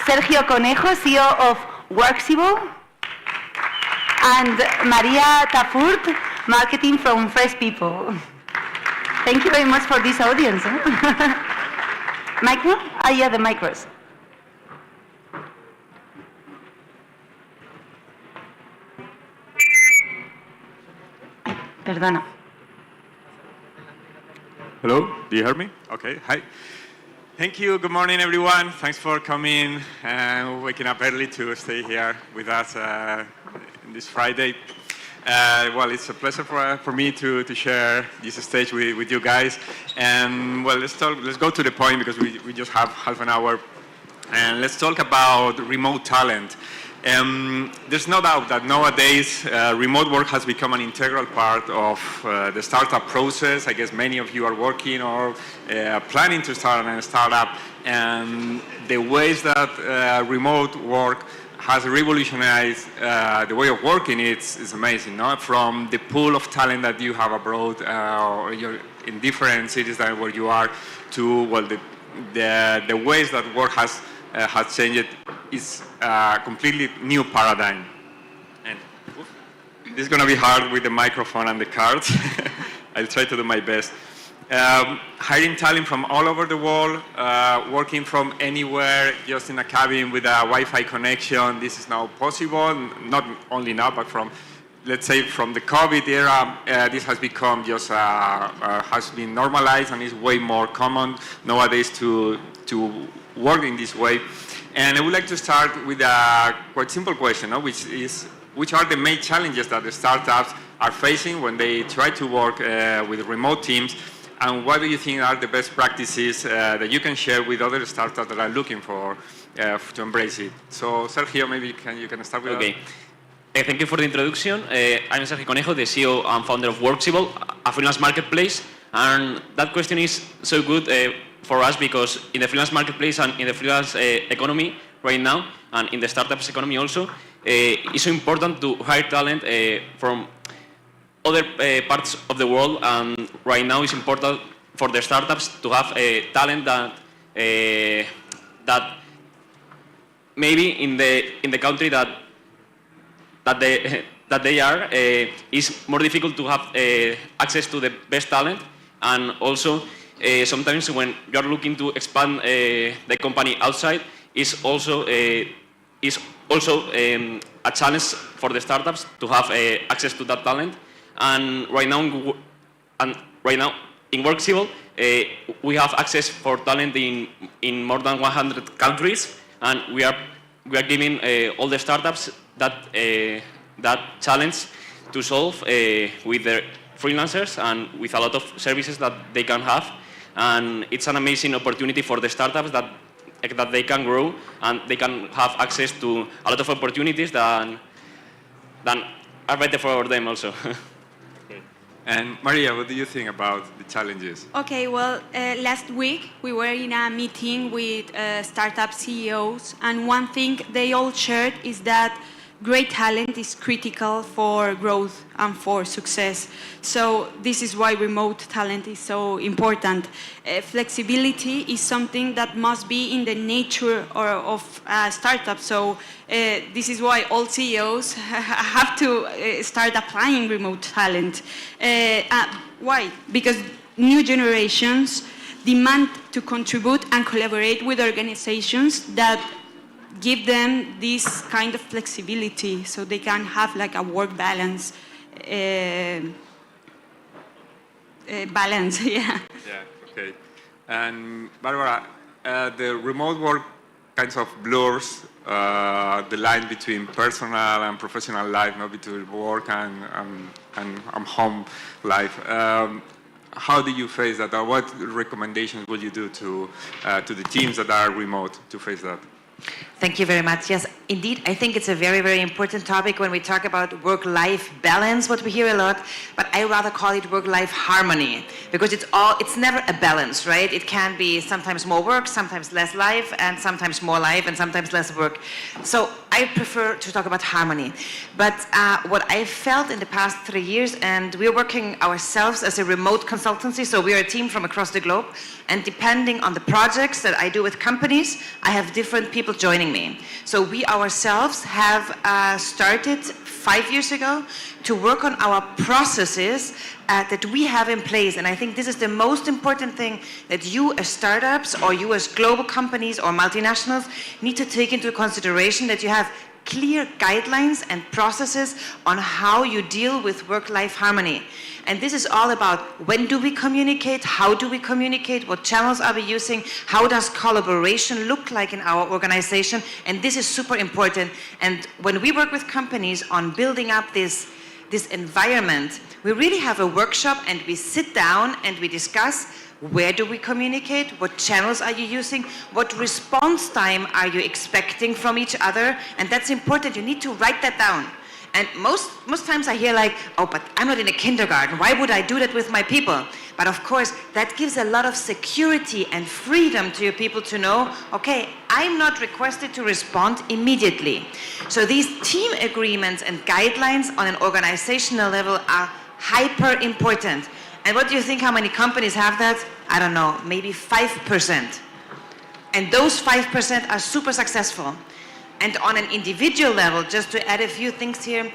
Sergio Conejo, CEO of Worksible, and Maria Tafurt, marketing from Fresh People. Thank you very much for this audience. Micro? Ah, yeah, the micros. Perdona. Hello, do you hear me? Okay, hi. Thank you, good morning everyone. Thanks for coming and waking up early to stay here with us in this Friday. Well, it's a pleasure for me to share this stage with you guys. And well, let's go to the point because we just have half an hour. And let's talk about remote talent. There's no doubt that nowadays remote work has become an integral part of the startup process. I guess many of you are working or planning to start a startup, and the ways that remote work has revolutionized the way of working is amazing. No? From the pool of talent that you have abroad or you're in different cities than where you are, to well the ways that work has changed is a completely new paradigm. And this is going to be hard with the microphone and the cards. I'll try to do my best. Hiring talent from all over the world, working from anywhere, just in a cabin with a Wi-Fi connection. This is now possible, not only now, but from, let's say, from the COVID era, this has become just, has been normalized and is way more common nowadays to work in this way. And I would like to start with a quite simple question, no? Which are the main challenges that the startups are facing when they try to work with remote teams, and what do you think are the best practices that you can share with other startups that are looking for to embrace it? So Sergio, maybe you can start with that. Thank you for the introduction. I'm Sergio Conejo, the CEO and founder of Worksible, a freelance marketplace, and that question is so good for us because in the freelance marketplace and in the freelance economy right now, and in the startups economy also, it's so important to hire talent from other parts of the world, and right now it's important for the startups to have talent that maybe in the country that they are is more difficult to have access to the best talent, and also sometimes when you're looking to expand the company outside is also a challenge for the startups to have access to that talent. And right now in Worksible, we have access for talent in more than 100 countries, and we are giving all the startups that challenge to solve with their freelancers and with a lot of services that they can have. And it's an amazing opportunity for the startups that they can grow and they can have access to a lot of opportunities that are better for them also. And Maria, what do you think about the challenges? Okay, well, last week we were in a meeting with startup CEOs, and one thing they all shared is that great talent is critical for growth and for success. So this is why remote talent is so important. Flexibility is something that must be in the nature of a startup. So this is why all CEOs have to start applying remote talent. Why? Because new generations demand to contribute and collaborate with organizations that give them this kind of flexibility so they can have like a work balance. Balance, yeah. Yeah, okay. And Barbara, the remote work kinds of blurs the line between personal and professional life, not between work and home life. How do you face that? Or what recommendations would you do to the teams that are remote to face that? Thank you very much. Yes, indeed, I think it's a very, very important topic when we talk about work-life balance, what we hear a lot, but I rather call it work-life harmony, because it's never a balance, right? It can be sometimes more work, sometimes less life, and sometimes more life, and sometimes less work. So I prefer to talk about harmony. But what I felt in the past 3 years, and we're working ourselves as a remote consultancy, so we're a team from across the globe, and depending on the projects that I do with companies, I have different people joining me. So we ourselves have started 5 years ago to work on our processes that we have in place. And I think this is the most important thing that you as startups or you as global companies or multinationals need to take into consideration, that you have clear guidelines and processes on how you deal with work-life harmony. And this is all about when do we communicate, how do we communicate, what channels are we using, how does collaboration look like in our organization, and this is super important. And when we work with companies on building up this environment, we really have a workshop and we sit down and we discuss, where do we communicate? What channels are you using? What response time are you expecting from each other? And that's important. You need to write that down. And most times I hear like, oh, but I'm not in a kindergarten. Why would I do that with my people? But of course, that gives a lot of security and freedom to your people to know, okay, I'm not requested to respond immediately. So these team agreements and guidelines on an organizational level are hyper important. And what do you think how many companies have that? I don't know, maybe 5%. And those 5% are super successful. And on an individual level, just to add a few things here,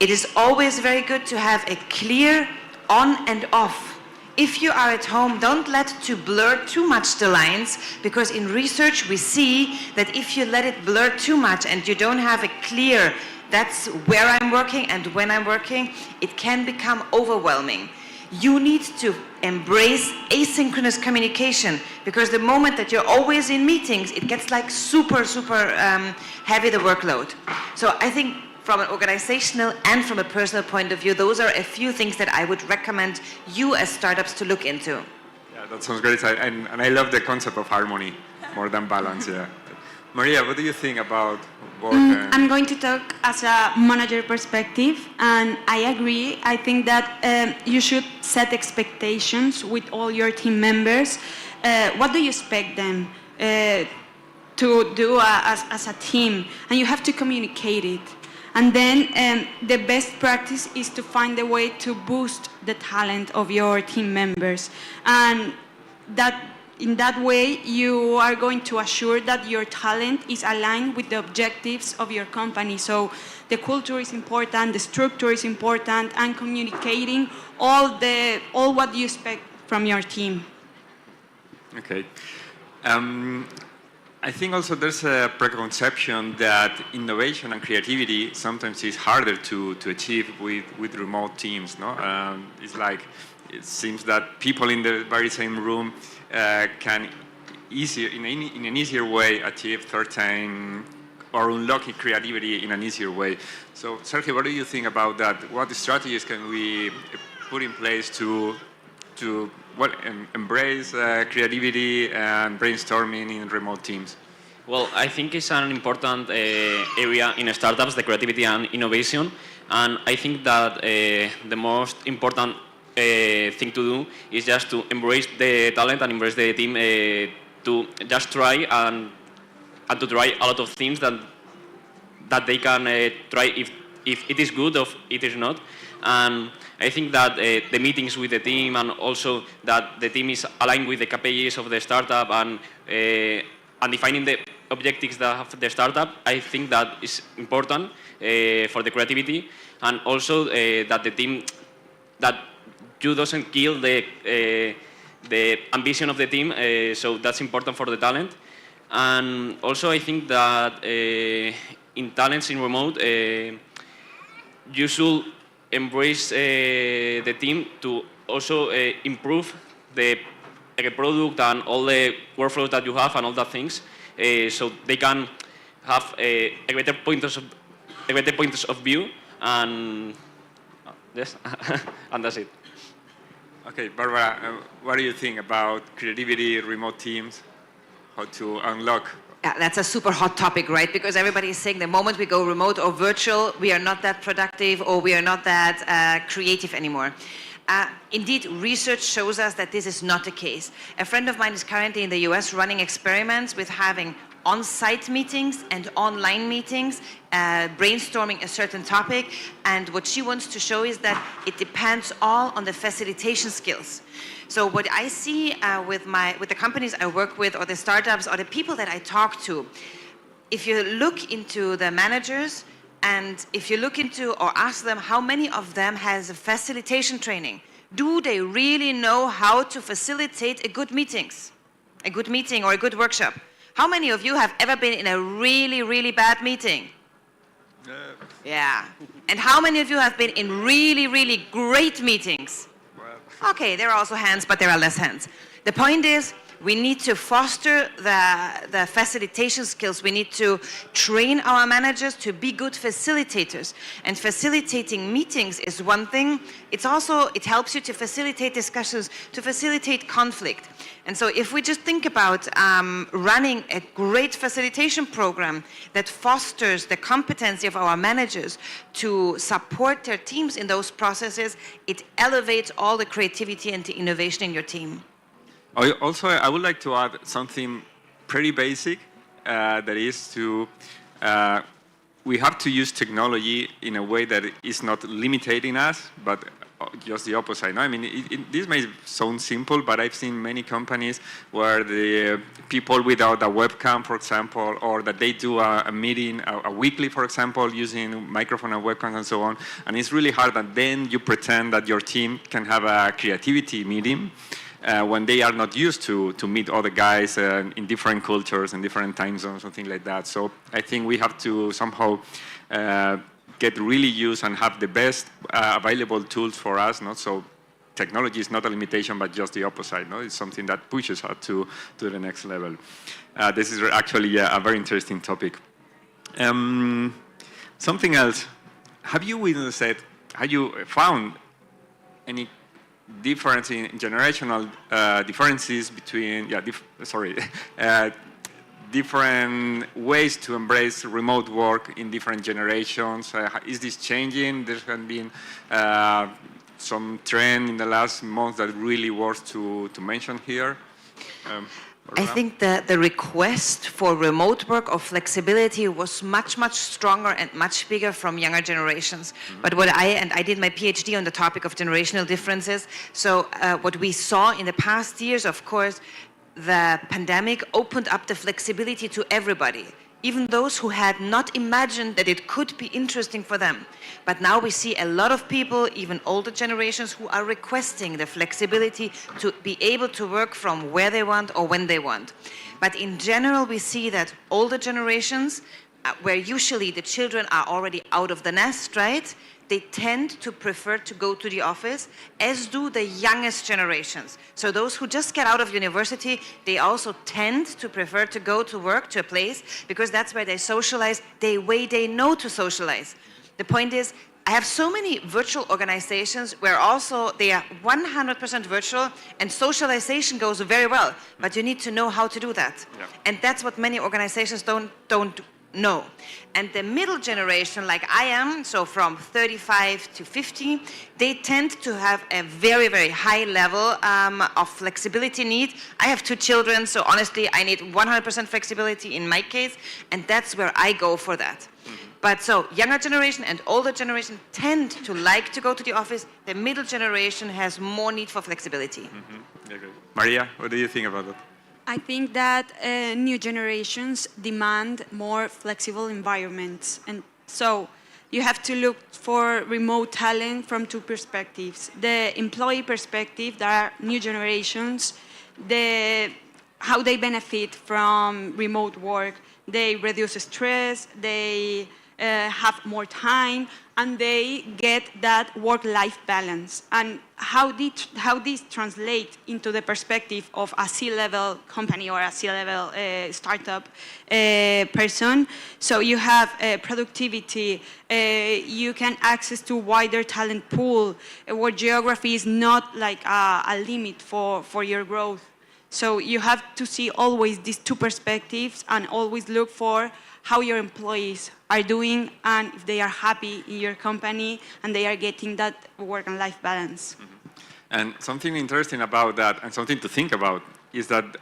it is always very good to have a clear on and off. If you are at home, don't let to blur too much the lines, because in research we see that if you let it blur too much and you don't have a clear, that's where I'm working and when I'm working, it can become overwhelming. You need to embrace asynchronous communication, because the moment that you're always in meetings, it gets like super heavy, the workload. So I think from an organizational and from a personal point of view, those are a few things that I would recommend you as startups to look into. Yeah, that sounds great. And I love the concept of harmony more than balance, yeah. Maria, what do you think about work? I'm going to talk as a manager perspective, and I agree. I think that you should set expectations with all your team members. What do you expect them to do as a team? And you have to communicate it. And then the best practice is to find a way to boost the talent of your team members. And that in that way, you are going to assure that your talent is aligned with the objectives of your company. So the culture is important, the structure is important, and communicating all what you expect from your team. Okay. I think also there's a preconception that innovation and creativity sometimes is harder to achieve with remote teams. No, it's like it seems that people in the very same room can in an easier way achieve certain or unlocking creativity in an easier way. So, Sergio, what do you think about that? What strategies can we put in place to embrace creativity and brainstorming in remote teams? Well, I think it's an important area in startups, the creativity and innovation. And I think that the most important thing to do is just to embrace the talent and embrace the team to just try and to try a lot of things that they can try if it is good or if it is not. And I think that the meetings with the team and also that the team is aligned with the KPIs of the startup and defining the objectives that have the startup, I think that is important for the creativity, and also that the team, that you doesn't kill the ambition of the team, so that's important for the talent. And also I think that in talents in remote, you should embrace the team to also improve the product and all the workflows that you have and all that things, so they can have a better points of view, and yes, and that's it. Okay, Barbara, what do you think about creativity, remote teams, how to unlock? Yeah, that's a super hot topic, right? Because everybody is saying the moment we go remote or virtual, we are not that productive or we are not that creative anymore. Indeed, research shows us that this is not the case. A friend of mine is currently in the US running experiments with having on-site meetings and online meetings, brainstorming a certain topic. And what she wants to show is that it depends all on the facilitation skills. So what I see with the companies I work with, or the startups, or the people that I talk to, if you look into the managers, and if you look into or ask them how many of them has a facilitation training, do they really know how to facilitate a good meeting or a good workshop? How many of you have ever been in a really, really bad meeting? Yeah. And how many of you have been in really, really great meetings? Okay, there are also hands, but there are less hands. The point is, we need to foster the facilitation skills. We need to train our managers to be good facilitators. And facilitating meetings is one thing. It helps you to facilitate discussions, to facilitate conflict. And so if we just think about running a great facilitation program that fosters the competency of our managers to support their teams in those processes, it elevates all the creativity and the innovation in your team. Also, I would like to add something pretty basic, that is we have to use technology in a way that is not limiting us, but just the opposite. No? I mean, this may sound simple, but I've seen many companies where the people without a webcam, for example, or that they do a meeting, a weekly, for example, using microphone and webcams and so on, and it's really hard that then you pretend that your team can have a creativity meeting, when they are not used to meet other guys in different cultures and different time zones, something like that. So I think we have to somehow get really used and have the best available tools for us. Not so technology is not a limitation, but just the opposite. No, it's something that pushes us to the next level. This is actually a very interesting topic. Something else. Have you found any difference in generational differences between, different ways to embrace remote work in different generations? Is this changing? There has been some trend in the last month that really worth to mention here. I think the request for remote work or flexibility was much, much stronger and much bigger from younger generations. Mm-hmm. But I did my PhD on the topic of generational differences. So what we saw in the past years, of course, the pandemic opened up the flexibility to everybody, even those who had not imagined that it could be interesting for them. But now we see a lot of people, even older generations, who are requesting the flexibility to be able to work from where they want or when they want. But in general, we see that older generations, where usually the children are already out of the nest, right? They tend to prefer to go to the office, as do the youngest generations. So those who just get out of university, they also tend to prefer to go to work, to a place, because that's where they socialize, the way they know to socialize. The point is, I have so many virtual organizations where also they are 100% virtual and socialization goes very well, but you need to know how to do that. Yeah. And that's what many organizations don't know. And the middle generation, like I am, so from 35 to 50, they tend to have a very, very high level of flexibility need. I have 2 children, so honestly, I need 100% flexibility in my case, and that's where I go for that. Mm-hmm. But so younger generation and older generation tend to like to go to the office. The middle generation has more need for flexibility. Mm-hmm. Okay. Maria, what do you think about that? I think that new generations demand more flexible environments. And so you have to look for remote talent from 2 perspectives. The employee perspective, there are new generations, how they benefit from remote work. They reduce stress, they have more time, and they get that work-life balance. And how this translates into the perspective of a C-level company or a C-level startup person. So you have productivity, you can access to wider talent pool, where geography is not like a limit for your growth. So you have to see always these 2 perspectives and always look for how your employees are doing and if they are happy in your company and they are getting that work and life balance. Mm-hmm. And something interesting about that and something to think about is that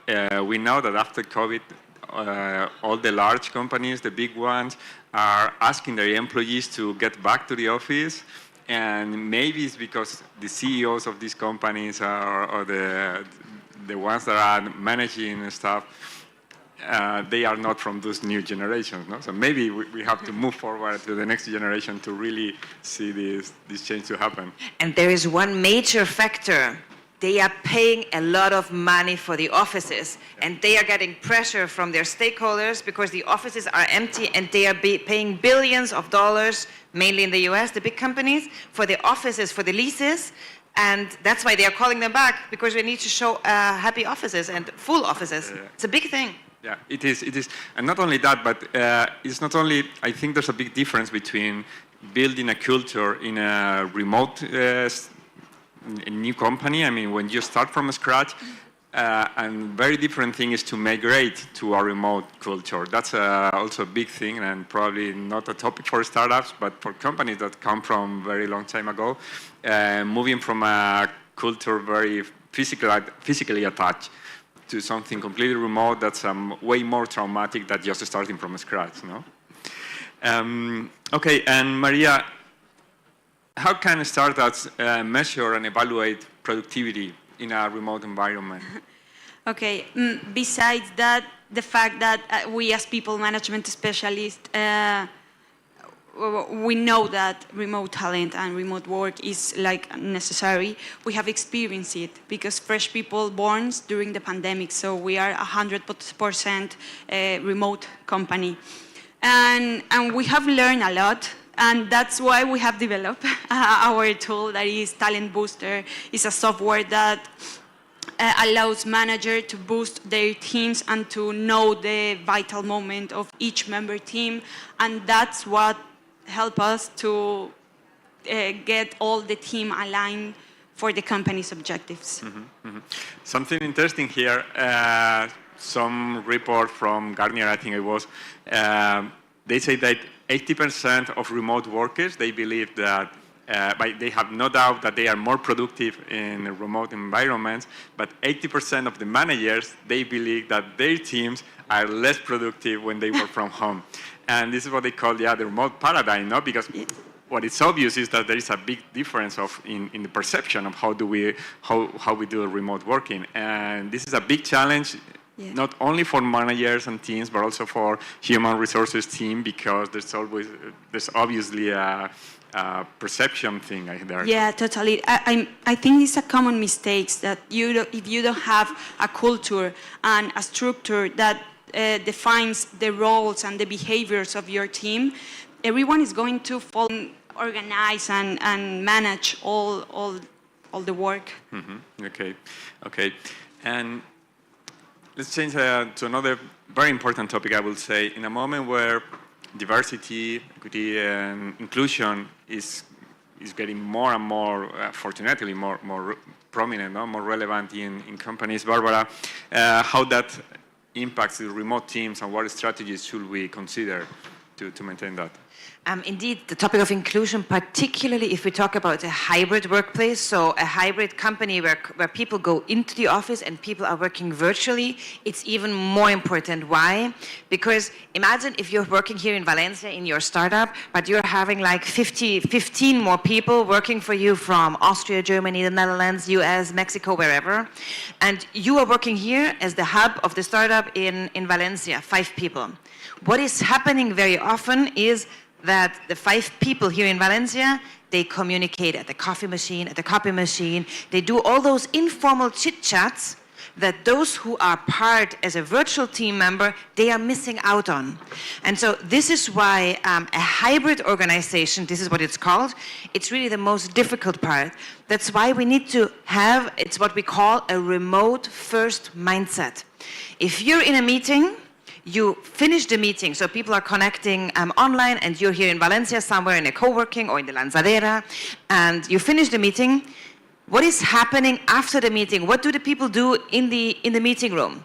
we know that after COVID, all the large companies, the big ones, are asking their employees to get back to the office. And maybe it's because the CEOs of these companies or the ones that are managing stuff, they are not from those new generations. No? So maybe we have to move forward to the next generation to really see this change to happen. And there is one major factor. They are paying a lot of money for the offices, and they are getting pressure from their stakeholders because the offices are empty, and they are paying billions of dollars, mainly in the US, the big companies, for the offices, for the leases, and that's why they are calling them back, because we need to show happy offices and full offices. It's a big thing. Yeah, it is. And not only that, but it's not only, I think there's a big difference between building a culture in a remote a new company. I mean, when you start from scratch, and very different thing is to migrate to a remote culture. That's also a big thing, and probably not a topic for startups, but for companies that come from very long time ago, moving from a culture very physically attached to something completely remote. That's way more traumatic than just starting from scratch. No. Okay, and Maria, how can startups measure and evaluate productivity in a remote environment? Okay, besides that, the fact that we as people management specialists, we know that remote talent and remote work is like necessary. We have experienced it because fresh people born during the pandemic, so we are 100% remote company. And we have learned a lot. And that's why we have developed our tool that is Talent Booster. It's a software that allows managers to boost their teams and to know the vital moment of each member team. And that's what helps us to get all the team aligned for the company's objectives. Mm-hmm, mm-hmm. Something interesting here, some report from Gartner, I think it was, they say that 80% of remote workers, they believe that, they have no doubt that they are more productive in remote environments, but 80% of the managers, they believe that their teams are less productive when they work from home. And this is what they call the remote paradigm, no? Because what is obvious is that there is a big difference in the perception of how we do remote working. And this is a big challenge. Yeah. Not only for managers and teams, but also for human resources team, because there's obviously a perception thing there. Yeah, totally. I think it's a common mistake that if you don't have a culture and a structure that defines the roles and the behaviors of your team, everyone is going to organize and manage all the work. Mm-hmm. Okay. And let's change to another very important topic, I will say. In a moment where diversity, equity, and inclusion is getting more and more, fortunately, more prominent, no? More relevant in companies, Barbara, how that impacts the remote teams and what strategies should we consider to maintain that? Indeed, the topic of inclusion, particularly if we talk about a hybrid workplace, so a hybrid company where people go into the office and people are working virtually, it's even more important. Why? Because imagine if you're working here in Valencia in your startup, but you're having like 15 more people working for you from Austria, Germany, the Netherlands, US, Mexico, wherever. And you are working here as the hub of the startup in Valencia, 5 people. What is happening very often is that the 5 people here in Valencia, they communicate at the coffee machine, at the copy machine. They do all those informal chit-chats that those who are part as a virtual team member, they are missing out on. And so this is why a hybrid organization, this is what it's called, it's really the most difficult part. That's why we need to have, it's what we call a remote first mindset. If you're in a meeting, you finish the meeting, so people are connecting online, and you're here in Valencia somewhere in a co-working or in the Lanzadera, and you finish the meeting. What is happening after the meeting? What do the people do in the meeting room?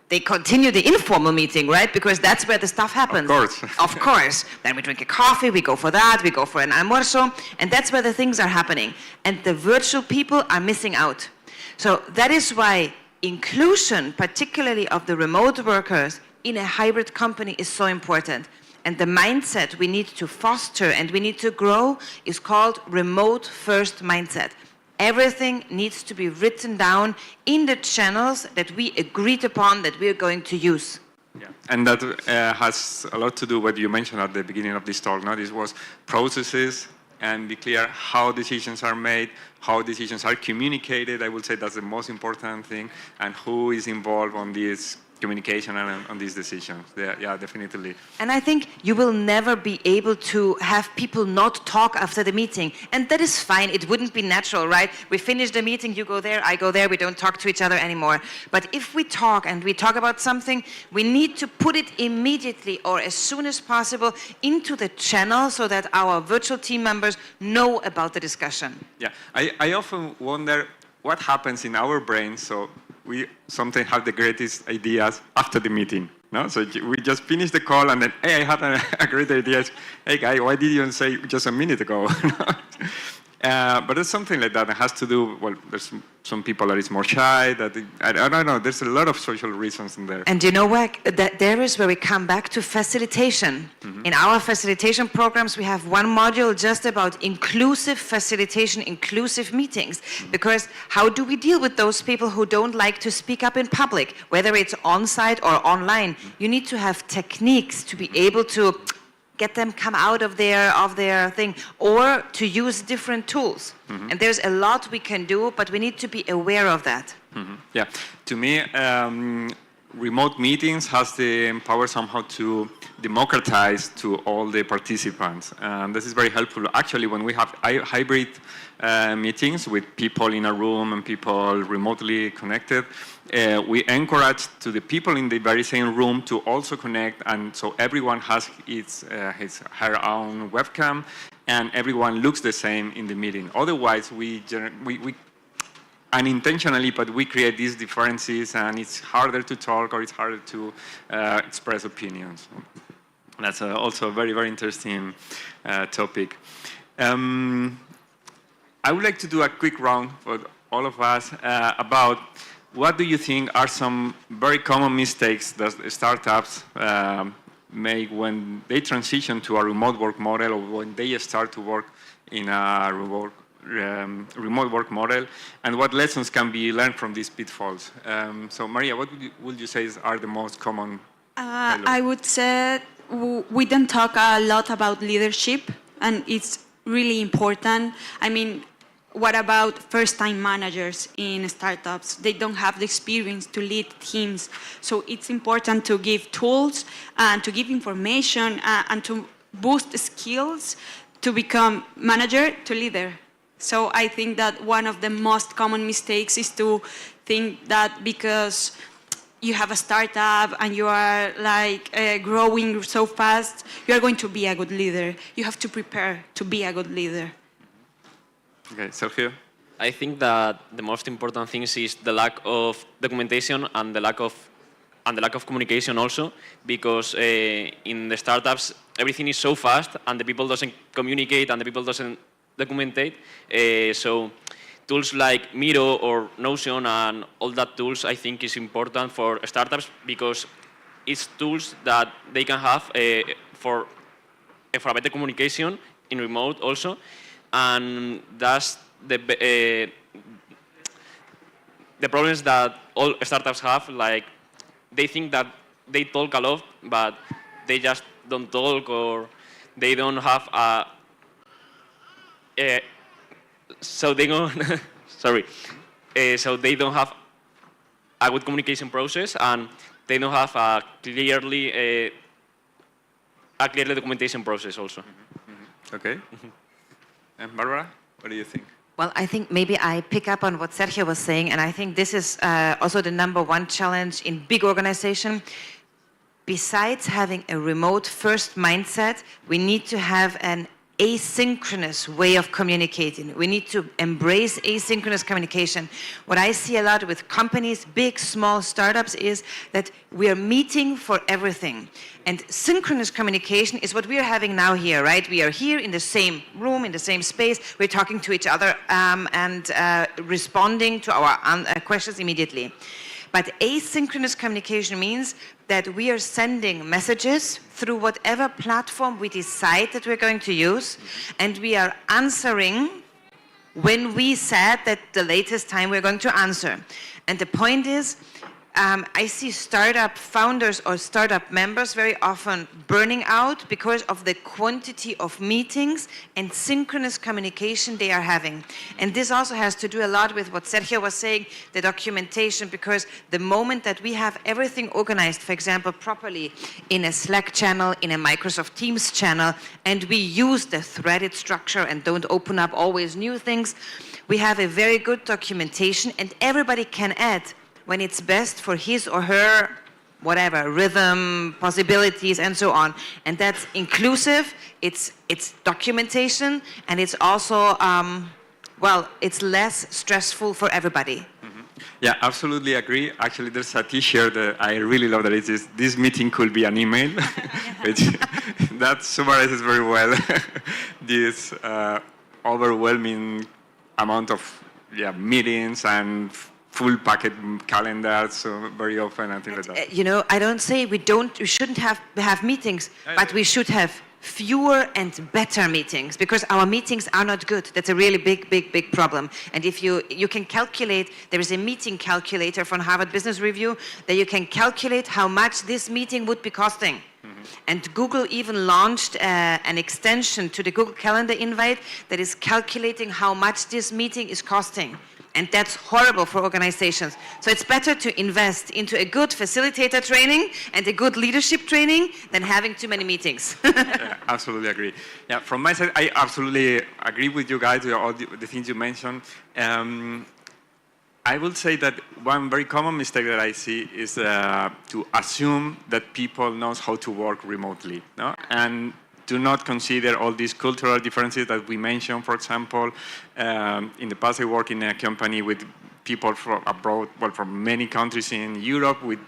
They continue the informal meeting, right? Because that's where the stuff happens. Of course. Of course. Then we drink a coffee, we go for that, we go for an almuerzo, and that's where the things are happening. And the virtual people are missing out. So that is why inclusion, particularly of the remote workers in a hybrid company, is so important. And the mindset we need to foster and we need to grow is called remote first mindset. Everything needs to be written down in the channels that we agreed upon that we're going to use. Yeah. And that has a lot to do with what you mentioned at the beginning of this talk. This was processes and be clear how decisions are made, how decisions are communicated. I would say that's the most important thing, and who is involved on this communication and on these decisions. Yeah, definitely. And I think you will never be able to have people not talk after the meeting. And that is fine. It wouldn't be natural, right? We finish the meeting, you go there, I go there, we don't talk to each other anymore. But if we talk and we talk about something, we need to put it immediately or as soon as possible into the channel so that our virtual team members know about the discussion. Yeah, I often wonder what happens in our brains. So we sometimes have the greatest ideas after the meeting. No? So we just finish the call and then, hey, I had a great idea. Hey, guy, why did you say just a minute ago? But it's something like that. It has to do, well, there's some people that is more shy. I don't know. There's a lot of social reasons in there. And you know what? There is where we come back to facilitation. Mm-hmm. In our facilitation programs, we have one module just about inclusive facilitation, inclusive meetings. Mm-hmm. Because how do we deal with those people who don't like to speak up in public, whether it's on-site or online? Mm-hmm. You need to have techniques to be able to get them come out of their thing, or to use different tools. Mm-hmm. And there's a lot we can do, but we need to be aware of that. Mm-hmm. Yeah, to me, remote meetings has the power somehow to democratize to all the participants. And this is very helpful. Actually, when we have hybrid meetings with people in a room and people remotely connected, we encourage to the people in the very same room to also connect, and so everyone has her own webcam, and everyone looks the same in the meeting. Otherwise, we unintentionally, but we create these differences, and it's harder to talk or it's harder to express opinions. That's also a very, very interesting topic. I would like to do a quick round for all of us about what do you think are some very common mistakes that startups make when they transition to a remote work model, or when they start to work in a remote work model, and what lessons can be learned from these pitfalls? So Maria, what would you say are the most common? I would say we don't talk a lot about leadership, and it's really important. I mean, what about first-time managers in startups? They don't have the experience to lead teams. So it's important to give tools and to give information and to boost skills to become manager to leader. So I think that one of the most common mistakes is to think that because you have a startup and you are growing so fast, you are going to be a good leader. You have to prepare to be a good leader. Okay, Sergio? I think that the most important thing is the lack of documentation and the lack of communication also, because in the startups everything is so fast and the people doesn't communicate and the people doesn't documentate. So tools like Miro or Notion and all that tools I think is important for startups, because it's tools that they can have for a better communication in remote also. And that's the problems that all startups have. Like, they think that they talk a lot, but they just don't talk, or they don't have so they don't so they don't have a good communication process, and they don't have a clearly documentation process also. Mm-hmm. Okay. Mm-hmm. And Barbara, what do you think? Well, I think maybe I pick up on what Sergio was saying, and I think this is also the number one challenge in big organization. Besides having a remote first mindset, we need to have an asynchronous way of communicating. We need to embrace asynchronous communication. What I see a lot with companies, big, small startups, is that we are meeting for everything. And synchronous communication is what we are having now here, right? We are here in the same room, in the same space. We're talking to each other and responding to our questions immediately. But asynchronous communication means that we are sending messages through whatever platform we decide that we're going to use, and we are answering when we said that the latest time we're going to answer. And the point is, I see startup founders or startup members very often burning out because of the quantity of meetings and synchronous communication they are having. And this also has to do a lot with what Sergio was saying, the documentation, because the moment that we have everything organized, for example, properly in a Slack channel, in a Microsoft Teams channel, and we use the threaded structure and don't open up always new things, we have a very good documentation, and everybody can add when it's best for his or her, whatever, rhythm, possibilities, and so on. And that's inclusive, it's documentation, and it's also, well, it's less stressful for everybody. Yeah, absolutely agree. Actually, there's a T-shirt that I really love that it is, this meeting could be an email, which that summarizes very well this overwhelming amount of meetings and full packet calendars, so very often and things like that. You know, I don't say we shouldn't have meetings, but we should have fewer and better meetings, because our meetings are not good. That's a really big problem. And if you can calculate, there is a meeting calculator from Harvard Business Review that you can calculate how much this meeting would be costing. And Google even launched an extension to the Google Calendar invite that is calculating how much this meeting is costing. And that's horrible for organizations. So it's better to invest into a good facilitator training and a good leadership training than having too many meetings. Yeah, absolutely agree. Yeah, from my side, I absolutely agree with you guys, with all the things you mentioned. I will say that one very common mistake that I see is to assume that people know how to work remotely, no? And do not consider all these cultural differences that we mentioned. For example, in the past I worked in a company with people from abroad, well, from many countries in Europe. We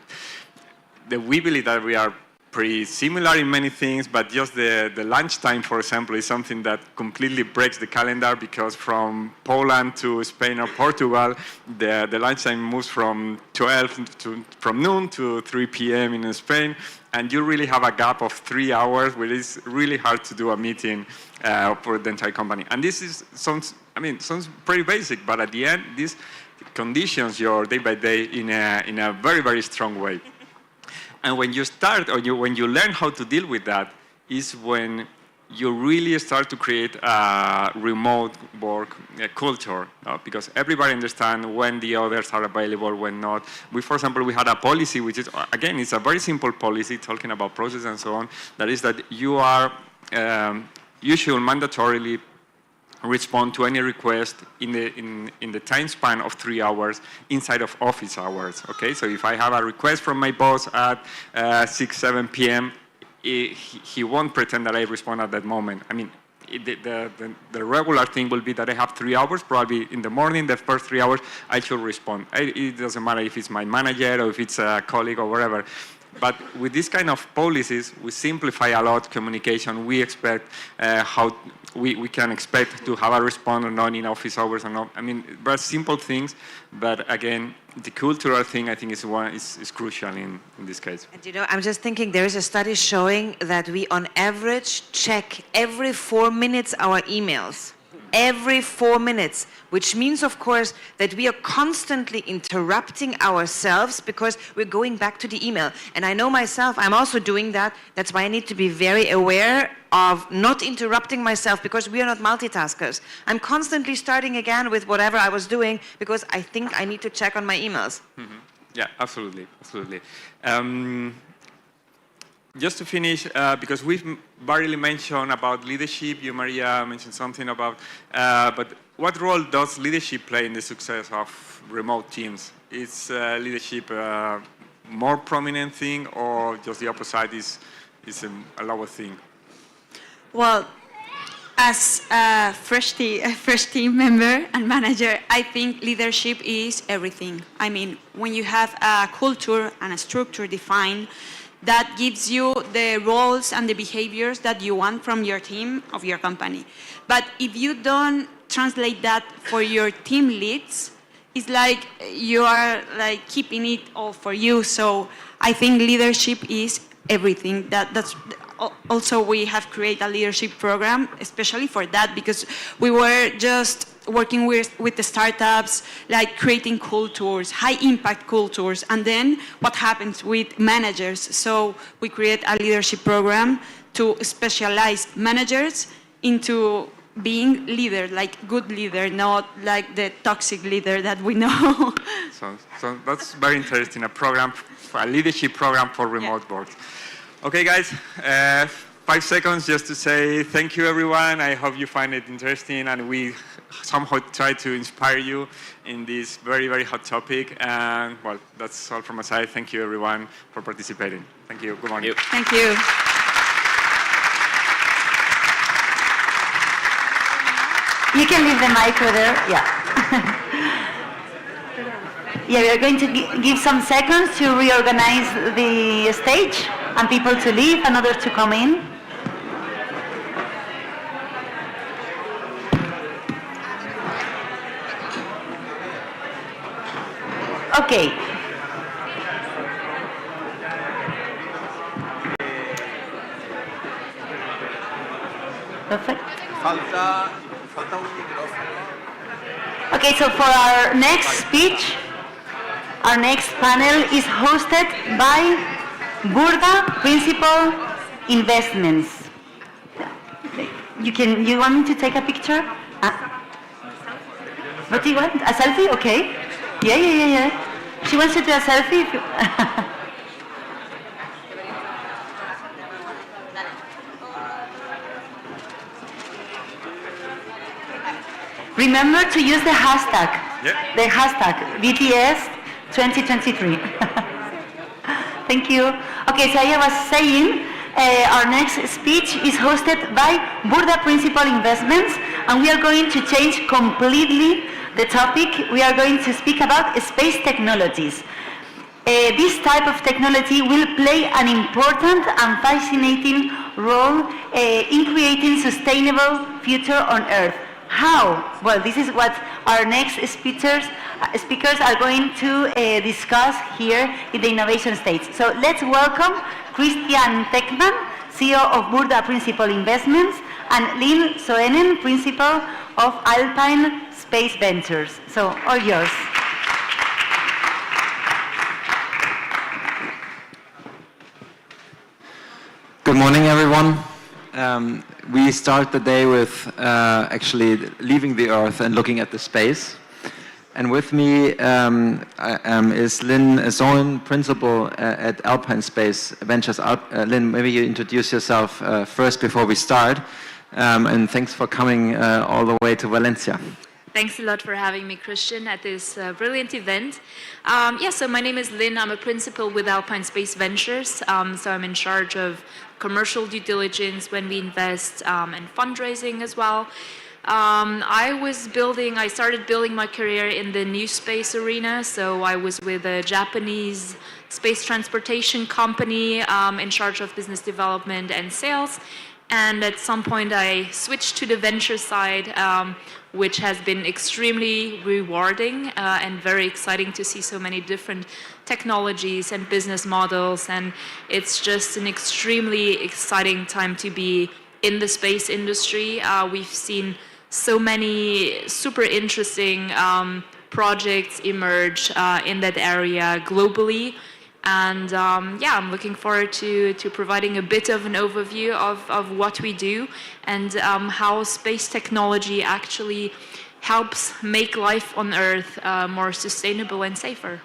believe that we are pretty similar in many things, but just the lunchtime, for example, is something that completely breaks the calendar, because from Poland to Spain or Portugal, the lunchtime moves from from noon to 3 p.m. in Spain, and you really have a gap of 3 hours where it's really hard to do a meeting for the entire company. And this sounds pretty basic, but at the end, this conditions your day by day in a very, very strong way. And when you start, or when you learn how to deal with that, is when you really start to create a remote work culture, because everybody understands when the others are available, when not. For example, we had a policy, which is, again, it's a very simple policy, talking about process and so on, that is that you should mandatorily respond to any request in the time span of 3 hours inside of office hours. Okay, so if I have a request from my boss at 6-7 p.m., he won't pretend that I respond at that moment. I mean, the regular thing will be that I have 3 hours, probably in the morning, the first 3 hours, I should respond. It doesn't matter if it's my manager or if it's a colleague or whatever. But with this kind of policies, we simplify a lot communication. We expect how we can expect to have a response or not in office hours or not. I mean, very simple things, but again, the cultural thing I think is crucial in this case. And you know, I'm just thinking there is a study showing that we on average check every 4 minutes our emails. Every 4 minutes, which means, of course, that we are constantly interrupting ourselves because we're going back to the email. And I know myself, I'm also doing that. That's why I need to be very aware of not interrupting myself, because we are not multitaskers. I'm constantly starting again with whatever I was doing because I think I need to check on my emails. Mm-hmm. Yeah, absolutely. Just to finish, because we've barely mentioned about leadership, you, Maria, mentioned something about, but what role does leadership play in the success of remote teams? Is leadership a more prominent thing, or just the opposite is a lower thing? Well, as a fresh team member and manager, I think leadership is everything. I mean, when you have a culture and a structure defined, that gives you the roles and the behaviors that you want from your team, of your company. But if you don't translate that for your team leads, it's like you are like keeping it all for you. So I think leadership is everything. That's also we have created a leadership program especially for that, because we were just working with the startups, like creating cultures, high impact cultures, and then what happens with managers. So we create a leadership program to specialize managers into being leader, like good leader, not like the toxic leader that we know. So that's very interesting, a leadership program for remote work. Okay, guys, 5 seconds just to say thank you, everyone. I hope you find it interesting, and we somehow try to inspire you in this very, very hot topic. And, well, that's all from my side. Thank you, everyone, for participating. Thank you. Good morning. Thank you. You can leave the mic over there. Yeah. Yeah, we are going to give some seconds to reorganize the stage and people to leave and others to come in. Okay. Perfect. Okay, so for our next speech, our next panel is hosted by Burda Principal Investments. You want me to take a picture? What do you want? A selfie? Okay. Yeah. She wants to do a selfie. If you Remember to use the hashtag. Yeah. The hashtag BTS 2023. Thank you. Okay, so I was saying our next speech is hosted by Burda Principal Investments, and we are going to change completely the topic. We are going to speak about space technologies. This type of technology will play an important and fascinating role in creating sustainable future on Earth. How? Well, this is what our next speakers are going to discuss here in the innovation stage. So let's welcome Christian Teckman, CEO of Burda Principal Investments, and Lynn Soenen, Principal of Alpine Space Ventures. So, all yours. Good morning, everyone. We start the day with actually leaving the Earth and looking at the space. And with me is Lynn Soen, Principal at Alpine Space Ventures. Lynn, maybe you introduce yourself first before we start. And thanks for coming all the way to Valencia. Thanks a lot for having me, Christian, at this brilliant event. So my name is Lynn. I'm a principal with Alpine Space Ventures. So I'm in charge of commercial due diligence when we invest and fundraising as well. I started building my career in the new space arena. So I was with a Japanese space transportation company in charge of business development and sales. And at some point I switched to the venture side, which has been extremely rewarding and very exciting to see so many different technologies and business models. And it's just an extremely exciting time to be in the space industry. We've seen so many super interesting projects emerge in that area globally. And I'm looking forward to providing a bit of an overview of what we do and how space technology actually helps make life on Earth more sustainable and safer.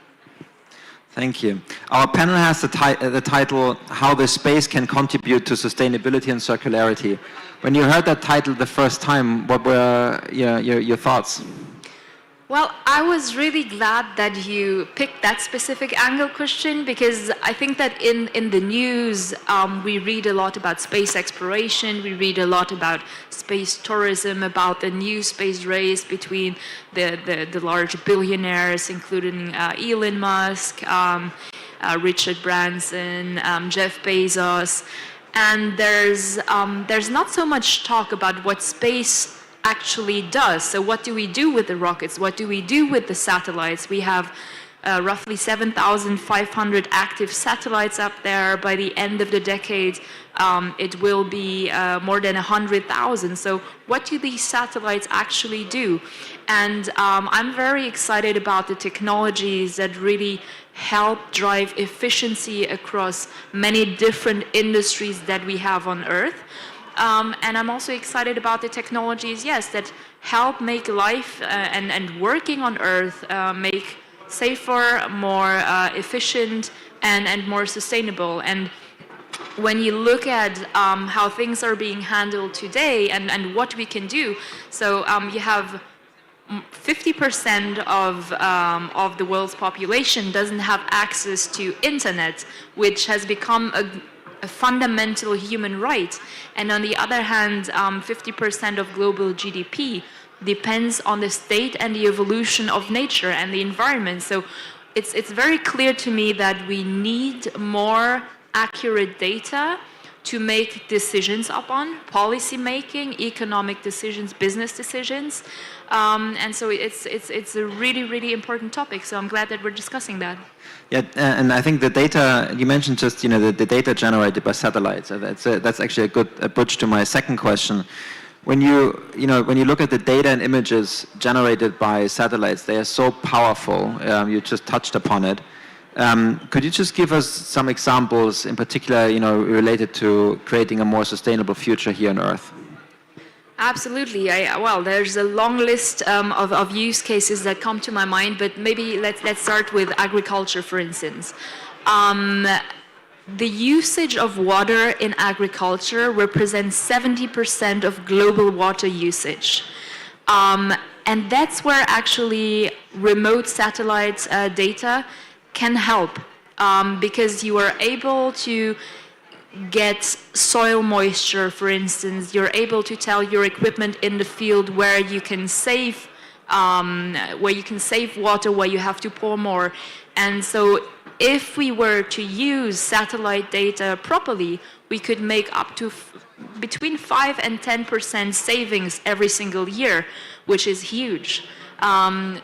Thank you. Our panel has the title, How the Space Can Contribute to Sustainability and Circularity. When you heard that title the first time, what were your thoughts? Well, I was really glad that you picked that specific angle, Christian, because I think that in the news, we read a lot about space exploration, we read a lot about space tourism, about the new space race between the large billionaires, including Elon Musk, Richard Branson, Jeff Bezos. And there's not so much talk about what space actually does. So what do we do with the rockets? What do we do with the satellites? We have roughly 7,500 active satellites up there. By the end of the decade, it will be more than 100,000. So what do these satellites actually do? And I'm very excited about the technologies that really help drive efficiency across many different industries that we have on Earth. And I'm also excited about the technologies, yes, that help make life and working on Earth make safer, more efficient, and more sustainable. And when you look at how things are being handled today and what we can do, so you have 50% of the world's population doesn't have access to internet, which has become a fundamental human right. And on the other hand, 50% of global GDP depends on the state and the evolution of nature and the environment. So it's very clear to me that we need more accurate data to make decisions upon, policy making, economic decisions, business decisions. And so it's a really, really important topic. So I'm glad that we're discussing that. Yeah, and I think the data, you mentioned just, the data generated by satellites. That's actually a good bridge to my second question. When you look at the data and images generated by satellites, they are so powerful. You just touched upon it. Could you just give us some examples, in particular, related to creating a more sustainable future here on Earth? Absolutely. Well, there's a long list of use cases that come to my mind, but maybe let's start with agriculture, for instance. The usage of water in agriculture represents 70% of global water usage. And that's where actually remote satellite data can help, because you are able to get soil moisture, for instance. You're able to tell your equipment in the field where you can save water, where you have to pour more. And so if we were to use satellite data properly, we could make up to between 5 and 10% savings every single year, which is huge.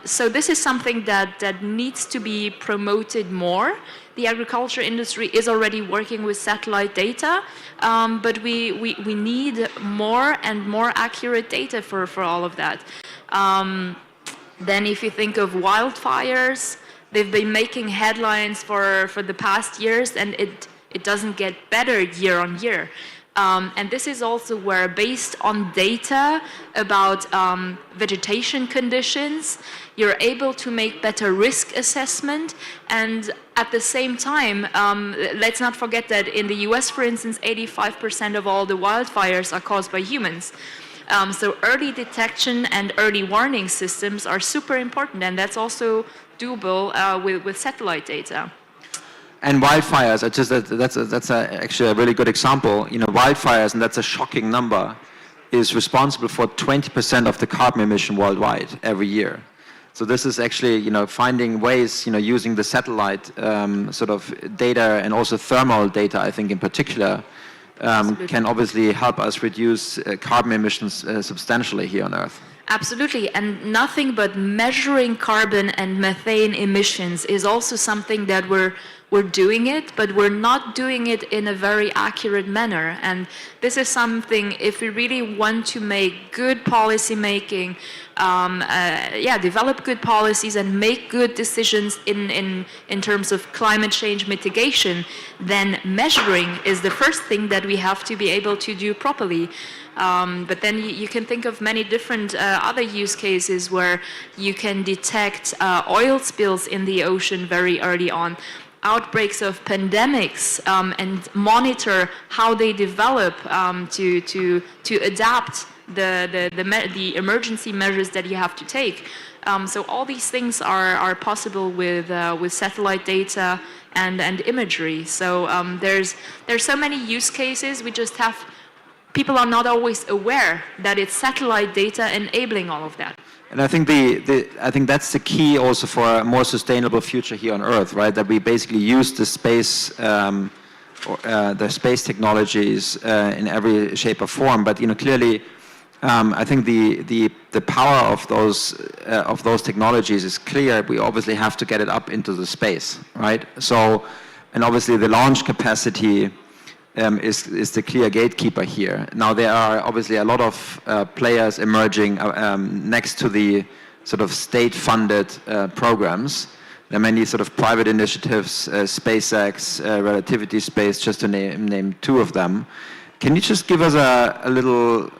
So this is something that needs to be promoted more. The agriculture industry is already working with satellite data, but we need more and more accurate data for all of that. Then if you think of wildfires, they've been making headlines for the past years, and it doesn't get better year on year. And this is also where, based on data about vegetation conditions, you're able to make better risk assessment. And at the same time, let's not forget that in the US, for instance, 85% of all the wildfires are caused by humans. So early detection and early warning systems are super important, and that's also doable with satellite data. And wildfires, that's actually a really good example. Wildfires, and that's a shocking number, is responsible for 20% of the carbon emission worldwide every year. So this is actually, finding ways, using the satellite sort of data and also thermal data, I think in particular, can obviously help us reduce carbon emissions substantially here on Earth. Absolutely, and nothing but measuring carbon and methane emissions is also something that we're doing it, but we're not doing it in a very accurate manner. And this is something, if we really want to make good policy making, develop good policies and make good decisions in terms of climate change mitigation, then measuring is the first thing that we have to be able to do properly. But then you can think of many different other use cases where you can detect oil spills in the ocean very early on, outbreaks of pandemics, and monitor how they develop to adapt the emergency measures that you have to take. So all these things are possible with satellite data and imagery. So there's so many use cases. We just have people are not always aware that it's satellite data enabling all of that. And I think I think that's the key also for a more sustainable future here on Earth, right? That we basically use the space technologies in every shape or form. But clearly, I think the power of those technologies is clear. We obviously have to get it up into the space, right? So, and obviously the launch capacity is the clear gatekeeper here. Now there are obviously a lot of players emerging next to the sort of state-funded programs. There are many sort of private initiatives, SpaceX, Relativity Space, just to name two of them. Can you just give us a little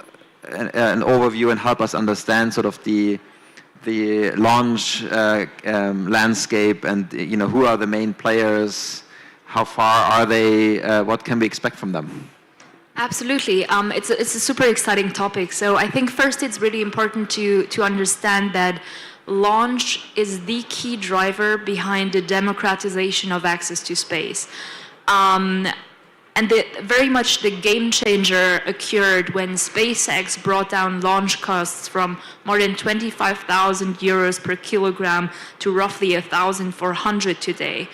an overview and help us understand sort of the launch landscape, and who are the main players, how far are they, what can we expect from them? Absolutely. It's a super exciting topic. So I think first it's really important to understand that launch is the key driver behind the democratization of access to space. And very much the game changer occurred when SpaceX brought down launch costs from more than 25,000 euros per kilogram to roughly 1,400 today.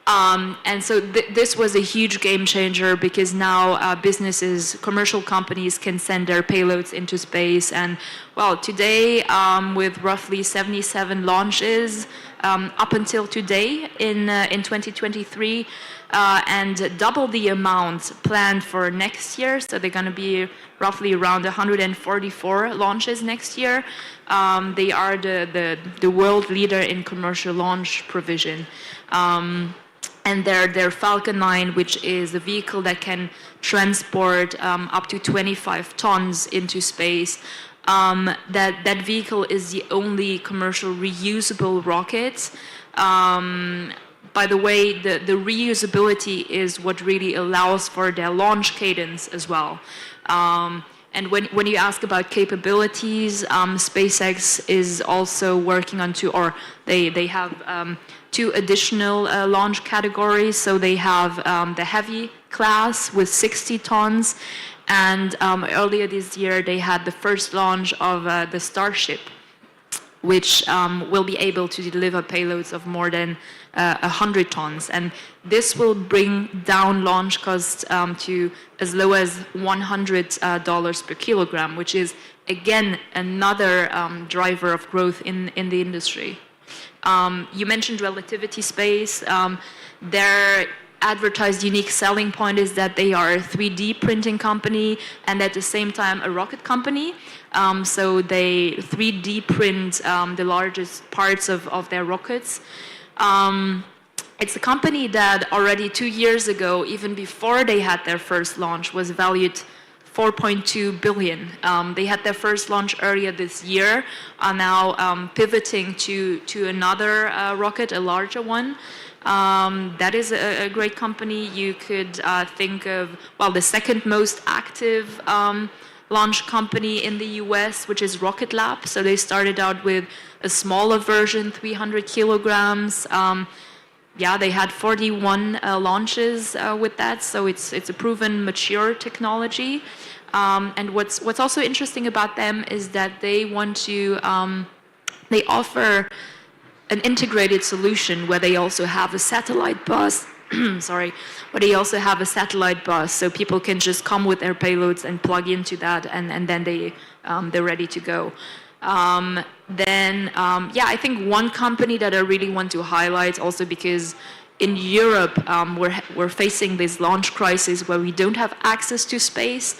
And so this was a huge game changer, because now businesses, commercial companies can send their payloads into space. And well, today, with roughly 77 launches up until today in 2023, and double the amount planned for next year, so they're going to be roughly around 144 launches next year. They are the world leader in commercial launch provision. And their Falcon 9, which is a vehicle that can transport up to 25 tons into space. That vehicle is the only commercial reusable rocket. By the way, the reusability is what really allows for their launch cadence as well. And when you ask about capabilities, SpaceX is also working on they have two additional launch categories. So they have the heavy class with 60 tons, and earlier this year they had the first launch of the Starship, which will be able to deliver payloads of more than 100 tons. And this will bring down launch costs to as low as $100 per kilogram, which is, again, another driver of growth in the industry. You mentioned Relativity Space. Their advertised unique selling point is that they are a 3D printing company and at the same time a rocket company. So they 3D print the largest parts of their rockets. It's a company that already 2 years ago, even before they had their first launch, was valued 4.2 billion. They had their first launch earlier this year, are now pivoting to another rocket, a larger one. That is a great company. You could think of, well, the second most active launch company in the US, which is Rocket Lab. So they started out with a smaller version, 300 kilograms. They had 41 launches with that, so it's a proven, mature technology. And what's also interesting about them is that they want to they offer an integrated solution where they also have a satellite bus. Where they also have a satellite bus, so people can just come with their payloads and plug into that, and then they're ready to go. I think one company that I really want to highlight, also because in Europe we're facing this launch crisis where we don't have access to space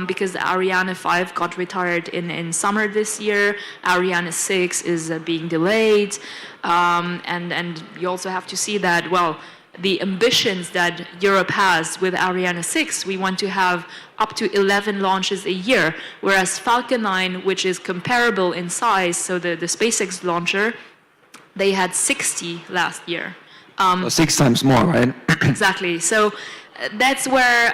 because the Ariane 5 got retired in summer this year. Ariane 6 is being delayed, and you also have to see that, well, the ambitions that Europe has with Ariane 6, we want to have up to 11 launches a year, whereas Falcon 9, which is comparable in size, so the SpaceX launcher, they had 60 last year. So 6 times more, right? Exactly. So that's where,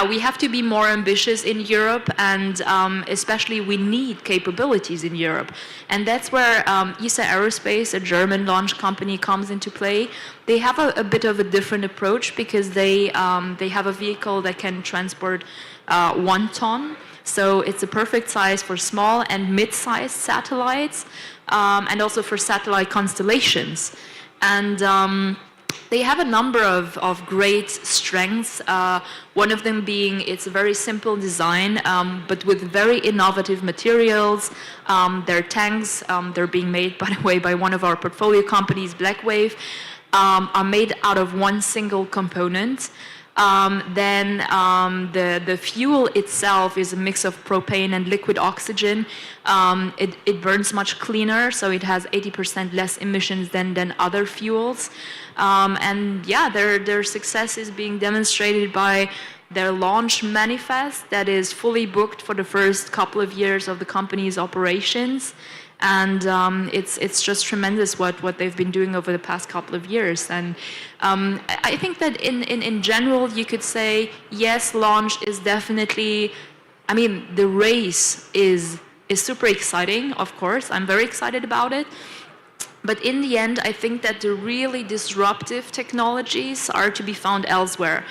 we have to be more ambitious in Europe, and especially we need capabilities in Europe. And that's where ESA Aerospace, a German launch company, comes into play. They have a bit of a different approach because they have a vehicle that can transport 1 ton. So it's a perfect size for small and mid-sized satellites, and also for satellite constellations. And they have a number of great strengths. One of them being it's a very simple design, but with very innovative materials. Their tanks, they're being made, by the way, by one of our portfolio companies, Blackwave, are made out of one single component. Then the fuel itself is a mix of propane and liquid oxygen. It burns much cleaner, so it has 80% less emissions than other fuels. And yeah, their success is being demonstrated by their launch manifest that is fully booked for the first couple of years of the company's operations. And it's just tremendous what they've been doing over the past couple of years. And I think that in general, you could say, yes, launch is definitely, I mean, the race is super exciting, of course. I'm very excited about it. But in the end, I think that the really disruptive technologies are to be found elsewhere.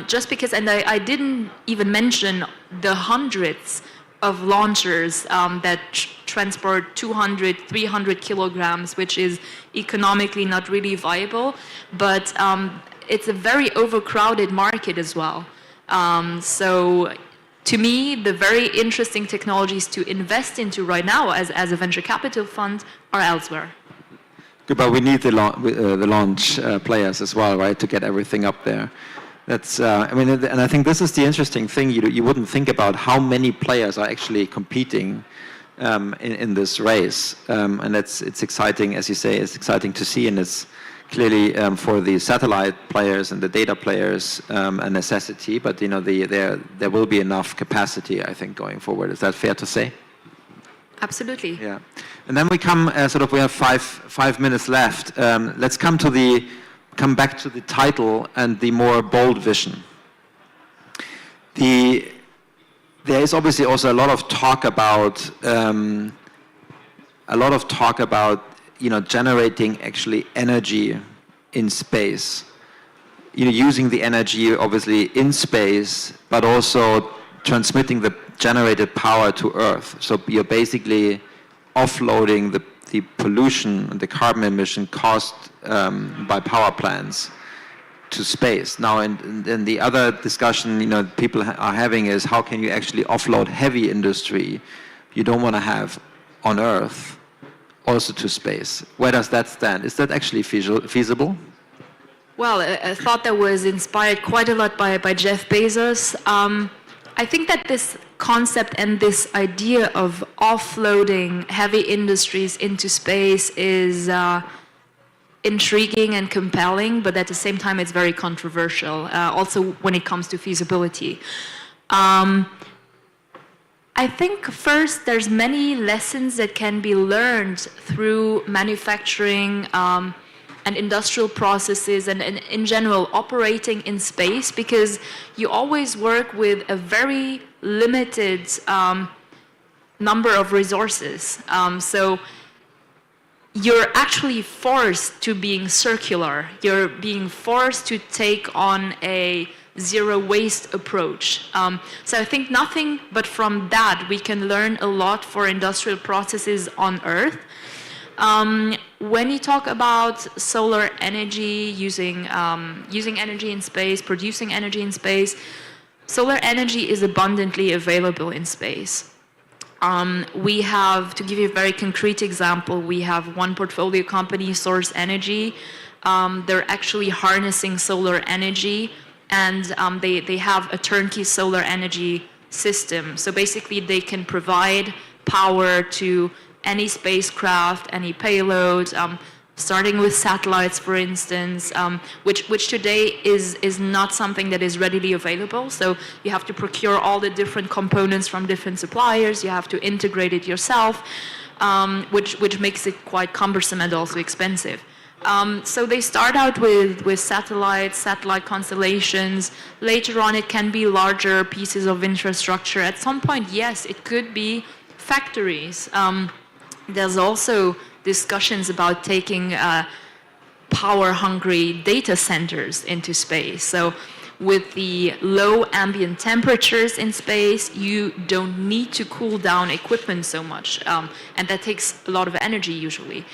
Just because, and I didn't even mention the hundreds of launchers that transport 200, 300 kilograms, which is economically not really viable, but it's a very overcrowded market as well. So to me, the very interesting technologies to invest into right now as a venture capital fund are elsewhere. Good, but we need the launch players as well, right, to get everything up there. That's, I mean, and I think this is the interesting thing. You wouldn't think about how many players are actually competing in this race, and it's exciting, as you say, it's exciting to see, and it's clearly for the satellite players and the data players a necessity. But you know, there will be enough capacity, I think, going forward. Is that fair to say? Absolutely. Yeah, and then we come we have five minutes left. Let's come back to the title and the more bold vision. There is obviously also a lot of talk about generating actually energy in space. Using the energy obviously in space, but also transmitting the generated power to Earth. So you're basically offloading the pollution and the carbon emission caused by power plants to space. Now, and the other discussion people are having is how can you actually offload heavy industry you don't want to have on Earth also to space? Where does that stand? Is that actually feasible? Well, a thought that was inspired quite a lot by Jeff Bezos. I think that this concept and this idea of offloading heavy industries into space is intriguing and compelling, but at the same time it's very controversial, also when it comes to feasibility. I think first there's many lessons that can be learned through manufacturing and industrial processes and in general operating in space, because you always work with a very limited number of resources. So you're actually forced to being circular. You're being forced to take on a zero waste approach. So I think nothing but from that we can learn a lot for industrial processes on Earth. When you talk about solar energy, using energy in space, producing energy in space, solar energy is abundantly available in space. We have, to give you a very concrete example, we have one portfolio company, Source Energy. They're actually harnessing solar energy, and they have a turnkey solar energy system. So basically they can provide power to any spacecraft, any payload, starting with satellites, for instance, which today is not something that is readily available. So you have to procure all the different components from different suppliers. You have to integrate it yourself, which makes it quite cumbersome and also expensive. So they start out with satellites, satellite constellations. Later on, it can be larger pieces of infrastructure. At some point, yes, it could be factories. There's also discussions about taking power-hungry data centers into space. So with the low ambient temperatures in space, you don't need to cool down equipment so much, and that takes a lot of energy usually.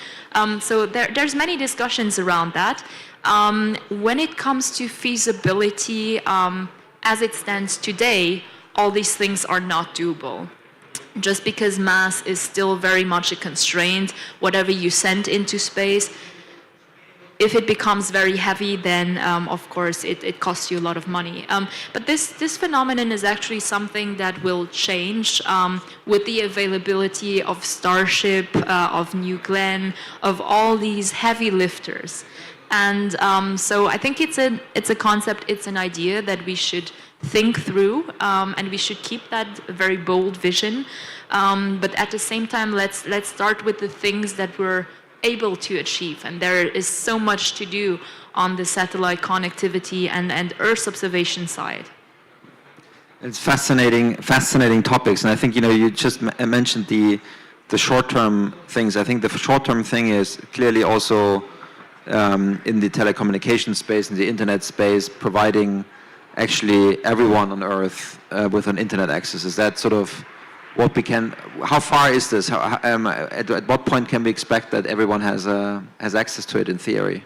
So there's many discussions around that. When it comes to feasibility, as it stands today, all these things are not doable. Just because mass is still very much a constraint, whatever you send into space, if it becomes very heavy, then of course it costs you a lot of money. But this phenomenon is actually something that will change with the availability of Starship, of New Glenn, of all these heavy lifters. And so I think it's a concept, it's an idea that we should think through, and we should keep that very bold vision. But at the same time, let's start with the things that we're able to achieve, and there is so much to do on the satellite connectivity and Earth observation side. It's fascinating topics, and I think you just mentioned the short-term things. I think the short-term thing is clearly also in the telecommunication space, in the internet space, providing actually everyone on Earth with an internet access. Is that sort of what we can? How far is this? At what point can we expect that everyone has access to it in theory?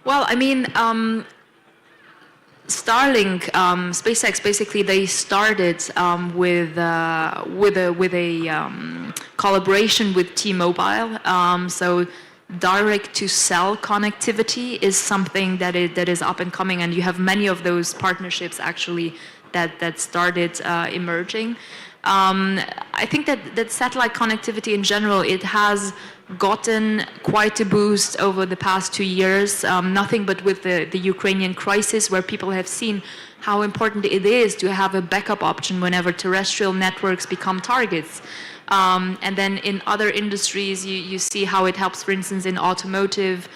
Well, I mean, Starlink, SpaceX, basically they started with a collaboration with T-Mobile. So direct-to-cell connectivity is something that is up and coming, and you have many of those partnerships actually that started emerging. I think that satellite connectivity in general, it has gotten quite a boost over the past 2 years, nothing but with the Ukrainian crisis, where people have seen how important it is to have a backup option whenever terrestrial networks become targets. And then in other industries, you see how it helps, for instance, in the automotive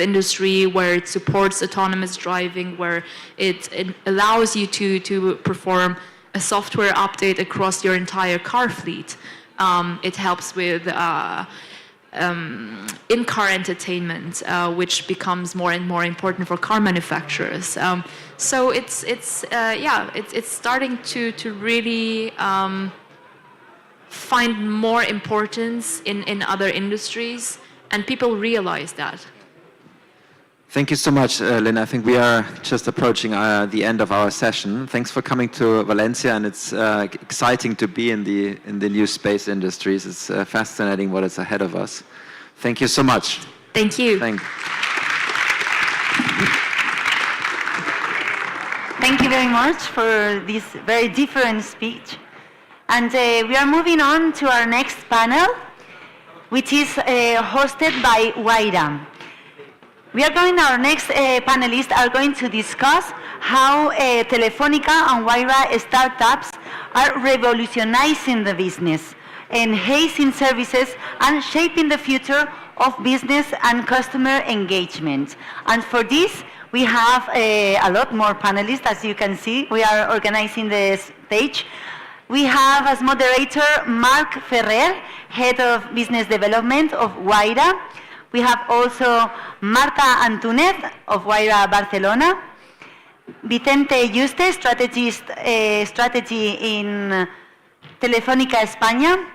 industry, where it supports autonomous driving, where it allows you to perform a software update across your entire car fleet. It helps with in-car entertainment, which becomes more and more important for car manufacturers. So it's starting to really find more importance in other industries, and people realize that. Thank you so much, Lynn. I think we are just approaching the end of our session. Thanks for coming to Valencia, and it's exciting to be in the new space industries. It's fascinating what is ahead of us. Thank you so much. Thank you. Thank you very much for this very different speech. And we are moving on to our next panel, which is hosted by Waira. Our next panelists are going to discuss how Telefónica and Waira startups are revolutionizing the business, enhancing services, and shaping the future of business and customer engagement. And for this, we have a lot more panelists, as you can see. We are organizing the stage. We have as moderator Marc Ferrer, Head of Business Development of Waira. We have also Marta Antúnez of Waira Barcelona, Vicente Yuste, strategy in Telefónica España,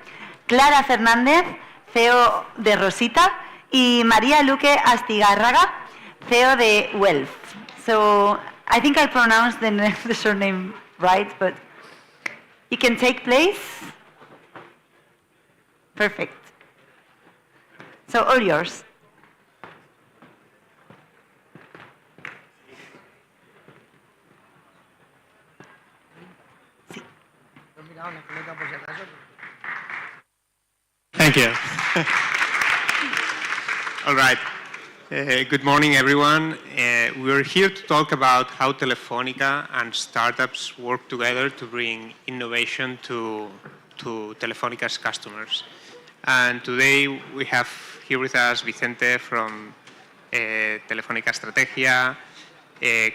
Clara Fernández, CEO de Rosita, y María Luque Astigarraga, CEO de Wealth. So I think I pronounced the surname right, but you can take place. Perfect. So all yours. Thank you. All right. Good morning, everyone. We're here to talk about how Telefónica and startups work together to bring innovation to Telefónica's customers. And today we have here with us Vicente from Telefónica Estrategia,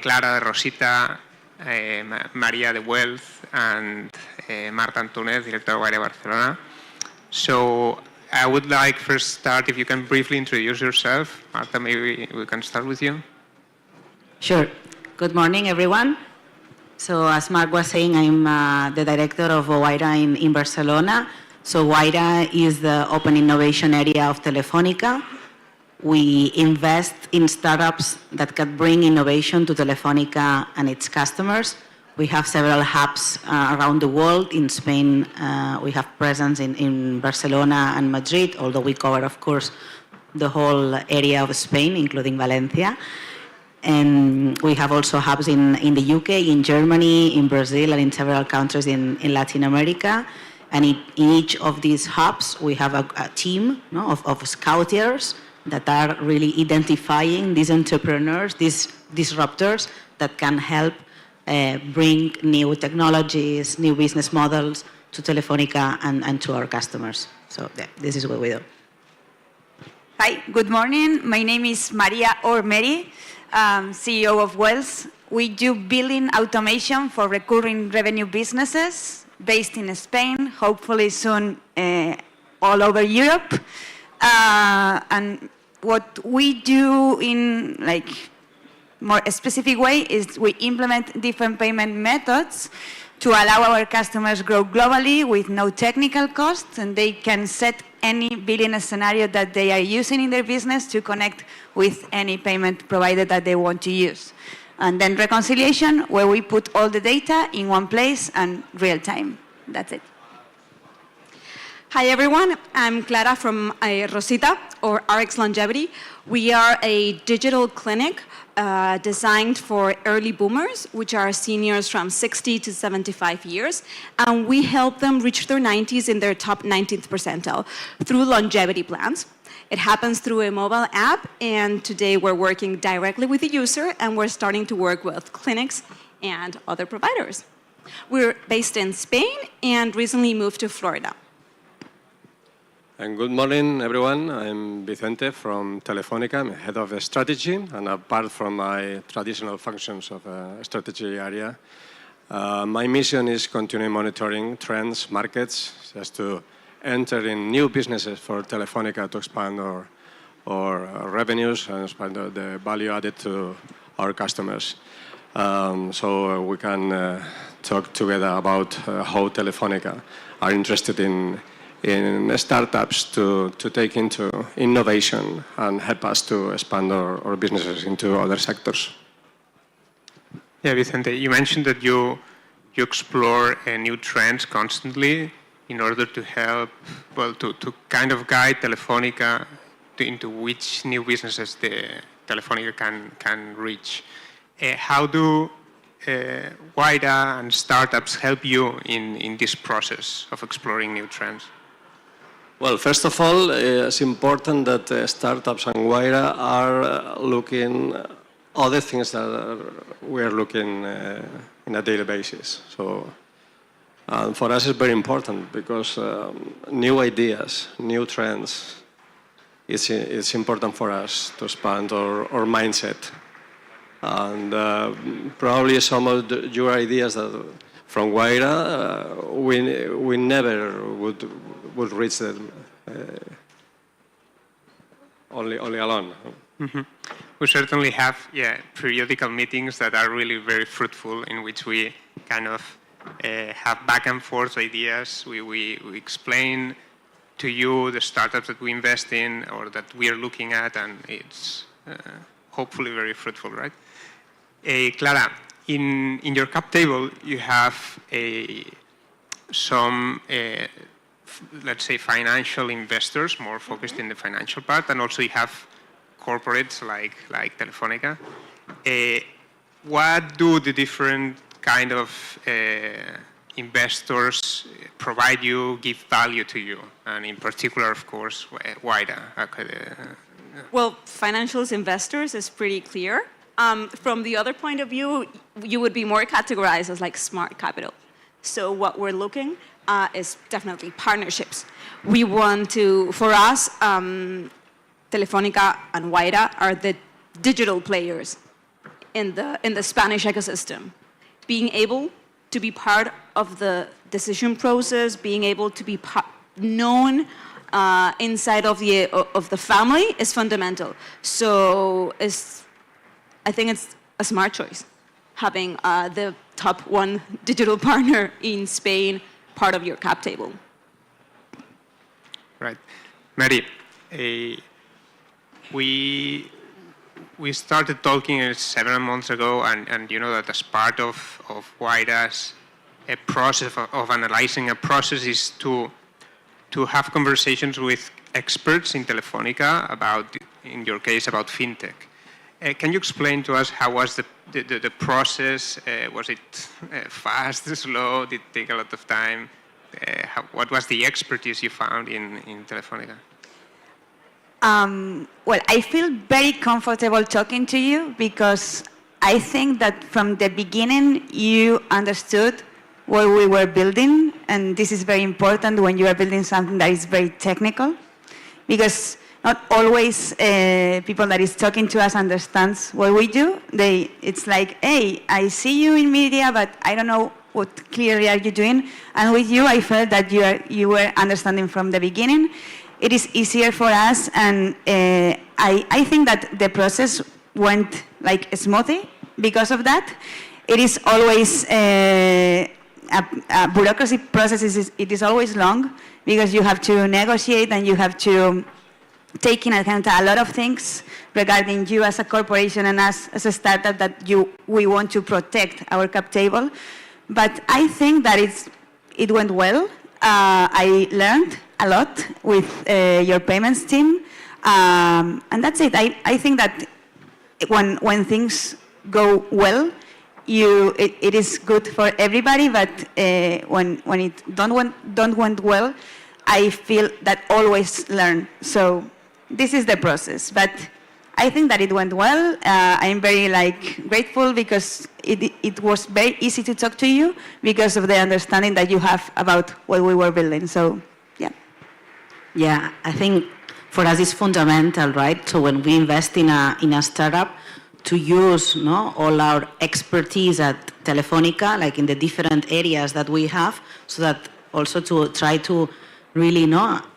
Clara de Rosita, María de Wealth, and Marta Antúnez, Director of Waira Barcelona. So I would like first start, if you can briefly introduce yourself. Marta, maybe we can start with you. Sure. Good morning, everyone. So as Marc was saying, I'm the director of Waira in Barcelona. So Waira is the open innovation area of Telefónica. we invest in startups that can bring innovation to Telefónica and its customers. We have several hubs around the world. In Spain, we have presence in Barcelona and Madrid, although we cover, of course, the whole area of Spain, including Valencia. And we have also hubs in the UK, in Germany, in Brazil, and in several countries in Latin America. And in each of these hubs, we have a team of scouters that are really identifying these entrepreneurs, these disruptors that can help bring new technologies, new business models to Telefónica and to our customers. So this is what we do. Hi, good morning. My name is Maria Ormeri, CEO of Wells. We do billing automation for recurring revenue businesses based in Spain, hopefully soon all over Europe. And what we do in more specific way is we implement different payment methods to allow our customers grow globally with no technical costs, and they can set any billing scenario that they are using in their business to connect with any payment provider that they want to use. And then reconciliation, where we put all the data in one place and real time. That's it. Hi everyone, I'm Clara from Rosita, or RX Longevity. We are a digital clinic designed for early boomers, which are seniors from 60 to 75 years, and we help them reach their 90s in their top 19th percentile through longevity plans. It happens through a mobile app, and today we're working directly with the user, and we're starting to work with clinics and other providers. We're based in Spain and recently moved to Florida. And good morning, everyone. I'm Vicente from Telefónica. I'm head of strategy, and apart from my traditional functions of strategy area, my mission is continue monitoring trends, markets, just to enter in new businesses for Telefónica to expand our revenues and expand the value added to our customers. So we can talk together about how Telefónica are interested in startups to take into innovation and help us to expand our businesses into other sectors. Yeah, Vicente, you mentioned that you explore new trends constantly in order to help, well, to kind of guide Telefónica into which new businesses the Telefónica can reach. How do WIDA and startups help you in this process of exploring new trends? Well, first of all, it's important that startups and WIDA are looking other things that we are looking in a daily basis. So for us, it's very important because new ideas, new trends, it's important for us to expand our mindset. And probably some of your ideas that from WIDA, we never would reach them only alone. Mm-hmm. We certainly have periodical meetings that are really very fruitful, in which we kind of have back and forth ideas. We explain to you the startups that we invest in or that we are looking at, and it's hopefully very fruitful, right? Clara, in your cap table, you have some, let's say, financial investors, more focused in the financial part, and also you have corporates like Telefónica. What do the different kind of investors provide you, give value to you, and in particular, of course, WIDA? Well, financials investors is pretty clear. From the other point of view, you would be more categorized as like smart capital. So what we're looking is definitely partnerships. We want to, for us, Telefónica and WIDA are the digital players in the Spanish ecosystem. Being able to be part of the decision process, being able to be known inside of the family is fundamental. So I think it's a smart choice, having the top one digital partner in Spain part of your cap table. Right. Mary, we started talking several months ago, and you know that as part of WIDA's a process of analyzing a process is to have conversations with experts in Telefonica about, in your case, about fintech. Can you explain to us how was the process? Was it fast, slow? Did it take a lot of time? What was the expertise you found in Telefonica? Well, I feel very comfortable talking to you because I think that from the beginning you understood what we were building, and this is very important when you are building something that is very technical, because not always people that is talking to us understands what we do. It's like, hey, I see you in media, but I don't know what clearly are you doing. And with you, I felt that you were understanding from the beginning. It is easier for us, and I think that the process went like smoothly because of that. It is always a bureaucracy process. It is always long because you have to negotiate and you have to take into account a lot of things regarding you as a corporation and us as a startup that we want to protect our cap table. But I think that it went well. I learned a lot with your payments team, and that's it. I think that when things go well, it is good for everybody. But when it don't went well, I feel that always learn. So this is the process. But I think that it went well. I'm very grateful because it was very easy to talk to you because of the understanding that you have about what we were building. So, yeah. Yeah, I think for us it's fundamental, right? So when we invest in a startup, to use all our expertise at Telefonica, like in the different areas that we have, so that also to try to really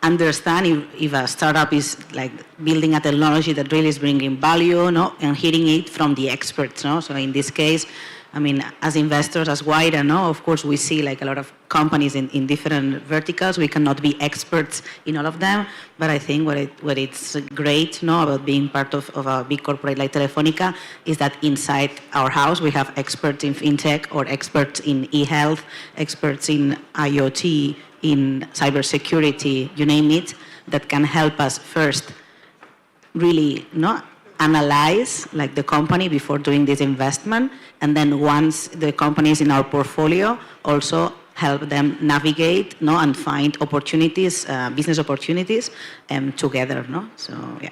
understand if a startup is like building a technology that really is bringing value, and hearing it from the experts. So in this case, I mean, as investors, as WIDA, of course, we see like a lot of companies in different verticals. We cannot be experts in all of them, but I think what it's great about being part of a big corporate like Telefonica is that inside our house we have experts in fintech or experts in e-health, experts in IoT, in cybersecurity, you name it, that can help us first really analyze like the company before doing this investment, and then once the company is in our portfolio, also help them navigate and find opportunities, business opportunities together. So yeah.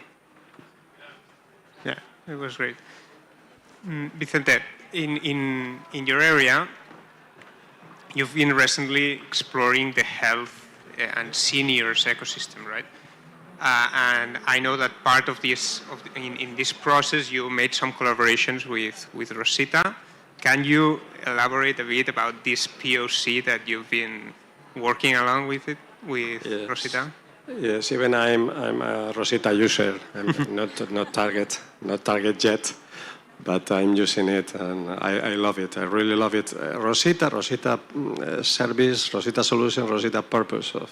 Yeah, it was great. Vicente, in your area, you've been recently exploring the health and seniors ecosystem, right? And I know that part of this, in this process, you made some collaborations with Rosita. Can you elaborate a bit about this POC that you've been working along with Yes. Rosita? Yes, even I'm a Rosita user. I'm not target yet, but I'm using it and I love it. I really love it. Rosita service, Rosita solution, Rosita purpose of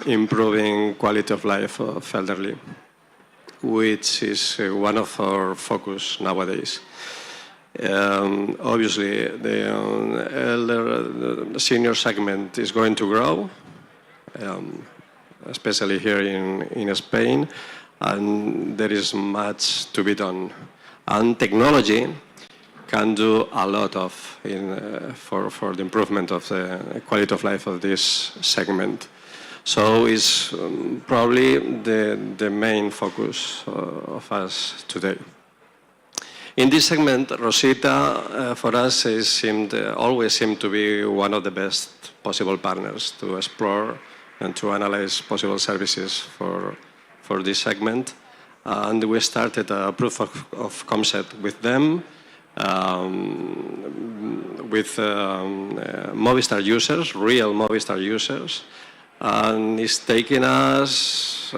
improving quality of life of elderly, which is one of our focus nowadays. Obviously, the senior segment is going to grow, especially here in Spain, and there is much to be done. And technology can do a lot for the improvement of the quality of life of this segment. So it's probably the main focus of us today. In this segment, Rosita, for us, always seemed to be one of the best possible partners to explore and to analyze possible services for this segment. And we started a proof of concept with them, with Movistar users, real Movistar users. And it's taken us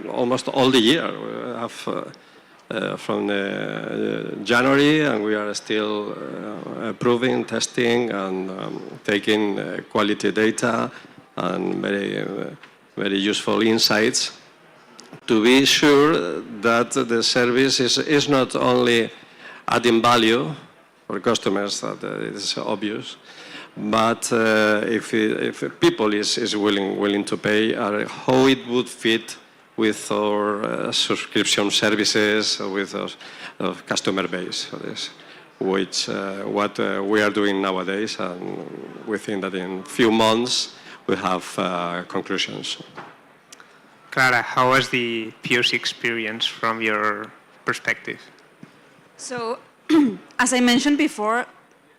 almost all the year. We have from January, and we are still proving, testing, and taking quality data and very useful insights to be sure that the service is not only adding value for customers, that is obvious, but if people is willing to pay, how it would fit with our subscription services, with our customer base, which what we are doing nowadays, and we think that in few months we have conclusions. Clara, how was the POC experience from your perspective? So, as I mentioned before,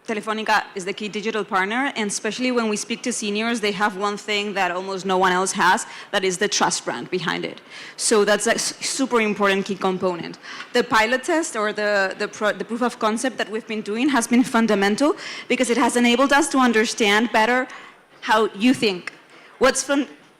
Telefónica is the key digital partner, and especially when we speak to seniors, they have one thing that almost no one else has, that is the trust brand behind it. So that's a super important key component. The pilot test or the proof of concept that we've been doing has been fundamental because it has enabled us to understand better how you think.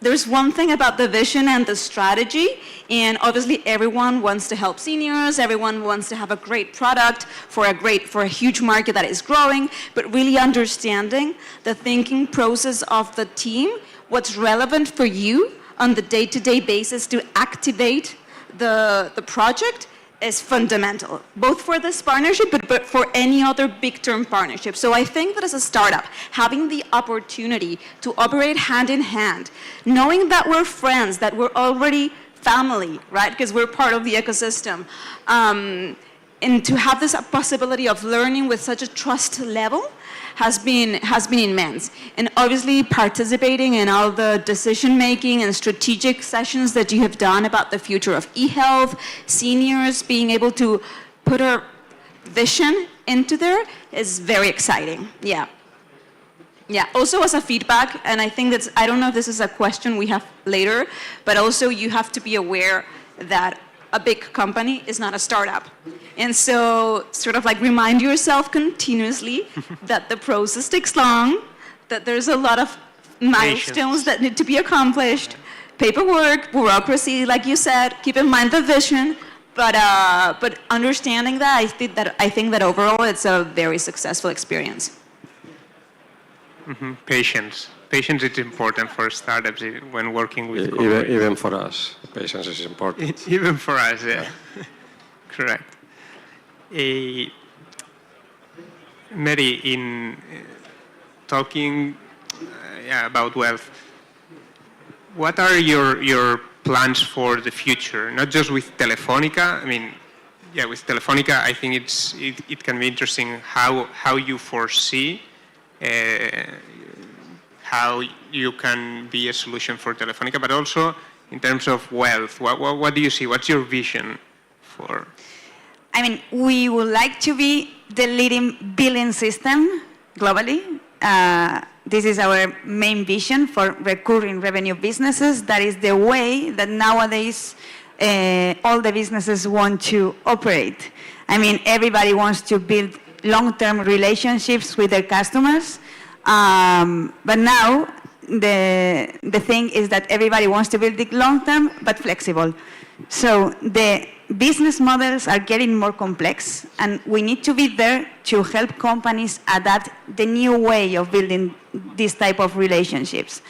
There's one thing about the vision and the strategy, and obviously everyone wants to help seniors, everyone wants to have a great product for a huge market that is growing, but really understanding the thinking process of the team, what's relevant for you on the day-to-day basis to activate the project is fundamental, both for this partnership, but for any other big-term partnership. So I think that as a startup, having the opportunity to operate hand in hand, knowing that we're friends, that we're already family, right? Because we're part of the ecosystem, and to have this possibility of learning with such a trust level has been immense. And obviously participating in all the decision-making and strategic sessions that you have done about the future of e-health, seniors, being able to put our vision into there is very exciting, yeah. Yeah, also as a feedback, and I think I don't know if this is a question we have later, but also you have to be aware that a big company is not a startup. And so sort of like remind yourself continuously that the process takes long, that there's a lot of milestones that need to be accomplished, paperwork, bureaucracy, like you said, keep in mind the vision, but understanding that, I think that overall it's a very successful experience. Mm-hmm. Patience. Patience is important for startups when working with corporates. Even for us, patience is important. Even for us, yeah. Correct. Mary, in talking about wealth, what are your plans for the future? Not just with Telefónica. I mean, yeah, with Telefónica, I think it can be interesting how you foresee how you can be a solution for Telefónica, but also in terms of wealth. What do you see? What's your vision for? I mean, we would like to be the leading billing system globally. This is our main vision for recurring revenue businesses. That is the way that nowadays all the businesses want to operate. I mean, everybody wants to build long-term relationships with their customers. But now the thing is that everybody wants to build it long-term but flexible. So the business models are getting more complex, and we need to be there to help companies adapt the new way of building this type of relationships.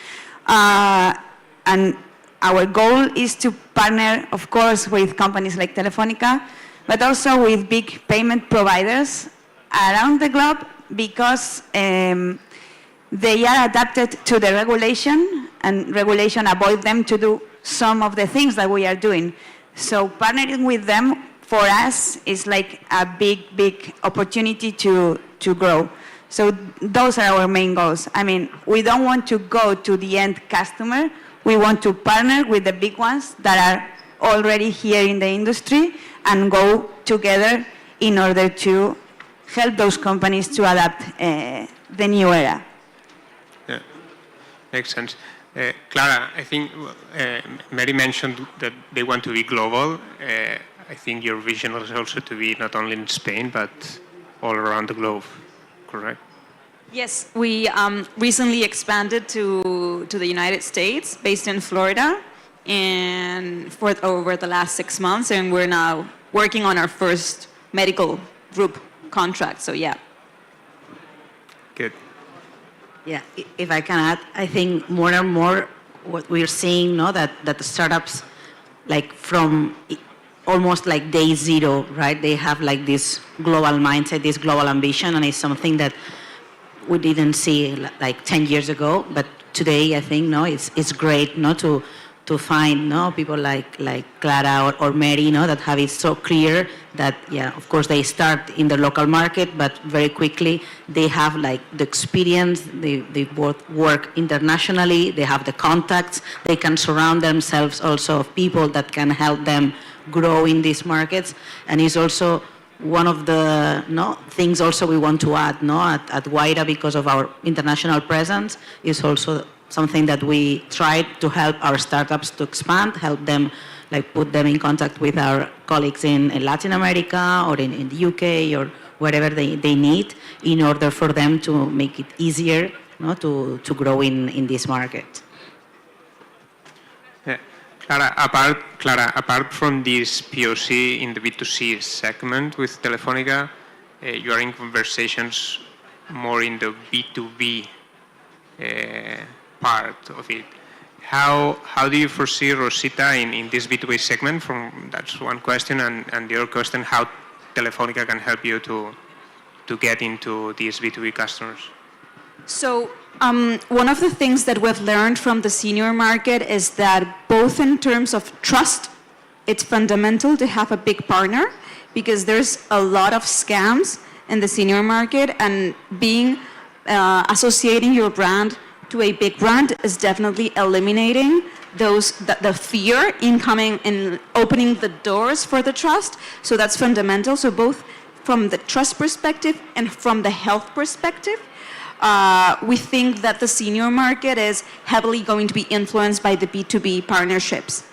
And our goal is to partner, of course, with companies like Telefónica, but also with big payment providers around the globe, because they are adapted to the regulation, and regulation avoid them to do some of the things that we are doing. So partnering with them for us is like a big opportunity to grow. So those are our main goals. I mean, we don't want to go to the end customer. We want to partner with the big ones that are already here in the industry and go together in order to help those companies to adapt the new era. Yeah, makes sense. Clara, I think Mary mentioned that they want to be global. I think your vision was also to be not only in Spain, but all around the globe, correct? Yes, we recently expanded to the United States, based in Florida, and for over the last 6 months, and we're now working on our first medical group contract, so yeah. Good. Yeah, if I can add, I think more and more what we're seeing, that the startups like from almost like day zero, right? They have like this global mindset, this global ambition, and it's something that we didn't see like 10 years ago, but today I think it's great to find people like Clara or Mary that have it so clear that of course they start in the local market, but very quickly they have like the experience, they both work internationally, they have the contacts, they can surround themselves also of people that can help them grow in these markets, and it's also one of the things also we want to add at Guaira, because of our international presence, is also something that we try to help our startups to expand, help them, like put them in contact with our colleagues in Latin America or in the UK or wherever they need, in order for them to make it easier to grow in this market. Clara, apart from this POC in the B2C segment with Telefónica, you are in conversations more in the B2B part of it. How do you foresee Rosita in this B2B segment? That's one question, and the other question, how Telefónica can help you to get into these B2B customers? So one of the things that we've learned from the senior market is that both in terms of trust, it's fundamental to have a big partner, because there's a lot of scams in the senior market, and associating your brand to a big brand is definitely eliminating the fear in opening the doors for the trust. So that's fundamental. So both from the trust perspective and from the health perspective, we think that the senior market is heavily going to be influenced by the B2B partnerships.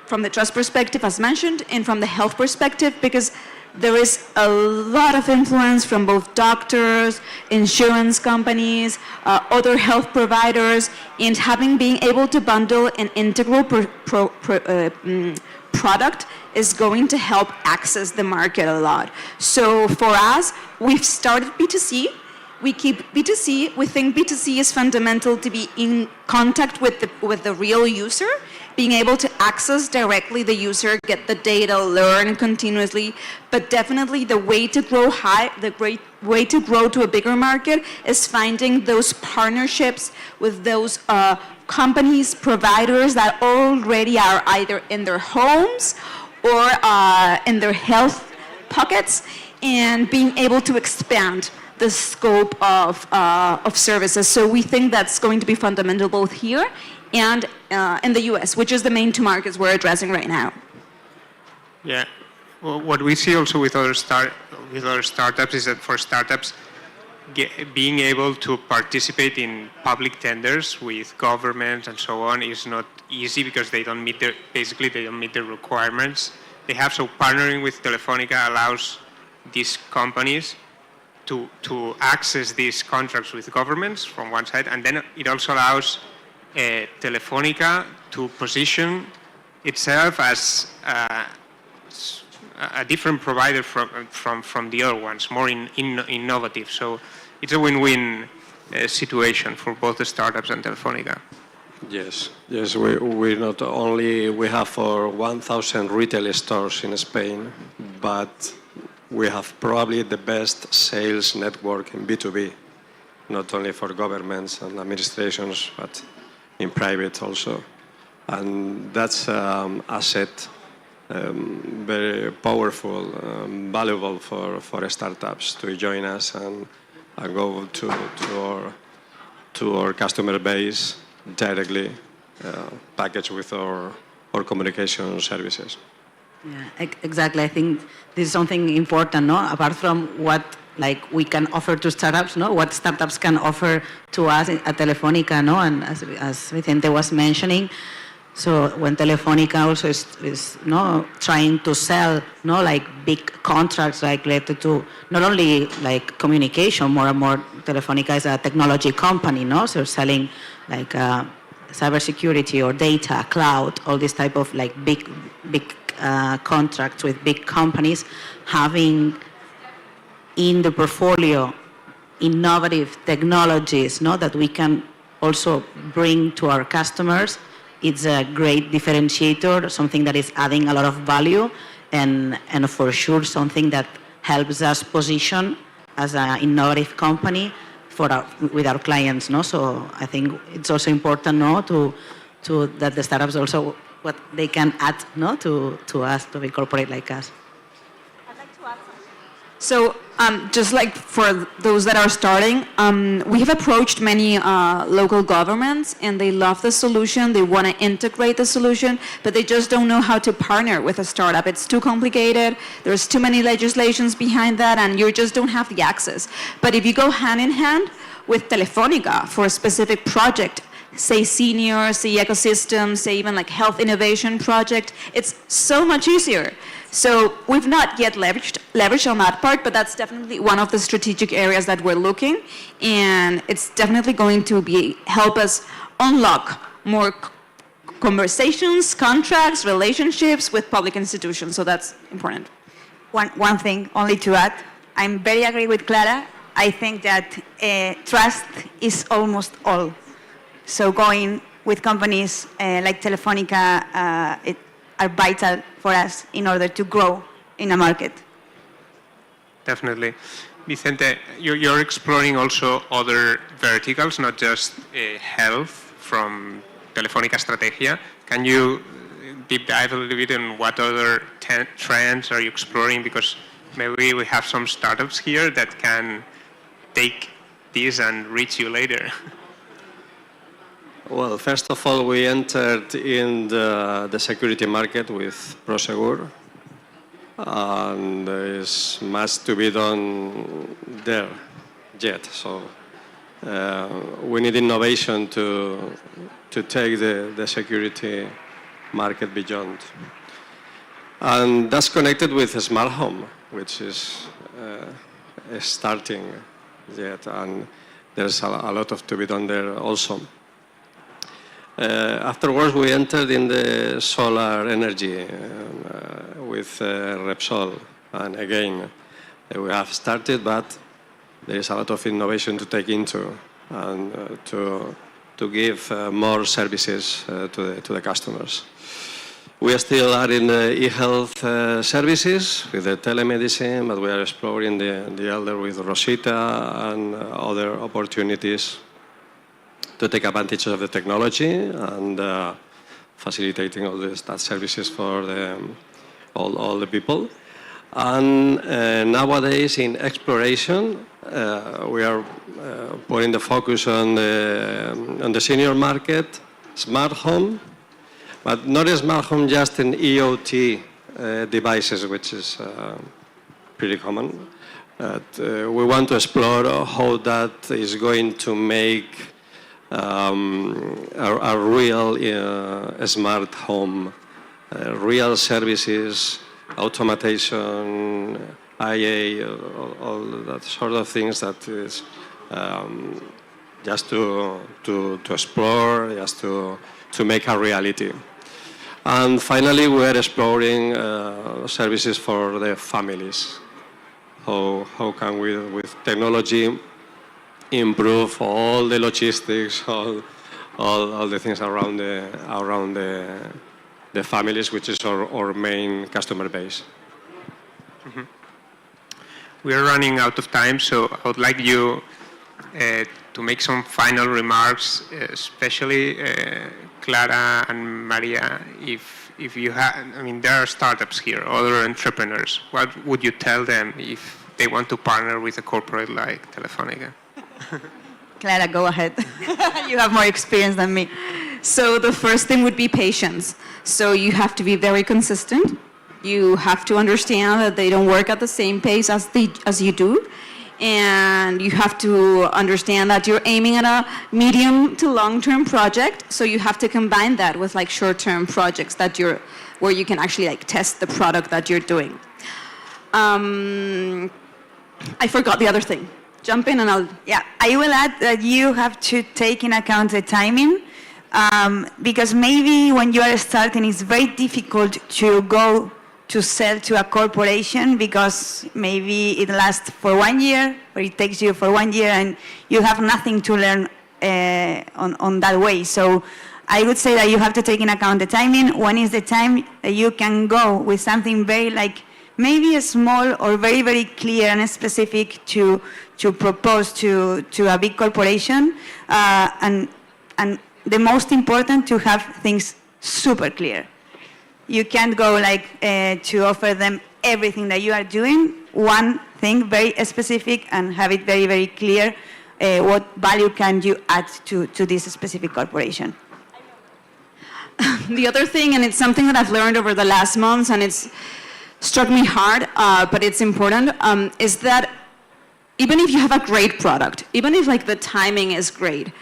From the trust perspective, as mentioned, and from the health perspective, because there is a lot of influence from both doctors, insurance companies, other health providers, and being able to bundle an integral product is going to help access the market a lot. So for us, we've started B2C. We keep B2C. We think B2C is fundamental to be in contact with the real user, being able to access directly the user, get the data, learn continuously. But definitely the way to grow the way to grow to a bigger market is finding those partnerships with those companies, providers that already are either in their homes or in their health pockets, and being able to expand the scope of services. So we think that's going to be fundamental both here and in the US, which is the main two markets we're addressing right now. Yeah, well, what we see also with other startups is that for startups, being able to participate in public tenders with governments and so on is not easy, because they don't meet the requirements they have. So partnering with Telefónica allows these companies to access these contracts with governments from one side, and then it also allows Telefónica to position itself as a different provider from the other ones, more innovative. So it's a win-win situation for both the startups and Telefónica. Yes. We not only we have 1,000 retail stores in Spain, but we have probably the best sales network in B2B, not only for governments and administrations, but in private also. And that's asset very powerful, valuable for startups to join us and go to our customer base directly, packaged with our communication services. Yeah, exactly. I think this is something important, apart from what we can offer to startups, what startups can offer to us at Telefónica, and as Vicente was mentioning. So when Telefónica also is trying to sell big contracts related to not only communication, more and more Telefónica is a technology company, so selling cybersecurity or data, cloud, all this type of big contracts with big companies. Having in the portfolio innovative technologies that we can also bring to our customers it's a great differentiator, something that is adding a lot of value, and for sure something that helps us position as an innovative company with our clients. No? So I think it's also important to that the startups also what they can add to us, to be corporate like us. So just like for those that are starting, we have approached many local governments and they love the solution, they want to integrate the solution, but they just don't know how to partner with a startup. It's too complicated, there's too many legislations behind that, and you just don't have the access. But if you go hand in hand with Telefónica for a specific project, say senior, say ecosystem, say even like health innovation project, it's so much easier. So we've not yet leveraged on that part, but that's definitely one of the strategic areas that we're looking, and it's definitely going to help us unlock more conversations, contracts, relationships with public institutions. So that's important. One thing only to add, I'm very agree with Clara. I think that trust is almost all. So going with companies like Telefónica are vital for us in order to grow in a market. Definitely. Vicente, you're exploring also other verticals, not just health from Telefónica Strategia. Can you deep dive a little bit on what other trends are you exploring? Because maybe we have some startups here that can take this and reach you later. Well, first of all, we entered in the security market with Prosegur, and there is much to be done there yet. So we need innovation to take the security market beyond. And that's connected with smart home, which is starting yet, and there's a lot to be done there also. Afterwards, we entered in the solar energy with Repsol, and again, we have started, but there is a lot of innovation to take into and to give more services to the customers. We still are in the e-health services with the telemedicine, but we are exploring the elder with Rosita and other opportunities to take advantage of the technology and facilitating all that services for all the people. And nowadays in exploration, we are putting the focus on the senior market, smart home, but not a smart home just in EOT devices, which is pretty common. We want to explore how that is going to make a real smart home, real services, automation, IA, all that sort of things that is just to explore, just to make a reality. And finally, we are exploring services for the families. How can we, with technology, improve all the logistics, all the things around the families, which is our main customer base. Mm-hmm. We are running out of time, so I would like you to make some final remarks, especially Clara and Maria. If you have, I mean, there are startups here, other entrepreneurs. What would you tell them if they want to partner with a corporate like Telefónica? Clara, go ahead. You have more experience than me. So the first thing would be patience. So you have to be very consistent. You have to understand that they don't work at the same pace as you do. And you have to understand that you're aiming at a medium to long-term project. So you have to combine that with like short-term projects where you can actually like test the product that you're doing. I forgot the other thing. Jump in and I'll... Yeah, I will add that you have to take in account the timing, because maybe when you are starting, it's very difficult to go to sell to a corporation because maybe it lasts for 1 year, or it takes you for 1 year, and you have nothing to learn on that way. So I would say that you have to take in account the timing. When is the time that you can go with something very like maybe a small or very, very clear and specific to propose to a big corporation, and the most important, to have things super clear. You can't go like to offer them everything that you are doing, one thing very specific, and have it very, very clear what value can you add to this specific corporation. The other thing, and it's something that I've learned over the last months, and it's struck me hard, but it's important, is that even if you have a great product, even if like the timing is great,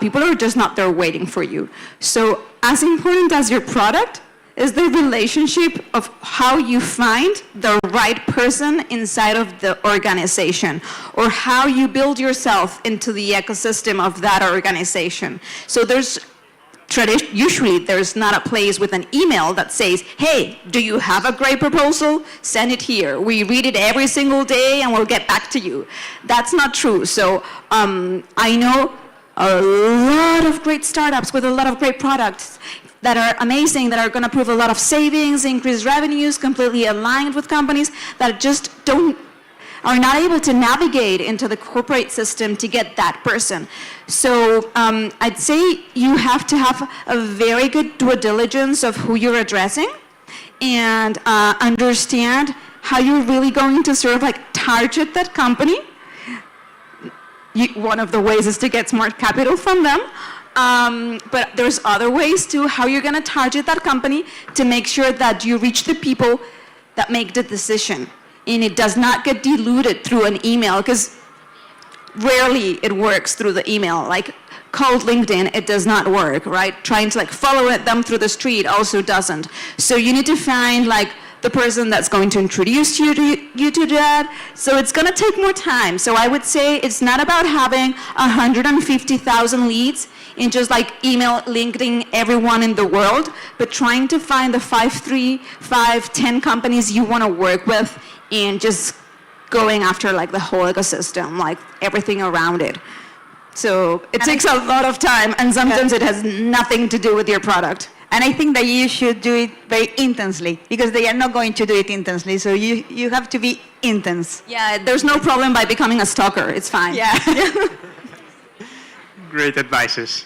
people are just not there waiting for you. So as important as your product is the relationship of how you find the right person inside of the organization, or how you build yourself into the ecosystem of that organization. So usually there's not a place with an email that says, hey, do you have a great proposal? Send it here. We read it every single day and we'll get back to you. That's not true. So I know a lot of great startups with a lot of great products that are amazing, that are going to prove a lot of savings, increase revenues, completely aligned with companies that just are not able to navigate into the corporate system to get that person. So I'd say you have to have a very good due diligence of who you're addressing, and understand how you're really going to sort of like target that company. One of the ways is to get smart capital from them. But there's other ways too, how you're going to target that company to make sure that you reach the people that make the decision. And it does not get diluted through an email, because rarely it works through the email. Like cold LinkedIn, it does not work, right? Trying to like follow them through the street also doesn't. So you need to find like the person that's going to introduce you to that. So it's going to take more time. So I would say it's not about having 150,000 leads and just like email LinkedIn everyone in the world, but trying to find the 10 companies you want to work with, and just going after like the whole ecosystem, like everything around it. So it takes a lot of time, and sometimes it has nothing to do with your product. And I think that you should do it very intensely, because they are not going to do it intensely. So you have to be intense. Yeah, there's no problem by becoming a stalker. It's fine. Yeah. Great advices.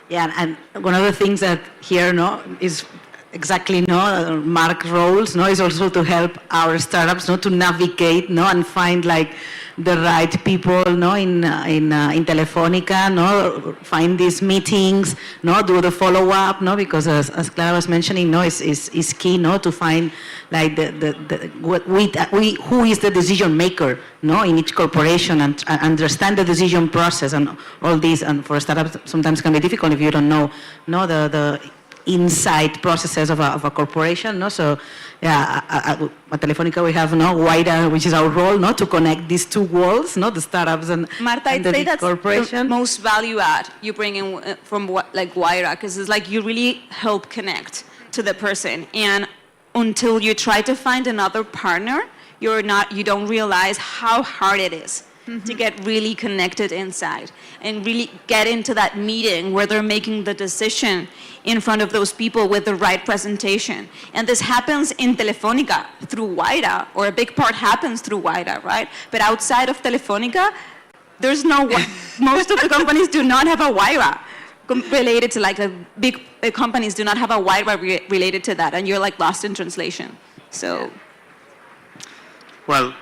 Yeah, and one of the things that here is exactly Mark roles is also to help our startups to navigate and find like the right people in Telefónica, find these meetings, do the follow-up, because as Clara was mentioning, is key to find like who is the decision maker in each corporation, and understand the decision process and all this. And for startups sometimes can be difficult if you don't know the inside processes of a corporation. So yeah, at Telefónica we have wider, which is our role, to connect these two worlds, the startups and Marta, I'd the say that's corporation. the most value add you bring in from like Waira, because it's like you really help connect to the person, and until you try to find another partner, you don't realize how hard it is to get really connected inside and really get into that meeting where they're making the decision in front of those people with the right presentation. And this happens in Telefónica through Waira, or a big part happens through Waira, right? But outside of Telefónica, there's most of the companies do not have a Waira related to like the big companies do not have a Waira related to that, and you're like lost in translation. So. Well,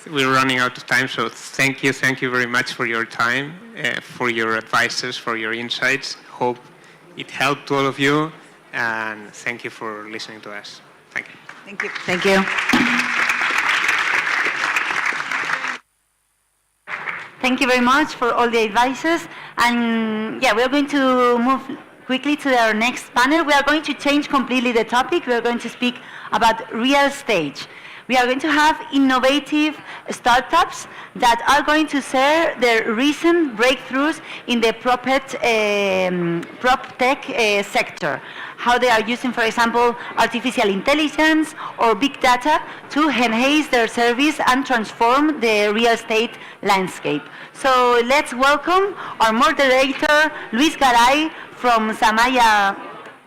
we're running out of time, so thank you very much for your time, for your advices, for your insights. Hope it helped all of you, and thank you for listening to us. Thank you. Thank you. Thank you. Thank you very much for all the advices. And yeah, we're going to move quickly to our next panel. We are going to change completely the topic. We are going to speak about real estate. We are going to have innovative startups that are going to share their recent breakthroughs in the prop tech sector. How they are using, for example, artificial intelligence or big data to enhance their service and transform the real estate landscape. So let's welcome our moderator, Luis Garay, from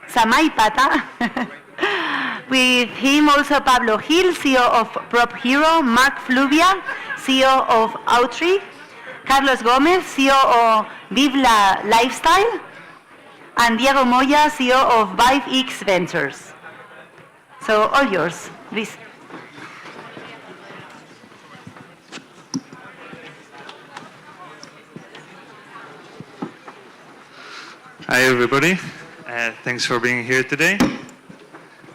Samaipata. With him also Pablo Gil, CEO of Prop Hero, Mark Flubia, CEO of Outry, Carlos Gomez, CEO of Vivla Lifestyle, and Diego Moya, CEO of 5X Ventures. So all yours, please. Hi everybody, thanks for being here today.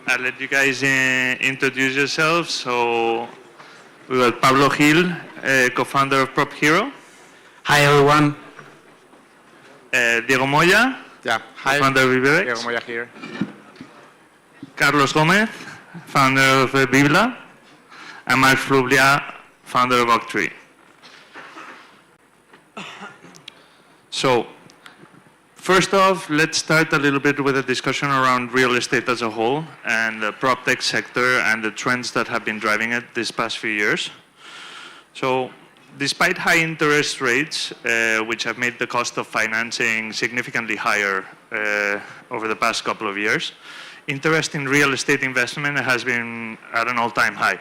I'll let you guys introduce yourselves. So we got Pablo Gil, co-founder of Prop Hero. Hi everyone. Diego Moya, Hi, founder of Viverex. Diego Moya here. Carlos Gomez, founder of Vivla. And Mark Flubia, founder of Octree. So, first off, let's start a little bit with a discussion around real estate as a whole and the prop tech sector and the trends that have been driving it these past few years. So, despite high interest rates, which have made the cost of financing significantly higher over the past couple of years, interest in real estate investment has been at an all-time high.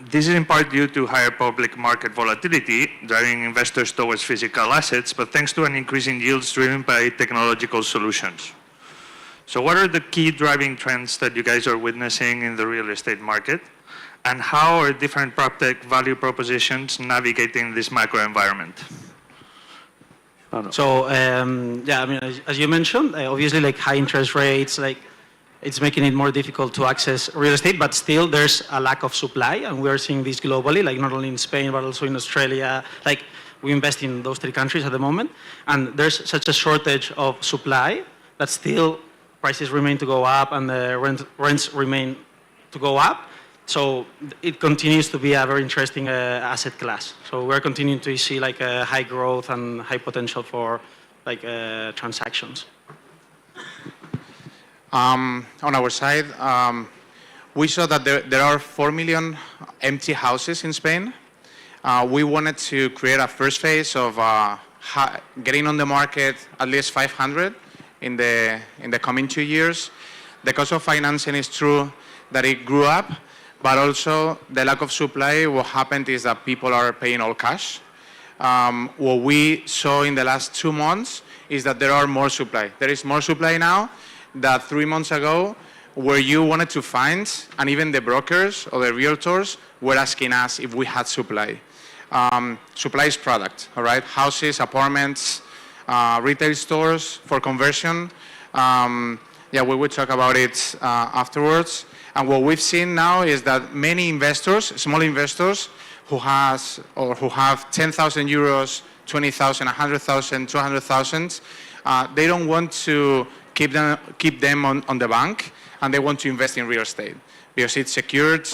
This is in part due to higher public market volatility, driving investors towards physical assets, but thanks to an increase in yields driven by technological solutions. So what are the key driving trends that you guys are witnessing in the real estate market? And how are different prop tech value propositions navigating this macro environment? So yeah, I mean, as you mentioned, obviously like high interest rates, like it's making it more difficult to access real estate, but still there's a lack of supply, and we are seeing this globally, like not only in Spain, but also in Australia. Like we invest in those 3 countries at the moment, and there's such a shortage of supply that still prices remain to go up and the rents remain to go up. So it continues to be a very interesting asset class. So we're continuing to see like a high growth and high potential for like transactions. On our side, we saw that there are 4 million empty houses in Spain. We wanted to create a first phase of getting on the market at least 500 in the coming 2 years. The cost of financing is true that it grew up, but also the lack of supply. What happened is that people are paying all cash. What we saw in the last 2 months is that there are more supply. There is more supply now that 3 months ago, where you wanted to find, and even the brokers or the realtors were asking us if we had supply. Supply is product, all right? Houses, apartments, retail stores for conversion. Yeah, we will talk about it afterwards. And what we've seen now is that many investors, small investors, who have 10,000 euros, 20,000, 100,000, 200,000, they don't want to keep them on the bank, and they want to invest in real estate because it's secured.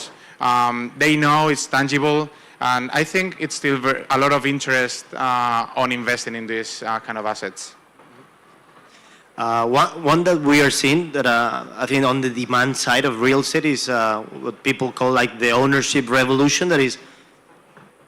They know it's tangible, and I think it's still a lot of interest on investing in these kind of assets. One that we are seeing that I think on the demand side of real estate is what people call like the ownership revolution. That is,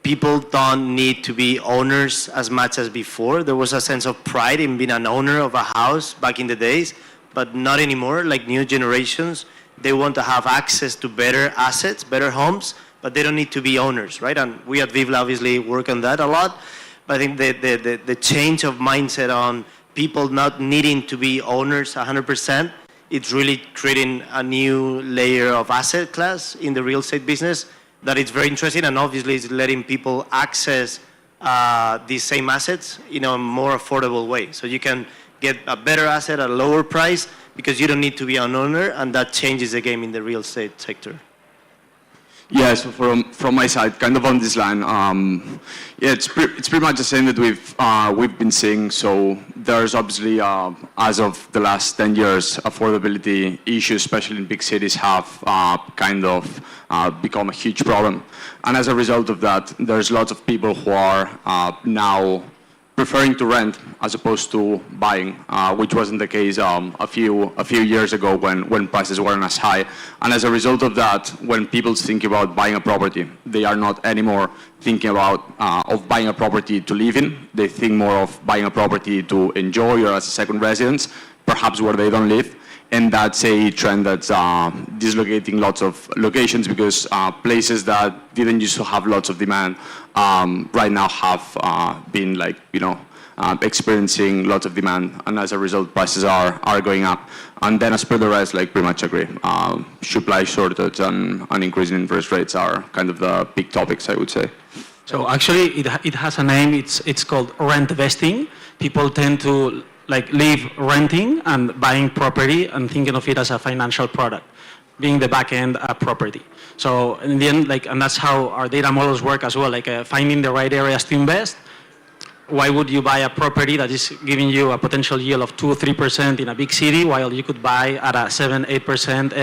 people don't need to be owners as much as before. There was a sense of pride in being an owner of a house back in the days, but not anymore. Like new generations, they want to have access to better assets, better homes, but they don't need to be owners, right? And we at Vivla obviously work on that a lot. But I think the change of mindset on people not needing to be owners 100%, it's really creating a new layer of asset class in the real estate business that is very interesting, and obviously it's letting people access these same assets in a more affordable way. So you can get a better asset at a lower price because you don't need to be an owner, and that changes the game in the real estate sector. Yeah, so from my side, kind of on this line, yeah, it's pretty much the same that we've been seeing. So there's obviously, as of the last 10 years, affordability issues, especially in big cities, have kind of become a huge problem. And as a result of that, there's lots of people who are now preferring to rent as opposed to buying, which wasn't the case a few years ago when prices weren't as high. And as a result of that, when people think about buying a property, they are not anymore thinking about of buying a property to live in. They think more of buying a property to enjoy or as a second residence, perhaps where they don't live. And that's a trend that's dislocating lots of locations because places that didn't used to have lots of demand right now have been experiencing lots of demand, and as a result, prices are going up. And then as per the rest, pretty much agree. Supply shortage and increasing interest rates are kind of the big topics, I would say. So actually, it has a name. It's called rent vesting. People tend to leave renting and buying property and thinking of it as a financial product, being the back end property. So in the end, and that's how our data models work as well, finding the right areas to invest. Why would you buy a property that is giving you a potential yield of 2 or 3% in a big city while you could buy at a 7, 8%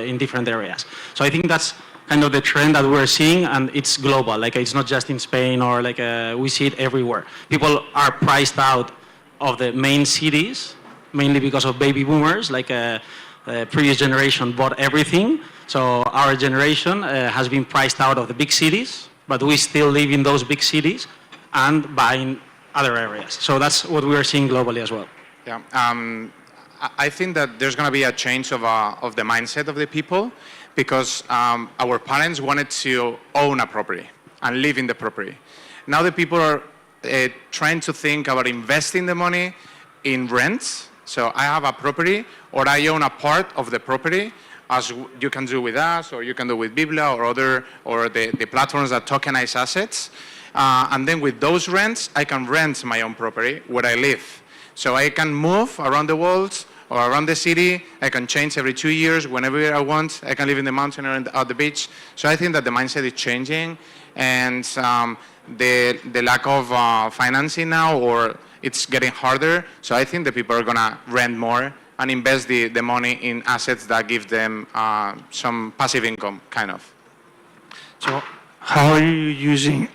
in different areas? So I think that's kind of the trend that we're seeing, and it's global. It's not just in Spain or we see it everywhere. People are priced out of the main cities, mainly because of baby boomers, previous generation bought everything. So our generation has been priced out of the big cities, but we still live in those big cities and buy in other areas. So that's what we are seeing globally as well. Yeah, I think that there's going to be a change of the mindset of the people because our parents wanted to own a property and live in the property. Now the people are trying to think about investing the money in rents. So I have a property or I own a part of the property, as you can do with us or you can do with Biblia or the platforms that tokenize assets. And then with those rents, I can rent my own property where I live. So I can move around the world or around the city. I can change every 2 years whenever I want. I can live in the mountain or at the beach. So I think that the mindset is changing, and the lack of financing now, or it's getting harder. So I think the people are gonna rent more and invest the money in assets that give them some passive income, kind of. So how are you using,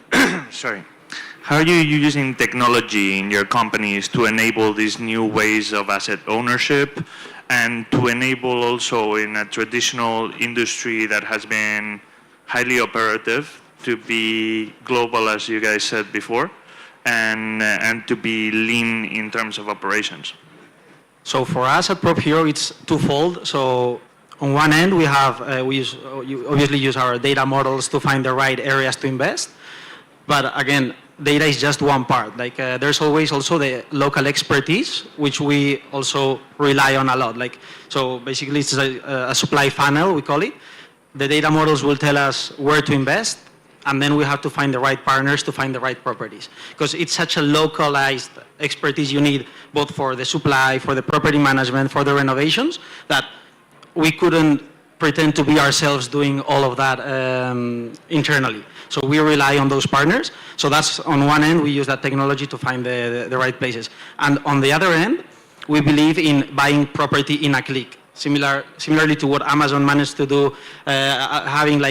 how are you using technology in your companies to enable these new ways of asset ownership and to enable also in a traditional industry that has been highly operative to be global, as you guys said before, and to be lean in terms of operations? So for us at Prop Hero, it's twofold. So on one end, we have we obviously use our data models to find the right areas to invest. But again, data is just one part. There's always also the local expertise, which we also rely on a lot. So basically, it's a supply funnel, we call it. The data models will tell us where to invest, and then we have to find the right partners to find the right properties. Because it's such a localized expertise you need, both for the supply, for the property management, for the renovations, that we couldn't pretend to be ourselves doing all of that internally. So we rely on those partners. So that's on one end, we use that technology to find the right places. And on the other end, we believe in buying property in a click. Similarly to what Amazon managed to do, having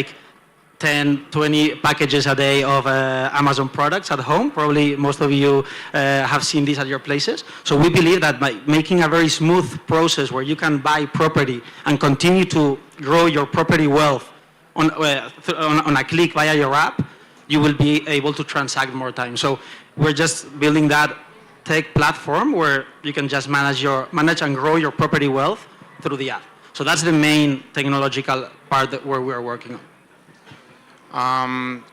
10, 20 packages a day of Amazon products at home. Probably most of you have seen this at your places. So we believe that by making a very smooth process where you can buy property and continue to grow your property wealth on a click via your app, you will be able to transact more time. So we're just building that tech platform where you can just manage and grow your property wealth through the app. So that's the main technological part where we are working on.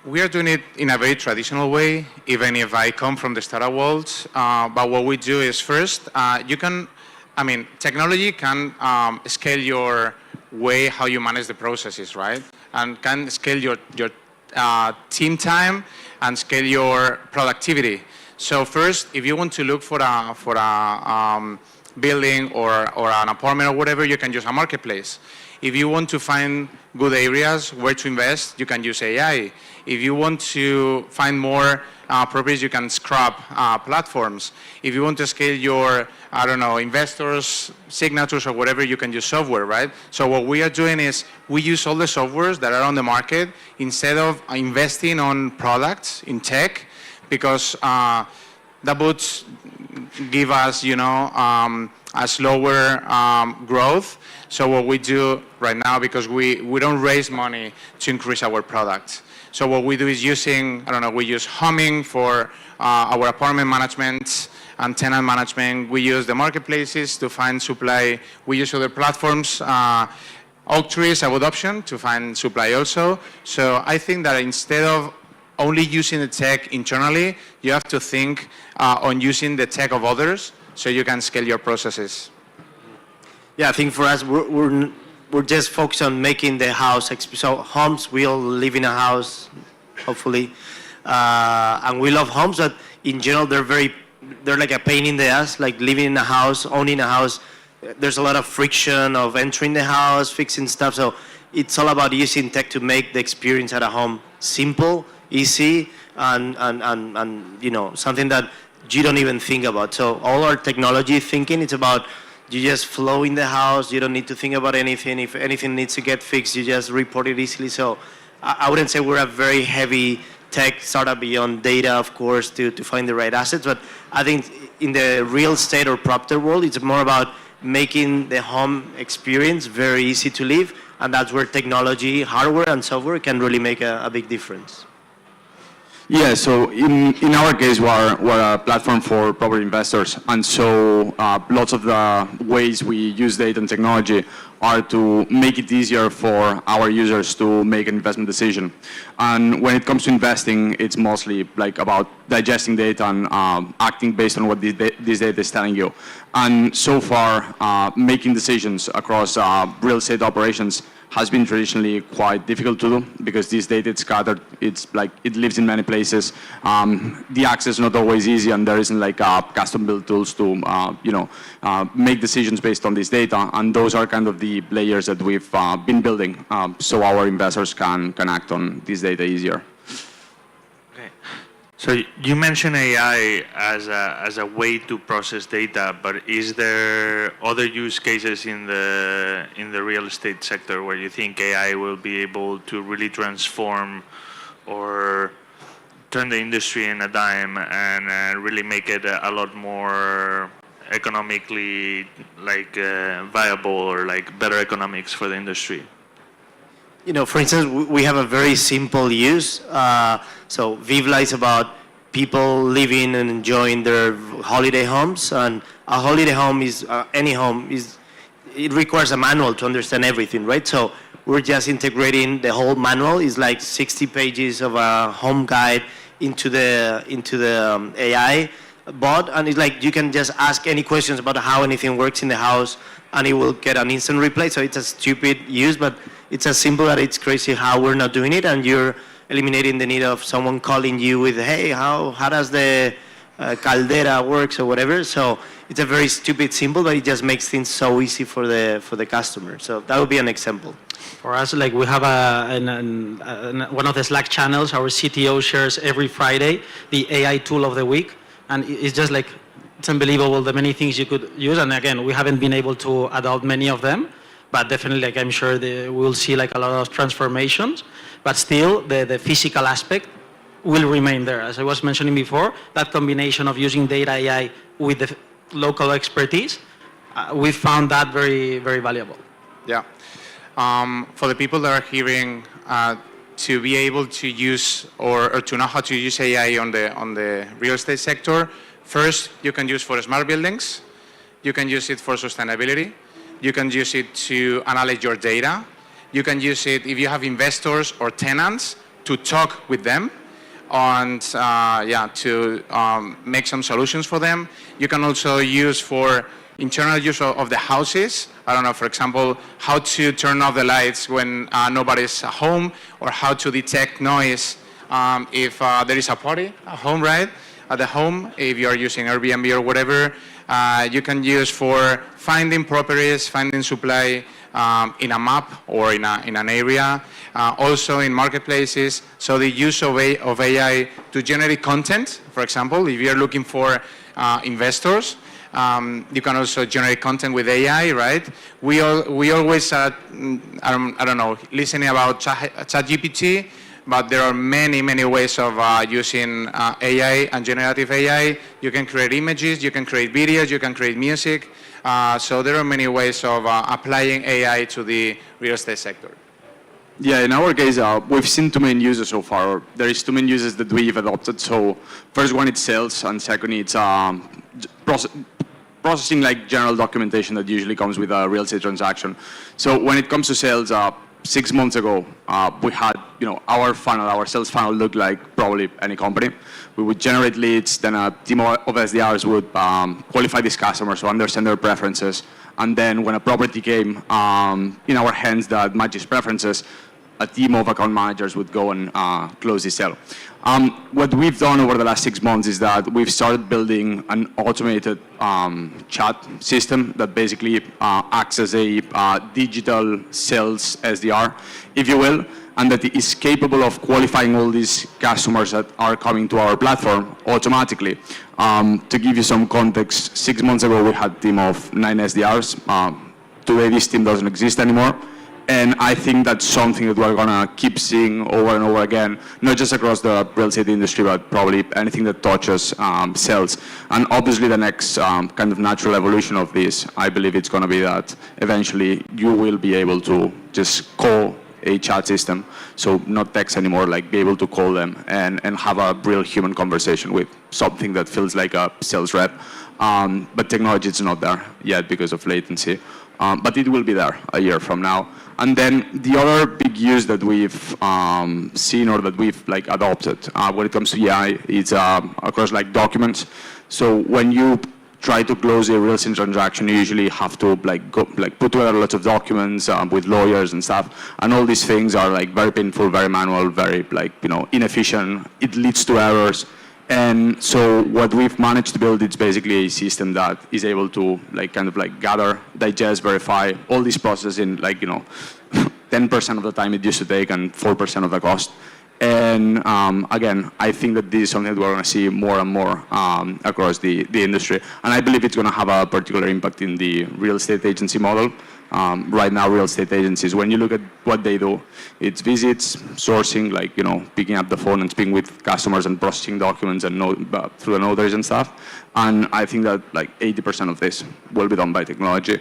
We are doing it in a very traditional way, even if I come from the startup world. But what we do is first, technology can scale your way how you manage the processes, right? And can scale your team time and scale your productivity. So first, if you want to look for a building or an apartment or whatever, you can use a marketplace. If you want to find good areas where to invest, you can use AI. If you want to find more properties, you can scrap platforms. If you want to scale your, investors, signatures or whatever, you can use software, right? So what we are doing is we use all the softwares that are on the market instead of investing on products in tech, because that would give us, a slower growth. So what we do right now, because we don't raise money to increase our products. So what we do is we use Humming for our apartment management and tenant management. We use the marketplaces to find supply. We use other platforms. Oaktree is a good option to find supply also. So I think that instead of only using the tech internally, you have to think on using the tech of others so you can scale your processes. Yeah, I think for us, we're just focused on making the house. So homes, we all live in a house, hopefully, and we love homes. But in general, they're like a pain in the ass. Like living in a house, owning a house. There's a lot of friction of entering the house, fixing stuff. So it's all about using tech to make the experience at a home simple, easy, and something that you don't even think about. So all our technology thinking, it's about you just flow in the house. You don't need to think about anything. If anything needs to get fixed, you just report it easily. So I wouldn't say we're a very heavy tech startup beyond data, of course, to find the right assets. But I think in the real estate or PropTech world, it's more about making the home experience very easy to live. And that's where technology, hardware and software can really make a big difference. Yeah, so in our case, we're a platform for property investors. And so lots of the ways we use data and technology are to make it easier for our users to make an investment decision. And when it comes to investing, it's mostly like about digesting data and acting based on what this data is telling you. And so far, making decisions across real estate operations has been traditionally quite difficult to do because this data is scattered. It's like it lives in many places. The access is not always easy, and there isn't like custom-built tools to make decisions based on this data. And those are kind of the layers that we've been building, so our investors can act on this data easier. So you mentioned AI as a way to process data, but is there other use cases in the real estate sector where you think AI will be able to really transform or turn the industry in a dime and really make it a lot more economically viable or better economics for the industry? For instance, we have a very simple use. So Vivla is about people living and enjoying their holiday homes. And a holiday home is, any home, it requires a manual to understand everything, right? So we're just integrating the whole manual. It's like 60 pages of a home guide into the AI bot. And it's like you can just ask any questions about how anything works in the house and it will get an instant reply. So it's a stupid use, but it's as simple that it's crazy how we're not doing it, and you're eliminating the need of someone calling you with, hey, how does the caldera works or whatever. So it's a very stupid simple, but it just makes things so easy for the customer. So that would be an example. For us, like we have one of the Slack channels, our CTO shares every Friday the AI tool of the week, and it's just like, it's unbelievable the many things you could use. And again, we haven't been able to adopt many of them, but definitely, like I'm sure we'll see like a lot of transformations. But still, the physical aspect will remain there. As I was mentioning before, that combination of using data AI with the local expertise, we found that very, very valuable. Yeah. For the people that are hearing, to be able to use or to know how to use AI on the real estate sector, first, you can use for smart buildings. You can use it for sustainability. You can use it to analyze your data. You can use it if you have investors or tenants to talk with them and to make some solutions for them. You can also use for internal use of the houses. I don't know, for example, how to turn off the lights when nobody's home, or how to detect noise if there is a party at home, right? At the home, if you are using Airbnb or whatever. You can use for finding properties, finding supply in a map or in an area. Also in marketplaces. So the use of AI to generate content, for example, if you're looking for investors, you can also generate content with AI, right? We always, I don't know, listening about ChatGPT. but there are many, many ways of using AI and generative AI. You can create images, you can create videos, you can create music. So there are many ways of applying AI to the real estate sector. Yeah, in our case, we've seen two main users so far. There is two main users that we've adopted. So first one, it's sales, and second, it's processing like general documentation that usually comes with a real estate transaction. So when it comes to sales, 6 months ago, we had, our funnel, our sales funnel looked like probably any company. We would generate leads, then a team of SDRs would qualify these customers, so understand their preferences. And then when a property came in our hands that matches preferences, a team of account managers would go and close the sale. What we've done over the last 6 months is that we've started building an automated chat system that basically acts as a digital sales SDR, if you will, and that is capable of qualifying all these customers that are coming to our platform automatically. To give you some context, 6 months ago we had a team of 9 SDRs. Today this team doesn't exist anymore. And I think that's something that we're gonna keep seeing over and over again, not just across the real estate industry, but probably anything that touches sales. And obviously the next kind of natural evolution of this, I believe it's gonna be that eventually you will be able to just call a chat system, so not text anymore, like be able to call them and have a real human conversation with something that feels like a sales rep. But technology is not there yet because of latency. But it will be there a year from now. And then the other big use that we've seen or that we've adopted when it comes to AI is across documents. So when you try to close a real estate transaction, you usually have to put together lots of documents with lawyers and stuff. And all these things are very painful, very manual, very inefficient. It leads to errors. And so what we've managed to build is basically a system that is able to gather, digest, verify all these processes in 10% of the time it used to take and 4% of the cost. And again, I think that this is something that we're going to see more and more across the industry. And I believe it's going to have a particular impact in the real estate agency model. Right now, real estate agencies, when you look at what they do, it's visits, sourcing, picking up the phone and speaking with customers and processing documents and through the notaries and stuff. And I think that 80% of this will be done by technology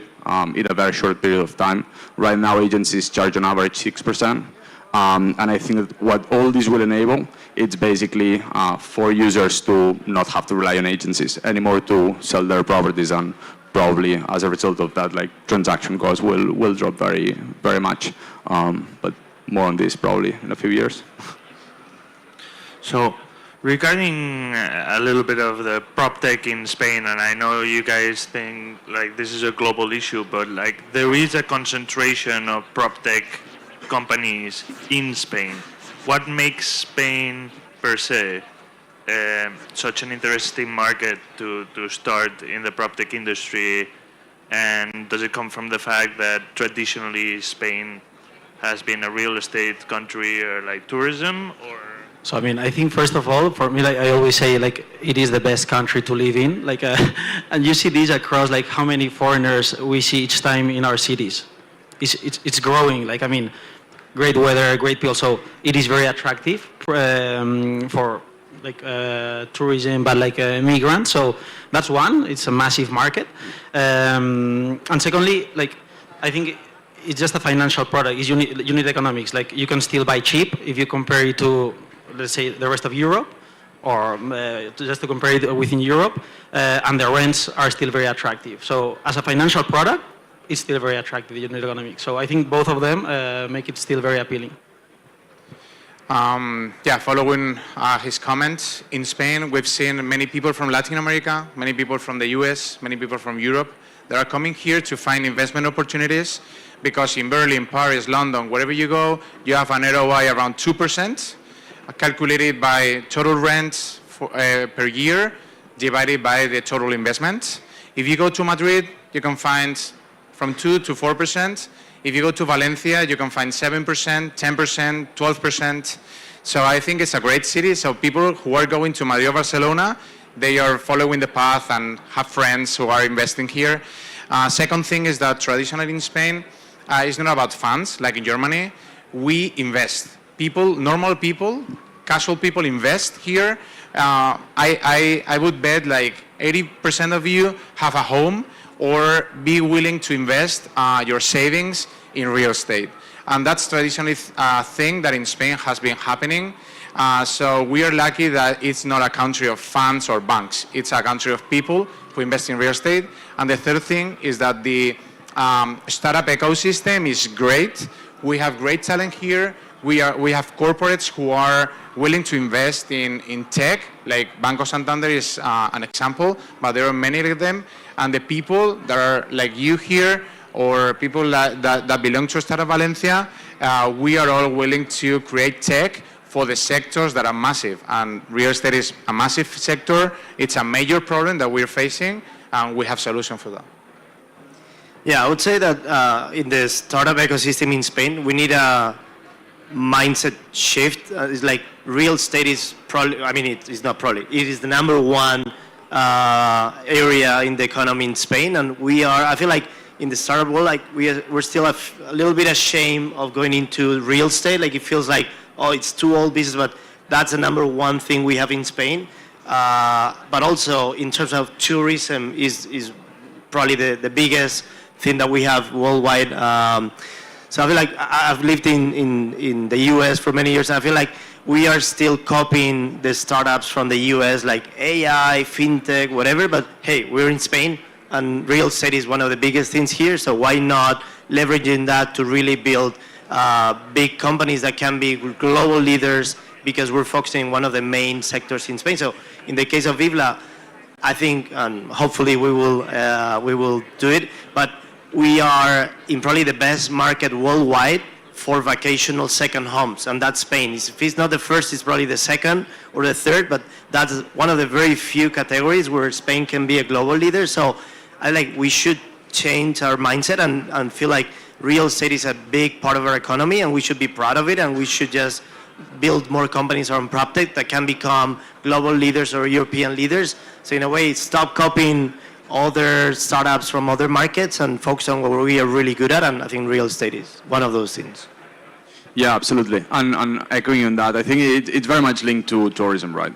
in a very short period of time. Right now, agencies charge on average 6%. And I think that what all this will enable, it's basically for users to not have to rely on agencies anymore to sell their properties, and probably as a result of that, transaction costs will drop very, very much. But more on this probably in a few years. So regarding a little bit of the prop tech in Spain, and I know you guys think this is a global issue, but there is a concentration of prop tech companies in Spain. What makes Spain per se such an interesting market to start in the prop tech industry? And does it come from the fact that traditionally Spain has been a real estate country or tourism, or? So I think first of all, for me, I always say it is the best country to live in. And you see this across how many foreigners we see each time in our cities. It's growing. Great weather, great people. So it is very attractive for tourism, but migrants. So that's one. It's a massive market. And secondly, I think it's just a financial product. It's unit economics. You can still buy cheap if you compare it to, let's say, the rest of Europe, or just to compare it within Europe, and the rents are still very attractive. So as a financial product, it's still very attractive, unit economics. So I think both of them make it still very appealing. Following his comments, in Spain, we've seen many people from Latin America, many people from the US, many people from Europe that are coming here to find investment opportunities, because in Berlin, Paris, London, wherever you go, you have an ROI around 2%, calculated by total rent per year, divided by the total investment. If you go to Madrid, you can find from 2 to 4%. If you go to Valencia, you can find 7%, 10%, 12%. So I think it's a great city. So people who are going to Madrid or Barcelona, they are following the path and have friends who are investing here. Second thing is that traditionally in Spain, it's not about funds like in Germany. We invest. people, normal people, casual people invest here, I would bet like 80% of you have a home or be willing to invest your savings in real estate. And that's traditionally a thing that in Spain has been happening. So we are lucky that it's not a country of funds or banks. It's a country of people who invest in real estate. And the third thing is that the startup ecosystem is great. We have great talent here. We have corporates who are willing to invest in tech, like Banco Santander is an example, but there are many of them. And the people that are like you here, or people that belong to Startup Valencia, we are all willing to create tech for the sectors that are massive. And real estate is a massive sector. It's a major problem that we're facing, and we have solutions for that. Yeah, I would say that in the startup ecosystem in Spain, we need a mindset shift. It's like real estate is probably, I mean, it's not probably, it is the #1 area in the economy in Spain. And we are, I feel like in the startup world, like we're still a little bit ashamed of going into real estate. Like it feels like, oh, it's too old business, but that's the #1 thing we have in Spain. But also in terms of tourism is probably the biggest thing that we have worldwide. So I feel like I've lived in the US for many years, and I feel like we are still copying the startups from the US, like AI, fintech, whatever, but hey, we're in Spain, and real estate is one of the biggest things here, so why not leveraging that to really build big companies that can be global leaders, because we're focusing on one of the main sectors in Spain. So in the case of Vivla, I think, and hopefully we will do it, but we are in probably the best market worldwide for vacational second homes, and that's Spain. If it's not the first, it's probably the second or the third, but that's one of the very few categories where Spain can be a global leader. So I like we should change our mindset and feel like real estate is a big part of our economy, and we should be proud of it, and we should just build more companies on PropTech that can become global leaders or European leaders. So in a way, stop copying other startups from other markets and focus on what we are really good at, and I think real estate is one of those things. Yeah, absolutely. And echoing on that, I think it's very much linked to tourism, right?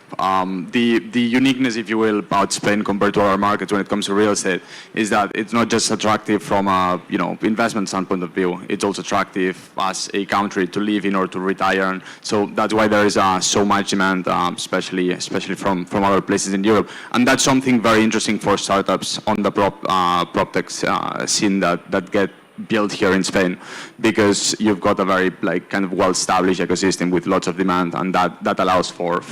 The uniqueness, if you will, about Spain compared to other markets when it comes to real estate is that it's not just attractive from a investment standpoint of view. It's also attractive as a country to live in or to retire. And so that's why there is so much demand, especially from other places in Europe. And that's something very interesting for startups on the PropTech scene that get built here in Spain, because you've got a very kind of well-established ecosystem with lots of demand, and that allows for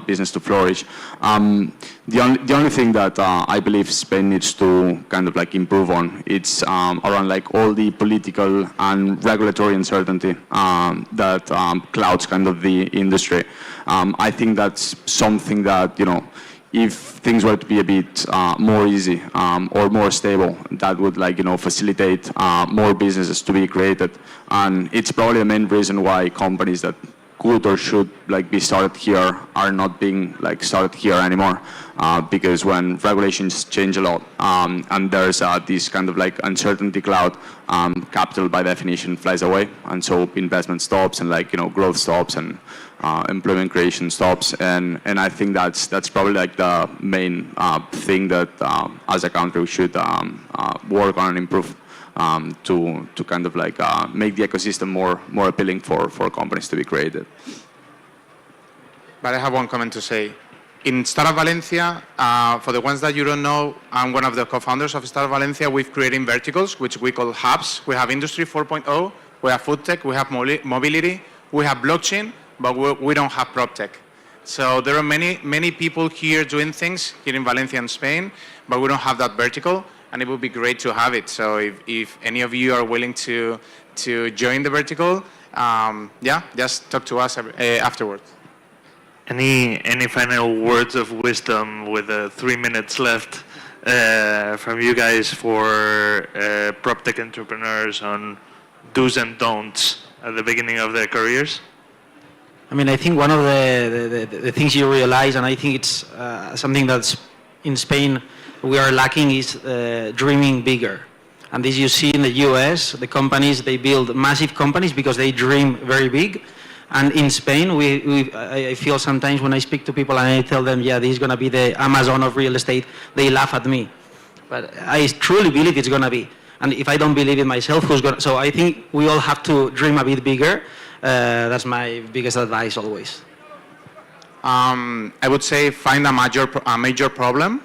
business to flourish. The only thing that I believe Spain needs to kind of improve on, it's around all the political and regulatory uncertainty that clouds kind of the industry. I think that's something that if things were to be a bit more easy or more stable, that would facilitate more businesses to be created. And it's probably the main reason why companies that could or should be started here are not being started here anymore, because when regulations change a lot and there's this kind of uncertainty cloud, capital by definition flies away, and so investment stops and growth stops and employment creation stops, and I think that's probably the main thing that as a country we should work on and improve to kind of make the ecosystem more appealing for companies to be created. But I have one comment to say. In Startup Valencia, for the ones that you don't know, I'm one of the co-founders of Startup Valencia. We've created verticals, which we call hubs. We have Industry 4.0, we have food tech, we have mobility, we have blockchain, but we don't have PropTech. So there are many people here doing things here in Valencia and Spain, but we don't have that vertical, and it would be great to have it. So if any of you are willing to join the vertical, just talk to us afterwards. Any final words of wisdom with 3 minutes left from you guys for PropTech entrepreneurs on do's and don'ts at the beginning of their careers? I mean, I think one of the things you realize, and I think it's something that's in Spain we are lacking, is dreaming bigger. And this you see in the US, the companies, they build massive companies because they dream very big. And in Spain, I feel sometimes when I speak to people and I tell them, yeah, this is going to be the Amazon of real estate, they laugh at me. But I truly believe it's going to be. And if I don't believe it myself, who's going to? So I think we all have to dream a bit bigger. That's my biggest advice always. I would say find a major problem.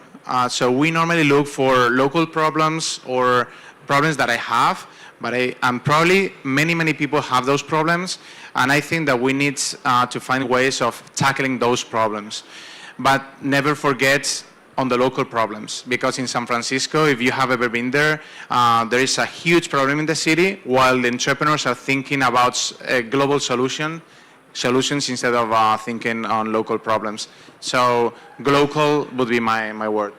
So we normally look for local problems or problems that I have, but probably many people have those problems, and I think that we need to find ways of tackling those problems. But never forget on the local problems, because in San Francisco, if you have ever been there, there is a huge problem in the city, while the entrepreneurs are thinking about global solutions instead of thinking on local problems. So local would be my word.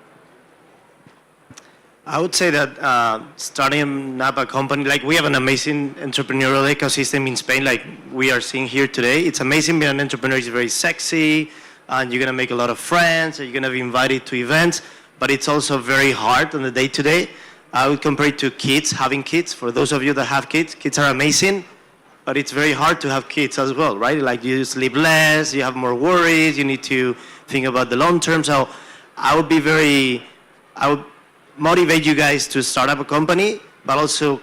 I would say that starting up a company, like we have an amazing entrepreneurial ecosystem in Spain, like we are seeing here today. It's amazing being an entrepreneur. It's very sexy, and you're going to make a lot of friends, and you're going to be invited to events, but it's also very hard on the day-to-day. I would compare it to kids, having kids. For those of you that have kids, kids are amazing, but it's very hard to have kids as well, right? Like you sleep less, you have more worries, you need to think about the long term. So I would motivate you guys to start up a company, but also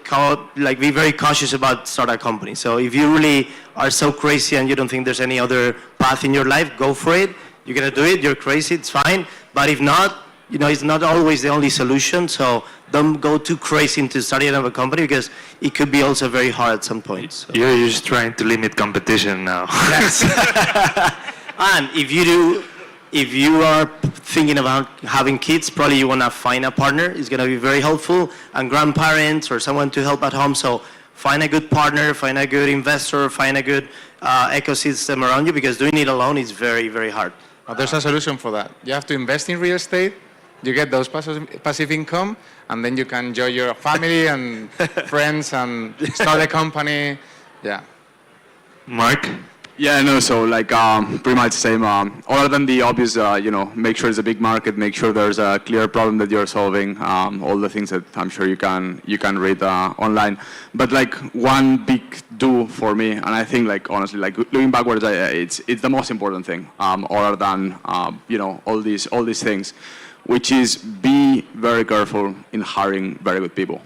be very cautious about start a company. So if you really are so crazy and you don't think there's any other path in your life, go for it. You're gonna do it, you're crazy, it's fine. But if not, it's not always the only solution. So don't go too crazy into starting up a company, because it could be also very hard at some point. So. You're just trying to limit competition now. Yes. And if you are thinking about having kids, probably you want to find a partner. It's going to be very helpful, and grandparents or someone to help at home. So find a good partner, find a good investor, find a good ecosystem around you, because doing it alone is very, very hard. There's a solution for that. You have to invest in real estate, you get those passive income, and then you can enjoy your family and friends and start a company. Yeah. Mark? Yeah, no, so like pretty much the same. Other than the obvious, make sure it's a big market, make sure there's a clear problem that you're solving, all the things that I'm sure you can read online. But like one big do for me, and I think like honestly, like looking backwards, it's the most important thing, other than all these things, which is be very careful in hiring very good people.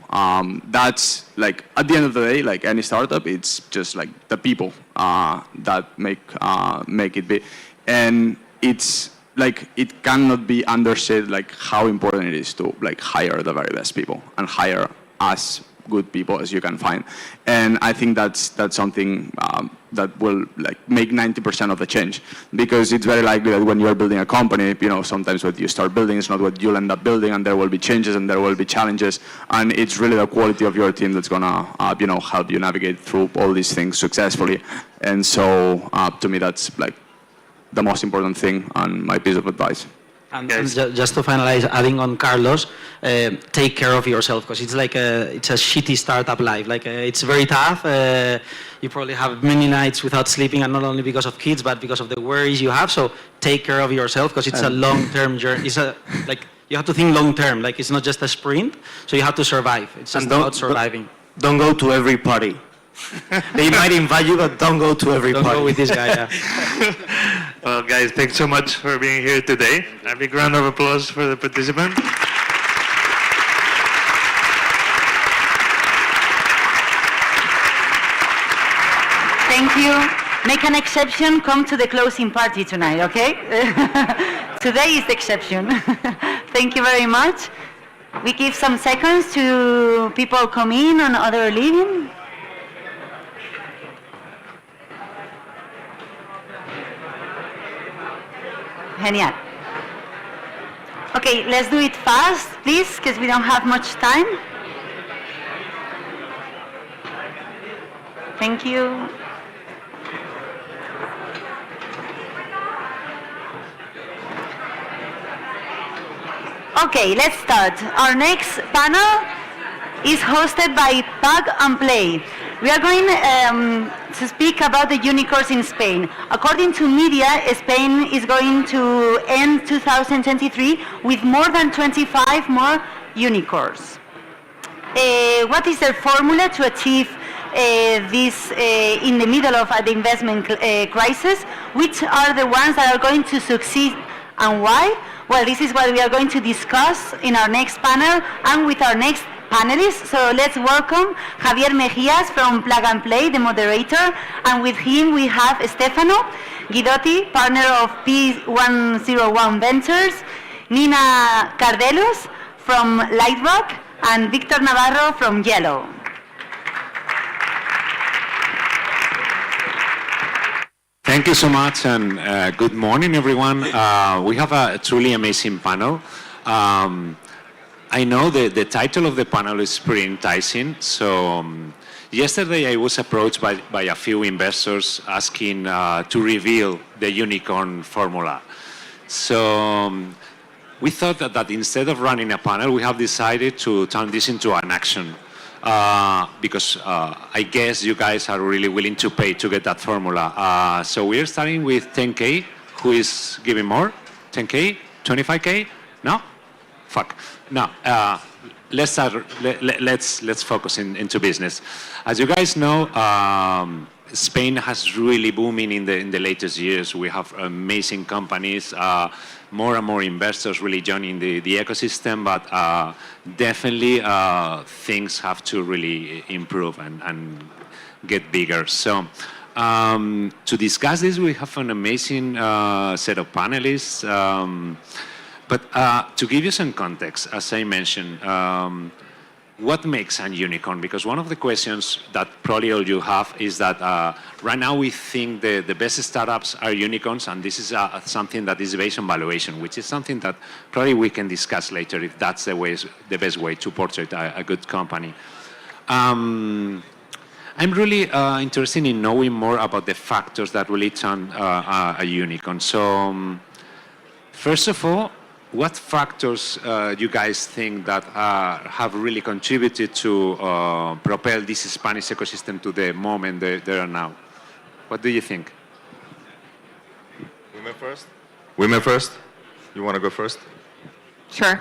That's like, at the end of the day, like any startup, it's just like the people that make it be. And it's like, it cannot be understated like how important it is to like hire the very best people and hire as good people as you can find. And I think that's something that will like make 90% of the change, because it's very likely that when you're building a company, sometimes what you start building is not what you'll end up building, and there will be changes and there will be challenges, and it's really the quality of your team that's gonna help you navigate through all these things successfully. And so to me, that's like the most important thing and my piece of advice. And just to finalize, adding on Carlos, take care of yourself, because it's like it's a shitty startup life. Like it's very tough. You probably have many nights without sleeping, and not only because of kids, but because of the worries you have. So take care of yourself, because it's a long-term journey. It's you have to think long-term. Like it's not just a sprint. So you have to survive. It's just about surviving. Don't go to every party. They might invite you, but don't go to every party. Don't go with this guy. Yeah. Well, guys, thanks so much for being here today. A big round of applause for the participants. Thank you. Make an exception, come to the closing party tonight, okay? Today is the exception. Thank you very much. We give some seconds to people come in and other leaving. Genial. Okay, let's do it fast, please, because we don't have much time. Thank you. Okay, let's start. Our next panel is hosted by Plug and Play. We are going to speak about the unicorns in Spain. According to media, Spain is going to end 2023 with more than 25 more unicorns. What is their formula to achieve in the middle of the investment crisis, which are the ones that are going to succeed and why? Well, this is what we are going to discuss in our next panel and with our next panelists. So let's welcome Javier Mejías from Plug and Play, the moderator, and with him we have Stefano Guidotti, partner of P101 Ventures, Nina Cardelos from Lightrock, and Victor Navarro from Yellow. Thank you so much, and good morning, everyone. We have a truly amazing panel. I know the title of the panel is pretty enticing. So yesterday I was approached by a few investors asking to reveal the unicorn formula. So we thought that instead of running a panel, we have decided to turn this into an action. Because I guess you guys are really willing to pay to get that formula. So we're starting with 10K. Who is giving more? 10K? 25K? No? Fuck. No. Let's focus into business. As you guys know, Spain has really booming in the latest years. We have amazing companies, more and more investors really joining the ecosystem, but definitely things have to really improve and get bigger. So to discuss this, we have an amazing set of panelists. But to give you some context, as I mentioned, what makes a unicorn? Because one of the questions that probably all you have is that right now we think the best startups are unicorns, and this is something that is based on valuation, which is something that probably we can discuss later if that's the best way to portray a good company. I'm really interested in knowing more about the factors that really turn a unicorn. So first of all, what factors you guys think that have really contributed to propel this Spanish ecosystem to the moment they are now? What do you think? Women first? Women first? You want to go first? Sure.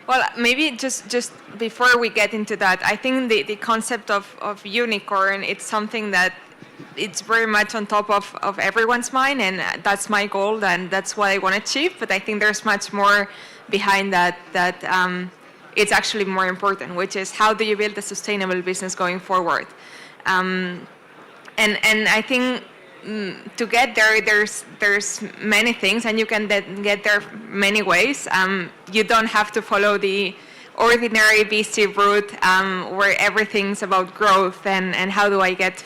Well, maybe just before we get into that, I think the concept of unicorn, it's something that it's very much on top of everyone's mind, and that's my goal, and that's what I want to achieve. But I think there's much more behind that it's actually more important, which is how do you build a sustainable business going forward? And I think to get there, there's many things, and you can get there many ways. You don't have to follow the ordinary VC route where everything's about growth and how do I get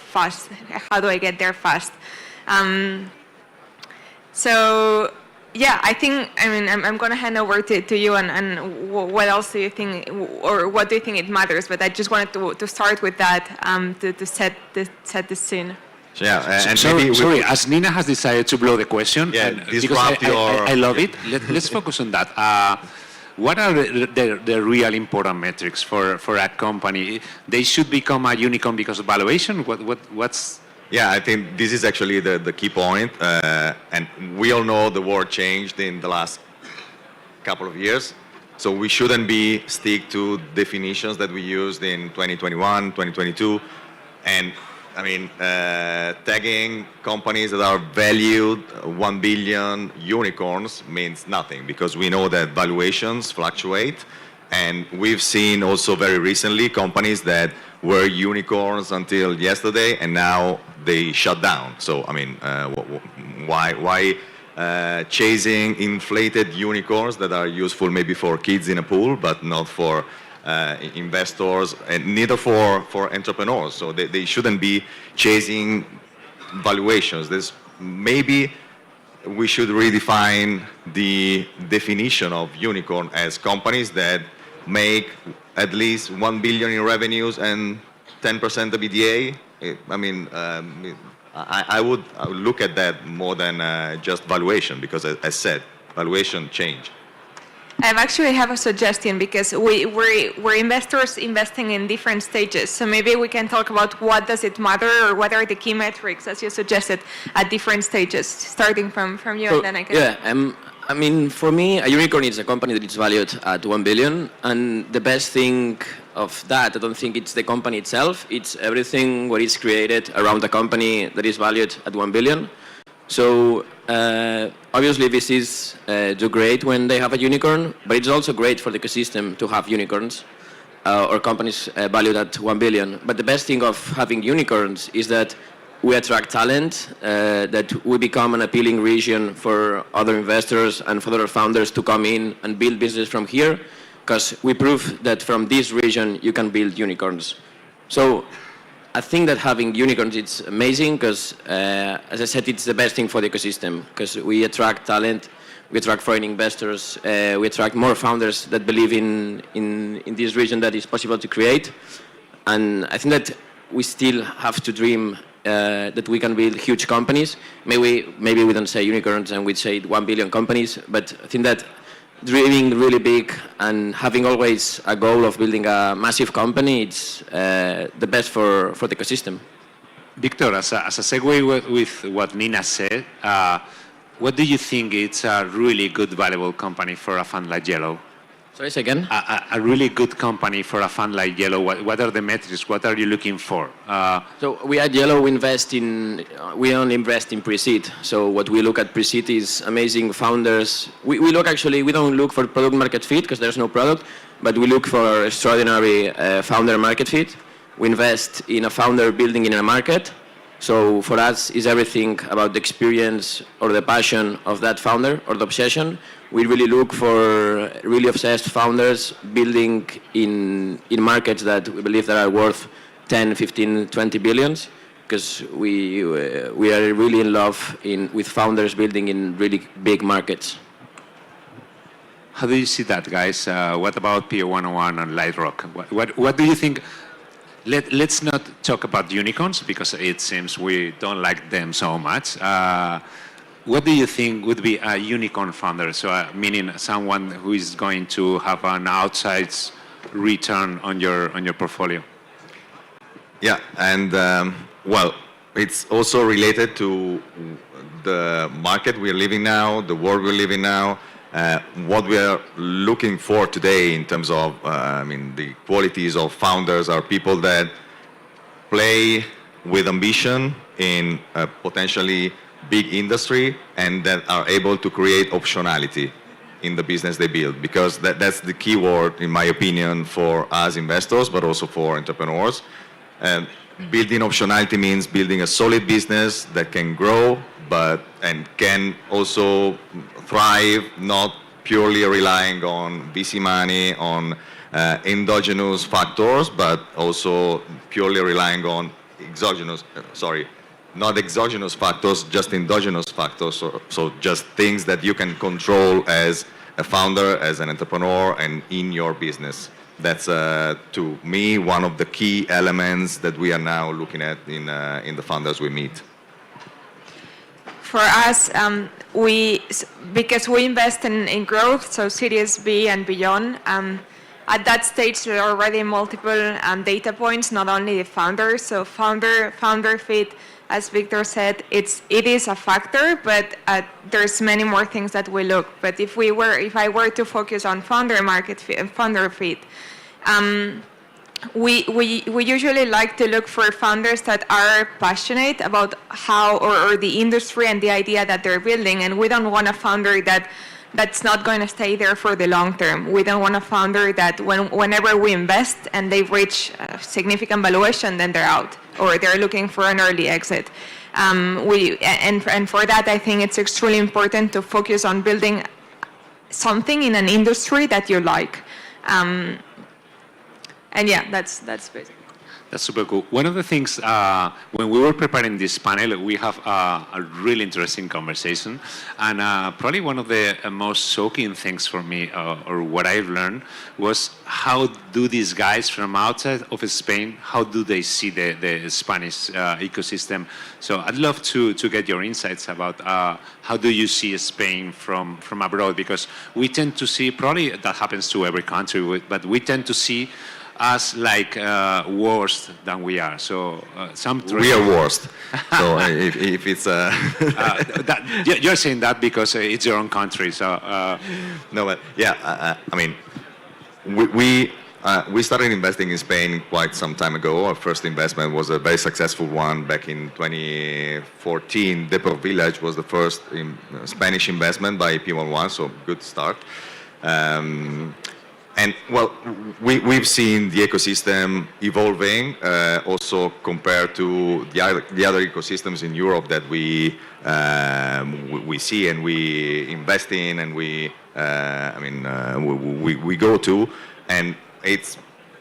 there fast. So yeah, I'm going to hand over to you and what else do you think, or what do you think it matters? But I just wanted to start with that to set the scene. Yeah, and sorry, as Nina has decided to blow the question, because I love it, let's focus on that. What are the real important metrics for a company? They should become a unicorn because of valuation? What's... Yeah, I think this is actually the key point. And we all know the world changed in the last couple of years. So we shouldn't stick to definitions that we used in 2021, 2022. And I mean, tagging companies that are valued 1 billion unicorns means nothing, because we know that valuations fluctuate. And we've seen also very recently companies that were unicorns until yesterday and now they shut down. So, I mean, why chasing inflated unicorns that are useful maybe for kids in a pool, but not for investors, and neither for entrepreneurs. So they shouldn't be chasing valuations. Maybe we should redefine the definition of unicorn as companies that make at least 1 billion in revenues and 10% EBITDA. I mean, I would look at that more than just valuation, because as said, valuation change. I actually have a suggestion, because we're investors investing in different stages. So maybe we can talk about what does it matter, or what are the key metrics, as you suggested, at different stages, starting from you, and then I can... Yeah, I mean, for me, a unicorn is a company that is valued at 1 billion, and the best thing of that, I don't think it's the company itself, it's everything what is created around the company that is valued at 1 billion. So obviously this is do great when they have a unicorn, but it's also great for the ecosystem to have unicorns or companies valued at 1 billion. But the best thing of having unicorns is that we attract talent, that we become an appealing region for other investors and for other founders to come in and build business from here, because we prove that from this region you can build unicorns. So I think that having unicorns, it's amazing because, as I said, it's the best thing for the ecosystem because we attract talent, we attract foreign investors, we attract more founders that believe in this region that is possible to create. And I think that we still have to dream that we can build huge companies. Maybe we don't say unicorns and we say 1 billion companies, but I think that dreaming really big and having always a goal of building a massive company, it's the best for the ecosystem. Victor, as a segue with what Nina said, what do you think is a really good, valuable company for a fund like Yellow? Sorry, say again? A really good company for a fund like Yellow. What are the metrics? What are you looking for? So we at Yellow, we only invest in pre-seed. So what we look at pre-seed is amazing founders. We don't look for product market fit because there's no product, but we look for extraordinary founder market fit. We invest in a founder building in a market. So for us, is everything about the experience or the passion of that founder or the obsession. We really look for really obsessed founders building in markets that we believe that are worth 10, 15, 20 billions, because we are really in love with founders building in really big markets. How do you see that, guys? What about PO 101 and Lightrock? What do you think? Let's not talk about unicorns because it seems we don't like them so much. What do you think would be a unicorn founder? So meaning someone who is going to have an outside return on your portfolio. Yeah, and well, it's also related to the market we're living now, the world we're living now, what we are looking for today in terms of, the qualities of founders are people that play with ambition in a potentially big industry and that are able to create optionality in the business they build, because that's the key word, in my opinion, for us investors, but also for entrepreneurs. Building optionality means building a solid business that can grow, and can also thrive, not purely relying on VC money, on endogenous factors, but also purely relying on not exogenous factors, just endogenous factors. So just things that you can control as a founder, as an entrepreneur, and in your business. That's, to me, one of the key elements that we are now looking at in the founders we meet. For us, because we invest in growth, so Series B and beyond, at that stage there are already multiple data points, not only the founder. So founder fit, as Victor said, it is a factor, but there's many more things that we look. But if I were to focus on founder fit, we usually like to look for founders that are passionate about how or the industry and the idea that they're building, and we don't want a founder that's not going to stay there for the long term. We don't want a founder that whenever we invest and they reach a significant valuation, then they're out or they're looking for an early exit. And for that, I think it's extremely important to focus on building something in an industry that you like. And yeah, that's basically. That's super cool. One of the things, when we were preparing this panel, we have a really interesting conversation. And probably one of the most shocking things for me, or what I've learned, was how do these guys from outside of Spain, how do they see the Spanish ecosystem? So I'd love to get your insights about how do you see Spain from abroad? Because we tend to see, probably that happens to every country, but we tend to see as like worse than we are. So some We are worst. So if it's you're saying that because it's your own country. So no, but yeah, I mean, we started investing in Spain quite some time ago. Our first investment was a very successful one back in 2014. Depot Village was the first Spanish investment by P11, so good start. And well, we've seen the ecosystem evolving, also compared to the other ecosystems in Europe that we see and we invest in, and we go to, and it's,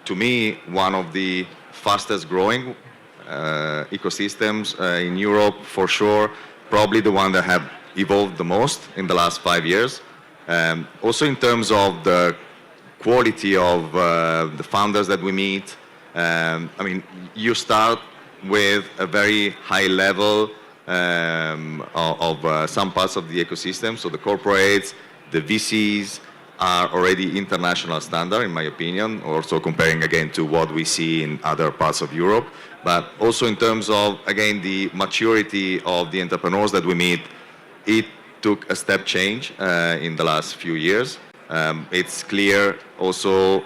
to me, one of the fastest growing ecosystems in Europe for sure. Probably the one that have evolved the most in the last 5 years. Also in terms of the quality of the founders that we meet. I mean, you start with a very high level of some parts of the ecosystem. So the corporates, the VCs are already international standard, in my opinion, also comparing again to what we see in other parts of Europe. But also in terms of, again, the maturity of the entrepreneurs that we meet, it took a step change in the last few years. It's clear also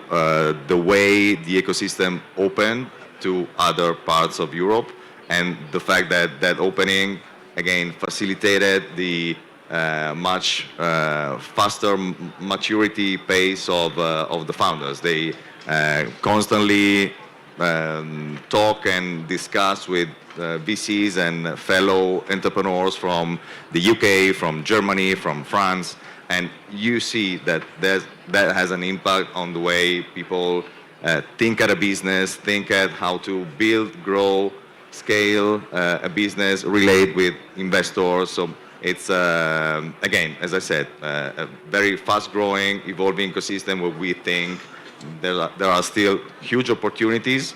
the way the ecosystem opened to other parts of Europe, and the fact that that opening, again, facilitated the much faster maturity pace of the founders. They constantly talk and discuss with VCs and fellow entrepreneurs from the UK, from Germany, from France, and you see that that has an impact on the way people think at a business, think at how to build, grow, scale a business, relate with investors. So it's, again, as I said, a very fast-growing, evolving ecosystem where we think there are still huge opportunities,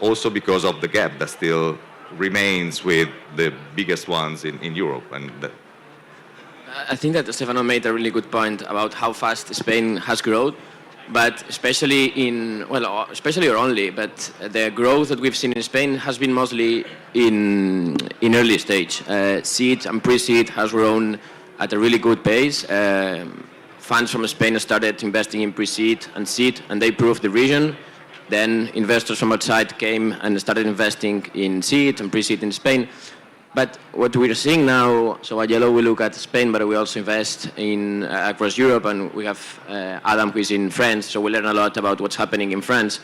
also because of the gap that still remains with the biggest ones in Europe. And I think that Stefano made a really good point about how fast Spain has grown, but especially or only, but the growth that we've seen in Spain has been mostly in early stage. Seed and pre-seed has grown at a really good pace. Funds from Spain started investing in pre-seed and seed, and they proved the vision. Then investors from outside came and started investing in seed and pre-seed in Spain. But what we're seeing now, so at Yellow we look at Spain, but we also invest in across Europe, and we have Adam, who is in France, so we learn a lot about what's happening in France.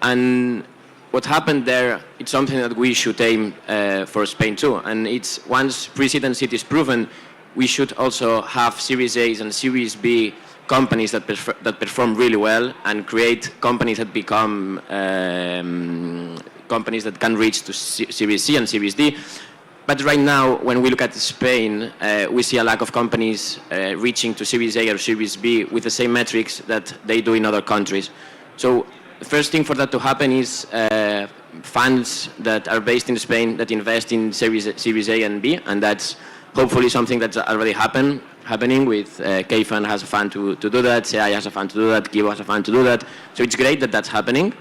And what happened there, it's something that we should aim for Spain too. And it's once pre-seed and seed is proven, we should also have Series A's and Series B companies that perform really well, and create companies that become companies that can reach to Series C and Series D. But right now, when we look at Spain, we see a lack of companies reaching to Series A or Series B with the same metrics that they do in other countries. So the first thing for that to happen is funds that are based in Spain that invest in Series A and B, and that's hopefully something that's already happening with K-Fund has a fund to do that, CI has a fund to do that, Kibo has a fund to do that. So it's great that that's happening.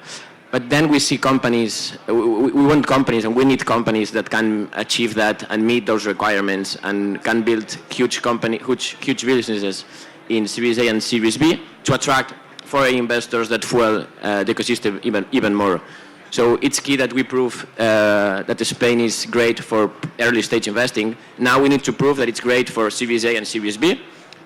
But then we see companies, we want companies, and we need companies that can achieve that and meet those requirements and can build huge businesses in Series A and Series B to attract foreign investors that fuel the ecosystem even more. So it's key that we prove that Spain is great for early stage investing. Now we need to prove that it's great for Series A and Series B.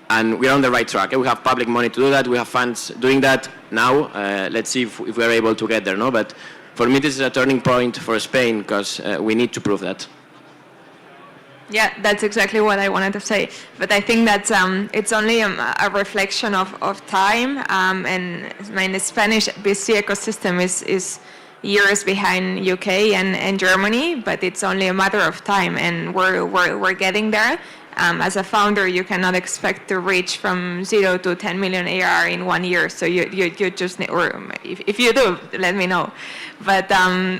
And we're on the right track. We have public money to do that. We have funds doing that now. Let's see if we're able to get there. No, but for me, this is a turning point for Spain because we need to prove that. Yeah, that's exactly what I wanted to say. But I think that it's only a reflection of time. And I mean, the Spanish VC ecosystem is years behind UK and Germany, but it's only a matter of time, and we're getting there. As a founder, you cannot expect to reach from 0 to 10 million ARR in 1 year. So you just need, or if you do, let me know. But yeah,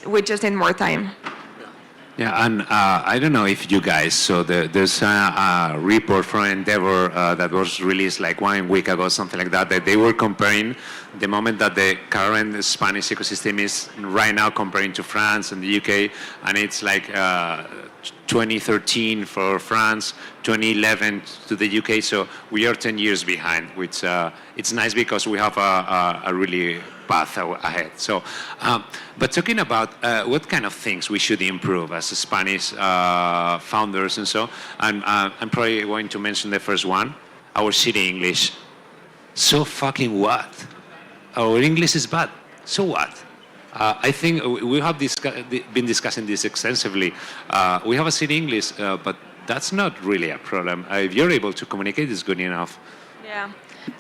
we just need more time. Yeah, and I don't know if you guys saw there's a report from Endeavor that was released like 1 week ago, something like that, that they were comparing the moment that the current Spanish ecosystem is right now comparing to France and the UK, and it's like 2013 for France, 2011 to the UK, so we are 10 years behind, which it's nice because we have a really path ahead. So, but talking about what kind of things we should improve as Spanish founders and so, and I'm probably going to mention the first one, our city English. So fucking what? Our English is bad. So what? I think we have been discussing this extensively. We have a city English, but that's not really a problem. If you're able to communicate, it's good enough. Yeah,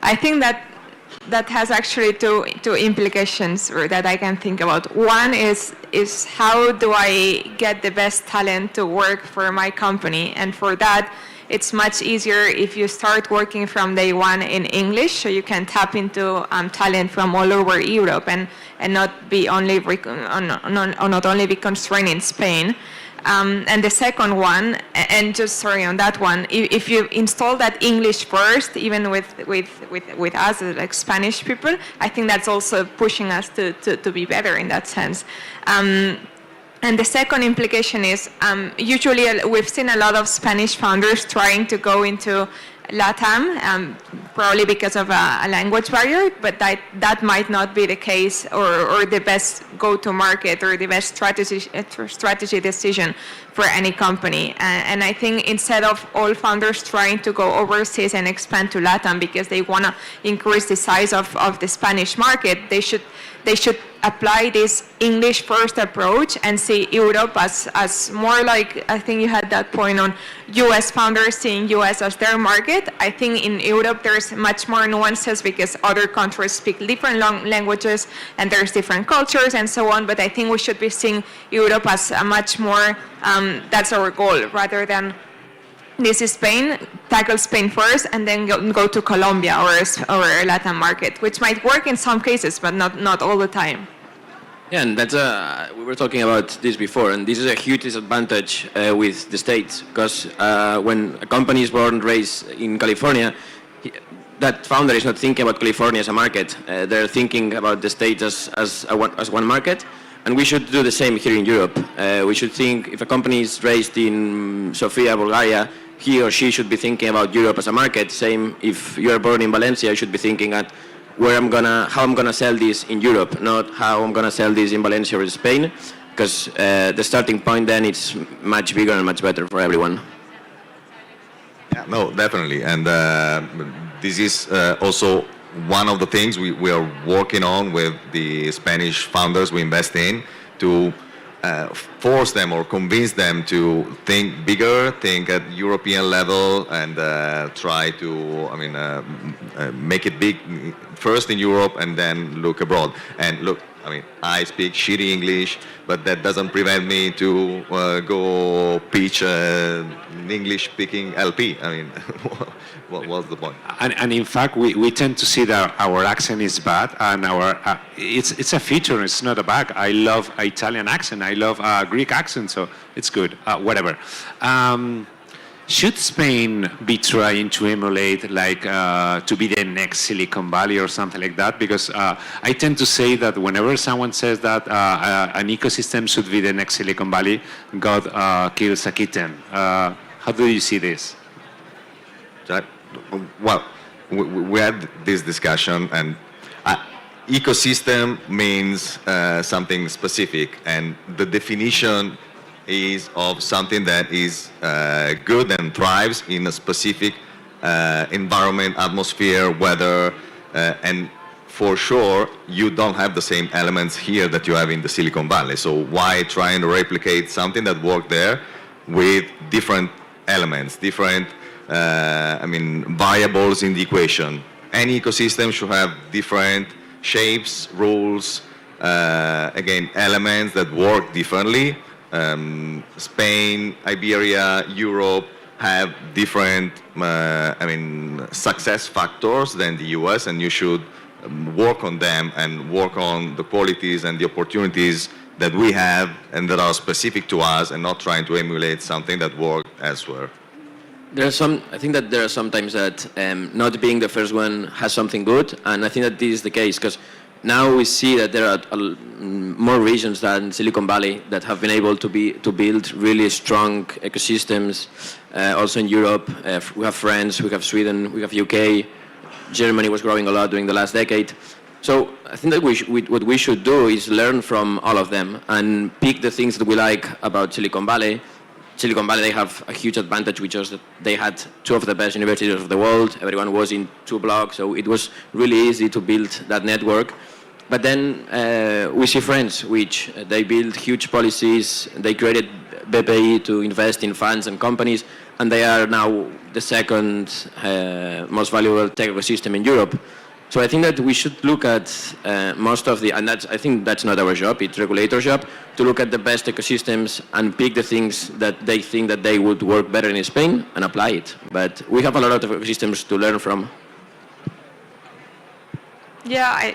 I think that has actually two implications that I can think about. One is how do I get the best talent to work for my company, and for that, it's much easier if you start working from day one in English, so you can tap into talent from all over Europe and not be only not only be constrained in Spain. And the second one, and just sorry on that one, if you install that English first, even with us like Spanish people, I think that's also pushing us to be better in that sense. And the second implication is usually we've seen a lot of Spanish founders trying to go into LATAM, probably because of a language barrier, but that might not be the case or the best go-to-market or the best strategy decision for any company. And I think instead of all founders trying to go overseas and expand to LATAM because they want to increase the size of the Spanish market, they should apply this English first approach and see Europe as more like, I think you had that point on US founders seeing US as their market. I think in Europe there's much more nuances because other countries speak different languages and there's different cultures and so on, but I think we should be seeing Europe as a much more, that's our goal, rather than this is Spain, tackle Spain first, and then go to Colombia or Latin market, which might work in some cases, but not all the time. Yeah, and that's we were talking about this before, and this is a huge disadvantage with the States, because when a company is born and raised in California, that founder is not thinking about California as a market. They're thinking about the States as one market. And we should do the same here in Europe. We should think if a company is raised in Sofia, Bulgaria, he or she should be thinking about Europe as a market. Same if you are born in Valencia, you should be thinking at how I'm gonna sell this in Europe, not how I'm gonna sell this in Valencia or Spain, because the starting point then it's much bigger and much better for everyone. Yeah, no, definitely, and this is also one of the things we are working on with the Spanish founders we invest in, to force them or convince them to think bigger, think at European level, and try to, make it big first in Europe and then look abroad. And look, I speak shitty English, but that doesn't prevent me to go pitch an English-speaking LP. What was the point? And in fact, we tend to see that our accent is bad, and it's a feature. It's not a bug. I love Italian accent. I love Greek accent, so it's good. Whatever. Should Spain be trying to emulate, to be the next Silicon Valley or something like that? Because I tend to say that whenever someone says that an ecosystem should be the next Silicon Valley, God kills a kitten. How do you see this? Well, we had this discussion, and ecosystem means something specific, and the definition is of something that is good and thrives in a specific environment, atmosphere, weather, and for sure you don't have the same elements here that you have in the Silicon Valley. So why trying to replicate something that worked there with different elements, different variables in the equation? Any ecosystem should have different shapes, rules, again, elements that work differently. Spain, Iberia, Europe have different, success factors than the US, and you should work on them and work on the qualities and the opportunities that we have and that are specific to us, and not trying to emulate something that worked elsewhere. I think that there are sometimes that not being the first one has something good, and I think that this is the case because now we see that there are more regions than Silicon Valley that have been able to build really strong ecosystems. Also in Europe, we have France, we have Sweden, we have UK. Germany was growing a lot during the last decade. So I think that what we should do is learn from all of them and pick the things that we like about Silicon Valley. Silicon Valley, they have a huge advantage, which was that they had two of the best universities of the world. Everyone was in 2 blocks, so it was really easy to build that network. But then we see France, which they built huge policies. They created BPI to invest in funds and companies, and they are now the second most valuable tech ecosystem in Europe. So I think that we should look at most of the, and I think that's not our job, it's regulator's job, to look at the best ecosystems and pick the things that they think that they would work better in Spain and apply it. But we have a lot of ecosystems to learn from. Yeah,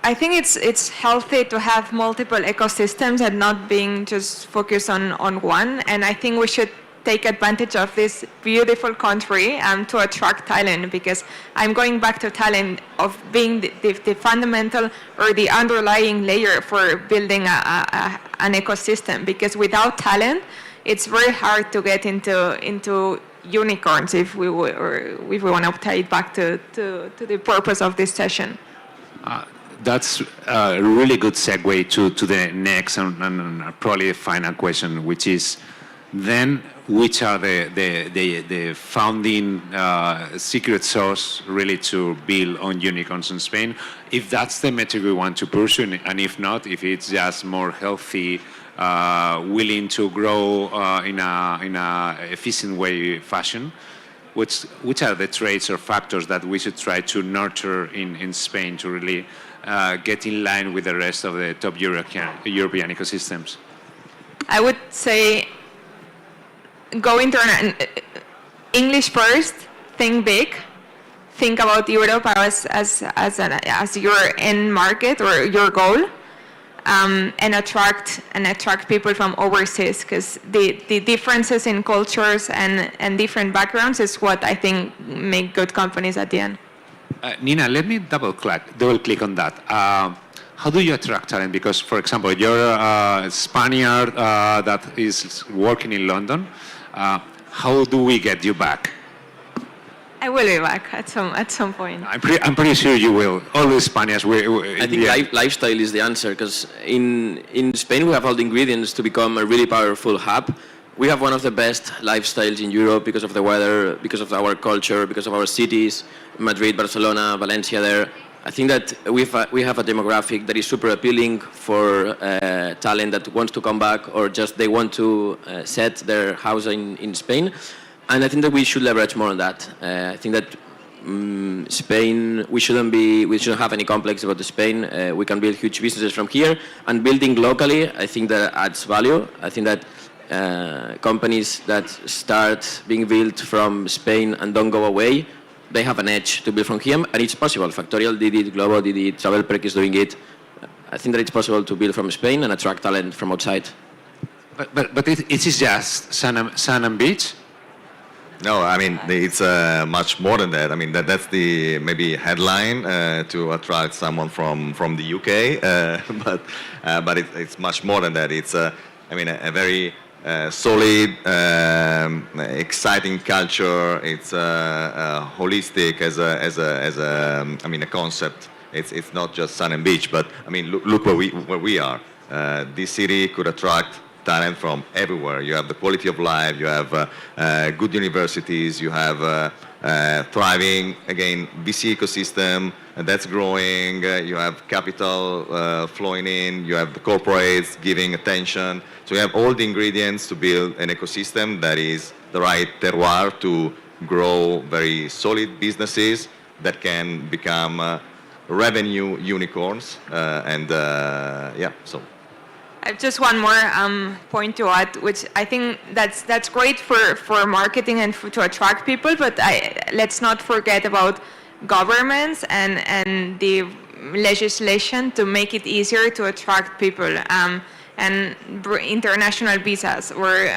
I think it's healthy to have multiple ecosystems and not being just focused on one. And I think we should take advantage of this beautiful country to attract talent, because I'm going back to talent of being the fundamental or the underlying layer for building an ecosystem. Because without talent, it's very hard to get into unicorns if we want to tie it back to the purpose of this session. That's a really good segue to the next and probably final question, which is then which are the founding secret sauce really to build on unicorns in Spain? If that's the metric we want to pursue, and if not, if it's just more healthy, willing to grow in a efficient way fashion, which are the traits or factors that we should try to nurture in Spain to really get in line with the rest of the top European ecosystems? I would say go into English first, think big, think about Europe as your end market or your goal, and attract people from overseas, because the differences in cultures and different backgrounds is what I think make good companies at the end. Nina, let me double click on that. How do you attract talent? Because, for example, you're a Spaniard that is working in London. How do we get you back? I will be back at some point. I'm pretty sure you will. All the Spaniards will. I think lifestyle is the answer, because in Spain we have all the ingredients to become a really powerful hub. We have one of the best lifestyles in Europe because of the weather, because of our culture, because of our cities, Madrid, Barcelona, Valencia there. I think that we have a demographic that is super appealing for talent that wants to come back or just they want to set their house in Spain. And I think that we should leverage more on that. I think that Spain, we shouldn't have any complex about Spain. We can build huge businesses from here, and building locally, I think that adds value. I think that companies that start being built from Spain and don't go away, they have an edge to build from here, and it's possible. Factorial did it, Globo did it, Travelperk is doing it. I think that it's possible to build from Spain and attract talent from outside. But it is just sun and beach? No, I mean, it's much more than that. I mean, that's the maybe headline to attract someone from the UK, but it's much more than that. It's, I mean, a very solid, exciting culture. It's holistic as a concept. It's not just sun and beach, but I mean, look where we are. This city could attract talent from everywhere. You have the quality of life, you have good universities, you have thriving, again, VC ecosystem that's growing, you have capital flowing in, you have the corporates giving attention. So you have all the ingredients to build an ecosystem that is the right terroir to grow very solid businesses that can become revenue unicorns. So. Just one more point to add, which I think that's great for marketing and to attract people, but let's not forget about governments and the legislation to make it easier to attract people. and international visas or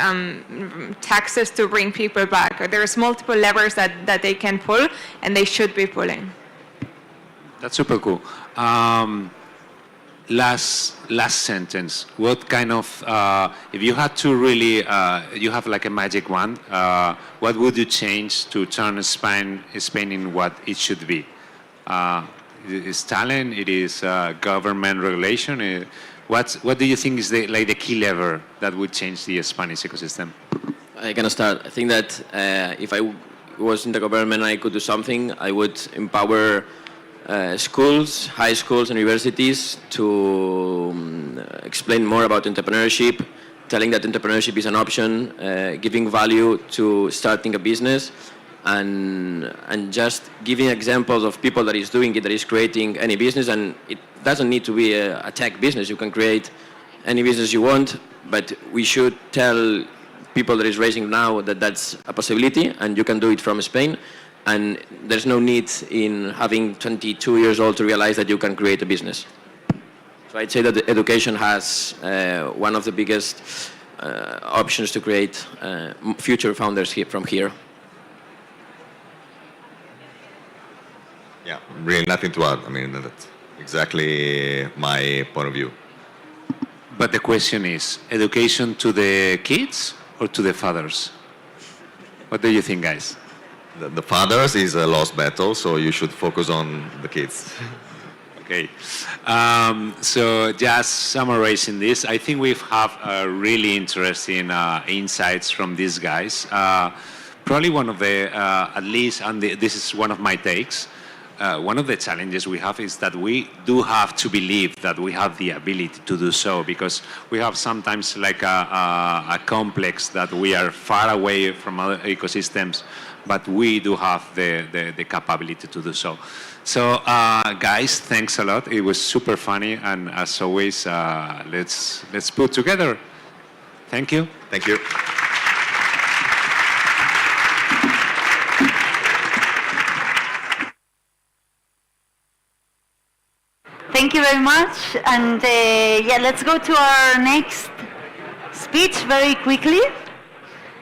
taxes to bring people back. There's multiple levers that they can pull, and they should be pulling. That's super cool. Last sentence. What kind of, if you had to really, you have like a magic wand, what would you change to turn Spain in what it should be? It is talent, it is government regulation. What do you think is the key lever that would change the Spanish ecosystem? I can start. I think that if I was in the government and I could do something, I would empower schools, high schools, and universities to explain more about entrepreneurship, telling that entrepreneurship is an option, giving value to starting a business, and just giving examples of people that is doing it, that is creating any business. And it doesn't need to be a tech business. You can create any business you want, but we should tell people that is raising now that that's a possibility and you can do it from Spain. And there's no need in having 22 years old to realize that you can create a business. So I'd say that the education has one of the biggest options to create future founders from here. Yeah, really nothing to add. I mean, that's exactly my point of view. But the question is, education to the kids or to the fathers? What do you think, guys? The fathers is a lost battle, so you should focus on the kids. Okay. So just summarizing this, I think we have really interesting insights from these guys. Probably one of the, at least, and this is one of my takes, one of the challenges we have is that we do have to believe that we have the ability to do so, because we have sometimes like a complex that we are far away from other ecosystems, but we do have the capability to do so. So guys, thanks a lot. It was super funny, and as always, let's put together. Thank you. Thank you. Thank you very much. And yeah, let's go to our next speech very quickly,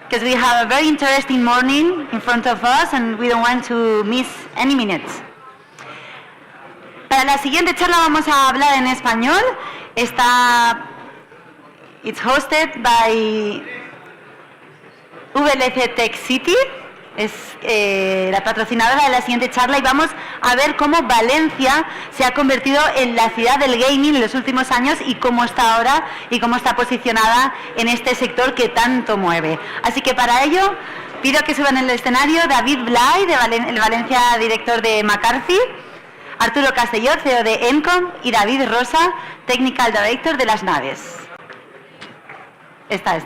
because we have a very interesting morning in front of us and we don't want to miss any minutes. Para la siguiente charla vamos a hablar en español. It's hosted by VLC Tech City. Es la patrocinadora de la siguiente charla, y vamos a ver cómo Valencia se ha convertido en la ciudad del gaming en los últimos años y cómo está ahora y cómo está posicionada en este sector que tanto mueve. Así que para ello pido que suban en el escenario David Blay, el Valencia director de McCarthy, Arturo Castelló, CEO de Encom, y David Rosa, Technical Director de Las Naves. Está.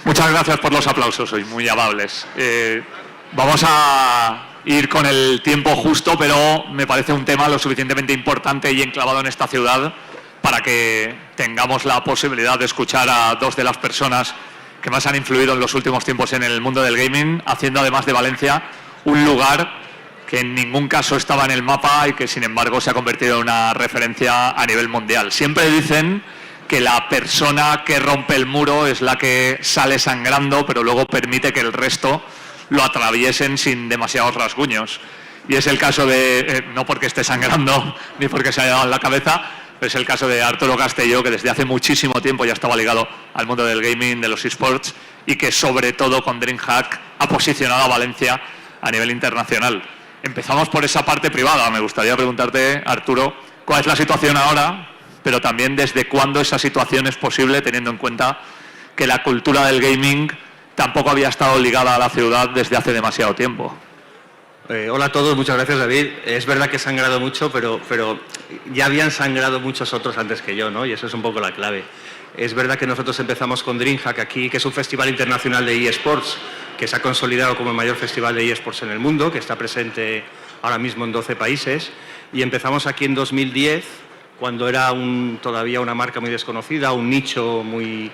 Muchas gracias por los aplausos, sois muy amables. Vamos a ir con el tiempo justo, pero me parece un tema lo suficientemente importante y enclavado en esta ciudad para que tengamos la posibilidad de escuchar a dos de las personas que más han influido en los últimos tiempos en el mundo del gaming, haciendo además de Valencia un lugar que en ningún caso estaba en el mapa y que sin embargo se ha convertido en una referencia a nivel mundial. Siempre dicen que la persona que rompe el muro es la que sale sangrando, pero luego permite que el resto lo atraviesen sin demasiados rasguños. Y es el caso de, no porque esté sangrando ni porque se haya dado en la cabeza, pero es el caso de Arturo Castelló, que desde hace muchísimo tiempo ya estaba ligado al mundo del gaming, de los esports, y que sobre todo con DreamHack ha posicionado a Valencia a nivel internacional. Empezamos por esa parte privada. Me gustaría preguntarte, Arturo, ¿cuál es la situación ahora? Pero también desde cuándo esa situación es posible, teniendo en cuenta que la cultura del gaming tampoco había estado ligada a la ciudad desde hace demasiado tiempo. Hola a todos, muchas gracias, David. Es verdad que he sangrado mucho, pero ya habían sangrado muchos otros antes que yo, ¿no? Y eso es un poco la clave. Es verdad que nosotros empezamos con DreamHack aquí, que es un festival internacional de eSports, que se ha consolidado como el mayor festival de eSports en el mundo, que está presente ahora mismo en 12 países. Y empezamos aquí en 2010 cuando era todavía una marca muy desconocida, un nicho muy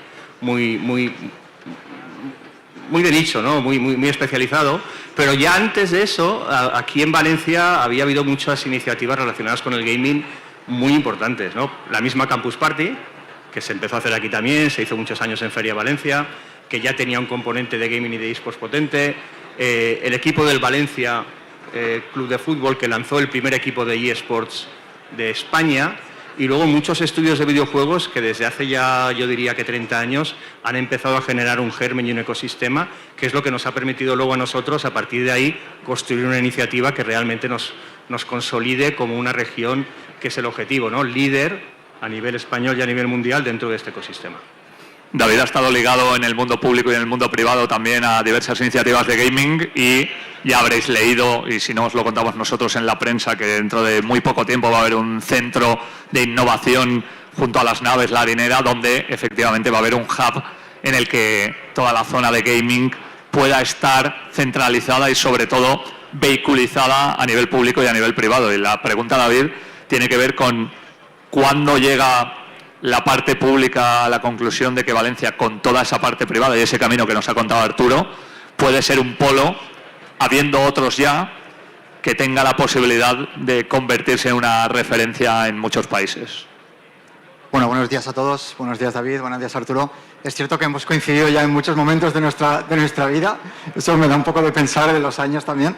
de nicho, ¿no? muy especializado, pero ya antes de eso, aquí en Valencia había habido muchas iniciativas relacionadas con el gaming muy importantes, ¿no? La misma Campus Party, que se empezó a hacer aquí también, se hizo muchos años en Feria Valencia, que ya tenía un componente de gaming y de esports potente, el equipo del Valencia Club de Fútbol, que lanzó el primer equipo de eSports de España, y luego muchos estudios de videojuegos que desde hace ya, yo diría que 30 años, han empezado a generar un germen y un ecosistema, que es lo que nos ha permitido luego a nosotros, a partir de ahí, construir una iniciativa que realmente nos consolide como una región que es el objetivo, ¿no? Líder a nivel español y a nivel mundial dentro de este ecosistema. David ha estado ligado en el mundo público y en el mundo privado también a diversas iniciativas de gaming y ya habréis leído, y si no os lo contamos nosotros en la prensa, que dentro de muy poco tiempo va a haber un centro de innovación junto a las naves La Harinera, donde efectivamente va a haber un hub en el que toda la zona de gaming pueda estar centralizada y sobre todo vehiculizada a nivel público y a nivel privado. Y la pregunta, David, tiene que ver con cuándo llega la parte pública a la conclusión de que Valencia, con toda esa parte privada y ese camino que nos ha contado Arturo, puede ser un polo, habiendo otros ya, que tenga la posibilidad de convertirse en una referencia en muchos países. Bueno, buenos días a todos. Buenos días, David. Buenos días, Arturo. Es cierto que hemos coincidido ya en muchos momentos de nuestra vida. Eso me da un poco de pensar de los años también.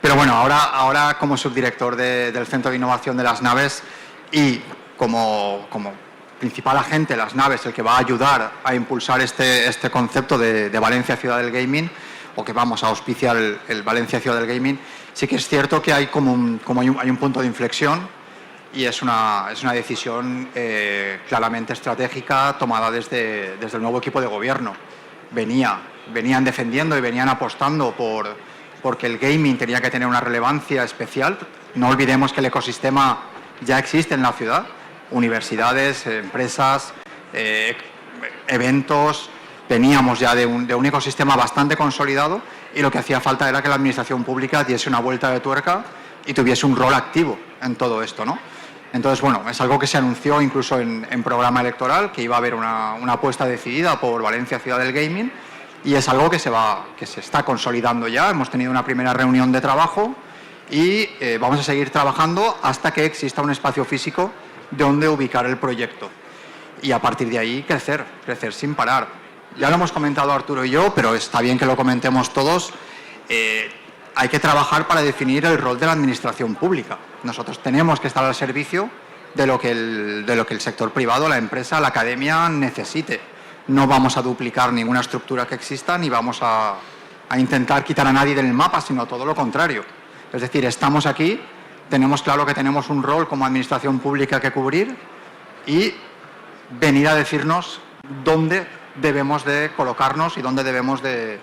Pero bueno, ahora como subdirector del Centro de Innovación de las Naves y como principal agente de las naves, el que va a ayudar a impulsar este concepto de Valencia Ciudad del Gaming, o que vamos a auspiciar el Valencia Ciudad del Gaming, sí que es cierto que hay hay un punto de inflexión y es una decisión claramente estratégica tomada desde el nuevo equipo de gobierno. Venían defendiendo y venían apostando porque el gaming tenía que tener una relevancia especial. No olvidemos que el ecosistema ya existe en la ciudad. Universidades, empresas, eventos, veníamos ya de un ecosistema bastante consolidado y lo que hacía falta era que la administración pública diese una vuelta de tuerca y tuviese un rol activo en todo esto, ¿no? Entonces, bueno, es algo que se anunció incluso en programa electoral, que iba a haber una apuesta decidida por Valencia Ciudad del Gaming y es algo que se está consolidando ya. Hemos tenido una primera reunión de trabajo y vamos a seguir trabajando hasta que exista un espacio físico donde ubicar el proyecto y a partir de ahí crecer sin parar. Ya lo hemos comentado Arturo y yo, pero está bien que lo comentemos todos. Hay que trabajar para definir el rol de la administración pública. Nosotros tenemos que estar al servicio de lo que el sector privado, la empresa, la academia necesite. No vamos a duplicar ninguna estructura que exista ni vamos a intentar quitar a nadie del mapa, sino todo lo contrario. Es decir, estamos aquí, tenemos claro que tenemos un rol como administración pública que cubrir y venir a decirnos dónde debemos de colocarnos y dónde debemos de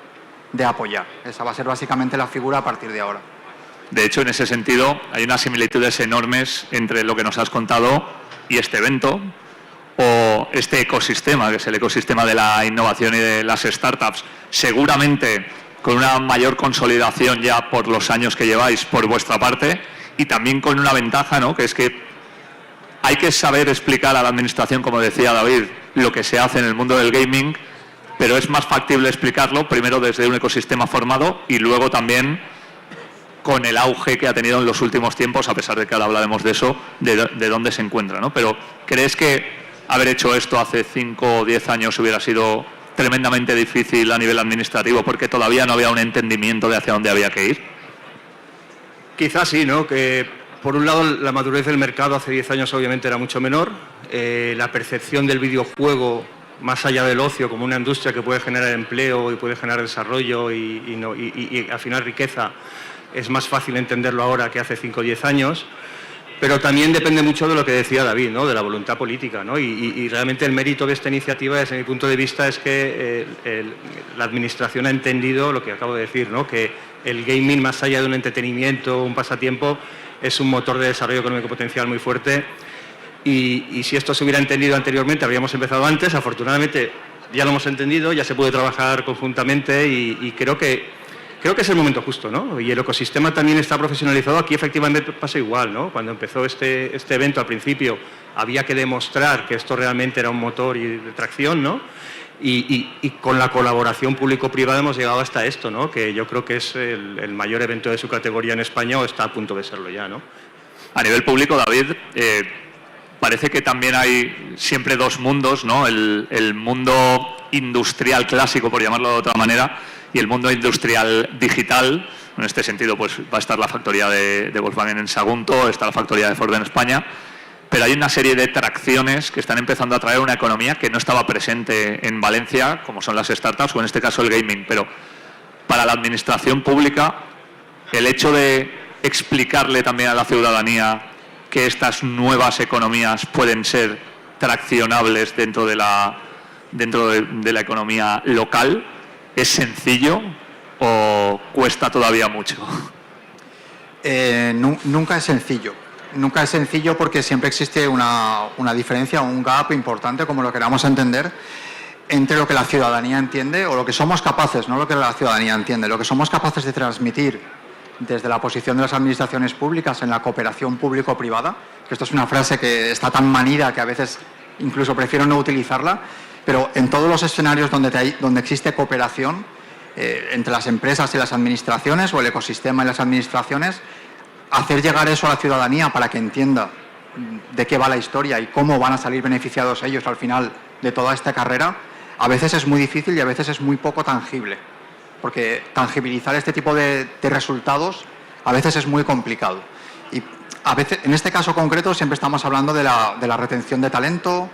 apoyar. Esa va a ser básicamente la figura a partir de ahora. De hecho, en ese sentido, hay unas similitudes enormes entre lo que nos has contado y este evento o este ecosistema, que es el ecosistema de la innovación y de las startups. Seguramente con una mayor consolidación ya por los años que lleváis por vuestra parte y también con una ventaja, ¿no?, que es que hay que saber explicar a la administración, como decía David, lo que se hace en el mundo del gaming, pero es más factible explicarlo primero desde un ecosistema formado y luego también con el auge que ha tenido en los últimos tiempos, a pesar de que ahora hablaremos de eso, de dónde se encuentra, ¿no? Pero ¿crees que haber hecho esto hace 5 o 10 años hubiera sido tremendamente difícil a nivel administrativo porque todavía no había un entendimiento de hacia dónde había que ir? Quizás sí, ¿no? Que por un lado la madurez del mercado hace 10 años obviamente era mucho menor, la percepción del videojuego más allá del ocio como una industria que puede generar empleo y puede generar desarrollo y al final riqueza, es más fácil entenderlo ahora que hace 5 o 10 años, pero también depende mucho de lo que decía David, ¿no?, de la voluntad política, ¿no? Y realmente el mérito de esta iniciativa, desde mi punto de vista, es que la administración ha entendido lo que acabo de decir, ¿no?, que el gaming, más allá de un entretenimiento, un pasatiempo, es un motor de desarrollo económico potencial muy fuerte y si esto se hubiera entendido anteriormente, habríamos empezado antes. Afortunadamente ya lo hemos entendido, ya se puede trabajar conjuntamente y creo que creo que es el momento justo, ¿no? Y el ecosistema también está profesionalizado. Aquí efectivamente pasa igual, ¿no? Cuando empezó este evento al principio había que demostrar que esto realmente era un motor de tracción, ¿no? Y con la colaboración público-privada hemos llegado hasta esto, ¿no? Que yo creo que es el mayor evento de su categoría en España o está a punto de serlo ya, ¿no? A nivel público, David, parece que también hay siempre dos mundos, ¿no? El mundo industrial clásico, por llamarlo de otra manera, y el mundo industrial digital. En este sentido, pues va a estar la factoría de Volkswagen en Sagunto, está la factoría de Ford en España, pero hay una serie de tracciones que están empezando a traer una economía que no estaba presente en Valencia, como son las startups o en este caso el gaming. Pero para la administración pública, el hecho de explicarle también a la ciudadanía que estas nuevas economías pueden ser traccionables dentro de la economía local, ¿es sencillo o cuesta todavía mucho? Nunca es sencillo. Nunca es sencillo porque siempre existe una diferencia, un gap importante, como lo queramos entender, entre lo que la ciudadanía entiende o lo que somos capaces, no lo que la ciudadanía entiende, lo que somos capaces de transmitir desde la posición de las administraciones públicas en la cooperación público-privada, que esto es una frase que está tan manida que a veces incluso prefiero no utilizarla, pero en todos los escenarios donde existe cooperación entre las empresas y las administraciones o el ecosistema y las administraciones, hacer llegar eso a la ciudadanía para que entienda de qué va la historia y cómo van a salir beneficiados ellos al final de toda esta carrera, a veces es muy difícil y a veces es muy poco tangible, porque tangibilizar este tipo de resultados a veces es muy complicado. Y a veces, en este caso concreto siempre estamos hablando de la retención de talento.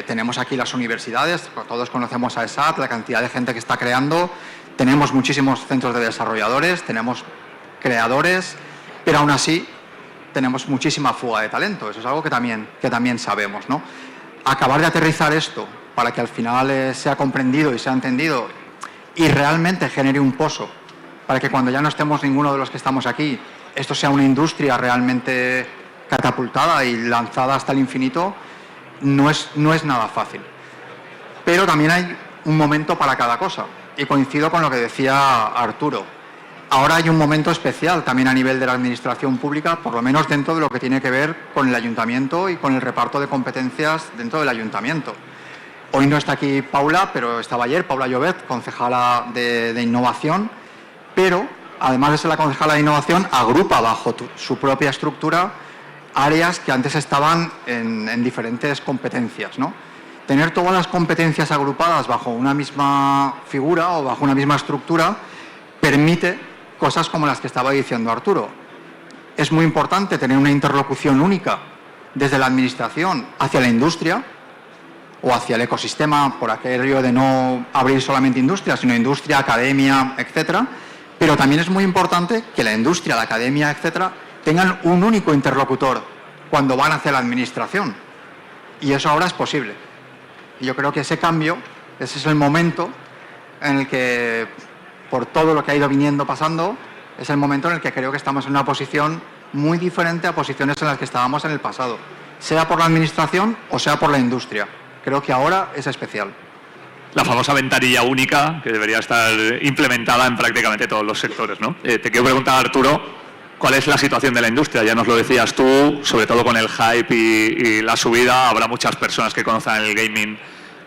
Tenemos aquí las universidades, todos conocemos a ESAT, la cantidad de gente que está creando, tenemos muchísimos centros de desarrolladores, tenemos creadores, pero aún así tenemos muchísima fuga de talento. Eso es algo que también sabemos, ¿no? Acabar de aterrizar esto para que al final sea comprendido y sea entendido y realmente genere un pozo para que cuando ya no estemos ninguno de los que estamos aquí, esto sea una industria realmente catapultada y lanzada hasta el infinito, no es nada fácil. Pero también hay un momento para cada cosa. Y coincido con lo que decía Arturo. Ahora hay un momento especial también a nivel de la administración pública, por lo menos dentro de lo que tiene que ver con el ayuntamiento y con el reparto de competencias dentro del ayuntamiento. Hoy no está aquí Paula, pero estaba ayer, Paula Llobet, concejala de innovación, pero además de ser la concejala de innovación, agrupa bajo su propia estructura áreas que antes estaban en diferentes competencias, ¿no? Tener todas las competencias agrupadas bajo una misma figura o bajo una misma estructura permite cosas como las que estaba diciendo Arturo. Es muy importante tener una interlocución única desde la administración hacia la industria o hacia el ecosistema, por aquello de no abrir solamente industria, sino industria, academia, etcétera. Pero también es muy importante que la industria, la academia, etcétera, tengan un único interlocutor cuando van hacia la administración. Y eso ahora es posible. Y yo creo que ese cambio, ese es el momento en el que, por todo lo que ha ido pasando, es el momento en el que creo que estamos en una posición muy diferente a posiciones en las que estábamos en el pasado, sea por la administración o sea por la industria. Creo que ahora es especial. La famosa ventanilla única que debería estar implementada en prácticamente todos los sectores, ¿no? Te quiero preguntar, Arturo, ¿cuál es la situación de la industria? Ya nos lo decías tú, sobre todo con el hype y la subida, habrá muchas personas que conozcan el gaming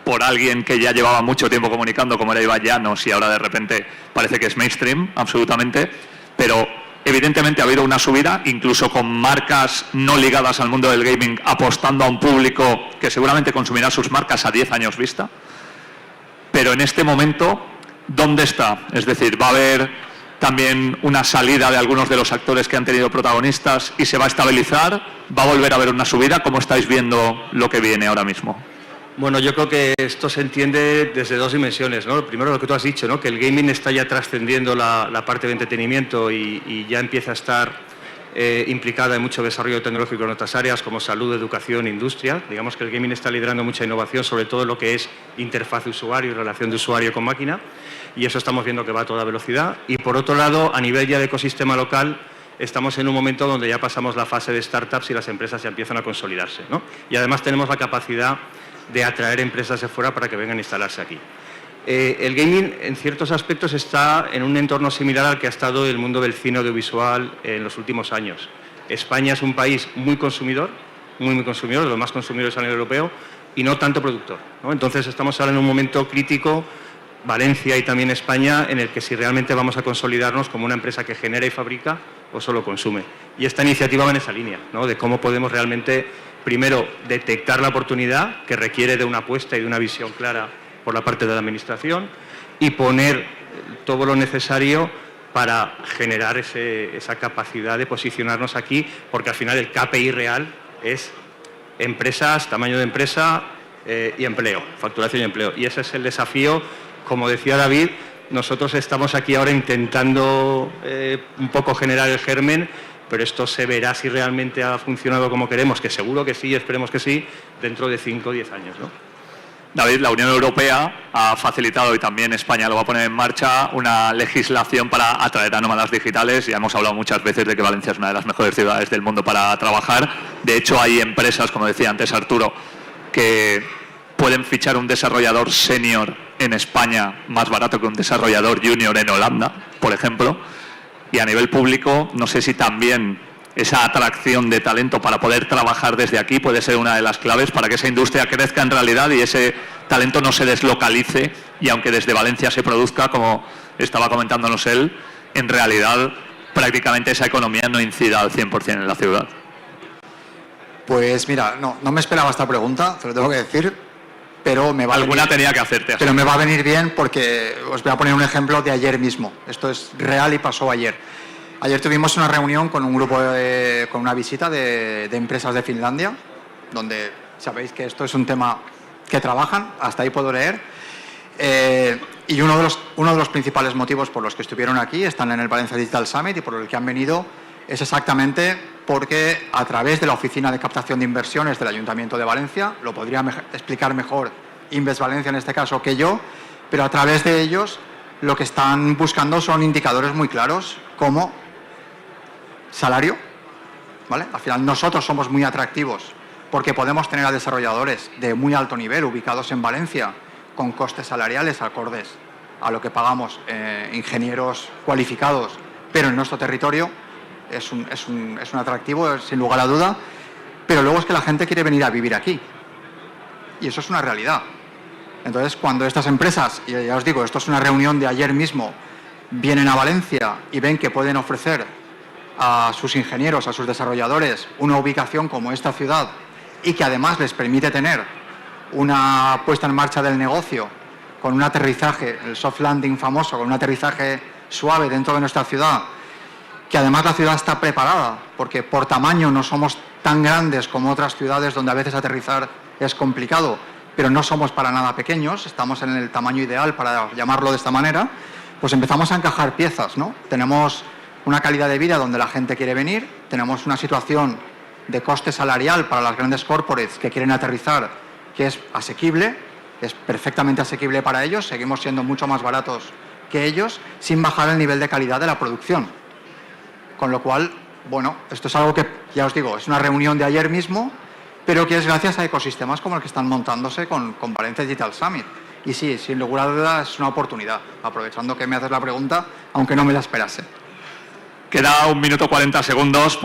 por alguien que ya llevaba mucho tiempo comunicando, como era Ibai Llanos, y ahora de repente parece que es mainstream, absolutamente, pero evidentemente ha habido una subida, incluso con marcas no ligadas al mundo del gaming, apostando a un público que seguramente consumirá sus marcas a 10 años vista. Pero en este momento, ¿dónde está? Es decir, ¿va a haber también una salida de algunos de los actores que han tenido protagonistas y se va a estabilizar? ¿Va a volver a haber una subida? ¿Cómo estáis viendo lo que viene ahora mismo? Bueno, yo creo que esto se entiende desde dos dimensiones, ¿no? Primero, lo que tú has dicho, ¿no? Que el gaming está ya trascendiendo la parte de entretenimiento y ya empieza a estar implicada en mucho desarrollo tecnológico en otras áreas como salud, educación, industria. Digamos que el gaming está liderando mucha innovación, sobre todo en lo que es interfaz de usuario y relación de usuario con máquina, y eso estamos viendo que va a toda velocidad. Y por otro lado, a nivel ya de ecosistema local, estamos en un momento donde ya pasamos la fase de startups y las empresas ya empiezan a consolidarse, ¿no? Y además tenemos la capacidad de atraer empresas de fuera para que vengan a instalarse aquí. El gaming, en ciertos aspectos, está en un entorno similar al que ha estado el mundo del cine audiovisual en los últimos años. España es un país muy consumidor, muy consumidor, de los más consumidores a nivel europeo, y no tanto productor, ¿no? Entonces estamos ahora en un momento crítico, Valencia y también España, en el que si realmente vamos a consolidarnos como una empresa que genera y fabrica o solo consume. Y esta iniciativa va en esa línea, ¿no? De cómo podemos realmente, primero, detectar la oportunidad que requiere de una apuesta y de una visión clara por la parte de la Administración y poner todo lo necesario para generar esa capacidad de posicionarnos aquí, porque al final el KPI real es empresas, tamaño de empresa y empleo, facturación y empleo. Y ese es el desafío. Como decía David, nosotros estamos aquí ahora intentando un poco generar el germen, pero esto se verá si realmente ha funcionado como queremos, que seguro que sí, esperemos que sí, dentro de 5 o 10 años, ¿no? David, la Unión Europea ha facilitado, y también España lo va a poner en marcha, una legislación para atraer a nómadas digitales. Ya hemos hablado muchas veces de que Valencia es una de las mejores ciudades del mundo para trabajar. De hecho, hay empresas, como decía antes Arturo, que pueden fichar un desarrollador senior en España más barato que un desarrollador junior en Holanda, por ejemplo. Y a nivel público, no sé si también esa atracción de talento para poder trabajar desde aquí puede ser una de las claves para que esa industria crezca en realidad y ese talento no se deslocalice, y aunque desde Valencia se produzca, como estaba comentándonos él, en realidad prácticamente esa economía no incida al 100% en la ciudad. Pues mira, no me esperaba esta pregunta, te lo tengo que decir, pero me va Alguna tenía que hacerte. Pero me va a venir bien porque os voy a poner un ejemplo de ayer mismo. Esto es real y pasó ayer. Ayer tuvimos una reunión con un grupo, con una visita de empresas de Finlandia, donde sabéis que esto es un tema que trabajan, hasta ahí puedo leer. Y uno de los principales motivos por los que estuvieron aquí, están en el Valencia Digital Summit y por el que han venido, es exactamente porque a través de la Oficina de Captación de Inversiones del Ayuntamiento de Valencia, lo podría explicar mejor Inves Valencia en este caso que yo, pero a través de ellos lo que están buscando son indicadores muy claros como salario, ¿vale? Al final nosotros somos muy atractivos porque podemos tener a desarrolladores de muy alto nivel ubicados en Valencia con costes salariales acordes a lo que pagamos ingenieros cualificados, pero en nuestro territorio es un atractivo, sin lugar a duda, pero luego es que la gente quiere venir a vivir aquí y eso es una realidad. Entonces, cuando estas empresas, y ya os digo, esto es una reunión de ayer mismo, vienen a Valencia y ven que pueden ofrecer a sus ingenieros, a sus desarrolladores, una ubicación como esta ciudad y que además les permite tener una puesta en marcha del negocio con un aterrizaje, el soft landing famoso, con un aterrizaje suave dentro de nuestra ciudad, que además la ciudad está preparada, porque por tamaño no somos tan grandes como otras ciudades donde a veces aterrizar es complicado, pero no somos para nada pequeños, estamos en el tamaño ideal para llamarlo de esta manera, pues empezamos a encajar piezas, ¿no? Tenemos una calidad de vida donde la gente quiere venir, tenemos una situación de coste salarial para las grandes corporates que quieren aterrizar que es asequible, es perfectamente asequible para ellos, seguimos siendo mucho más baratos que ellos sin bajar el nivel de calidad de la producción. Con lo cual, bueno, esto es algo que, ya os digo, es una reunión de ayer mismo, pero que es gracias a ecosistemas como el que están montándose con Valencia Digital Summit. Y sí, sin lugar a dudas es una oportunidad, aprovechando que me haces la pregunta, aunque no me la esperase. Queda 1 minuto 40 segundos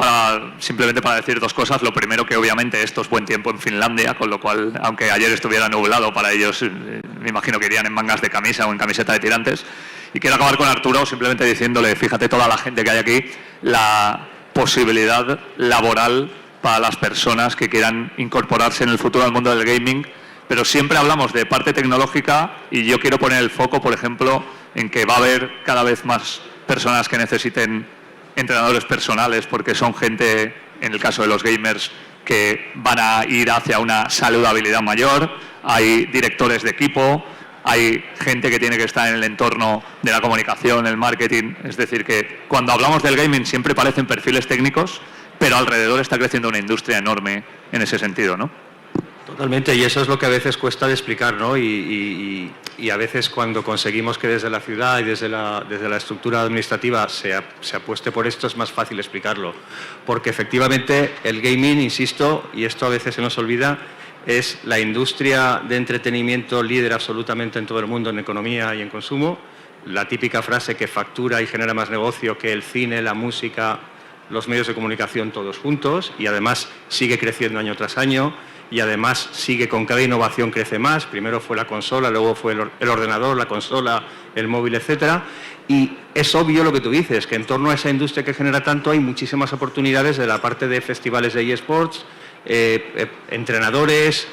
simplemente para decir dos cosas. Lo primero, que obviamente esto es buen tiempo en Finlandia, con lo cual, aunque ayer estuviera nublado, para ellos me imagino que irían en mangas de camisa o en camiseta de tirantes. Y quiero acabar con Arturo simplemente diciéndole, fíjate toda la gente que hay aquí, la posibilidad laboral para las personas que quieran incorporarse en el futuro al mundo del gaming, pero siempre hablamos de parte tecnológica y yo quiero poner el foco, por ejemplo, en que va a haber cada vez más personas que necesiten entrenadores personales, porque son gente, en el caso de los gamers, que van a ir hacia una saludabilidad mayor. Hay directores de equipo, hay gente que tiene que estar en el entorno de la comunicación, el marketing. Es decir, que cuando hablamos del gaming siempre parecen perfiles técnicos, pero alrededor está creciendo una industria enorme en ese sentido, ¿no? Totalmente, y eso es lo que a veces cuesta de explicar, ¿no? Y a veces cuando conseguimos que desde la ciudad y desde la estructura administrativa se apueste por esto, es más fácil explicarlo. Porque efectivamente el gaming, insisto, y esto a veces se nos olvida, es la industria de entretenimiento líder absolutamente en todo el mundo en economía y en consumo. La típica frase que factura y genera más negocio que el cine, la música, los medios de comunicación todos juntos, y además sigue creciendo año tras año. Y además sigue con cada innovación, crece más. Primero fue la consola, luego fue el ordenador, la consola, el móvil, etcétera. Y es obvio lo que tú dices, que en torno a esa industria que genera tanto hay muchísimas oportunidades de la parte de festivales de eSports, entrenadores,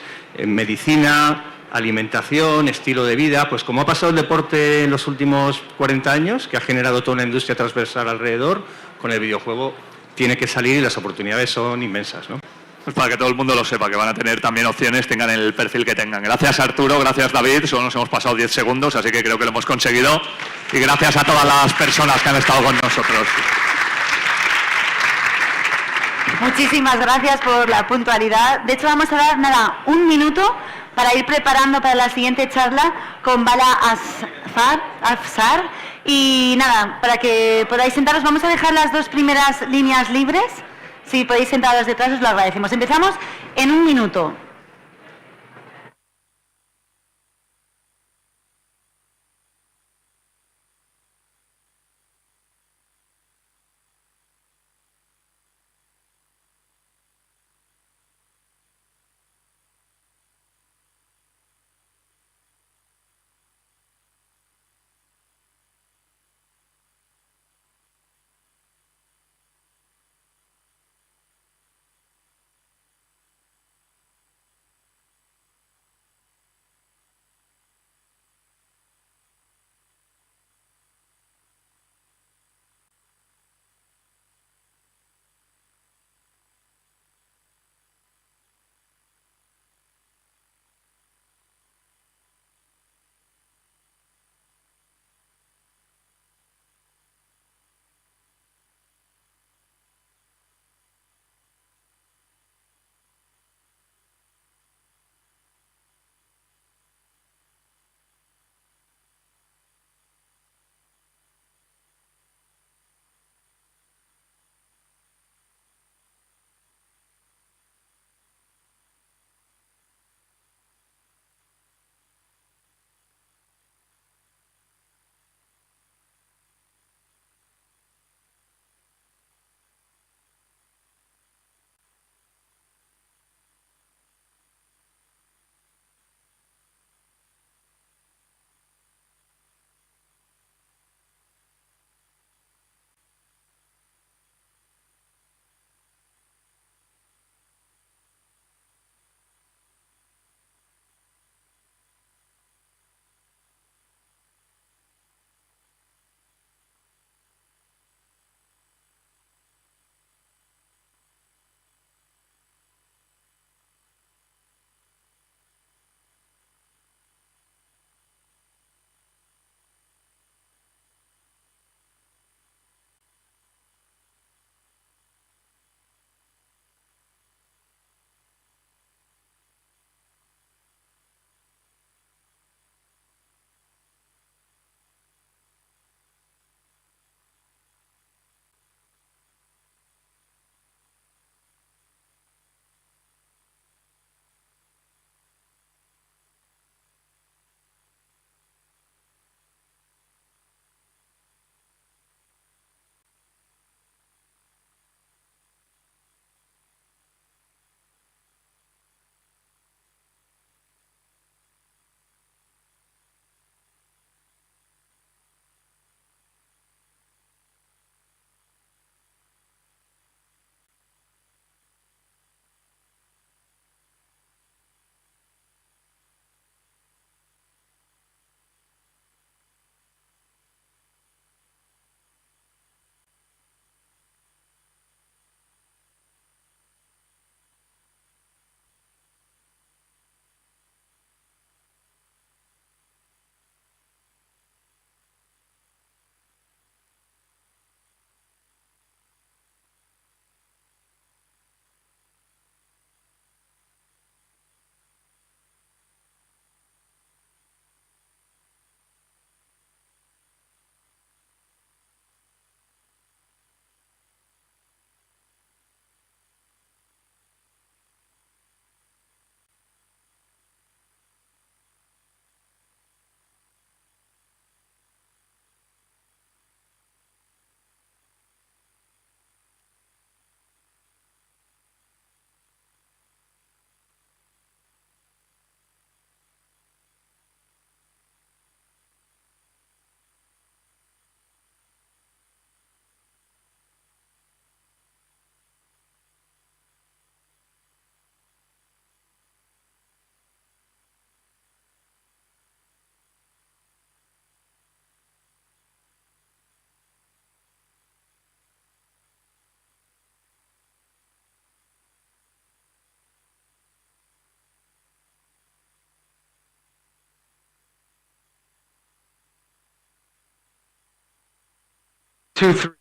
medicina, alimentación, estilo de vida. Pues como ha pasado el deporte en los últimos 40 años, que ha generado toda una industria transversal alrededor, con el videojuego tiene que salir y las oportunidades son inmensas, ¿no? Pues para que todo el mundo lo sepa, que van a tener también opciones, tengan el perfil que tengan. Gracias Arturo, gracias David, solo nos hemos pasado 10 segundos, así que creo que lo hemos conseguido. Y gracias a todas las personas que han estado con nosotros. Muchísimas gracias por la puntualidad. De hecho, vamos a dar, nada, un minuto para ir preparando para la siguiente charla con Bala Afsar. Y nada, para que podáis sentaros, vamos a dejar las dos primeras líneas libres. Si podéis sentaros detrás, os lo agradecemos. Empezamos en un minuto. 2, 3.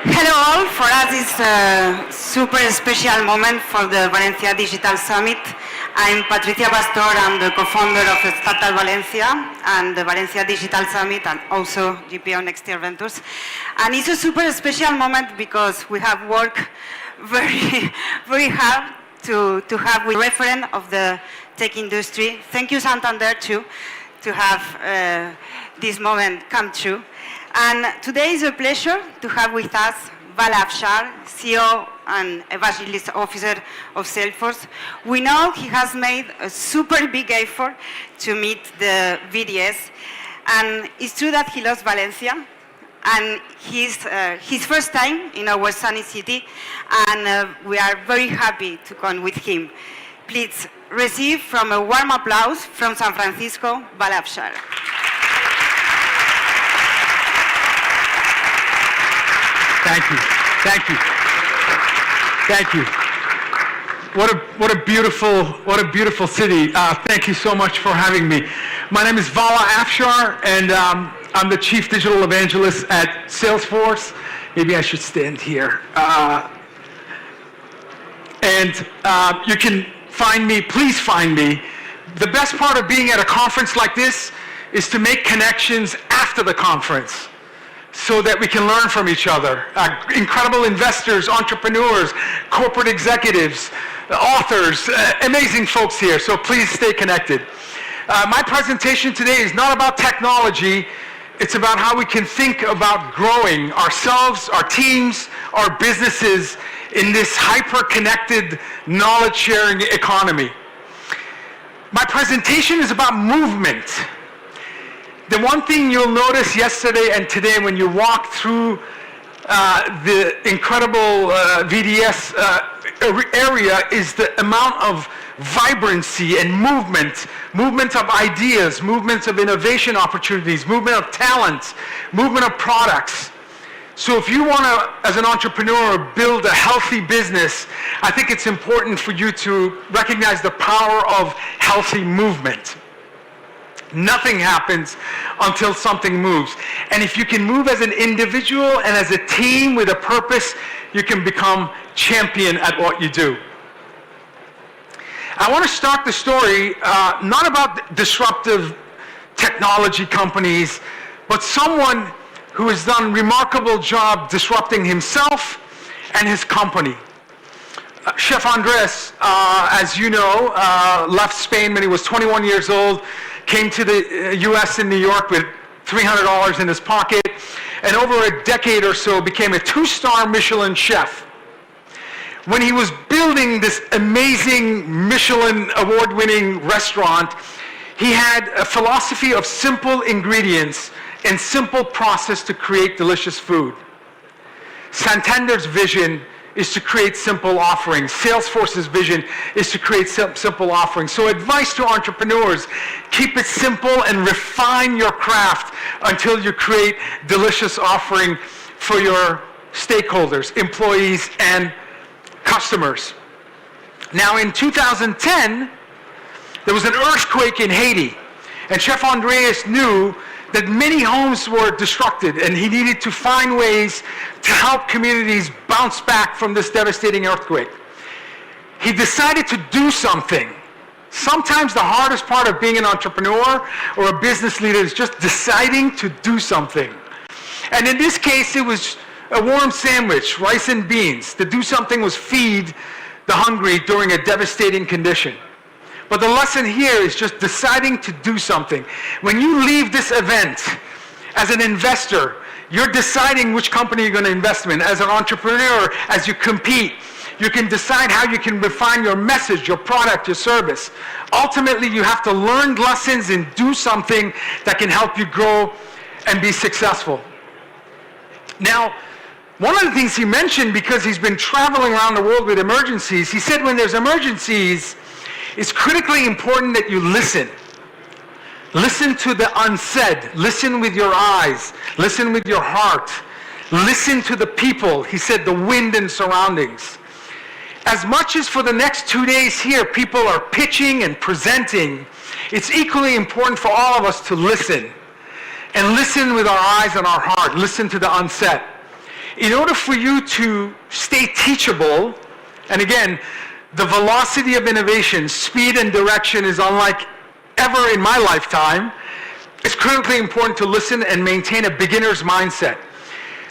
Hello all, for us it's a super special moment for the Valencia Digital Summit. I'm Patricia Pastor, I'm the co-founder of Startup Valencia and the Valencia Digital Summit and also GPO Next Year Ventures. And it's a super special moment because we have worked very, very hard to have a referent of the tech industry. Thank you Santander too, to have this moment come true. And today is a pleasure to have with us Val Afshar, CEO and Evangelist Officer of Salesforce. We know he has made a super big effort to meet the VDS, and it's true that he loves Valencia, and his first time in our sunny city, and we are very happy to come with him. Please receive from a warm applause from San Francisco, Val Afshar. Thank you, thank you, thank you. What a beautiful city. Thank you so much for having me. My name is Vala Afshar, and I'm the Chief Digital Evangelist at Salesforce. Maybe I should stand here. You can find me, please find me. The best part of being at a conference like this is to make connections after the conference, so that we can learn from each other. Incredible investors, entrepreneurs, corporate executives, authors, amazing folks here, so please stay connected. My presentation today is not about technology, it's about how we can think about growing ourselves, our teams, our businesses in this hyper-connected, knowledge-sharing economy. My presentation is about movement. The one thing you'll notice yesterday and today when you walk through the incredible VDS area is the amount of vibrancy and movement of ideas, movement of innovation opportunities, movement of talent, movement of products. So if you want to, as an entrepreneur, build a healthy business, I think it's important for you to recognize the power of healthy movement. Nothing happens until something moves. And if you can move as an individual and as a team with a purpose, you can become champion at what you do. I want to start the story not about disruptive technology companies, but someone who has done a remarkable job disrupting himself and his company. Chef Andres, as you know, left Spain when he was 21 years old, came to the US in New York with $300 in his pocket, and over a decade or so became a 2-star Michelin chef. When he was building this amazing Michelin award-winning restaurant, he had a philosophy of simple ingredients and simple process to create delicious food. Santander's vision is to create simple offerings. Salesforce's vision is to create simple offerings. So advice to entrepreneurs, keep it simple and refine your craft until you create delicious offering for your stakeholders, employees, and customers. Now in 2010, there was an earthquake in Haiti, and Chef Andreas knew that many homes were destructed, and he needed to find ways to help communities bounce back from this devastating earthquake. He decided to do something. Sometimes the hardest part of being an entrepreneur or a business leader is just deciding to do something. And in this case, it was a warm sandwich, rice and beans. To do something was feed the hungry during a devastating condition. But the lesson here is just deciding to do something. When you leave this event as an investor, you're deciding which company you're going to invest in. As an entrepreneur, as you compete, you can decide how you can refine your message, your product, your service. Ultimately, you have to learn lessons and do something that can help you grow and be successful. Now, one of the things he mentioned, because he's been traveling around the world with emergencies, he said when there's emergencies, it's critically important that you listen. Listen to the unsaid. Listen with your eyes. Listen with your heart. Listen to the people. He said the wind and surroundings. As much as for the next 2 days here, people are pitching and presenting, it's equally important for all of us to listen. And listen with our eyes and our heart. Listen to the unsaid. In order for you to stay teachable, and again, the velocity of innovation, speed and direction is unlike ever in my lifetime, it's critically important to listen and maintain a beginner's mindset.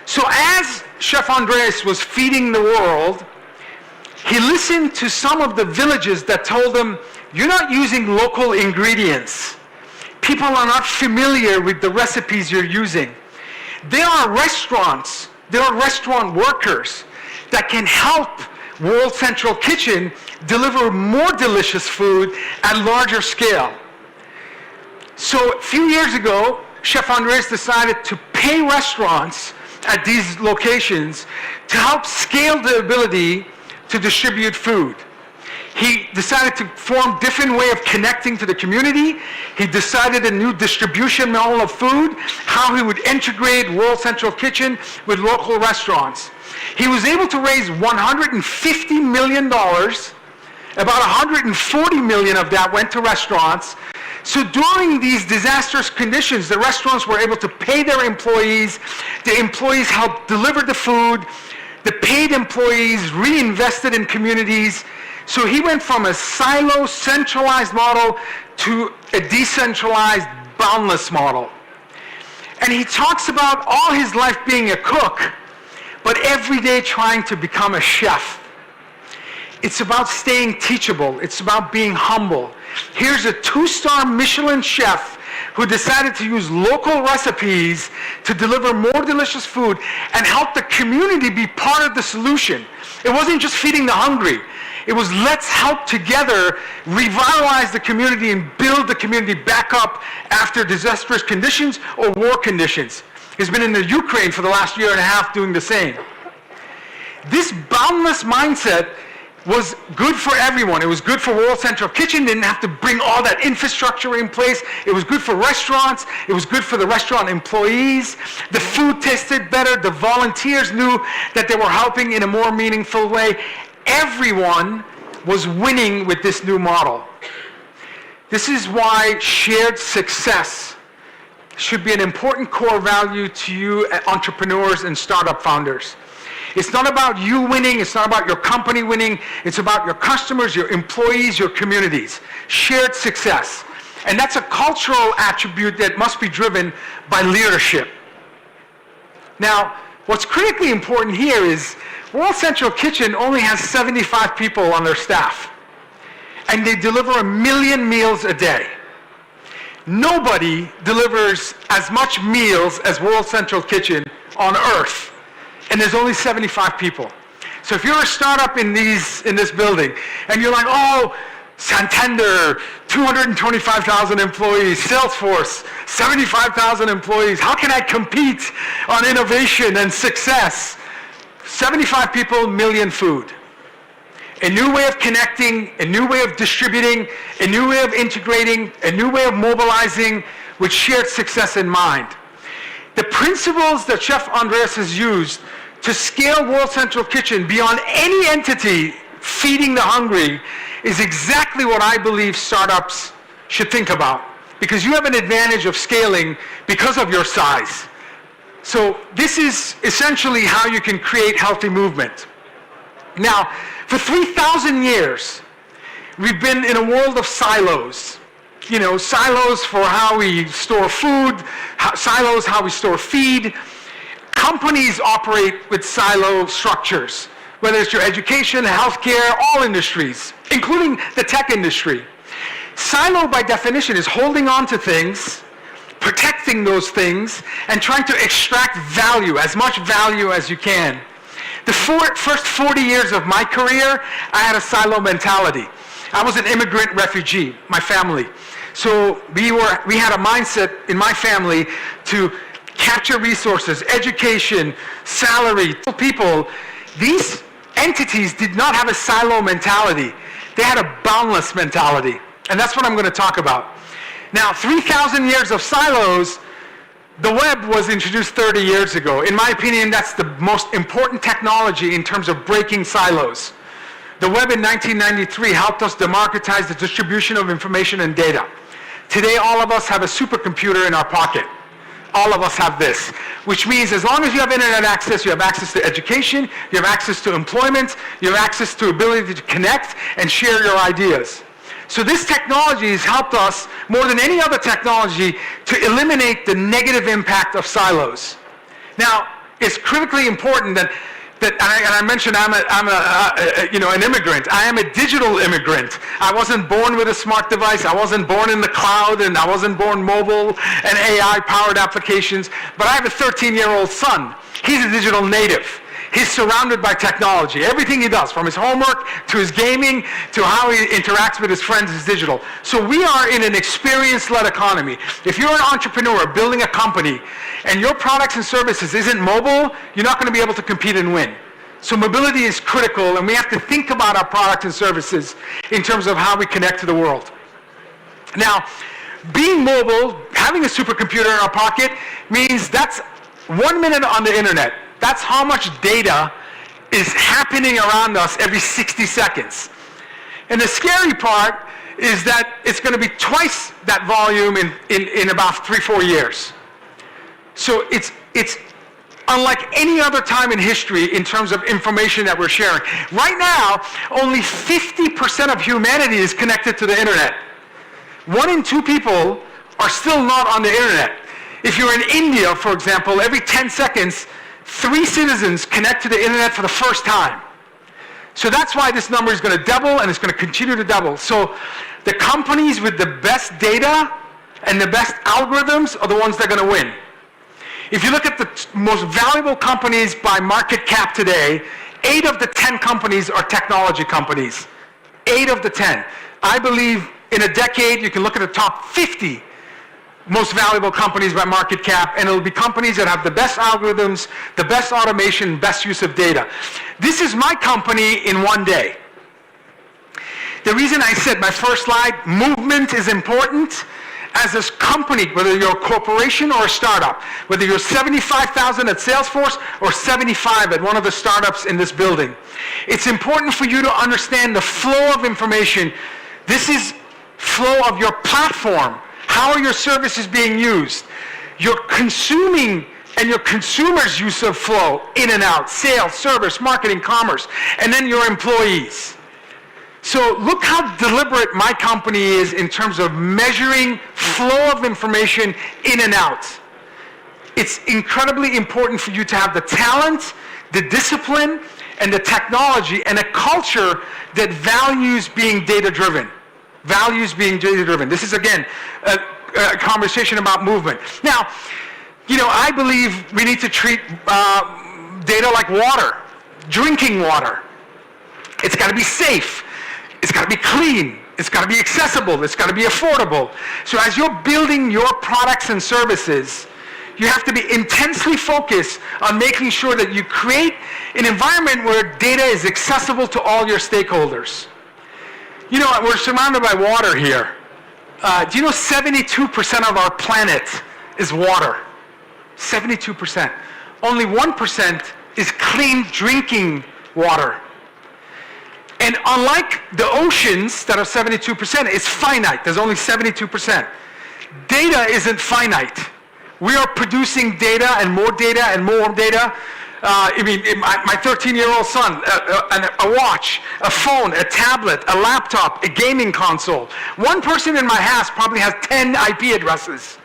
So as Chef Andres was feeding the world, he listened to some of the villages that told him, you're not using local ingredients. People are not familiar with the recipes you're using. There are restaurants, there are restaurant workers that can help World Central Kitchen deliver more delicious food at larger scale. So a few years ago, Chef Andres decided to pay restaurants at these locations to help scale the ability to distribute food. He decided to form different way of connecting to the community. He decided a new distribution model of food, how he would integrate World Central Kitchen with local restaurants. He was able to raise $150 million. About $140 million of that went to restaurants. So during these disastrous conditions, the restaurants were able to pay their employees. The employees helped deliver the food. The paid employees reinvested in communities. So he went from a silo, centralized model to a decentralized, boundless model. And he talks about all his life being a cook, but every day trying to become a chef. It's about staying teachable. It's about being humble. Here's a 2-star Michelin chef who decided to use local recipes to deliver more delicious food and help the community be part of the solution. It wasn't just feeding the hungry. It was let's help together revitalize the community and build the community back up after disastrous conditions or war conditions. He's been in the Ukraine for the last year and a half doing the same. This boundless mindset was good for everyone. It was good for World Central Kitchen. They didn't have to bring all that infrastructure in place. It was good for restaurants. It was good for the restaurant employees. The food tasted better. The volunteers knew that they were helping in a more meaningful way. Everyone was winning with this new model. This is why shared success should be an important core value to you entrepreneurs and startup founders. It's not about you winning, it's not about your company winning, it's about your customers, your employees, your communities. Shared success. And that's a cultural attribute that must be driven by leadership. Now, what's critically important here is World Central Kitchen only has 75 people on their staff, and they deliver 1 million meals a day. Nobody delivers as much meals as World Central Kitchen on earth, and there's only 75 people. So if you're a startup in this building, and you're like, oh, Santander, 225,000 employees, Salesforce, 75,000 employees, how can I compete on innovation and success? 75 people, 1 million food. A new way of connecting, a new way of distributing, a new way of integrating, a new way of mobilizing with shared success in mind. The principles that Chef Andres has used to scale World Central Kitchen beyond any entity feeding the hungry is exactly what I believe startups should think about, because you have an advantage of scaling because of your size. So this is essentially how you can create healthy movement. Now, for 3,000 years, we've been in a world of silos. You know, silos for how we store food, silos how we store feed. Companies operate with silo structures, whether it's your education, healthcare, all industries, including the tech industry. Silo, by definition, is holding on to things, protecting those things, and trying to extract value, as much value as you can. The first 40 years of my career, I had a silo mentality. I was an immigrant refugee, my family. So we had a mindset in my family to capture resources, education, salary, people. These entities did not have a silo mentality. They had a boundless mentality. And that's what I'm going to talk about. Now, 3,000 years of silos, the web was introduced 30 years ago. In my opinion, that's the most important technology in terms of breaking silos. The web in 1993 helped us democratize the distribution of information and data. Today, all of us have a supercomputer in our pocket. all of us have this, which means as long as you have internet access, you have access to education, you have access to employment, you have access to ability to connect and share your ideas. So this technology has helped us more than any other technology to eliminate the negative impact of silos. Now, it's critically important that and I mentioned I'm an immigrant. I am a digital immigrant. I wasn't born with a smart device. I wasn't born in the cloud, and I wasn't born mobile and AI-powered applications. But I have a 13-year-old son. He's a digital native. He's surrounded by technology. Everything he does, from his homework to his gaming to how he interacts with his friends, is digital. So we are in an experience-led economy. If you're an entrepreneur building a company and your products and services isn't mobile, you're not going to be able to compete and win. So mobility is critical, and we have to think about our products and services in terms of how we connect to the world. Now, being mobile, having a supercomputer in our pocket, means that's 1 minute on the internet. That's how much data is happening around us every 60 seconds. And the scary part is that it's going to be twice that volume in about 3-4 years. So it's unlike any other time in history in terms of information that we're sharing. Right now, only 50% of humanity is connected to the internet. 1 in 2 people are still not on the internet. If you're in India, for example, every 10 seconds, 3 citizens connect to the internet for the first time. So that's why this number is going to double, and it's going to continue to double. So the companies with the best data and the best algorithms are the ones that are going to win. If you look at the most valuable companies by market cap today, 8 of the 10 companies are technology companies. 8 of the 10. I believe in a decade you can look at the top 50 most valuable companies by market cap, and it'll be companies that have the best algorithms, the best automation, best use of data. This is my company in 1 day. The reason I said my first slide, movement is important. As this company, whether you're a corporation or a startup, whether you're 75,000 at Salesforce or 75 at one of the startups in this building, it's important for you to understand the flow of information. This is flow of your platform. How are your services being used? Your consuming and your consumers' use of flow, in and out, sales, service, marketing, commerce, and then your employees. So look how deliberate my company is in terms of measuring flow of information in and out. It's incredibly important for you to have the talent, the discipline, and the technology, and a culture that values being data-driven. Values being data-driven. This is, again, a conversation about movement. Now, I believe we need to treat data like water, drinking water. It's got to be safe. It's got to be clean. It's got to be accessible. It's got to be affordable. So as you're building your products and services, you have to be intensely focused on making sure that you create an environment where data is accessible to all your stakeholders. We're surrounded by water here. Do you know 72% of our planet is water? 72%. Only 1% is clean drinking water. And unlike the oceans that are 72%, it's finite. There's only 72%. Data isn't finite. We are producing data and more data and more data. My 13-year-old son, a watch, a phone, a tablet, a laptop, a gaming console. One person in my house probably has 10 IP addresses.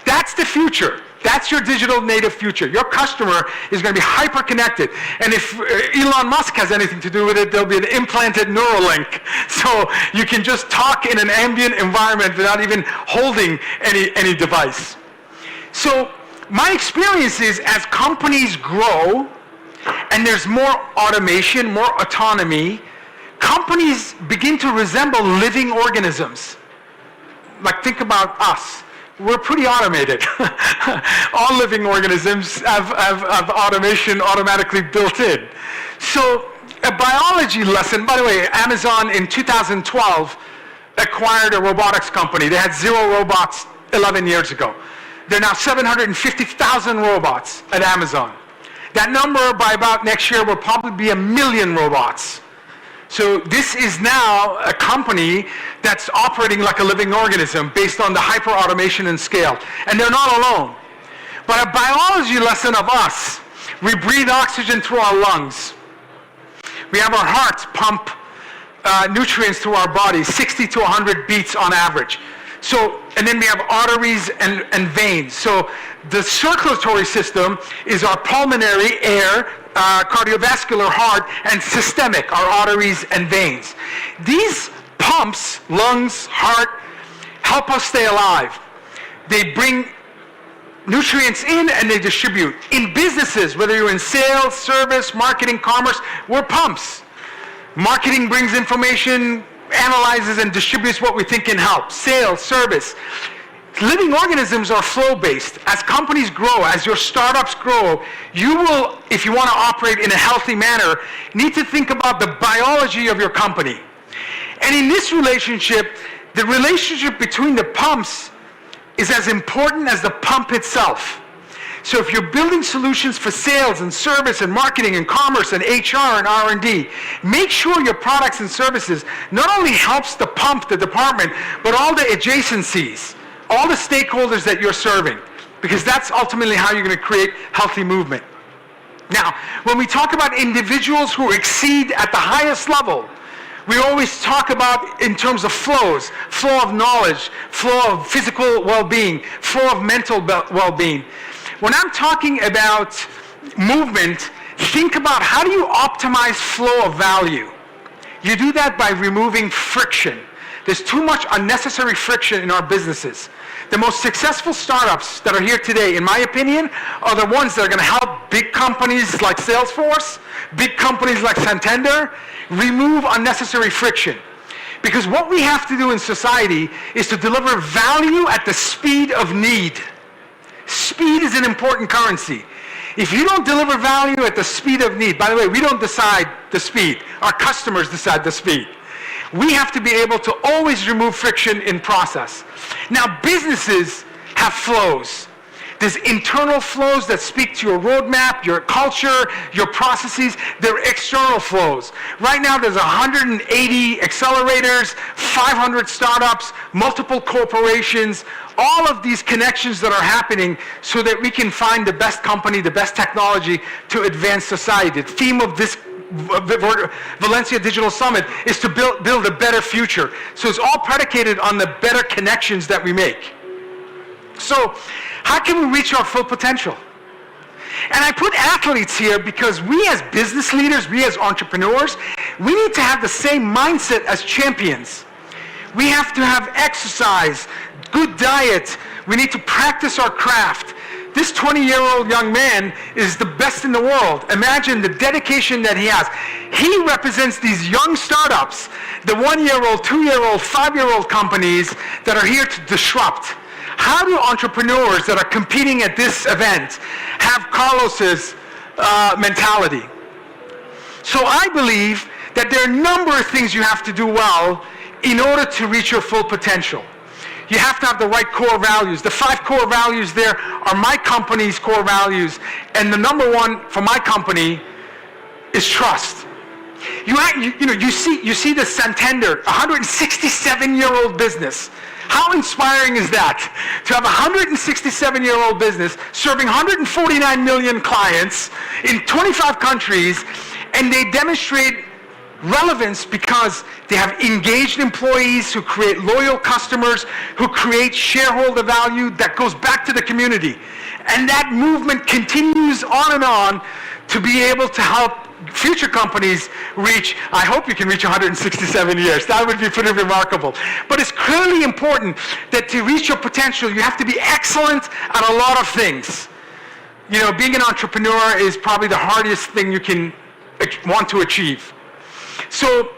That's the future. That's your digital native future. Your customer is going to be hyper-connected. And if Elon Musk has anything to do with it, there'll be an implanted Neuralink. So you can just talk in an ambient environment without even holding any device. So my experience is as companies grow and there's more automation, more autonomy, companies begin to resemble living organisms. Like, think about us. We're pretty automated. All living organisms have automation automatically built in. So a biology lesson, by the way, Amazon in 2012 acquired a robotics company. They had 0 robots 11 years ago. There are now 750,000 robots at Amazon. That number by about next year will probably be 1 million robots. So this is now a company that's operating like a living organism based on the hyper-automation and scale. And they're not alone. But a biology lesson of us. We breathe oxygen through our lungs. We have our hearts pump nutrients through our bodies, 60 to 100 beats on average. So, and then we have arteries and veins. So the circulatory system is our pulmonary air, cardiovascular heart, and systemic, our arteries and veins. These pumps, lungs, heart, help us stay alive. They bring nutrients in and they distribute. In businesses, whether you're in sales, service, marketing, commerce, we're pumps. Marketing brings information, analyzes and distributes what we think can help. Sales, service. Living organisms are flow-based. As companies grow, as your startups grow, you will, if you want to operate in a healthy manner, need to think about the biology of your company. And in this relationship, the relationship between the pumps is as important as the pump itself. So if you're building solutions for sales and service and marketing and commerce and HR and R&D, make sure your products and services not only helps the pump, the department, but all the adjacencies, all the stakeholders that you're serving, because that's ultimately how you're going to create healthy movement. Now, when we talk about individuals who exceed at the highest level, we always talk about in terms of flows, flow of knowledge, flow of physical well-being, flow of mental well-being. When I'm talking about movement, think about how do you optimize flow of value? You do that by removing friction. There's too much unnecessary friction in our businesses. The most successful startups that are here today, in my opinion, are the ones that are going to help big companies like Salesforce, big companies like Santander, remove unnecessary friction. Because what we have to do in society is to deliver value at the speed of need. Speed is an important currency. If you don't deliver value at the speed of need, by the way, we don't decide the speed. Our customers decide the speed. We have to be able to always remove friction in process. Now, businesses have flows. There's internal flows that speak to your roadmap, your culture, your processes. There are external flows. Right now, there's 180 accelerators, 500 startups, multiple corporations, all of these connections that are happening so that we can find the best company, the best technology to advance society. The theme of this Valencia Digital Summit is to build a better future. So it's all predicated on the better connections that we make. So how can we reach our full potential? And I put athletes here because we as business leaders, we as entrepreneurs, we need to have the same mindset as champions. We have to have exercise, good diet. We need to practice our craft. This 20-year-old young man is the best in the world. Imagine the dedication that he has. He represents these young startups, the 1-year-old, 2-year-old, 5-year-old companies that are here to disrupt. How do entrepreneurs that are competing at this event have Carlos's mentality? So I believe that there are a number of things you have to do well in order to reach your full potential. You have to have the right core values. The 5 core values there are my company's core values, and the number one for my company is trust. You see the Santander, 167-year-old business. How inspiring is that? To have a 167-year-old business serving 149 million clients in 25 countries, and they demonstrate relevance because they have engaged employees who create loyal customers, who create shareholder value that goes back to the community. And that movement continues on and on to be able to help future companies reach, I hope you can reach 167 years. That would be pretty remarkable. But it's clearly important that to reach your potential, you have to be excellent at a lot of things. You know, being an entrepreneur is probably the hardest thing you can want to achieve. So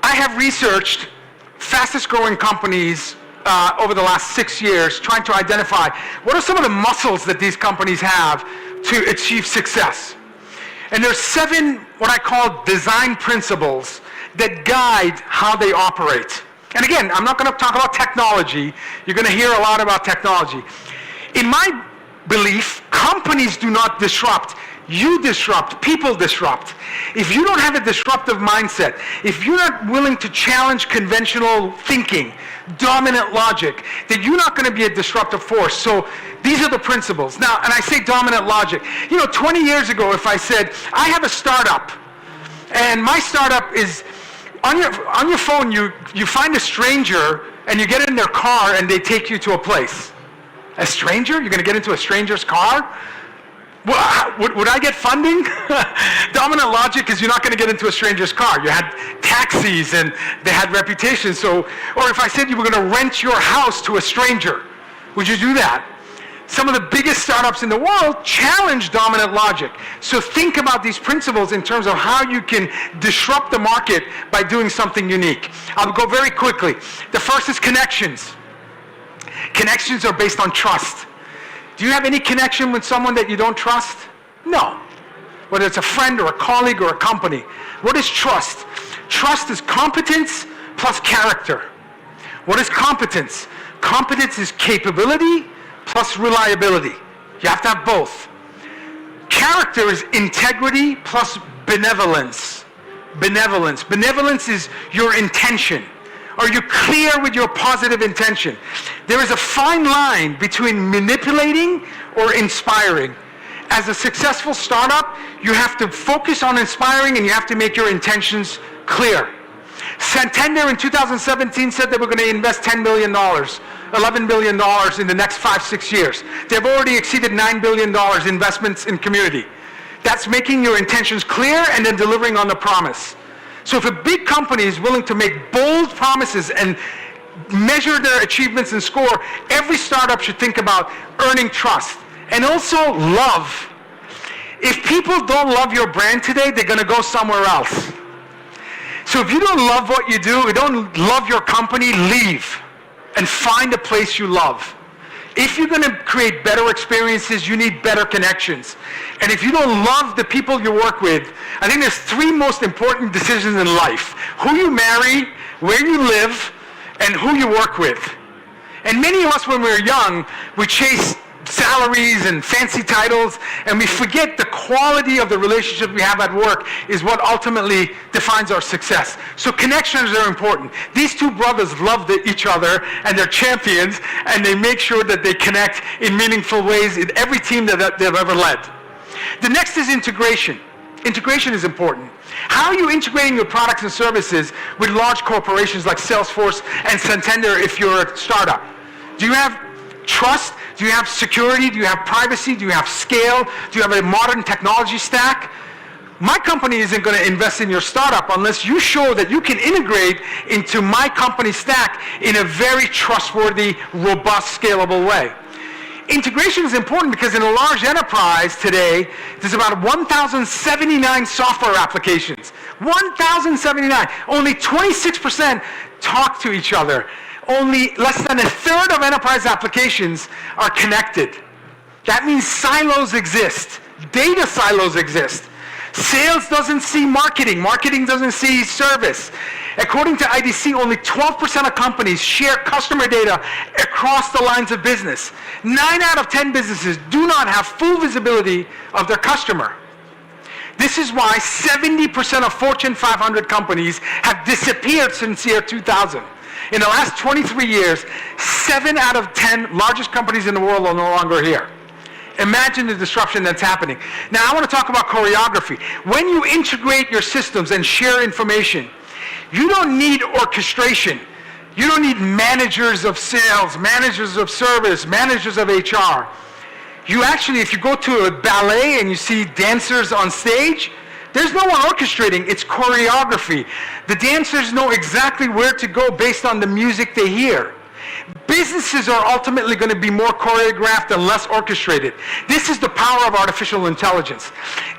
I have researched fastest growing companies over the last 6 years, trying to identify what are some of the muscles that these companies have to achieve success. And there's 7 what I call design principles that guide how they operate. And again, I'm not going to talk about technology. You're going to hear a lot about technology. In my belief, companies do not disrupt. You disrupt, people disrupt. If you don't have a disruptive mindset, if you're not willing to challenge conventional thinking, dominant logic, then you're not going to be a disruptive force. So these are the principles. Now, and I say dominant logic. 20 years ago, if I said, I have a startup, and my startup is, on your phone, you find a stranger, and you get in their car, and they take you to a place. A stranger? You're going to get into a stranger's car? Well, would I get funding? Dominant logic is you're not going to get into a stranger's car. You had taxis and they had reputations. Or if I said you were going to rent your house to a stranger, would you do that? Some of the biggest startups in the world challenge dominant logic. So think about these principles in terms of how you can disrupt the market by doing something unique. I'll go very quickly. The first is connections. Connections are based on trust. Do you have any connection with someone that you don't trust? No. Whether it's a friend or a colleague or a company. What is trust? Trust is competence plus character. What is competence? Competence is capability plus reliability. You have to have both. Character is integrity plus benevolence. Benevolence. Benevolence is your intention. Are you clear with your positive intention? There is a fine line between manipulating or inspiring. As a successful startup, you have to focus on inspiring and you have to make your intentions clear. Santander in 2017 said they were going to invest $10 billion, $11 billion in the next 5-6 years. They've already exceeded $9 billion investments in community. That's making your intentions clear and then delivering on the promise. So if a big company is willing to make bold promises and measure their achievements and score, every startup should think about earning trust. And also love. If people don't love your brand today, they're going to go somewhere else. So if you don't love what you do, you don't love your company, leave and find a place you love. If you're going to create better experiences, you need better connections. And if you don't love the people you work with, I think there's 3 most important decisions in life. Who you marry, where you live, and who you work with. And many of us, when we're young, we chase salaries and fancy titles, and we forget the quality of the relationship we have at work is what ultimately defines our success. So connections are important. These 2 brothers love each other, and they're champions, and they make sure that they connect in meaningful ways in every team that they've ever led. The next is integration. Integration is important. How are you integrating your products and services with large corporations like Salesforce and Santander if you're a startup? Do you have trust? Do you have security? Do you have privacy? Do you have scale? Do you have a modern technology stack? My company isn't going to invest in your startup unless you show that you can integrate into my company stack in a very trustworthy, robust, scalable way. Integration is important because in a large enterprise today, there's about 1,079 software applications. 1,079. Only 26% talk to each other. Only less than 1/3 of enterprise applications are connected. That means silos exist. Data silos exist. Sales doesn't see marketing. Marketing doesn't see service. According to IDC, only 12% of companies share customer data across the lines of business. 9 out of 10 businesses do not have full visibility of their customer. This is why 70% of Fortune 500 companies have disappeared since year 2000. In the last 23 years, 7 out of 10 largest companies in the world are no longer here. Imagine the disruption that's happening. Now, I want to talk about choreography. When you integrate your systems and share information, you don't need orchestration. You don't need managers of sales, managers of service, managers of HR. You actually, if you go to a ballet and you see dancers on stage, there's no one orchestrating, it's choreography. The dancers know exactly where to go based on the music they hear. Businesses are ultimately going to be more choreographed and less orchestrated. This is the power of artificial intelligence.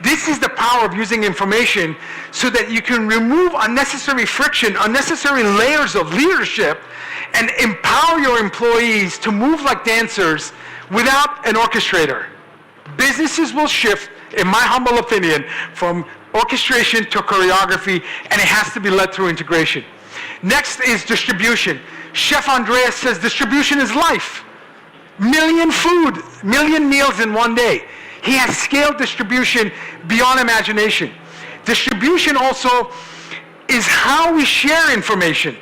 This is the power of using information so that you can remove unnecessary friction, unnecessary layers of leadership, and empower your employees to move like dancers without an orchestrator. Businesses will shift, in my humble opinion, from orchestration to choreography, and it has to be led through integration. Next is distribution. Chef Andreas says distribution is life. Million meals in one day. He has scaled distribution beyond imagination. Distribution also is how we share information.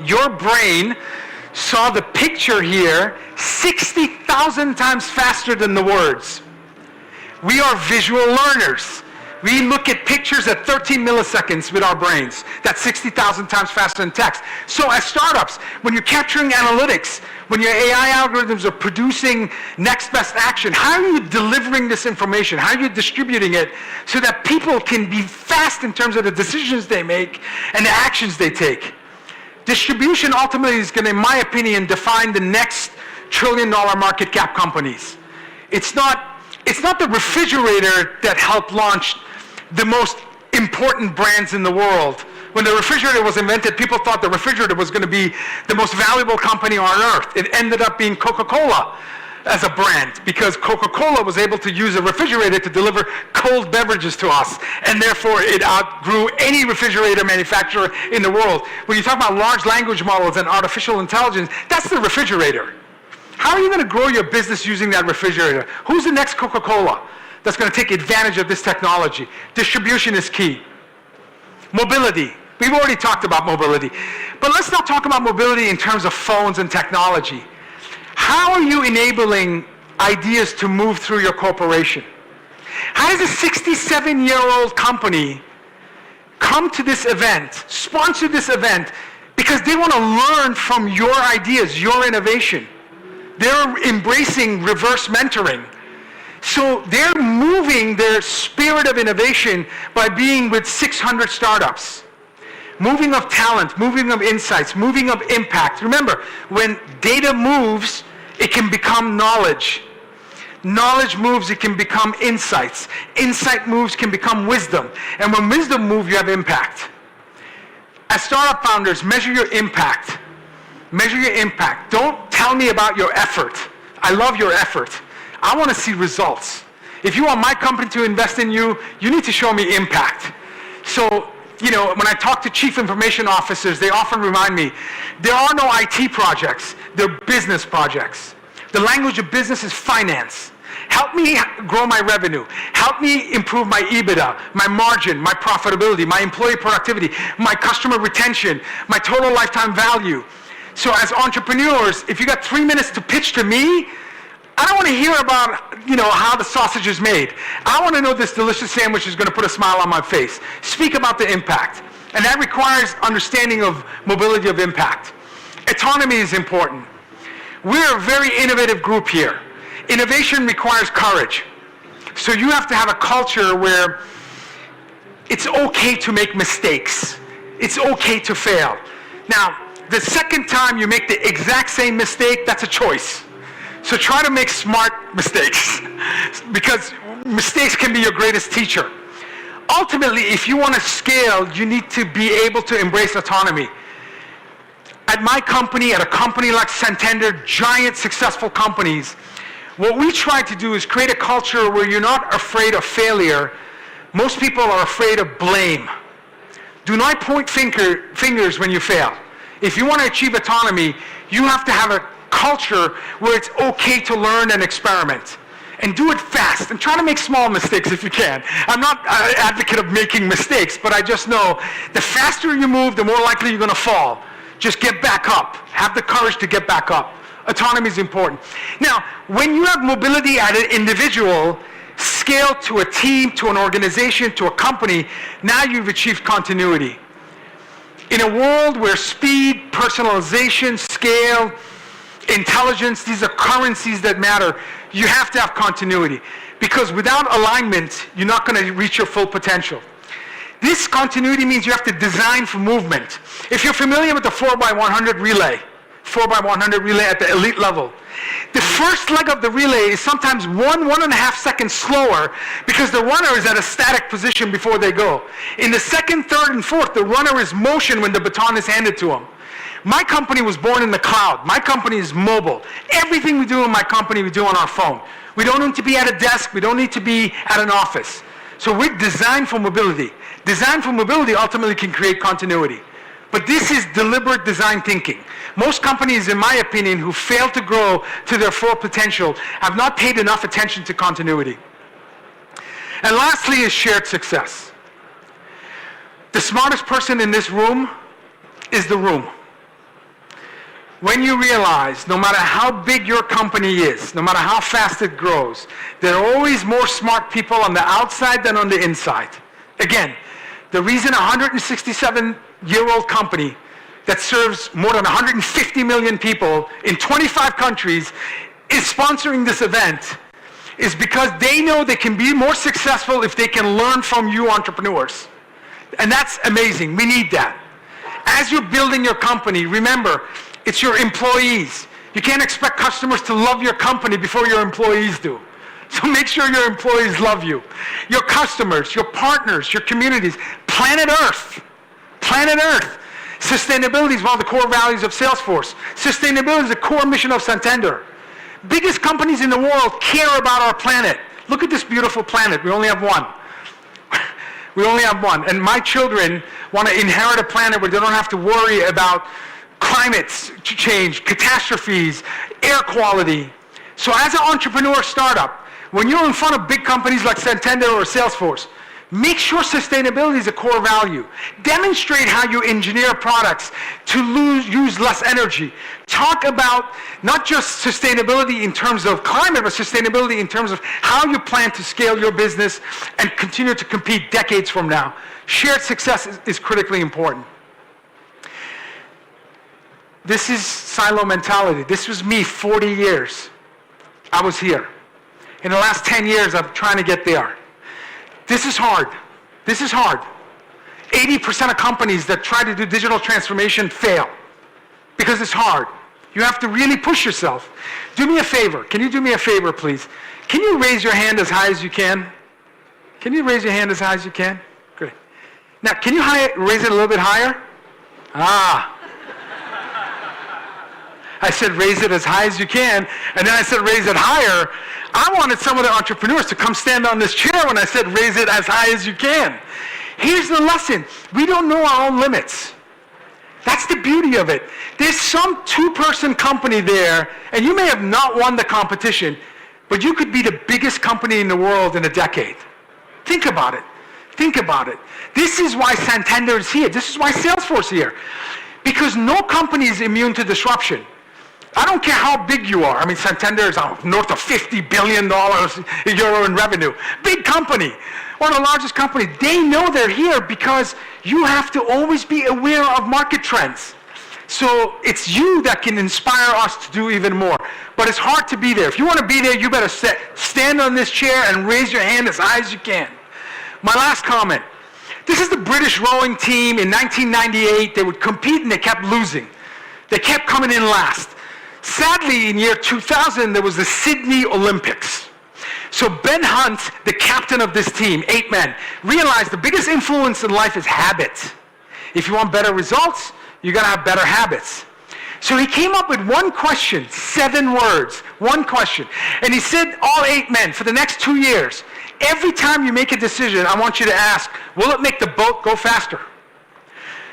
Your brain saw the picture here 60,000 times faster than the words. We are visual learners. We look at pictures at 13 milliseconds with our brains. That's 60,000 times faster than text. So as startups, when you're capturing analytics, when your AI algorithms are producing next best action, how are you delivering this information? How are you distributing it so that people can be fast in terms of the decisions they make and the actions they take? Distribution ultimately is going to, in my opinion, define the next trillion-dollar market cap companies. It's not the refrigerator that helped launch the most important brands in the world. When the refrigerator was invented, people thought the refrigerator was going to be the most valuable company on earth. It ended up being Coca-Cola as a brand because Coca-Cola was able to use a refrigerator to deliver cold beverages to us, and therefore it outgrew any refrigerator manufacturer in the world. When you talk about large language models and artificial intelligence, that's the refrigerator. How are you going to grow your business using that refrigerator? Who's the next Coca-Cola that's going to take advantage of this technology? Distribution is key. Mobility. We've already talked about mobility. But let's not talk about mobility in terms of phones and technology. How are you enabling ideas to move through your corporation? How does a 67-year-old company come to this event, sponsor this event, because they want to learn from your ideas, your innovation? They're embracing reverse mentoring. So they're moving their spirit of innovation by being with 600 startups. Moving of talent, moving of insights, moving of impact. Remember, when data moves, it can become knowledge. Knowledge moves, it can become insights. Insight moves, can become wisdom. And when wisdom moves, you have impact. As startup founders, measure your impact. Measure your impact. Don't tell me about your effort. I love your effort. I want to see results. If you want my company to invest in you, you need to show me impact. So, when I talk to chief information officers, they often remind me, there are no IT projects, they're business projects. The language of business is finance. Help me grow my revenue. Help me improve my EBITDA, my margin, my profitability, my employee productivity, my customer retention, my total lifetime value. So as entrepreneurs, if you got 3 minutes to pitch to me, I don't want to hear about, how the sausage is made. I want to know this delicious sandwich is going to put a smile on my face. Speak about the impact. And that requires understanding of mobility of impact. Autonomy is important. We're a very innovative group here. Innovation requires courage. So you have to have a culture where it's okay to make mistakes. It's okay to fail. Now, the second time you make the exact same mistake, that's a choice. So try to make smart mistakes because mistakes can be your greatest teacher. Ultimately, if you want to scale, you need to be able to embrace autonomy. At my company, at a company like Santander, giant successful companies, what we try to do is create a culture where you're not afraid of failure. Most people are afraid of blame. Do not point fingers when you fail. If you want to achieve autonomy, you have to have a culture where it's okay to learn and experiment. And do it fast, and try to make small mistakes if you can. I'm not an advocate of making mistakes, but I just know the faster you move, the more likely you're going to fall. Just get back up. Have the courage to get back up. Autonomy is important. Now, when you have mobility at an individual, scale to a team, to an organization, to a company, now you've achieved continuity. In a world where speed, personalization, scale, intelligence, these are currencies that matter, you have to have continuity. Because without alignment, you're not going to reach your full potential. This continuity means you have to design for movement. If you're familiar with the 4x100 relay, 4x100 relay at the elite level, the first leg of the relay is sometimes 1.5 seconds slower because the runner is at a static position before they go. In the second, third, and fourth, the runner is motion when the baton is handed to him. My company was born in the cloud. My company is mobile. Everything we do in my company, we do on our phone. We don't need to be at a desk. We don't need to be at an office. So we're designed for mobility. Design for mobility ultimately can create continuity. But this is deliberate design thinking. Most companies, in my opinion, who fail to grow to their full potential have not paid enough attention to continuity. And lastly is shared success. The smartest person in this room is the room. When you realize, no matter how big your company is, no matter how fast it grows, there are always more smart people on the outside than on the inside. Again, the reason a 167-year-old company that serves more than 150 million people in 25 countries is sponsoring this event is because they know they can be more successful if they can learn from you entrepreneurs. And that's amazing. We need that. As you're building your company, remember, it's your employees. You can't expect customers to love your company before your employees do. So make sure your employees love you. Your customers, your partners, your communities. Planet Earth. Planet Earth. Sustainability is one of the core values of Salesforce. Sustainability is the core mission of Santander. Biggest companies in the world care about our planet. Look at this beautiful planet. We only have one. We only have one. And my children want to inherit a planet where they don't have to worry about climate change, catastrophes, air quality. So as an entrepreneur startup, when you're in front of big companies like Santander or Salesforce, make sure sustainability is a core value. Demonstrate how you engineer products to use less energy. Talk about not just sustainability in terms of climate, but sustainability in terms of how you plan to scale your business and continue to compete decades from now. Shared success is critically important. This is silo mentality. This was me 40 years. I was here. In the last 10 years, I'm trying to get there. This is hard. This is hard. 80% of companies that try to do digital transformation fail because it's hard. You have to really push yourself. Do me a favor. Can you do me a favor, please? Can you raise your hand as high as you can? Can you raise your hand as high as you can? Great. Now, can you raise it a little bit higher? Ah. I said raise it as high as you can, and then I said raise it higher. I wanted some of the entrepreneurs to come stand on this chair when I said raise it as high as you can. Here's the lesson. We don't know our own limits. That's the beauty of it. There's some two-person company there, and you may have not won the competition, but you could be the biggest company in the world in a decade. Think about it. Think about it. This is why Santander is here. This is why Salesforce is here. Because no company is immune to disruption. I don't care how big you are. I mean, Santander is north of $50 billion euro in revenue. Big company, one of the largest companies. They know they're here because you have to always be aware of market trends. So it's you that can inspire us to do even more. But it's hard to be there. If you want to be there, you better stand on this chair and raise your hand as high as you can. My last comment. This is the British rowing team in 1998. They would compete and they kept losing. They kept coming in last. Sadly, in year 2000, there was the Sydney Olympics. So Ben Hunt, the captain of this team, 8 men, realized the biggest influence in life is habit. If you want better results, you got to have better habits. So he came up with one question, 7 words, one question. And he said, all 8 men, for the next 2 years, every time you make a decision, I want you to ask, will it make the boat go faster?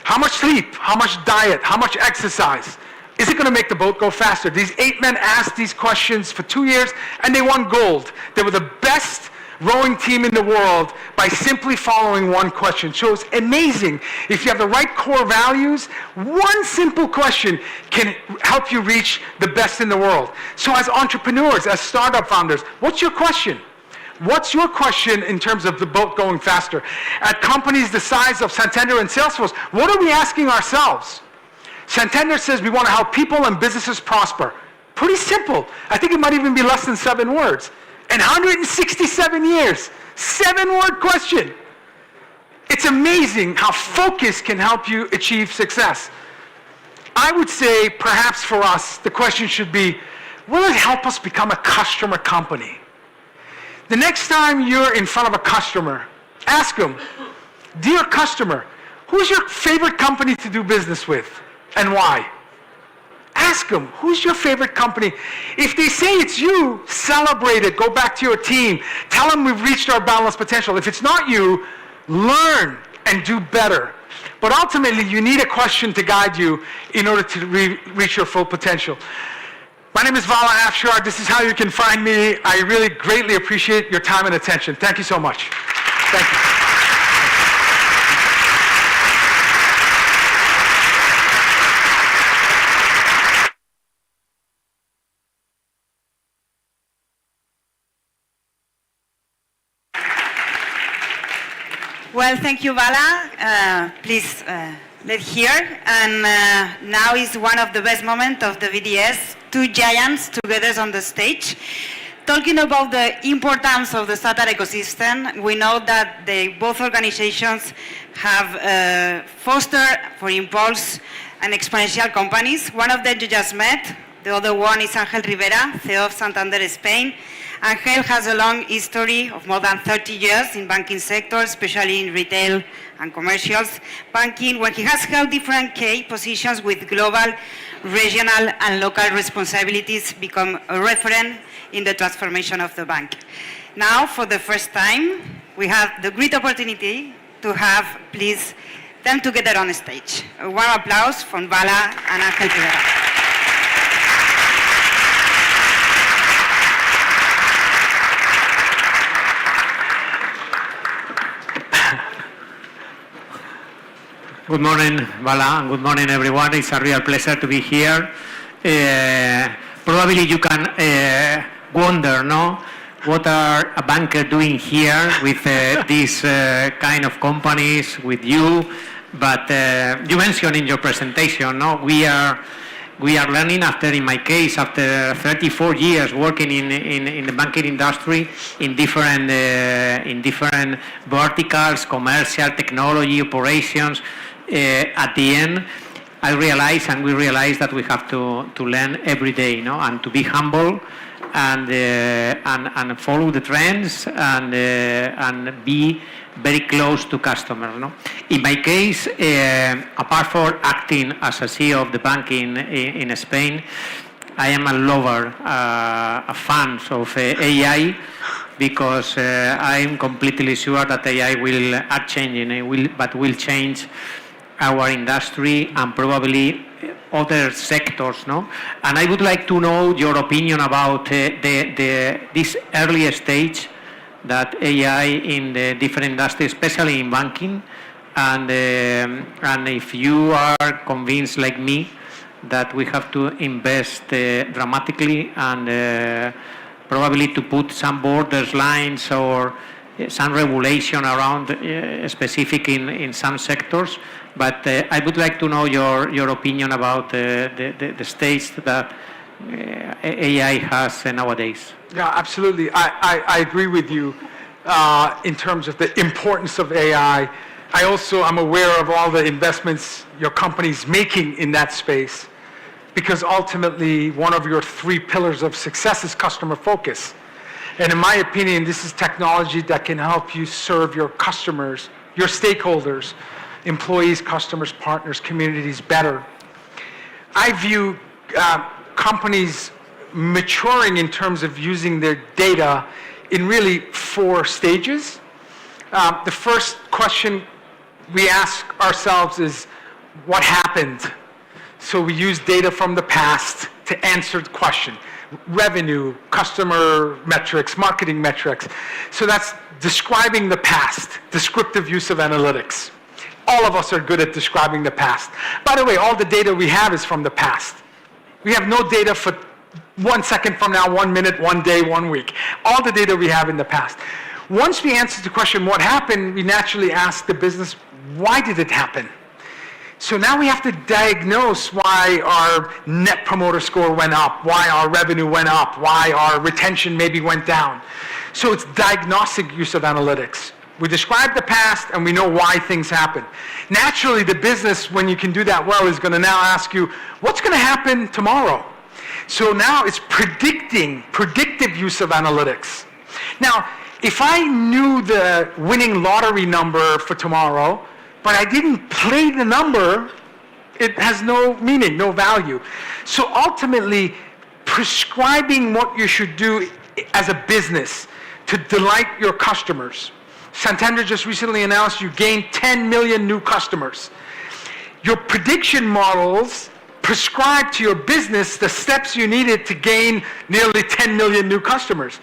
How much sleep? How much diet? How much exercise? Is it going to make the boat go faster? These 8 men asked these questions for 2 years, and they won gold. They were the best rowing team in the world by simply following one question. So it's amazing. If you have the right core values, one simple question can help you reach the best in the world. So as entrepreneurs, as startup founders, what's your question? What's your question in terms of the boat going faster? At companies the size of Santander and Salesforce, what are we asking ourselves? Santander says we want to help people and businesses prosper. Pretty simple. I think it might even be less than 7 words. And 167 years, 7-word question. It's amazing how focus can help you achieve success. I would say perhaps for us, the question should be, will it help us become a customer company? The next time you're in front of a customer, ask them, dear customer, who's your favorite company to do business with? And why? Ask them, who's your favorite company? If they say it's you, celebrate it. Go back to your team. Tell them we've reached our balanced potential. If it's not you, learn and do better. But ultimately, you need a question to guide you in order to reach your full potential. My name is Vala Afshar. This is how you can find me. I really greatly appreciate your time and attention. Thank you so much. Thank you. Well, thank you, Vala. Please, let's hear. And now is one of the best moments of the VDS. Two giants together on the stage. Talking about the importance of the startup ecosystem, we know that both organizations have fostered for impulse and exponential companies. One of them you just met. The other one is Ángel Rivera, CEO of Santander Spain. Ángel has a long history of more than 30 years in banking sector, especially in retail and commercials banking, where he has held different key positions with global, regional, and local responsibilities, become a referent in the transformation of the bank. Now, for the first time, we have the great opportunity to have, please, them together on stage. A warm applause from Vala and Ángel Rivera. Good morning, Vala, and good morning, everyone. It's a real pleasure to be here. Probably you can wonder, no? What are a banker doing here with these kind of companies, with you? But you mentioned in your presentation, no? We are learning in my case, after 34 years working in the banking industry in different verticals, commercial, technology, operations. At the end, I realize and we realize that we have to learn every day, no? And to be humble and follow the trends and be very close to customers, no? In my case, apart from acting as a CEO of the bank in Spain, I am a lover, a fan of AI, because I am completely sure that AI will will change our industry and probably other sectors, no? And I would like to know your opinion about this early stage that AI in the different industries, especially in banking, and if you are convinced like me that we have to invest dramatically and probably to put some borders lines or some regulation around specific in some sectors. But I would like to know your opinion about the stage that AI has nowadays. Yeah, absolutely. I agree with you in terms of the importance of AI. I also am aware of all the investments your company's making in that space, because ultimately one of your 3 pillars of success is customer focus. And in my opinion, this is technology that can help you serve your customers, your stakeholders, employees, customers, partners, communities better. I view companies maturing in terms of using their data in really 4 stages. The first question we ask ourselves is, what happened? So we use data from the past to answer the question. Revenue, customer metrics, marketing metrics. So that's describing the past, descriptive use of analytics. All of us are good at describing the past. By the way, all the data we have is from the past. We have no data for 1 second from now, 1 minute, 1 day, 1 week. All the data we have in the past. Once we answer the question, what happened, we naturally ask the business, why did it happen? So now we have to diagnose why our net promoter score went up, why our revenue went up, why our retention maybe went down. So it's diagnostic use of analytics. We describe the past and we know why things happen. Naturally, the business, when you can do that well, is going to now ask you, what's going to happen tomorrow? So now it's predictive use of analytics. Now, if I knew the winning lottery number for tomorrow, but I didn't play the number, it has no meaning, no value. So ultimately, prescribing what you should do as a business to delight your customers. Santander just recently announced you gained 10 million new customers. Your prediction models prescribe to your business the steps you needed to gain nearly 10 million new customers.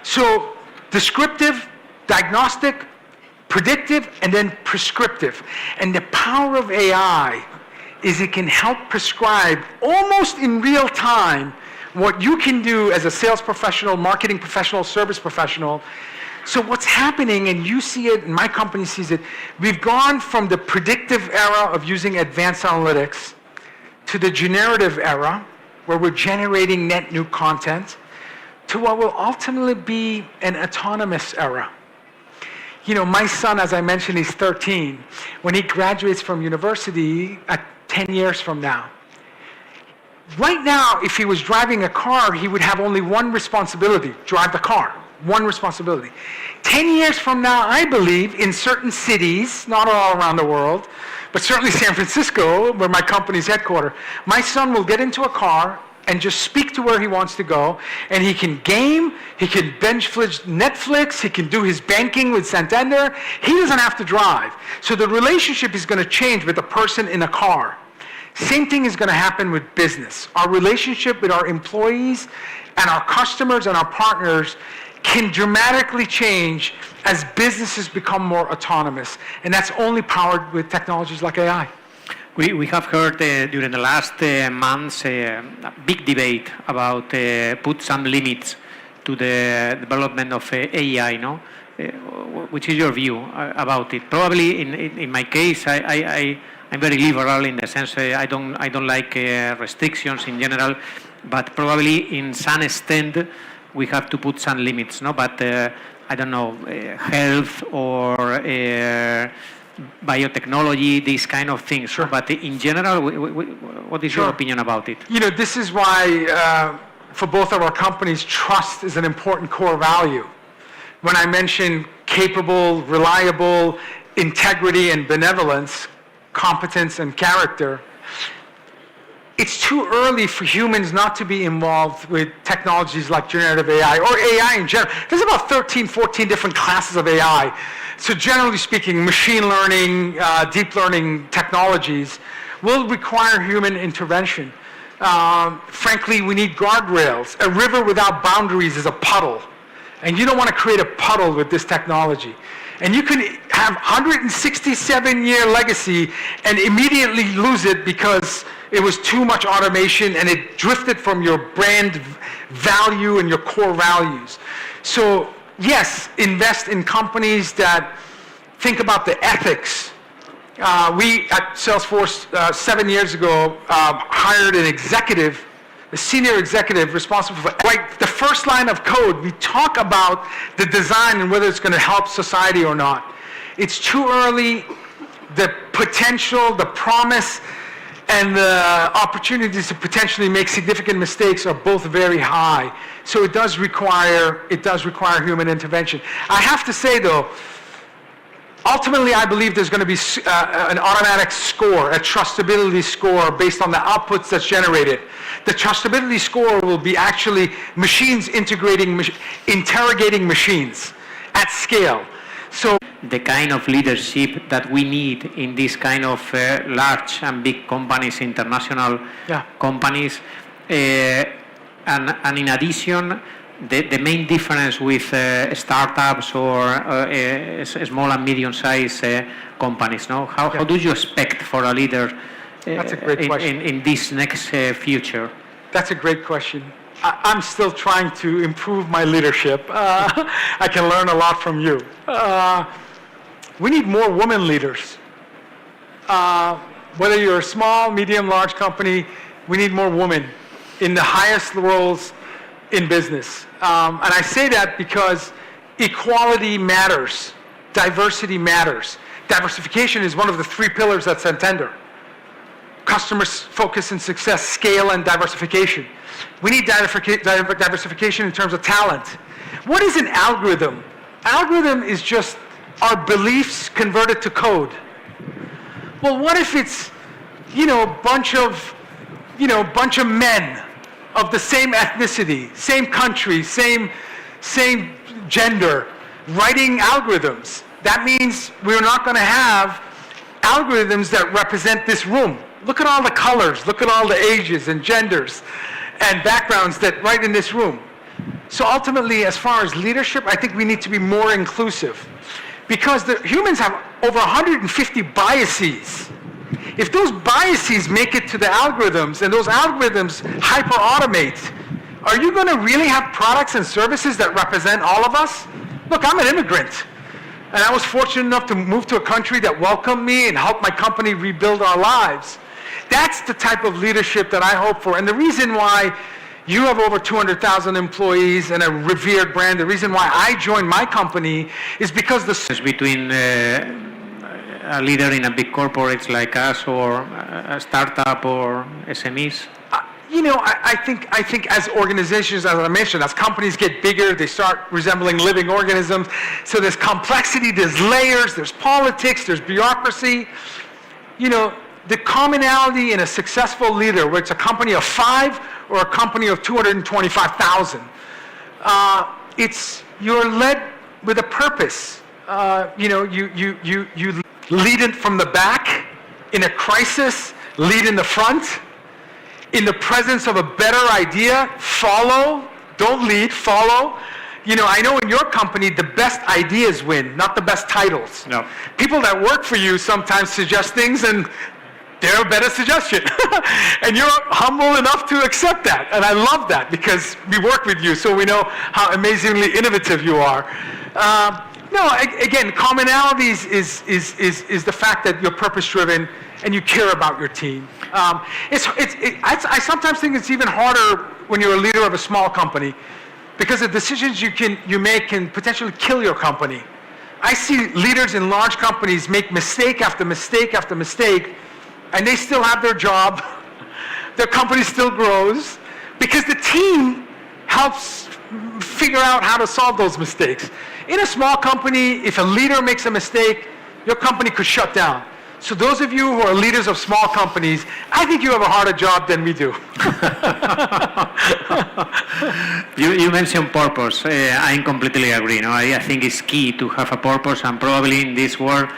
So descriptive, diagnostic, predictive, and then prescriptive. And the power of AI is it can help prescribe almost in real time what you can do as a sales professional, marketing professional, service professional. So what's happening, and you see it, and my company sees it, we've gone from the predictive era of using advanced analytics to the generative era, where we're generating net new content, to what will ultimately be an autonomous era. You know, my son, as I mentioned, he's 13. When he graduates from university, 10 years from now, right now, if he was driving a car, he would have only one responsibility: drive the car. One responsibility. 10 years from now, I believe, in certain cities, not all around the world, but certainly San Francisco, where my company's headquartered, my son will get into a car and just speak to where he wants to go, and he can game, he can binge Netflix, he can do his banking with Santander. He doesn't have to drive. So the relationship is going to change with the person in a car. Same thing is going to happen with business. Our relationship with our employees and our customers and our partners can dramatically change as businesses become more autonomous. And that's only powered with technologies like AI. We have heard during the last months a big debate about put some limits to the development of AI, no? Which is your view about it? Probably in my case, I'm very liberal in the sense I don't like restrictions in general, but probably in some extent we have to put some limits, no? But I don't know, health or biotechnology, these kind of things. Sure. But in general, what is your opinion about it? You know, this is why for both of our companies, trust is an important core value. When I mention capable, reliable, integrity and benevolence, competence and character, it's too early for humans not to be involved with technologies like generative AI or AI in general. There's about 13, 14 different classes of AI. So generally speaking, machine learning, deep learning technologies will require human intervention. Frankly, we need guardrails. A river without boundaries is a puddle. And you don't want to create a puddle with this technology. And you can have 167-year legacy and immediately lose it because it was too much automation and it drifted from your brand value and your core values. So yes, invest in companies that think about the ethics. We at Salesforce 7 years ago hired an executive, a senior executive responsible for the first line of code. We talk about the design and whether it's going to help society or not. It's too early. The potential, the promise, and the opportunities to potentially make significant mistakes are both very high. So it does require human intervention. I have to say though, ultimately I believe there's going to be an automatic score, a trustability score based on the outputs that's generated. The trustability score will be actually machines interrogating machines at scale. So the kind of leadership that we need in this kind of large and big companies, international companies, and in addition, the main difference with startups or small and medium-sized companies, no? How do you expect for a leader That's a great question. in this next future? That's a great question. I'm still trying to improve my leadership. I can learn a lot from you. We need more women leaders. Whether you're a small, medium, large company, we need more women in the highest roles in business. And I say that because equality matters, diversity matters. Diversification is one of the 3 pillars at Santander. Customer focus and success, scale and diversification. We need diversification in terms of talent. What is an algorithm? Algorithm is just our beliefs converted to code. Well, what if it's, bunch of men of the same ethnicity, same country, same gender, writing algorithms? That means we're not going to have algorithms that represent this room. Look at all the colors, look at all the ages and genders and backgrounds that right in this room. So ultimately, as far as leadership, I think we need to be more inclusive because the humans have over 150 biases. If those biases make it to the algorithms and those algorithms hyper-automate, are you going to really have products and services that represent all of us? Look, I'm an immigrant, and I was fortunate enough to move to a country that welcomed me and helped my company rebuild our lives. That's the type of leadership that I hope for, and the reason why you have over 200,000 employees and a revered brand, the reason why I joined my company is because between a leader in a big corporate like us or a startup or SMEs? You know, I think as organizations, as I mentioned, as companies get bigger, they start resembling living organisms. So there's complexity, there's layers, there's politics, there's bureaucracy. You know, the commonality in a successful leader, whether it's a company of 5 or a company of 225,000, it's you're led with a purpose. You know, you lead it from the back. In a crisis, lead in the front. In the presence of a better idea, follow. Don't lead, follow. You know, I know in your company, the best ideas win, not the best titles. No. People that work for you sometimes suggest things and they're a better suggestion. And you're humble enough to accept that. And I love that because we work with you, so we know how amazingly innovative you are. No, again, commonalities is the fact that you're purpose-driven and you care about your team. I sometimes think it's even harder when you're a leader of a small company because the decisions you make can potentially kill your company. I see leaders in large companies make mistake after mistake after mistake, and they still have their job. Their company still grows because the team helps figure out how to solve those mistakes. In a small company, if a leader makes a mistake, your company could shut down. So those of you who are leaders of small companies, I think you have a harder job than we do. You mentioned purpose. I completely agree. No? I think it's key to have a purpose, and probably in this world,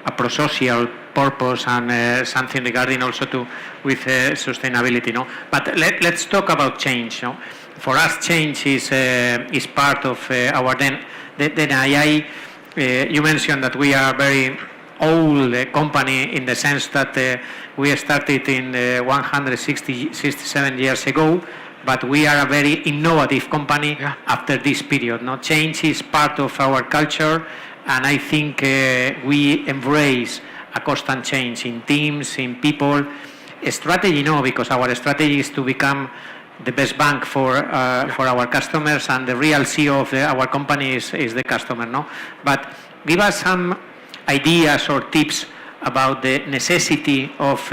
a pro-social purpose and something regarding also with sustainability. No? But let's talk about change. No? For us, change is part of our then you mentioned that we are very old company in the sense that we started in 167 years ago, but we are a very innovative company after this period. No? Change is part of our culture, and I think we embrace a constant change in teams, in people. Strategy, no, because our strategy is to become the best bank for our customers, and the real CEO of our company is the customer. No? But give us some ideas or tips about the necessity of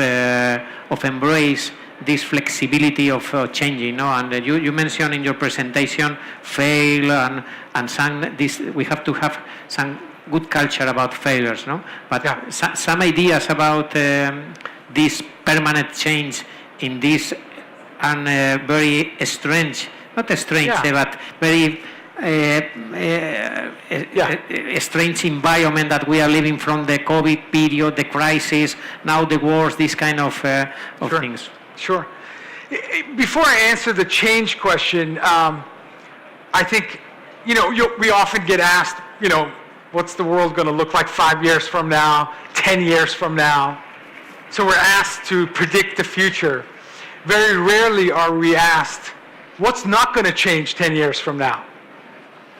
embrace this flexibility of changing, no? And you mentioned in your presentation fail and some we have to have some good culture about failures, no? But some ideas about this permanent change in this and very strange, not strange, but very a strange environment that we are living from the COVID period, the crisis, now the wars, these kind of things. Sure. Before I answer the change question, I think, we often get asked, what's the world going to look like 5 years from now, 10 years from now? So we're asked to predict the future. Very rarely are we asked, what's not going to change 10 years from now?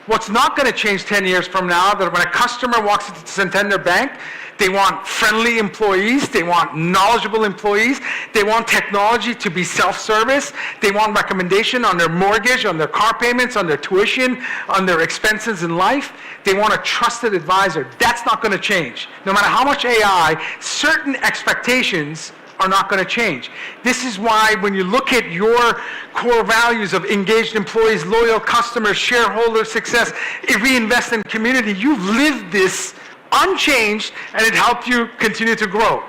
What's not going to change 10 years from now, that when a customer walks into Santander Bank, they want friendly employees, they want knowledgeable employees, they want technology to be self-service, they want recommendation on their mortgage, on their car payments, on their tuition, on their expenses in life. They want a trusted advisor. That's not going to change. No matter how much AI, certain expectations are not going to change. This is why when you look at your core values of engaged employees, loyal customers, shareholder success, reinvest in community, you've lived this unchanged and it helped you continue to grow.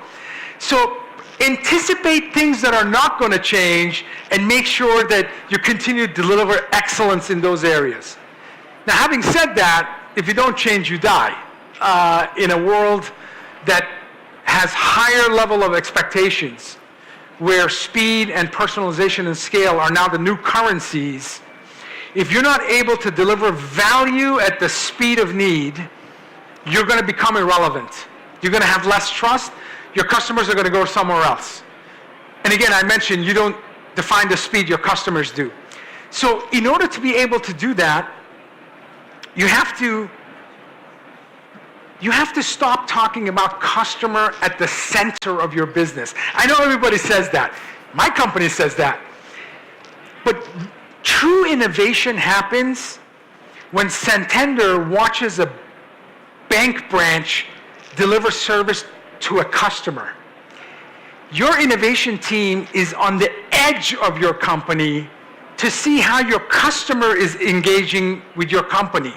So anticipate things that are not going to change and make sure that you continue to deliver excellence in those areas. Now, having said that, if you don't change, you die. In a world that has higher level of expectations where speed and personalization and scale are now the new currencies, if you're not able to deliver value at the speed of need, you're going to become irrelevant. You're going to have less trust. Your customers are going to go somewhere else. And again, I mentioned you don't define the speed, your customers do. So in order to be able to do that, you have to stop talking about customer at the center of your business. I know everybody says that. My company says that. But true innovation happens when Santander watches a bank branch deliver service to a customer. Your innovation team is on the edge of your company to see how your customer is engaging with your company.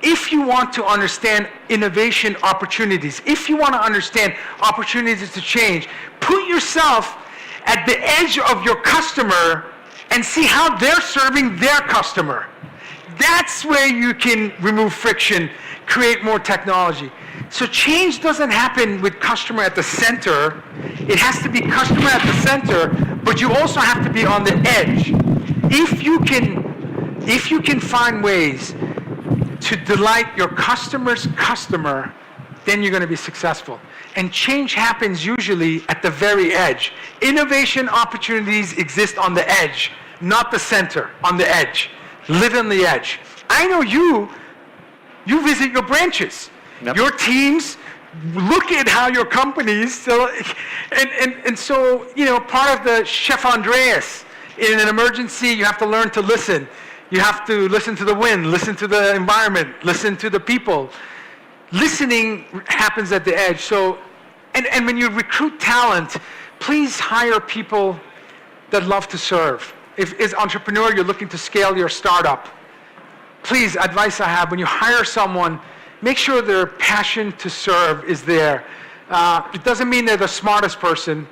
If you want to understand innovation opportunities, if you want to understand opportunities to change, put yourself at the edge of your customer and see how they're serving their customer. That's where you can remove friction, create more technology. So change doesn't happen with customer at the center. It has to be customer at the center, but you also have to be on the edge. If you can find ways to delight your customer's customer, then you're going to be successful. And change happens usually at the very edge. Innovation opportunities exist on the edge, not the center, on the edge. Live on the edge. I know you visit your branches. Yep. Your teams look at how your companies, so part of the Chef Andreas, in an emergency, you have to learn to listen. You have to listen to the wind, listen to the environment, listen to the people. Listening happens at the edge. So, and when you recruit talent, please hire people that love to serve. If as an entrepreneur you're looking to scale your startup, please, advice I have, when you hire someone, make sure their passion to serve is there. It doesn't mean they're the smartest person.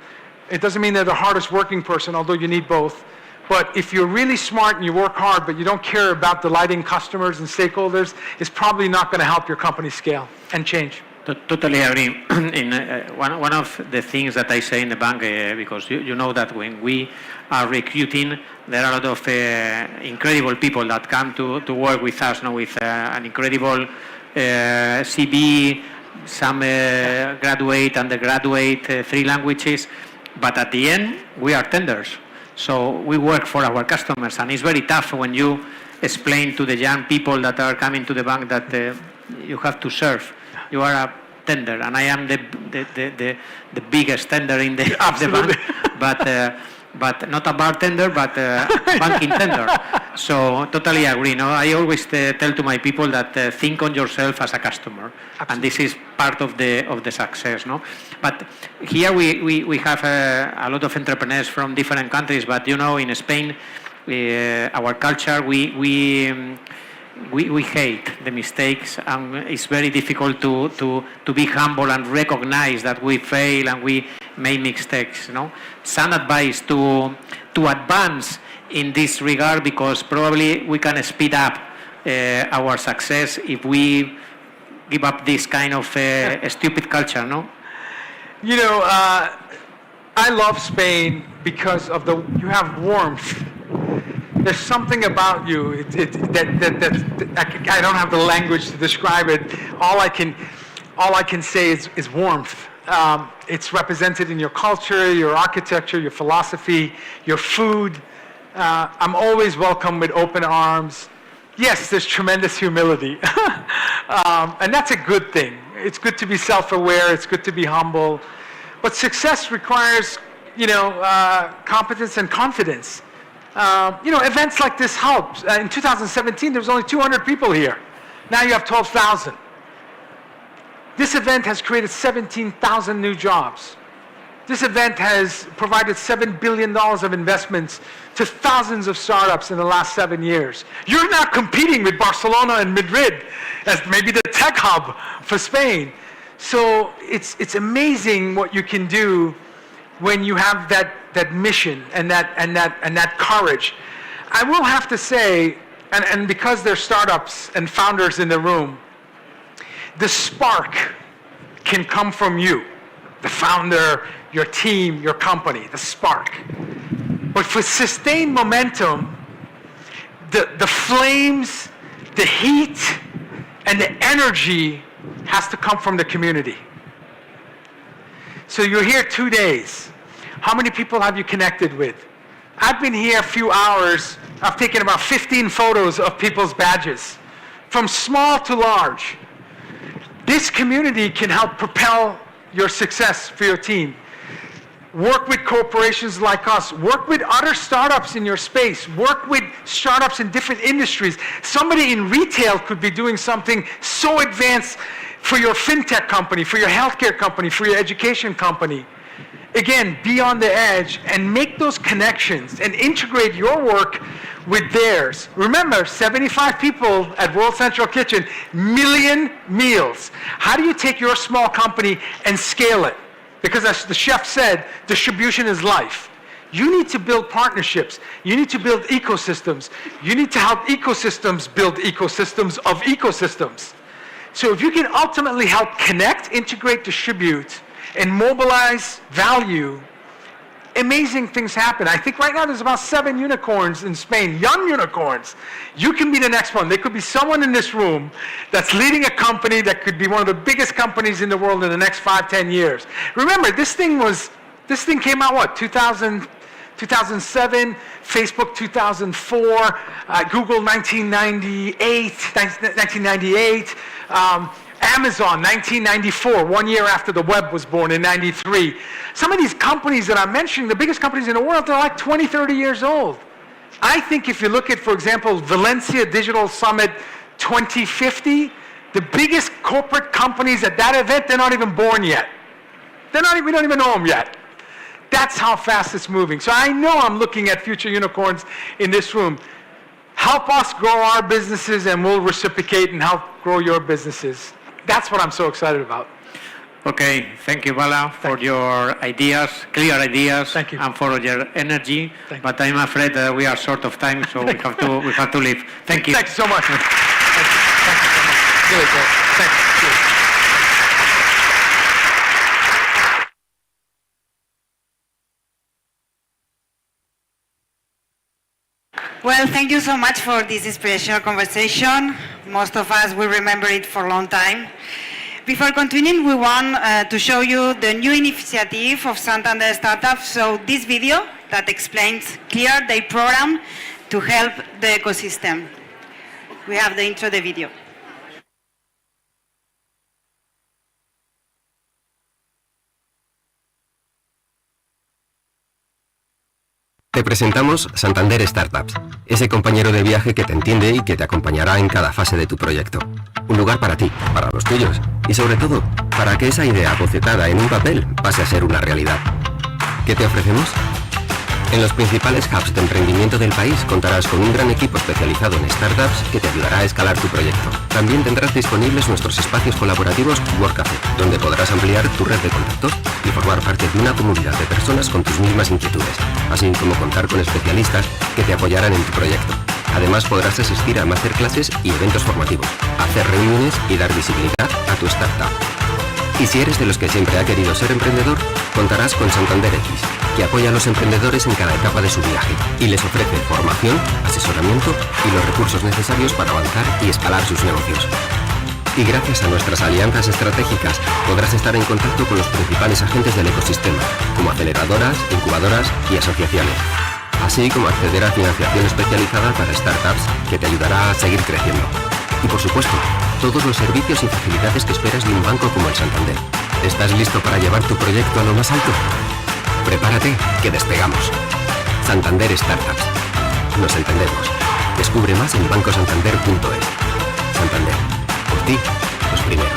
It doesn't mean they're the hardest working person, although you need both. But if you're really smart and you work hard, but you don't care about delighting customers and stakeholders, it's probably not going to help your company scale and change. Totally agree. One of the things that I say in the bank, because you know that when we are recruiting, there are a lot of incredible people that come to work with us, with an incredible CV, some graduate, undergraduate, 3 languages, but at the end, we are tenders. So we work for our customers, and it's very tough when you explain to the young people that are coming to the bank that you have to serve. You are a tender, and I am the biggest tender in the bank, but not a bartender, but a banking tender. So totally agree. I always tell to my people that think on yourself as a customer, and this is part of the success. But here we have a lot of entrepreneurs from different countries. But in Spain, our culture we hate the mistakes, and it's very difficult to be humble and recognize that we fail and we make mistakes. Some advice to advance in this regard, because probably we can speed up our success if we give up this kind of stupid culture. I love Spain because of you have warmth. There's something about you that I don't have the language to describe it. All I can say is warmth. It's represented in your culture, your architecture, your philosophy, your food. I'm always welcome with open arms. Yes, there's tremendous humility, and that's a good thing. It's good to be self-aware. It's good to be humble, but success requires, competence and confidence. Events like this help. In 2017, there was only 200 people here. Now you have 12,000. This event has created 17,000 new jobs. This event has provided $7 billion of investments to thousands of startups in the last 7 years. You're now competing with Barcelona and Madrid as maybe the tech hub for Spain. So it's amazing what you can do when you have that mission and that courage. I will have to say, and because there's startups and founders in the room, the spark can come from you. the founder, your team, your company, the spark. But for sustained momentum, the flames, the heat, and the energy has to come from the community. So you're here 2 days. How many people have you connected with? I've been here a few hours. I've taken about 15 photos of people's badges, from small to large. This community can help propel your success for your team. Work with corporations like us. Work with other startups in your space. Work with startups in different industries. Somebody in retail could be doing something so advanced for your fintech company, for your healthcare company, for your education company. Again, be on the edge and make those connections and integrate your work with theirs. Remember, 75 people at World Central Kitchen, million meals. How do you take your small company and scale it? Because as the chef said, distribution is life. You need to build partnerships. You need to build ecosystems. You need to help ecosystems build ecosystems of ecosystems. So if you can ultimately help connect, integrate, distribute, and mobilize value, amazing things happen. I think right now there's about 7 unicorns in Spain, young unicorns. You can be the next one. There could be someone in this room that's leading a company that could be one of the biggest companies in the world in the next 5-10 years. Remember, this thing came out, what, 2007, Facebook 2004, Google 1998, Amazon, 1994, 1 year after the web was born in 93. Some of these companies that I'm mentioning, the biggest companies in the world, they're like 20, 30 years old. I think if you look at, for example, Valencia Digital Summit 2050, the biggest corporate companies at that event, they're not even born yet. We don't even know them yet. That's how fast it's moving. So I know I'm looking at future unicorns in this room. Help us grow our businesses and we'll reciprocate and help grow your businesses. That's what I'm so excited about. Okay, thank you, Bala, for your ideas, clear ideas, and for your energy. But I'm afraid that we are short of time, so we have to leave. Thank you. Thanks so much. Thank you so much. Really great. Thank you. Cheers. Well, thank you so much for this inspirational conversation. Most of us will remember it for a long time. Before continuing, we want to show you the new initiative of Santander Startups. So this video that explains clear their program to help the ecosystem. We have the intro, the video. Te presentamos Santander Startups, ese compañero de viaje que te entiende y que te acompañará en cada fase de tu proyecto. Un lugar para ti, para los tuyos y sobre todo, para que esa idea bocetada en un papel pase a ser una realidad. ¿Qué te ofrecemos? En los principales hubs de emprendimiento del país contarás con un gran equipo especializado en startups que te ayudará a escalar tu proyecto. También tendrás disponibles nuestros espacios colaborativos WorkCafé, donde podrás ampliar tu red de contactos y formar parte de una comunidad de personas con tus mismas inquietudes, así como contar con especialistas que te apoyarán en tu proyecto. Además podrás asistir a masterclasses y eventos formativos, hacer reuniones y dar visibilidad a tu startup. Y si eres de los que siempre ha querido ser emprendedor, contarás con Santander X, que apoya a los emprendedores en cada etapa de su viaje y les ofrece formación, asesoramiento y los recursos necesarios para avanzar y escalar sus negocios. Y gracias a nuestras alianzas estratégicas podrás estar en contacto con los principales agentes del ecosistema, como aceleradoras, incubadoras y asociaciones, así como acceder a financiación especializada para startups que te ayudará a seguir creciendo. Y por supuesto, todos los servicios y facilidades que esperas de un banco como el Santander. ¿Estás listo para llevar tu proyecto a lo más alto? Prepárate, que despegamos. Santander Startups. Nos entendemos. Descubre más en bancosantander.es. Santander. Por ti, los primeros.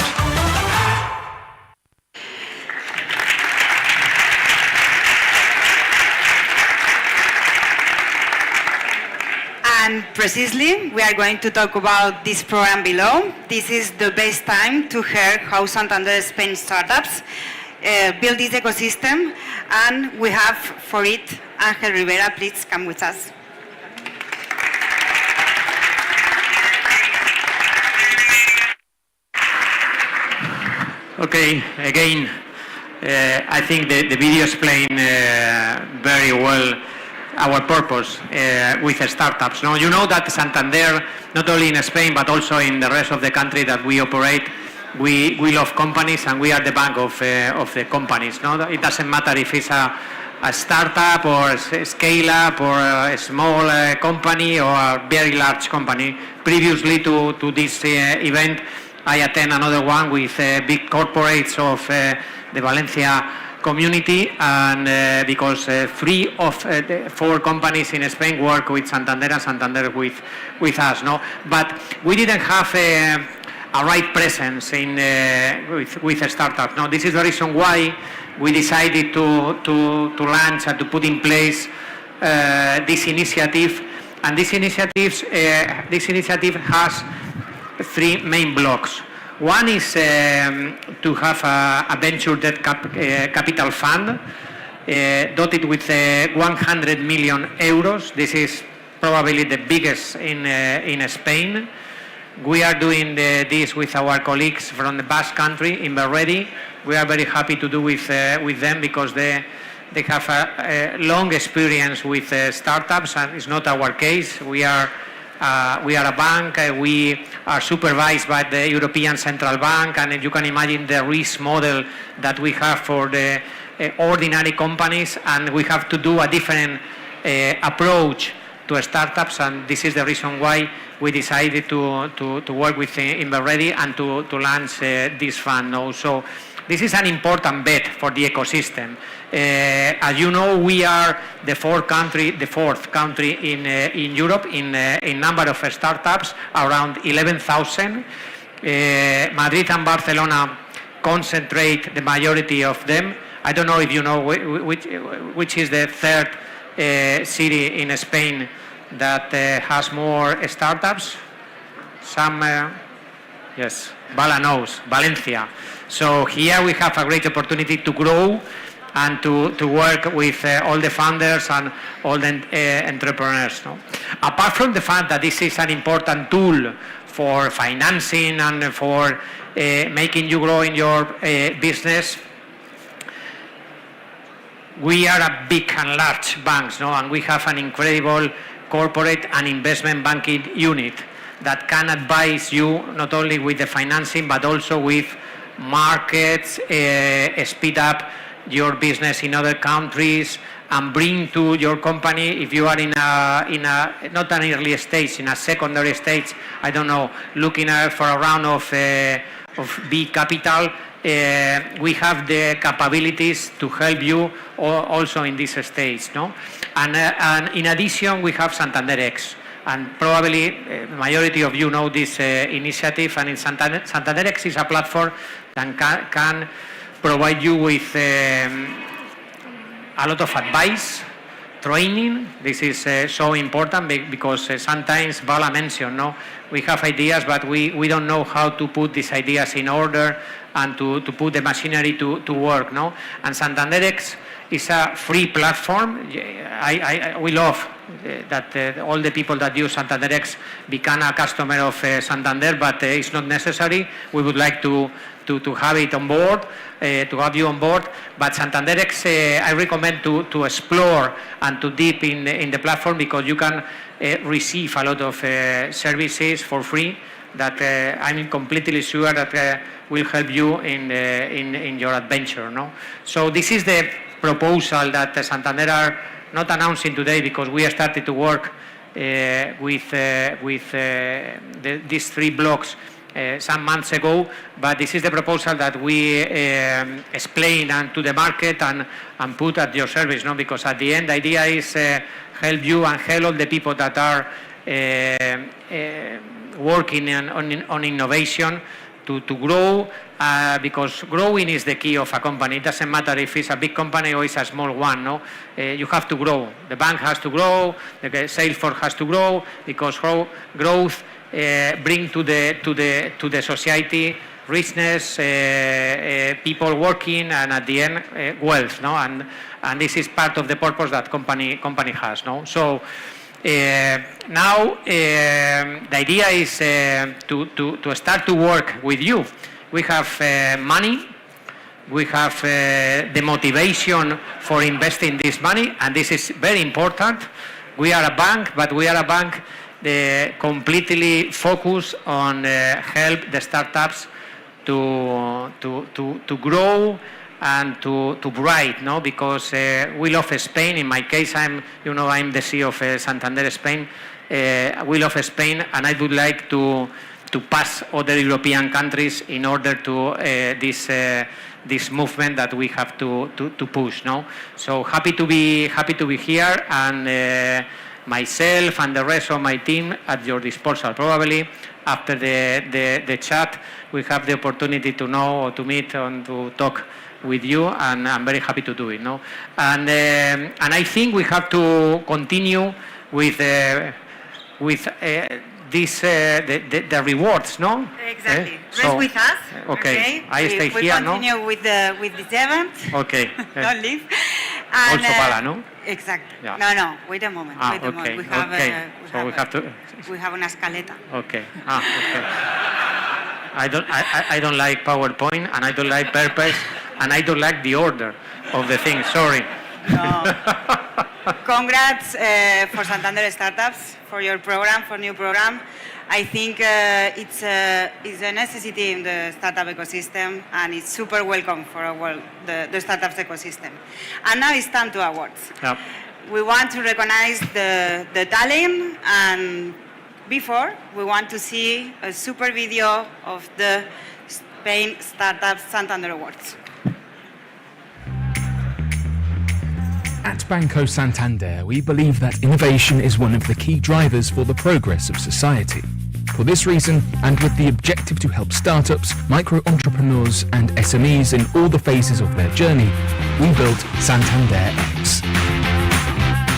And precisely, we are going to talk about this program below. This is the best time to hear how Santander Spain startups build this ecosystem, and we have for it Ángel Rivera. Please come with us. Okay, again, I think the video explained very well our purpose with startups. No, you know that Santander, not only in Spain but also in the rest of the country that we operate, we love companies and we are the bank of the companies. No, it doesn't matter if it's a startup or a scale-up or a small company or a very large company. Previously to this event, I attend another one with big corporates of the Valencia community, and because 3 of the 4 companies in Spain work with Santander and Santander with us. No, but we didn't have a right presence in with startups. No, this is the reason why we decided to launch and to put in place this initiative. And this initiative has 3 main blocks. One is to have a venture debt capital fund dotted with 100 million euros. This is probably the biggest in Spain. We are doing this with our colleagues from the Basque Country in Berredi. We are very happy to do with them because they have a long experience with startups, and it's not our case. We are a bank. We are supervised by the European Central Bank, and you can imagine the risk model that we have for the ordinary companies, and we have to do a different approach to startups, and this is the reason why we decided to work with Berredi and to launch this fund. Also, this is an important bet for the ecosystem. As you know, we are the fourth country in Europe in number of startups, around 11,000. Madrid and Barcelona concentrate the majority of them. I don't know if you know which is the third city in Spain that has more startups. Yes, Valencia. So here we have a great opportunity to grow and to work with all the founders and all the entrepreneurs. No? Apart from the fact that this is an important tool for financing and for making you grow in your business, we are a big and large bank, no? And we have an incredible corporate and investment banking unit that can advise you not only with the financing but also with markets, speed up your business in other countries, and bring to your company, if you are in a not an early stage, in a secondary stage, I don't know, looking for a round of B capital, we have the capabilities to help you also in this stage, no? And in addition, we have Santander X. And probably the majority of you know this initiative, and in Santander X is a platform that can provide you with a lot of advice, training. This is so important because sometimes Vala mentioned, no, we have ideas, but we don't know how to put these ideas in order and to put the machinery to work, no? And Santander X is a free platform. We love that all the people that use Santander X become a customer of Santander, but it's not necessary. We would like to have it on board, to have you on board. But Santander X, I recommend to explore and to deep in the platform, because you can receive a lot of services for free that I'm completely sure that will help you in your adventure. No? So this is the proposal that Santander are not announcing today, because we started to work with these 3 blocks some months ago, but this is the proposal that we explain and to the market and put at your service, no? Because at the end, the idea is help you and help all the people that are working on innovation to grow, because growing is the key of a company. It doesn't matter if it's a big company or it's a small one. No, you have to grow. The bank has to grow. The sales force has to grow, because growth bring to the society richness, people working, and at the end wealth. No, and this is part of the purpose that company has. No, so. Now the idea is to start to work with you. We have money, we have the motivation for investing this money, and this is very important. We are a bank, but we are a bank completely focused on help the startups to grow and to bright, no? Because we love Spain. In my case, I'm the CEO of Santander Spain. We love Spain, and I would like to pass other European countries in order to this movement that we have to push. No, so happy to be here, and myself and the rest of my team at your disposal. Probably after the chat, we have the opportunity to know or to meet and to talk with you, and I'm very happy to do it. No, and I think we have to continue with this the rewards, no? Exactly. Rest So, with us. okay. I stay we here, no? continue with this event. Okay. Don't leave. And, Also Pala, no? Exactly. Yeah. No. Wait a moment. Wait a moment. Okay. We have. Okay. So we have to. We have una escaleta. Okay. Okay. I don't like PowerPoint, and I don't like purpose, and I don't like the order of the thing. Sorry. No. Congrats for Santander Startups, for your program, for new program. I think it's a necessity in the startup ecosystem, and it's super welcome for the startups ecosystem. And now it's time to awards. Yep. We want to recognize the talent, and before, we want to see a super video of the Spain Startup Santander Awards. At Banco Santander, we believe that innovation is one of the key drivers for the progress of society. For this reason, and with the objective to help startups, micro-entrepreneurs and SMEs in all the phases of their journey, we built Santander X.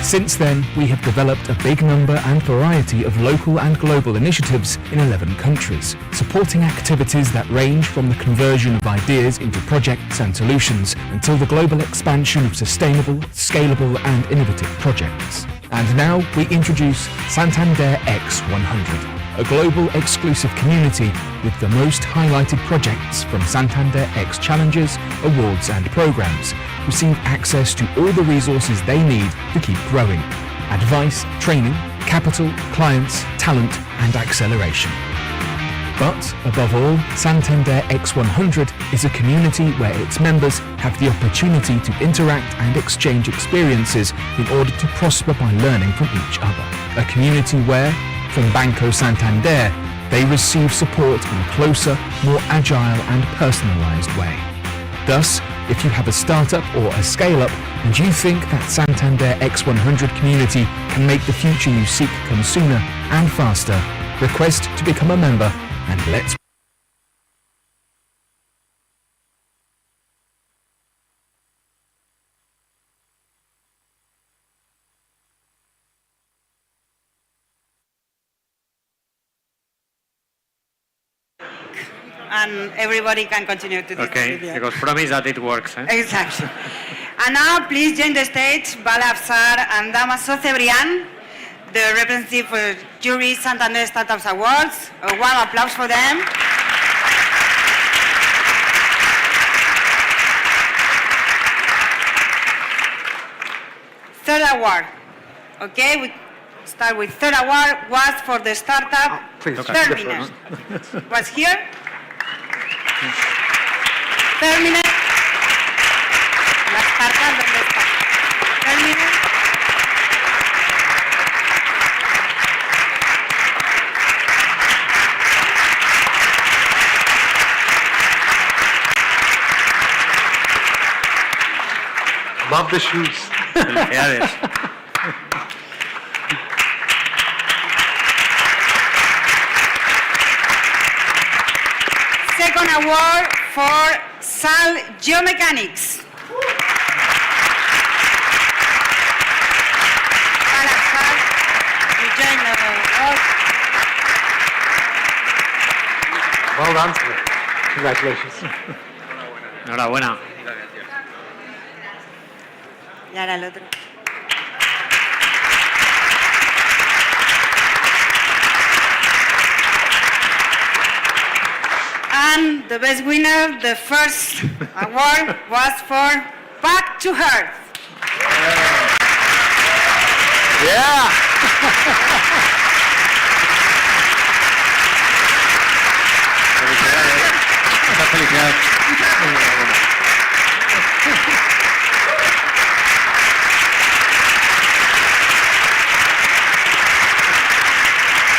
Since then, we have developed a big number and variety of local and global initiatives in 11 countries, supporting activities that range from the conversion of ideas into projects and solutions until the global expansion of sustainable, scalable and innovative projects. And now we introduce Santander X100, a global exclusive community with the most highlighted projects from Santander X challenges, awards and programs, receive access to all the resources they need to keep growing: advice, training, capital, clients, talent and acceleration. But above all, Santander X100 is a community where its members have the opportunity to interact and exchange experiences in order to prosper by learning from each other. A community where, from Banco Santander, they receive support in a closer, more agile and personalized way. Thus, if you have a startup or a scale-up and you think that Santander X100 community can make the future you seek come sooner and faster, request to become a member and let's and everybody can continue to do Okay, the video. because promise that it works. Exactly. And now, please join the stage, Bala Afsar and Damaso Cebrián, the representative for Jury Santander Startups Awards. A warm applause for them. Third award. Okay, we start with third award was for the startup. Third winner was here. Termine. Las cartas, ¿dónde están? Termine. Love the shoes. Felicidades. Second award for Sal Geomechanics. Bala Sal, you join the award. Well done. Congratulations. Enhorabuena. Y ahora el otro. And the best winner, the first award, was for Back to Earth.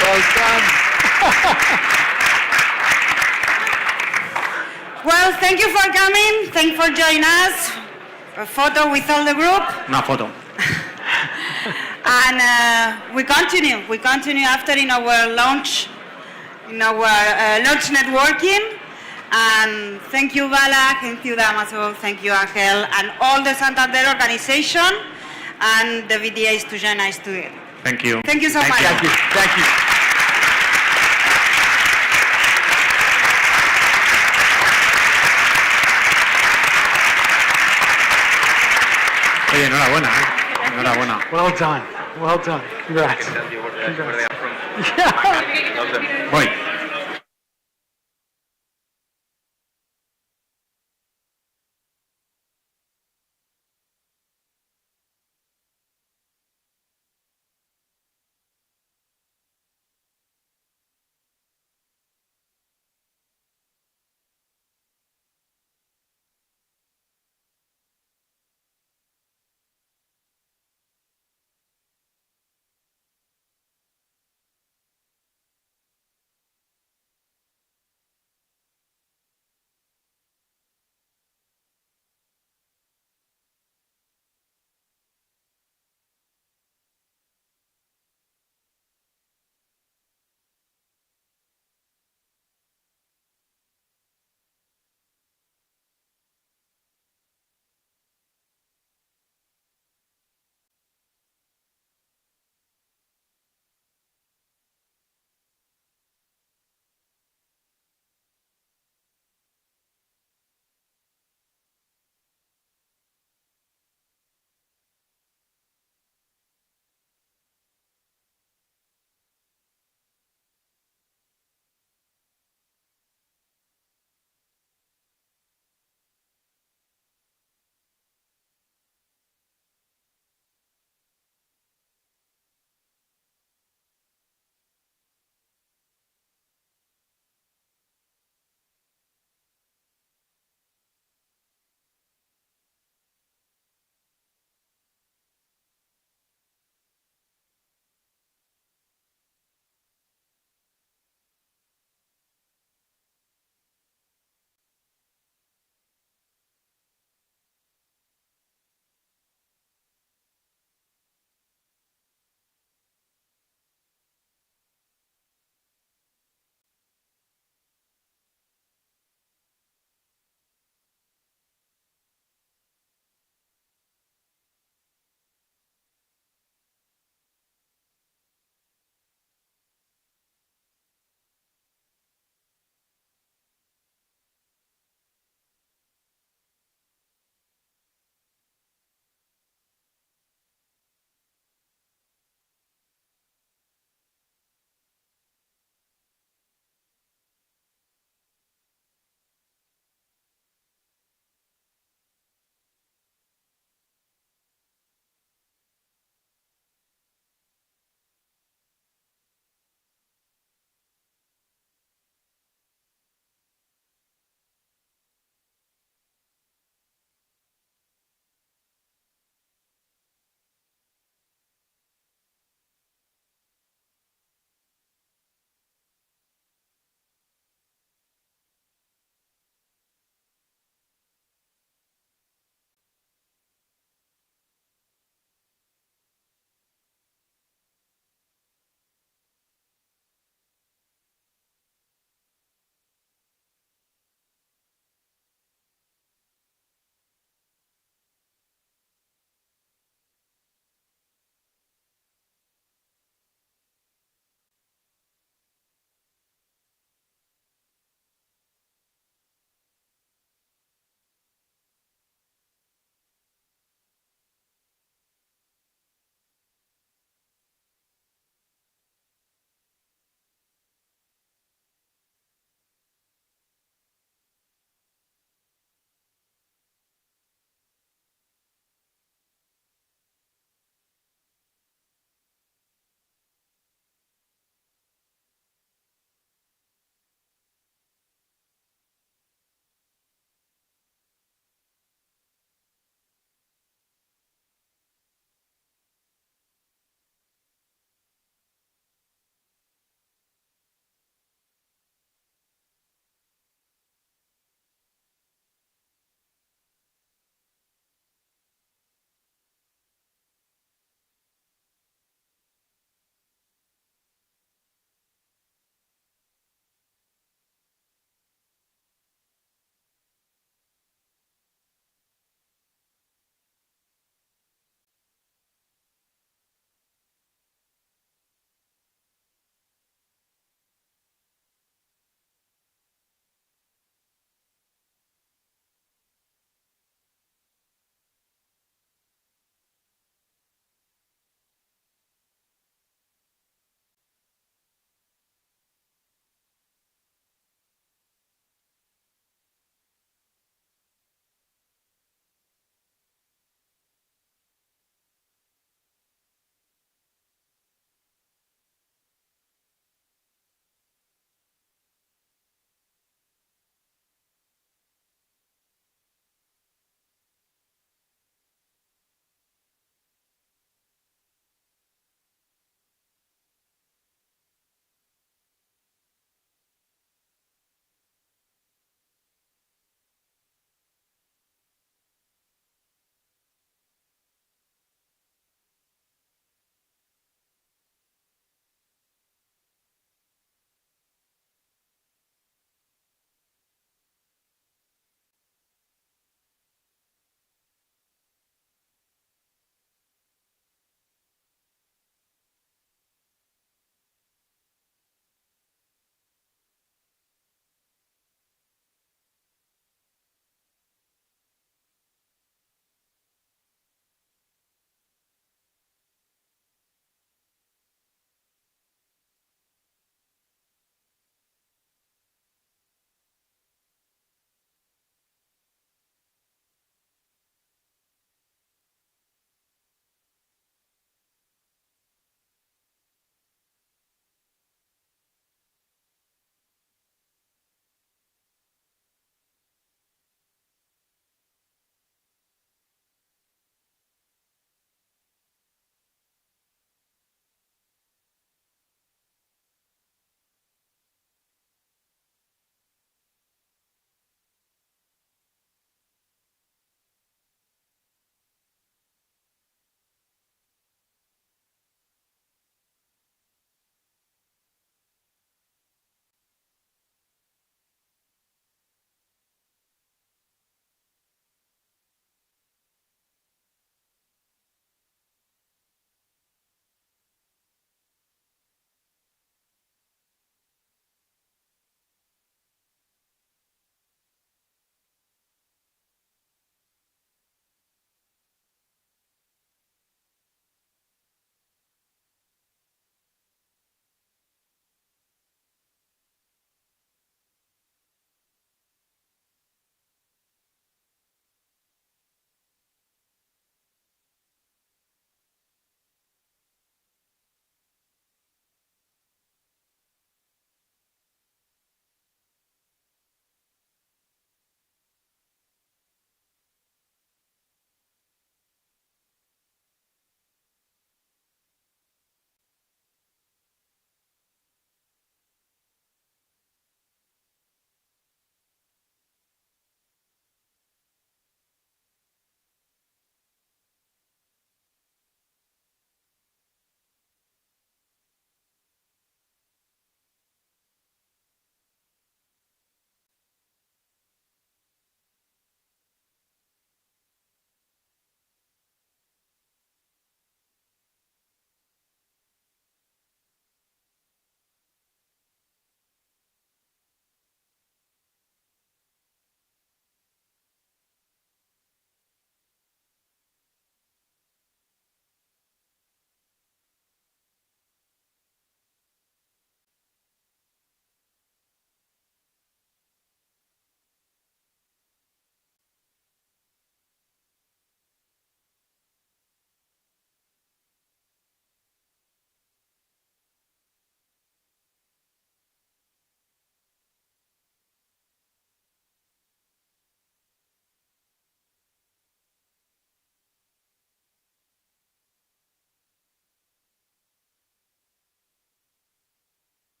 Well done. Well, thank you for coming. Thank you for joining us. A photo with all the group. Una foto. And we continue. We continue after in our launch networking. And thank you, Vala, thank you, Damaso, thank you, Angel, and all the Santander organization. And the VDA is to join us to it. Thank you. Thank you so much. Thank you. Thank you. Oye, enhorabuena. Enhorabuena. Well done. Well done. Congrats. Voy.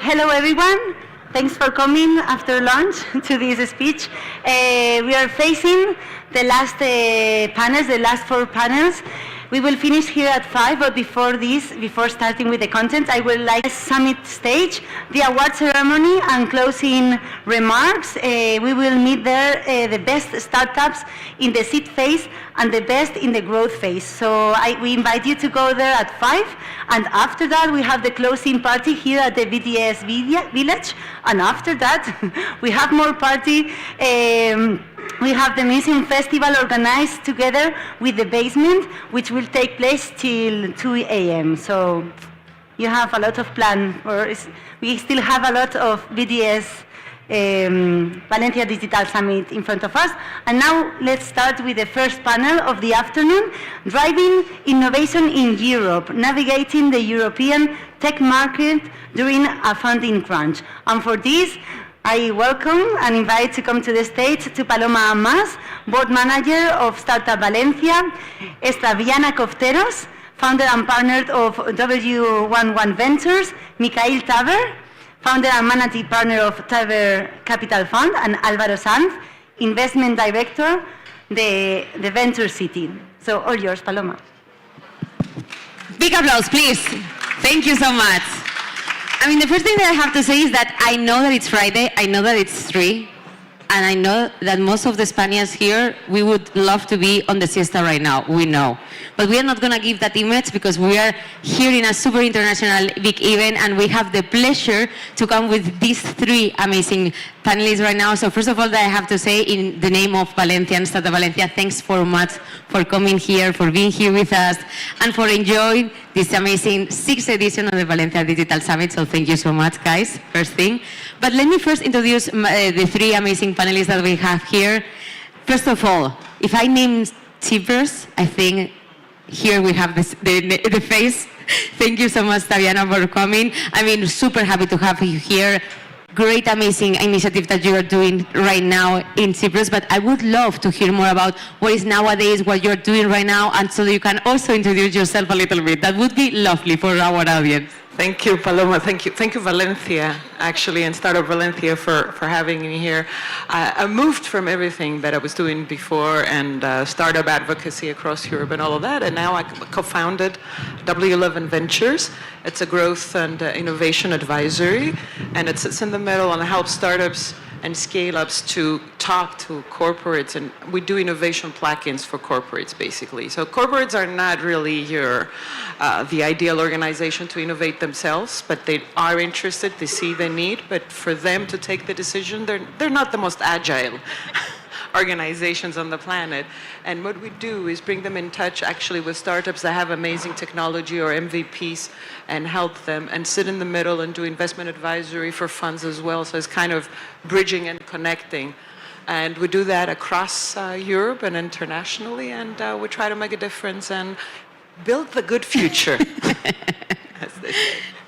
Hello everyone. Thanks for coming after lunch to this speech. We are facing the last panels, the last 4 panels. We will finish here at 5, but before starting with the content, I would like summit stage, the award ceremony and closing remarks. We will meet there the best startups in the seed phase and the best in the growth phase. So we invite you to go there at 5, and after that we have the closing party here at the BTS Village, and after that we have more party. We have the Museum Festival organized together with the basement, which will take place till 2 a.m. So you have a lot of plan. We still have a lot of BDS Valencia Digital Summit in front of us. And now let's start with the first panel of the afternoon, Driving Innovation in Europe, Navigating the European Tech Market During a Funding Crunch. And for this, I welcome and invite to come to the stage to Paloma Amas, Board Manager of Startup Valencia, Estaviana Cofteros, Founder and Partner of W11 Ventures, Mikhail Taver, Founder and Managing Partner of Taver Capital Fund, and Álvaro Sanz, Investment Director, the Venture City. So all yours, Paloma. Big applause, please. Thank you so much. I mean, the first thing that I have to say is that I know that it's Friday, I know that it's 3, and I know that most of the Spaniards here, we would love to be on the siesta right now, we know. But we are not going to give that image because we are here in a super international big event, and we have the pleasure to come with these 3 amazing panelists right now. So first of all, I have to say, in the name of Valencian, Startup Valencia, thanks so much for coming here, for being here with us, and for enjoying this amazing 6th edition of the Valencia Digital Summit. So thank you so much, guys, first thing. But let me first introduce the 3 amazing panelists that we have here. First of all, if I name Cyprus, I think here we have the face. Thank you so much, Taviana, for coming. I mean, super happy to have you here. Great, amazing initiative that you are doing right now in Cyprus, but I would love to hear more about what is nowadays, what you're doing right now, and so you can also introduce yourself a little bit. That would be lovely for our audience. Thank you, Paloma. Thank you, Valencia, actually, and Startup Valencia for having me here. I moved from everything that I was doing before and startup advocacy across Europe and all of that, and now I co-founded W11 Ventures. It's a growth and innovation advisory, and it sits in the middle and helps startups and scale-ups to talk to corporates, and we do innovation plugins for corporates, basically. So corporates are not really the ideal organization to innovate themselves, but they are interested, they see the need, but for them to take the decision, they're not the most agile organizations on the planet. And what we do is bring them in touch actually with startups that have amazing technology or MVPs and help them, and sit in the middle and do investment advisory for funds as well. So it's kind of bridging and connecting. And we do that across Europe and internationally, and we try to make a difference and build the good future.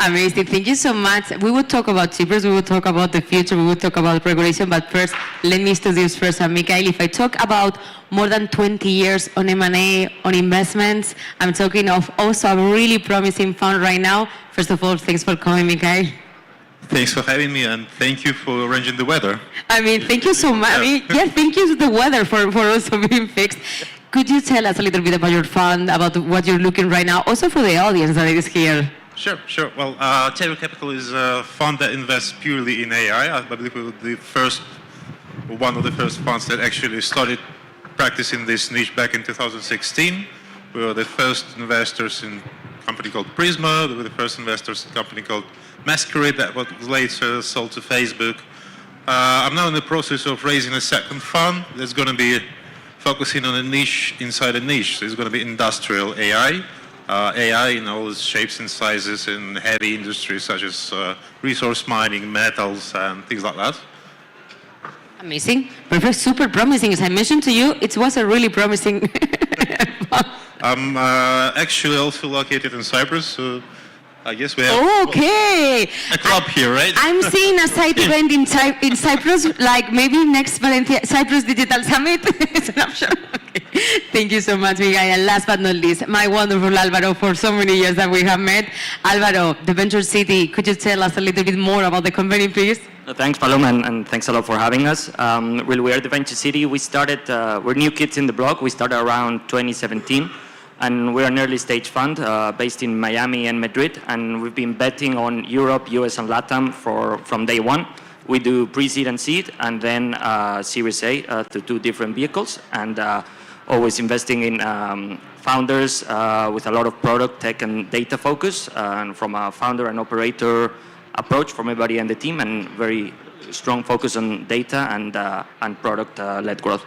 Amazing, thank you so much. We would talk about Cyprus, we would talk about the future, we would talk about regulation, but first, let me introduce first Mikhail. If I talk about more than 20 years on M&A, on investments, I'm talking of also a really promising fund right now. First of all, thanks for coming, Mikhail. Thanks for having me, and thank you for arranging the weather. I mean, thank you so much. Thank you to the weather for also being fixed. Could you tell us a little bit about your fund, about what you're looking right now, also for the audience that is here? Sure. Well, Taver Capital is a fund that invests purely in AI. I believe we were one of the first funds that actually started practicing this niche back in 2016. We were the first investors in a company called Prisma. We were the first investors in a company called Masquerade that was later sold to Facebook. I'm now in the process of raising a second fund that's going to be focusing on a niche inside a niche. So it's going to be industrial AI. AI in all its shapes and sizes in heavy industries such as resource mining, metals, and things like that. Amazing. Perfect. Super promising. As I mentioned to you, it was a really promising. I'm actually also located in Cyprus, so I guess we have a club here, right? I'm seeing a side event in Cyprus, like maybe next Valencia Cyprus Digital Summit. It's an option. Thank you so much, Miguel. And last but not least, my wonderful Álvaro, for so many years that we have met. Álvaro, the Venture City, could you tell us a little bit more about the company, please? Thanks, Paloma, and thanks a lot for having us. Well, we are the Venture City. We started, we're new kids in the block. We started around 2017, and we're an early stage fund based in Miami and Madrid, and we've been betting on Europe, US, and LATAM from day one. We do pre-seed and seed, and then Series A to 2 different vehicles, and always investing in founders with a lot of product, tech, and data focus, and from a founder and operator approach from everybody in the team, and very strong focus on data and product-led growth.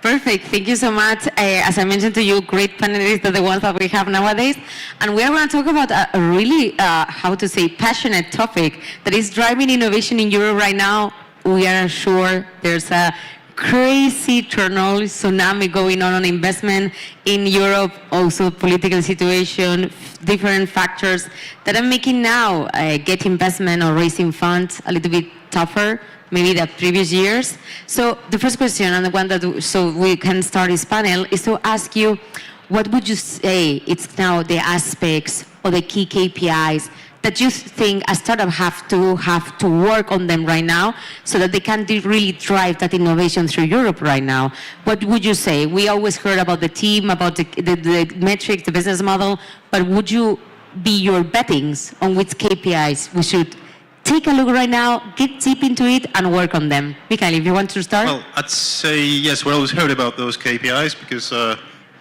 Perfect. Thank you so much. As I mentioned to you, great panelists are the ones that we have nowadays. And we are going to talk about a really, passionate topic that is driving innovation in Europe right now. We are sure there's a crazy turnover, tsunami going on investment in Europe, also political situation, different factors that are making now get investment or raising funds a little bit tougher, maybe the previous years. So the first question, and the one that so we can start this panel, is to ask you, what would you say it's now the aspects or the key KPIs that you think a startup have to work on them right now so that they can really drive that innovation through Europe right now? What would you say? We always heard about the team, about the metrics, the business model, but would you be your bettings on which KPIs we should take a look right now, get deep into it, and work on them? Mikael, if you want to start. Well, I'd say yes, we always heard about those KPIs because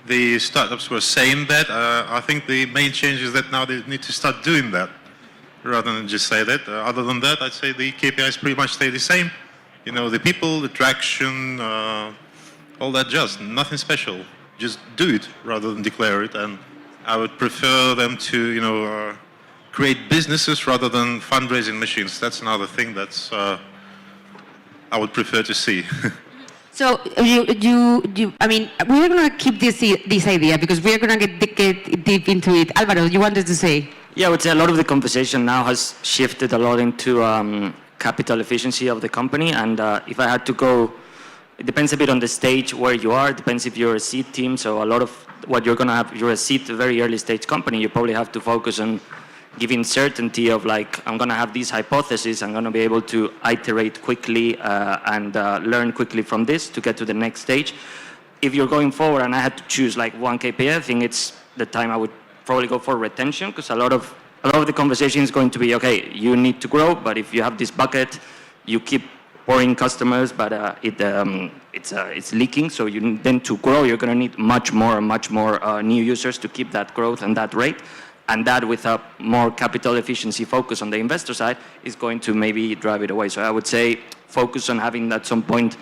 the startups were saying that. I think the main change is that now they need to start doing that rather than just say that. Other than that, I'd say the KPIs pretty much stay the same. You know, the people, the traction, all that jazz, nothing special. Just do it rather than declare it. And I would prefer them to, create businesses rather than fundraising machines. That's another thing that's I would prefer to see. So I mean, we're going to keep this idea because we're going to get deep into it. Álvaro, you wanted to say? Yeah, I would say a lot of the conversation now has shifted a lot into capital efficiency of the company. And if I had to go, it depends a bit on the stage where you are. It depends if you're a seed team. So a lot of what you're going to have, if you're a seed, a very early stage company, you probably have to focus on giving certainty of like, I'm going to have these hypotheses, I'm going to be able to iterate quickly and learn quickly from this to get to the next stage. If you're going forward and I had to choose like one KPI, I think it's the time I would probably go for retention, because a lot of the conversation is going to be, okay, you need to grow, but if you have this bucket, you keep pouring customers, but it's leaking. So then to grow, you're going to need much more new users to keep that growth and that rate. And that with a more capital efficiency focus on the investor side is going to maybe drive it away. So I would say focus on having at some point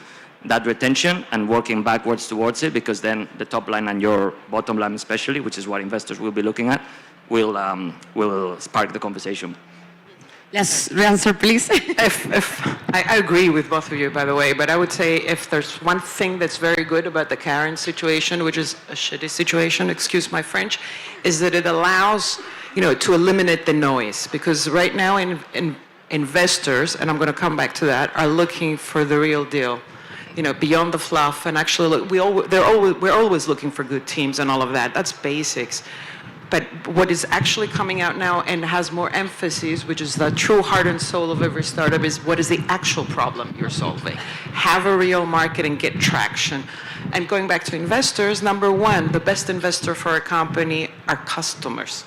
that retention and working backwards towards it, because then the top line and your bottom line especially, which is what investors will be looking at, will spark the conversation. Yes, answer, please. I agree with both of you, by the way, but I would say if there's one thing that's very good about the current situation, which is a shitty situation, excuse my French, is that it allows, to eliminate the noise. Because right now, investors, and I'm going to come back to that, are looking for the real deal. Beyond the fluff, and actually, we're always looking for good teams and all of that. That's basics. But what is actually coming out now and has more emphasis, which is the true heart and soul of every startup, is what is the actual problem you're solving. Have a real market and get traction. And going back to investors, number one, the best investor for a company are customers.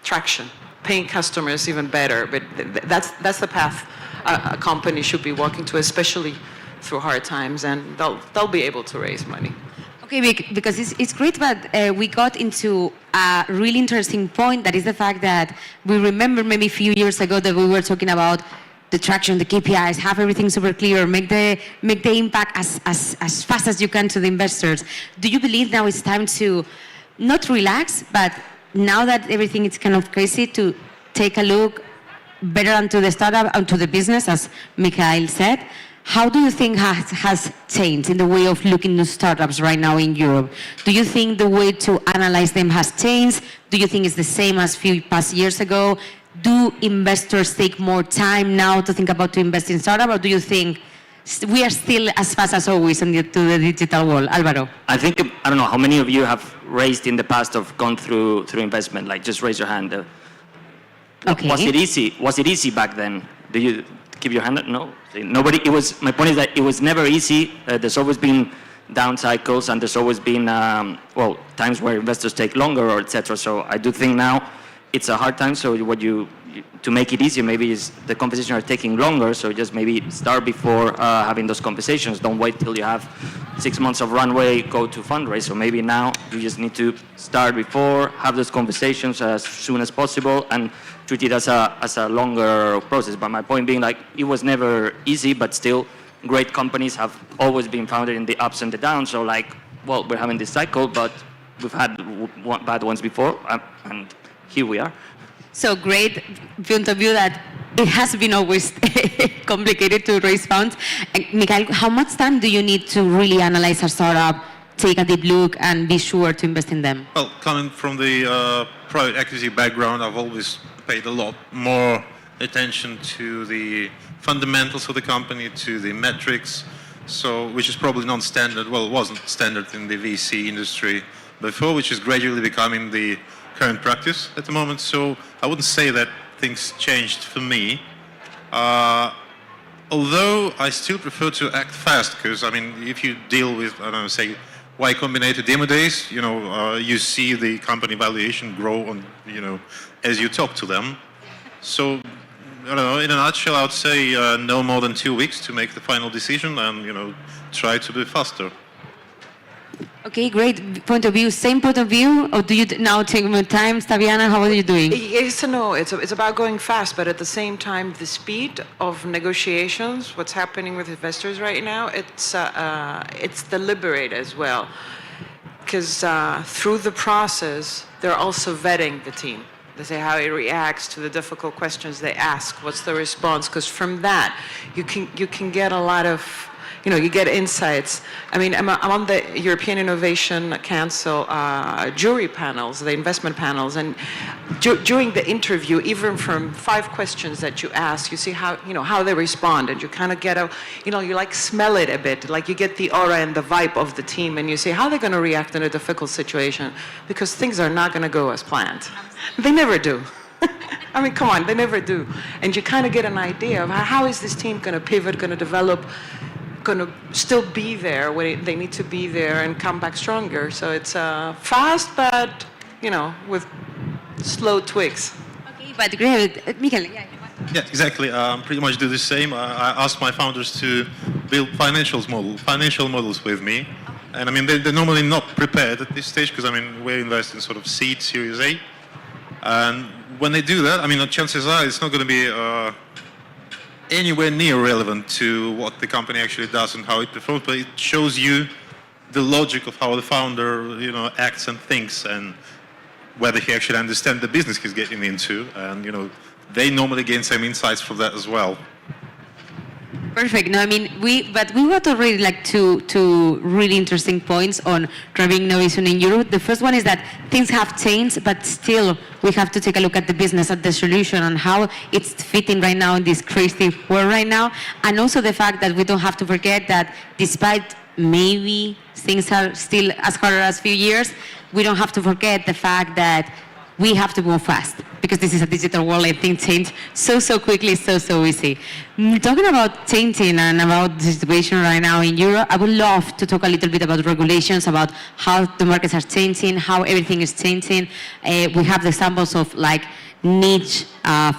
Traction. Paying customers even better. But that's the path a company should be walking to, especially through hard times, and they'll be able to raise money. Okay, because it's great, but we got into a really interesting point, that is the fact that we remember maybe a few years ago that we were talking about the traction, the KPIs, have everything super clear, make the impact as fast as you can to the investors. Do you believe now it's time to not relax, but now that everything is kind of crazy, to take a look better onto the startup, onto the business, as Mikael said? How do you think has changed in the way of looking at startups right now in Europe? Do you think the way to analyze them has changed? Do you think it's the same as few past years ago? Do investors take more time now to think about to invest in startup, or do you think we are still as fast as always to the digital world? Alvaro. I think, I don't know, how many of you have raised in the past or gone through investment? Like, just raise your hand. Okay. Was it easy? Was it easy back then? Do you keep your hand up? No. Nobody, my point is that it was never easy. There's always been down cycles, and there's always been, times where investors take longer, or etc. So I do think now it's a hard time. So to make it easier, maybe is the conversations are taking longer. So just maybe start before having those conversations. Don't wait till you have 6 months of runway, go to fundraise. So maybe now you just need to start before, have those conversations as soon as possible, and treat it as a longer process. But my point being, like, it was never easy, but still, great companies have always been founded in the ups and the downs. So, like, well, we're having this cycle, but we've had bad ones before, and here we are. So great point of view that it has been always complicated to raise funds. And Mikhail, how much time do you need to really analyze a startup, take a deep look, and be sure to invest in them? Well, coming from the private equity background, I've always paid a lot more attention to the fundamentals of the company, to the metrics, so which is probably non-standard. Well, it wasn't standard in the VC industry before, which is gradually becoming the current practice at the moment. So I wouldn't say that things changed for me. Although I still prefer to act fast, because I mean, if you deal with, I don't know, say Y Combinator demo days, you see the company valuation grow on, as you talk to them. So I don't know, in a nutshell, I would say no more than 2 weeks to make the final decision, and try to be faster. Okay, great point of view. Same point of view, or do you now take more time? Taviana, how are you doing? Yes and no. It's about going fast, but at the same time, the speed of negotiations, what's happening with investors right now, it's deliberate as well. Because through the process, they're also vetting the team. They say how it reacts to the difficult questions they ask. What's the response? Because from that, you can get a lot of, you get insights. I mean, I'm on the European Innovation Council jury panels, the investment panels, and during the interview, even from 5 questions that you ask, you see how they respond, and you kind of get you like smell it a bit, like you get the aura and the vibe of the team, and you see how they're going to react in a difficult situation, because things are not going to go as planned. They never do. I mean, come on, they never do. And you kind of get an idea of how is this team going to pivot, going to develop, going to still be there when they need to be there and come back stronger. So it's fast, but, with slow tweaks. Okay, but great. Michael, yeah. Yeah, exactly. Pretty much do the same. I asked my founders to build financial models with me. And I mean, they're normally not prepared at this stage, because I mean, we invest in sort of seed, Series A. And when they do that, I mean, the chances are it's not going to be anywhere near relevant to what the company actually does and how it performs, but it shows you the logic of how the founder, acts and thinks, and whether he actually understands the business he's getting into. And, they normally gain some insights from that as well. Perfect. No, I mean, we got already like two really interesting points on driving innovation in Europe. The first one is that things have changed, but still we have to take a look at the business, at the solution, and how it's fitting right now in this crazy world right now. And also the fact that we don't have to forget that despite maybe things are still as hard as a few years, we don't have to forget the fact that we have to move fast, because this is a digital world and things change so quickly, so easy. Talking about changing and about the situation right now in Europe, I would love to talk a little bit about regulations, about how the markets are changing, how everything is changing. We have the examples of like niche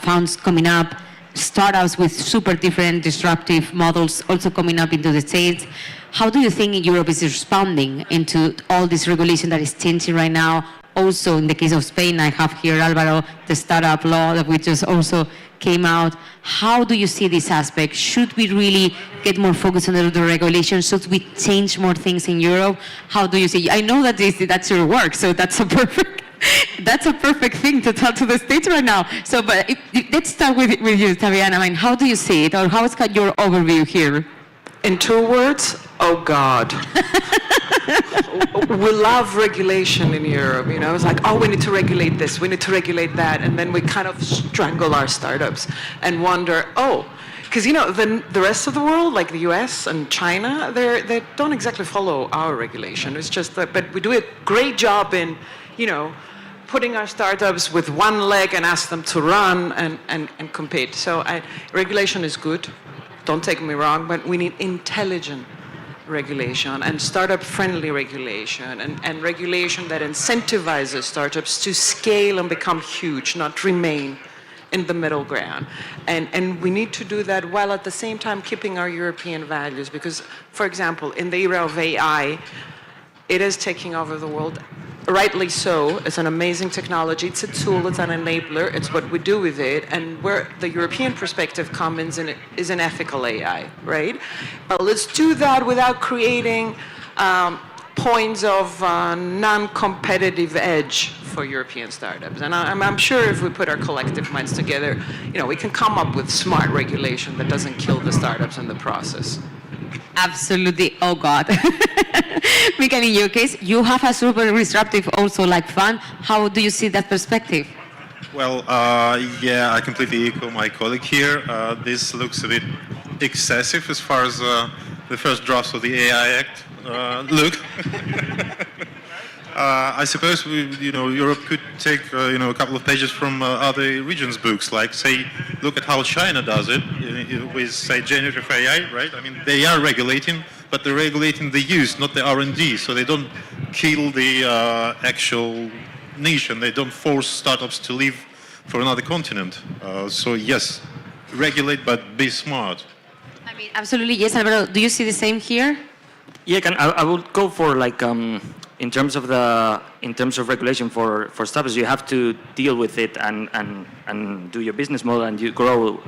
funds coming up, startups with super different disruptive models also coming up into the States. How do you think Europe is responding into all this regulation that is changing right now? Also, in the case of Spain, I have here, Alvaro, the startup law that we just also came out. How do you see this aspect? Should we really get more focus on the regulations? Should we change more things in Europe? How do you see? I know that that's your work, so that's a perfect thing to tell to the States right now. So, but let's start with you, Taviana. I mean, how do you see it, or how is your overview here? In 2 words, oh God. We love regulation in Europe, It's like, oh, we need to regulate this, we need to regulate that, and then we kind of strangle our startups and wonder, Because, the rest of the world, like the US and China, they don't exactly follow our regulation. It's just that, but we do a great job in, putting our startups with one leg and ask them to run and compete. So regulation is good, don't take me wrong, but we need intelligent regulation and startup-friendly regulation and regulation that incentivizes startups to scale and become huge, not remain in the middle ground. And we need to do that while at the same time keeping our European values because, for example, in the era of AI, it is taking over the world. Rightly so. It's an amazing technology. It's a tool. It's an enabler. It's what we do with it. And where the European perspective comes in is an ethical AI, right? But let's do that without creating points of non-competitive edge for European startups. And I'm sure if we put our collective minds together, we can come up with smart regulation that doesn't kill the startups in the process. Absolutely. Oh God. Mikael, in your case, you have a super disruptive also like fund. How do you see that perspective? Well, yeah, I completely echo my colleague here. This looks a bit excessive as far as the first drafts of the AI Act look. I suppose Europe could take a couple of pages from other regions' books, like say, look at how China does it with say generative AI, right? I mean, they are regulating, but they're regulating the use, not the R&D, so they don't kill the actual niche and they don't force startups to leave for another continent. So yes, regulate, but be smart. I mean, absolutely yes, Alvaro. Do you see the same here? Yeah, I would go for like in terms of regulation for startups, you have to deal with it and do your business model and you grow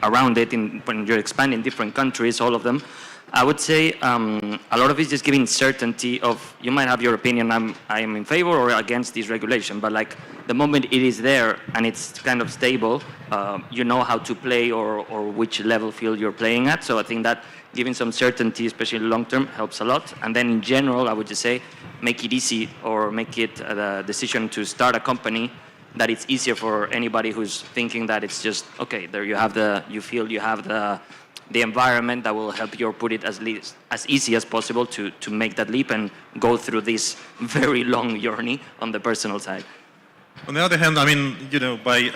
around it when you're expanding different countries, all of them. I would say a lot of it is just giving certainty of, you might have your opinion, I am in favor or against this regulation, but like the moment it is there and it's kind of stable, you know how to play or which level field you're playing at. So I think that giving some certainty, especially long term, helps a lot. And then in general, I would just say, make it easy or make it the decision to start a company that it's easier for anybody who's thinking that it's just, okay, there you have you feel you have the environment that will help you or put it as easy as possible to make that leap and go through this very long journey on the personal side. On the other hand, I mean, by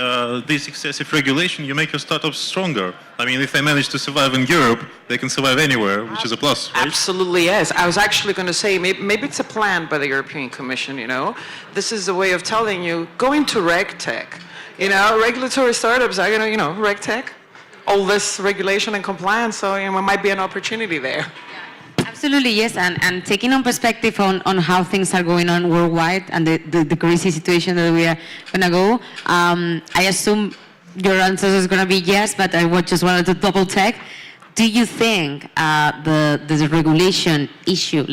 this excessive regulation, you make your startups stronger. I mean, if they manage to survive in Europe, they can survive anywhere, which is a plus, right? Absolutely, yes. I was actually going to say, maybe it's a plan by the European Commission, This is a way of telling you, go into RegTech. Regulatory startups are going to, RegTech, all this regulation and compliance, so there might be an opportunity there. Absolutely, yes, and taking on perspective on how things are going on worldwide and the crazy situation that we are going to go, I assume your answer is going to be yes, but I just wanted to double check. Do you think the regulation issue,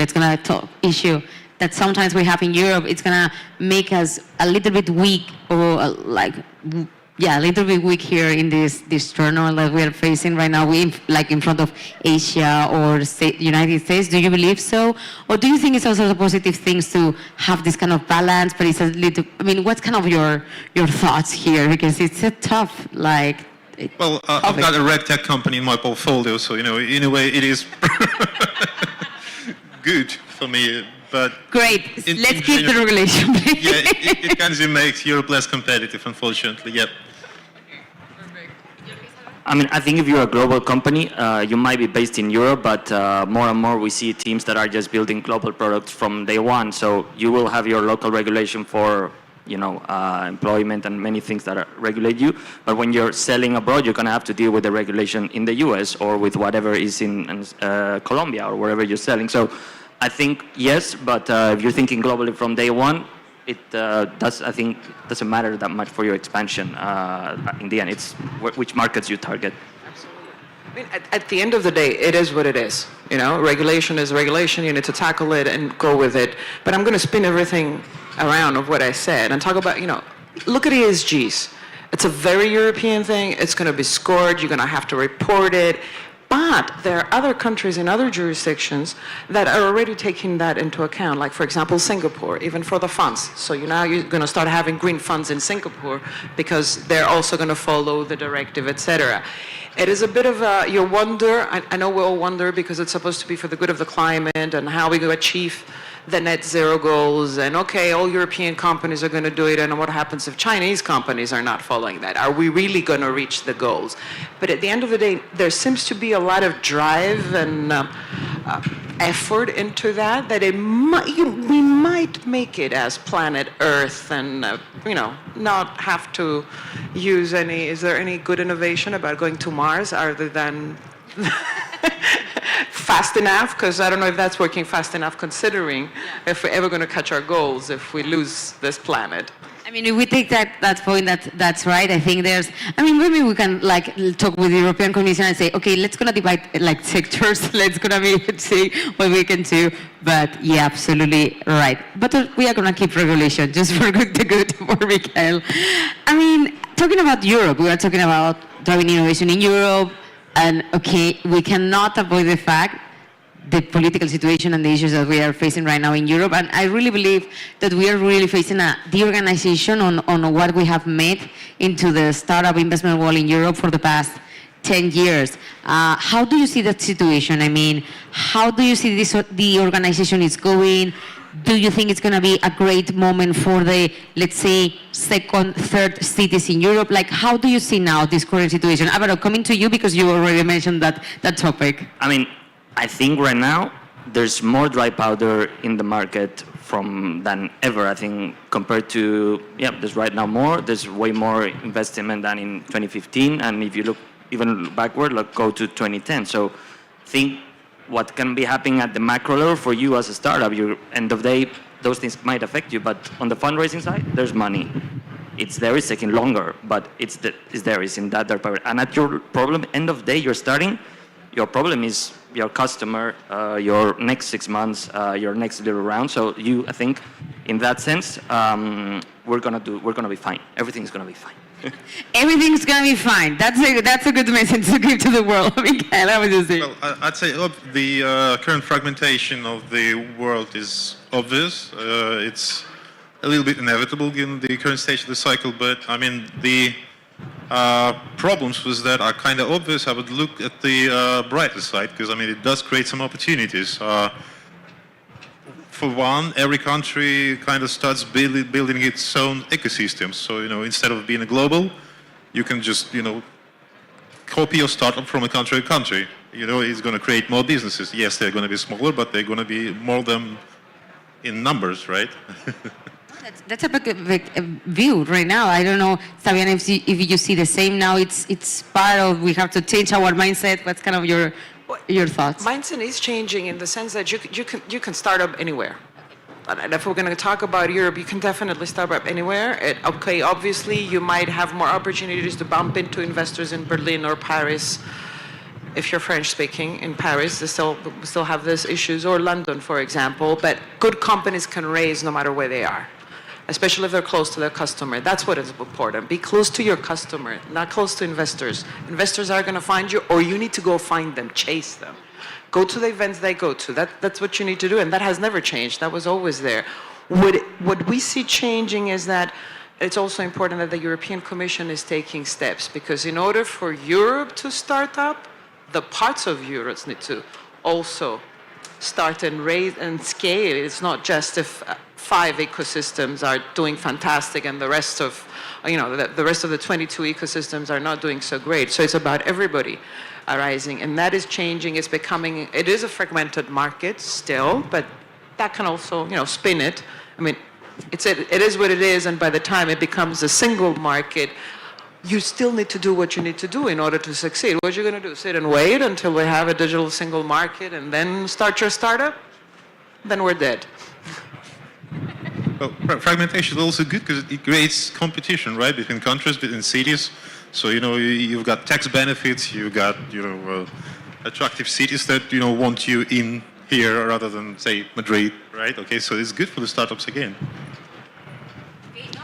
issue that sometimes we have in Europe, it's going to make us a little bit weak or a little bit weak here in this turmoil that we are facing right now, like in front of Asia or United States? Do you believe so? Or do you think it's also a positive thing to have this kind of balance, but it's a little, what's kind of your thoughts here? Because it's a tough, Well, I've got a RegTech company in my portfolio, so, in a way it is good for me. But great. Let's keep the regulation. Yeah, it kind of makes Europe less competitive, unfortunately. Yep. I mean, I think if you're a global company, you might be based in Europe, but more and more we see teams that are just building global products from day one. So you will have your local regulation for, employment and many things that regulate you. But when you're selling abroad, you're going to have to deal with the regulation in the US or with whatever is in Colombia or wherever you're selling. So I think yes, but if you're thinking globally from day one, it doesn't matter that much for your expansion. In the end, it's which markets you target. At the end of the day, it is what it is. Regulation is regulation. You need to tackle it and go with it. But I'm going to spin everything around of what I said and talk about, look at ESGs. It's a very European thing. It's going to be scored. You're going to have to report it. But there are other countries in other jurisdictions that are already taking that into account, like, for example, Singapore, even for the funds. So you're going to start having green funds in Singapore because they're also going to follow the directive, etc. It is a bit of a, you wonder, I know we all wonder because it's supposed to be for the good of the climate and how we go achieve the net zero goals, and okay, all European companies are going to do it, and what happens if Chinese companies are not following that? Are we really going to reach the goals? But at the end of the day, there seems to be a lot of drive and effort into that we might make it as planet Earth and, not have to use any, is there any good innovation about going to Mars other than fast enough? Because I don't know if that's working fast enough considering if we're ever going to catch our goals if we lose this planet. I mean, if we take that point, that's right. I think maybe we can talk with the European Commission and say, okay, let's gonna divide sectors. Let's see what we can do. But yeah, absolutely right. But we are gonna keep regulation just for the good for Mikael. I mean, talking about Europe, we are talking about driving innovation in Europe, and okay, we cannot avoid the fact the political situation and the issues that we are facing right now in Europe. And I really believe that we are really facing a deorganization on what we have made into the startup investment wall in Europe for the past 10 years. How do you see that situation? I mean, how do you see the organization is going? Do you think it's going to be a great moment for the, let's say, second, third cities in Europe? How do you see now this current situation? Alvaro, coming to you because you already mentioned that topic. I mean, I think right now there's more dry powder in the market than ever. I think compared to, there's right now there's way more investment than in 2015. And if you look even backward, go to 2010. So think what can be happening at the macro level for you as a startup. End of day, those things might affect you. But on the fundraising side, there's money. It's there, it's taking longer, but it's in that dry powder. And at your problem, end of day, you're starting, your problem is your customer, your next 6 months, your next little round. So I think, in that sense, we're gonna be fine. Everything's gonna be fine. Everything's gonna be fine. That's a good message to give to the world. Mikael, how would you say? Well, I'd say the current fragmentation of the world is obvious. It's a little bit inevitable given the current stage of the cycle, but I mean the problems with that are kind of obvious. I would look at the brighter side because I mean it does create some opportunities. For one, every country kind of starts building its own ecosystems. So instead of being a global, you can just copy your startup from a country to country. It's going to create more businesses. Yes, they're going to be smaller, but they're going to be more than in numbers, right? That's a big view right now. I don't know, Fabian, if you see the same now. It's part of, we have to change our mindset. What's kind of your thoughts? Mindset is changing in the sense that you can start up anywhere. And if we're going to talk about Europe, you can definitely start up anywhere. Obviously, you might have more opportunities to bump into investors in Berlin or Paris. If you're French speaking in Paris, they still have these issues, or London, for example. But good companies can raise no matter where they are, especially if they're close to their customer. That's what is important. Be close to your customer, not close to investors. Investors are going to find you, or you need to go find them, chase them. Go to the events they go to. That's what you need to do, and that has never changed. That was always there. What we see changing is that it's also important that the European Commission is taking steps, because in order for Europe to start up, the parts of Europe need to also start and raise and scale. It's not just if 5 ecosystems are doing fantastic and the rest of the 22 ecosystems are not doing so great. So it's about everybody arising, and that is changing. It is a fragmented market still, but that can also, spin it. I mean, it is what it is, and by the time it becomes a single market, you still need to do what you need to do in order to succeed. What are you going to do? Sit and wait until we have a digital single market and then start your startup? Then we're dead. Well, fragmentation is also good because it creates competition, right, between countries, between cities. So, you've got tax benefits, you've got, attractive cities that, want you in here rather than, say, Madrid, right? Okay, so it's good for the startups again.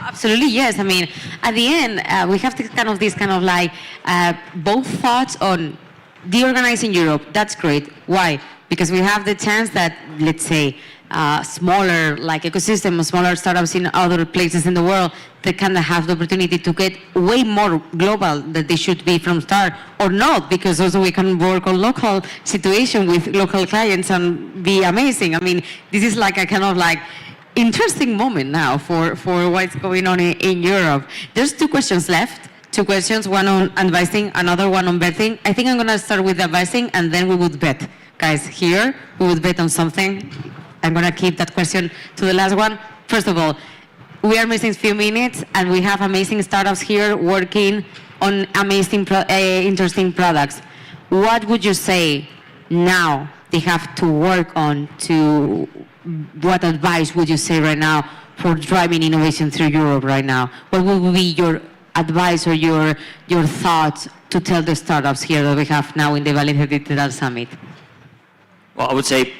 Absolutely, yes. I mean, at the end, we have both thoughts on de-organizing Europe, that's great. Why? Because we have the chance that, let's say, smaller like ecosystem, smaller startups in other places in the world, they kind of have the opportunity to get way more global than they should be from start, or not, because also we can work on local situation with local clients and be amazing. I mean, this is like a kind of like interesting moment now for what's going on in Europe. There's 2 questions left. 2 questions, one on advising, another one on betting. I think I'm going to start with advising, and then we would bet. Guys, here, we would bet on something. I'm going to keep that question to the last one. First of all, we are missing a few minutes, and we have amazing startups here working on amazing, interesting products. What would you say now they have to work on to, what advice would you say right now for driving innovation through Europe right now? What would be your advice or your thoughts to tell the startups here that we have now in the Valencia Digital Summit? Well, I would say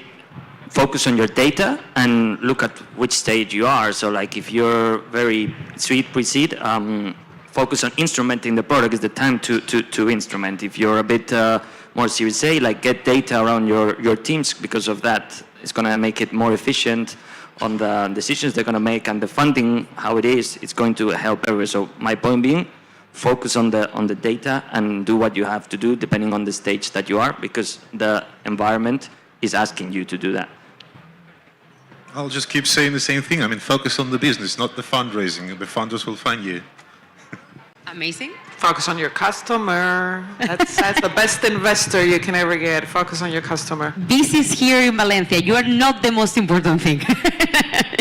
focus on your data and look at which stage you are. So like if you're very pre-seed, focus on instrumenting the product is the time to instrument. If you're a bit more Series A, like get data around your teams, because of that, it's going to make it more efficient on the decisions they're going to make, and the funding, how it is, it's going to help everyone. So my point being, focus on the data and do what you have to do depending on the stage that you are, because the environment is asking you to do that. I'll just keep saying the same thing. I mean, focus on the business, not the fundraising. The funders will find you. Amazing. Focus on your customer. That's the best investor you can ever get. Focus on your customer. This is here in Valencia. You are not the most important thing.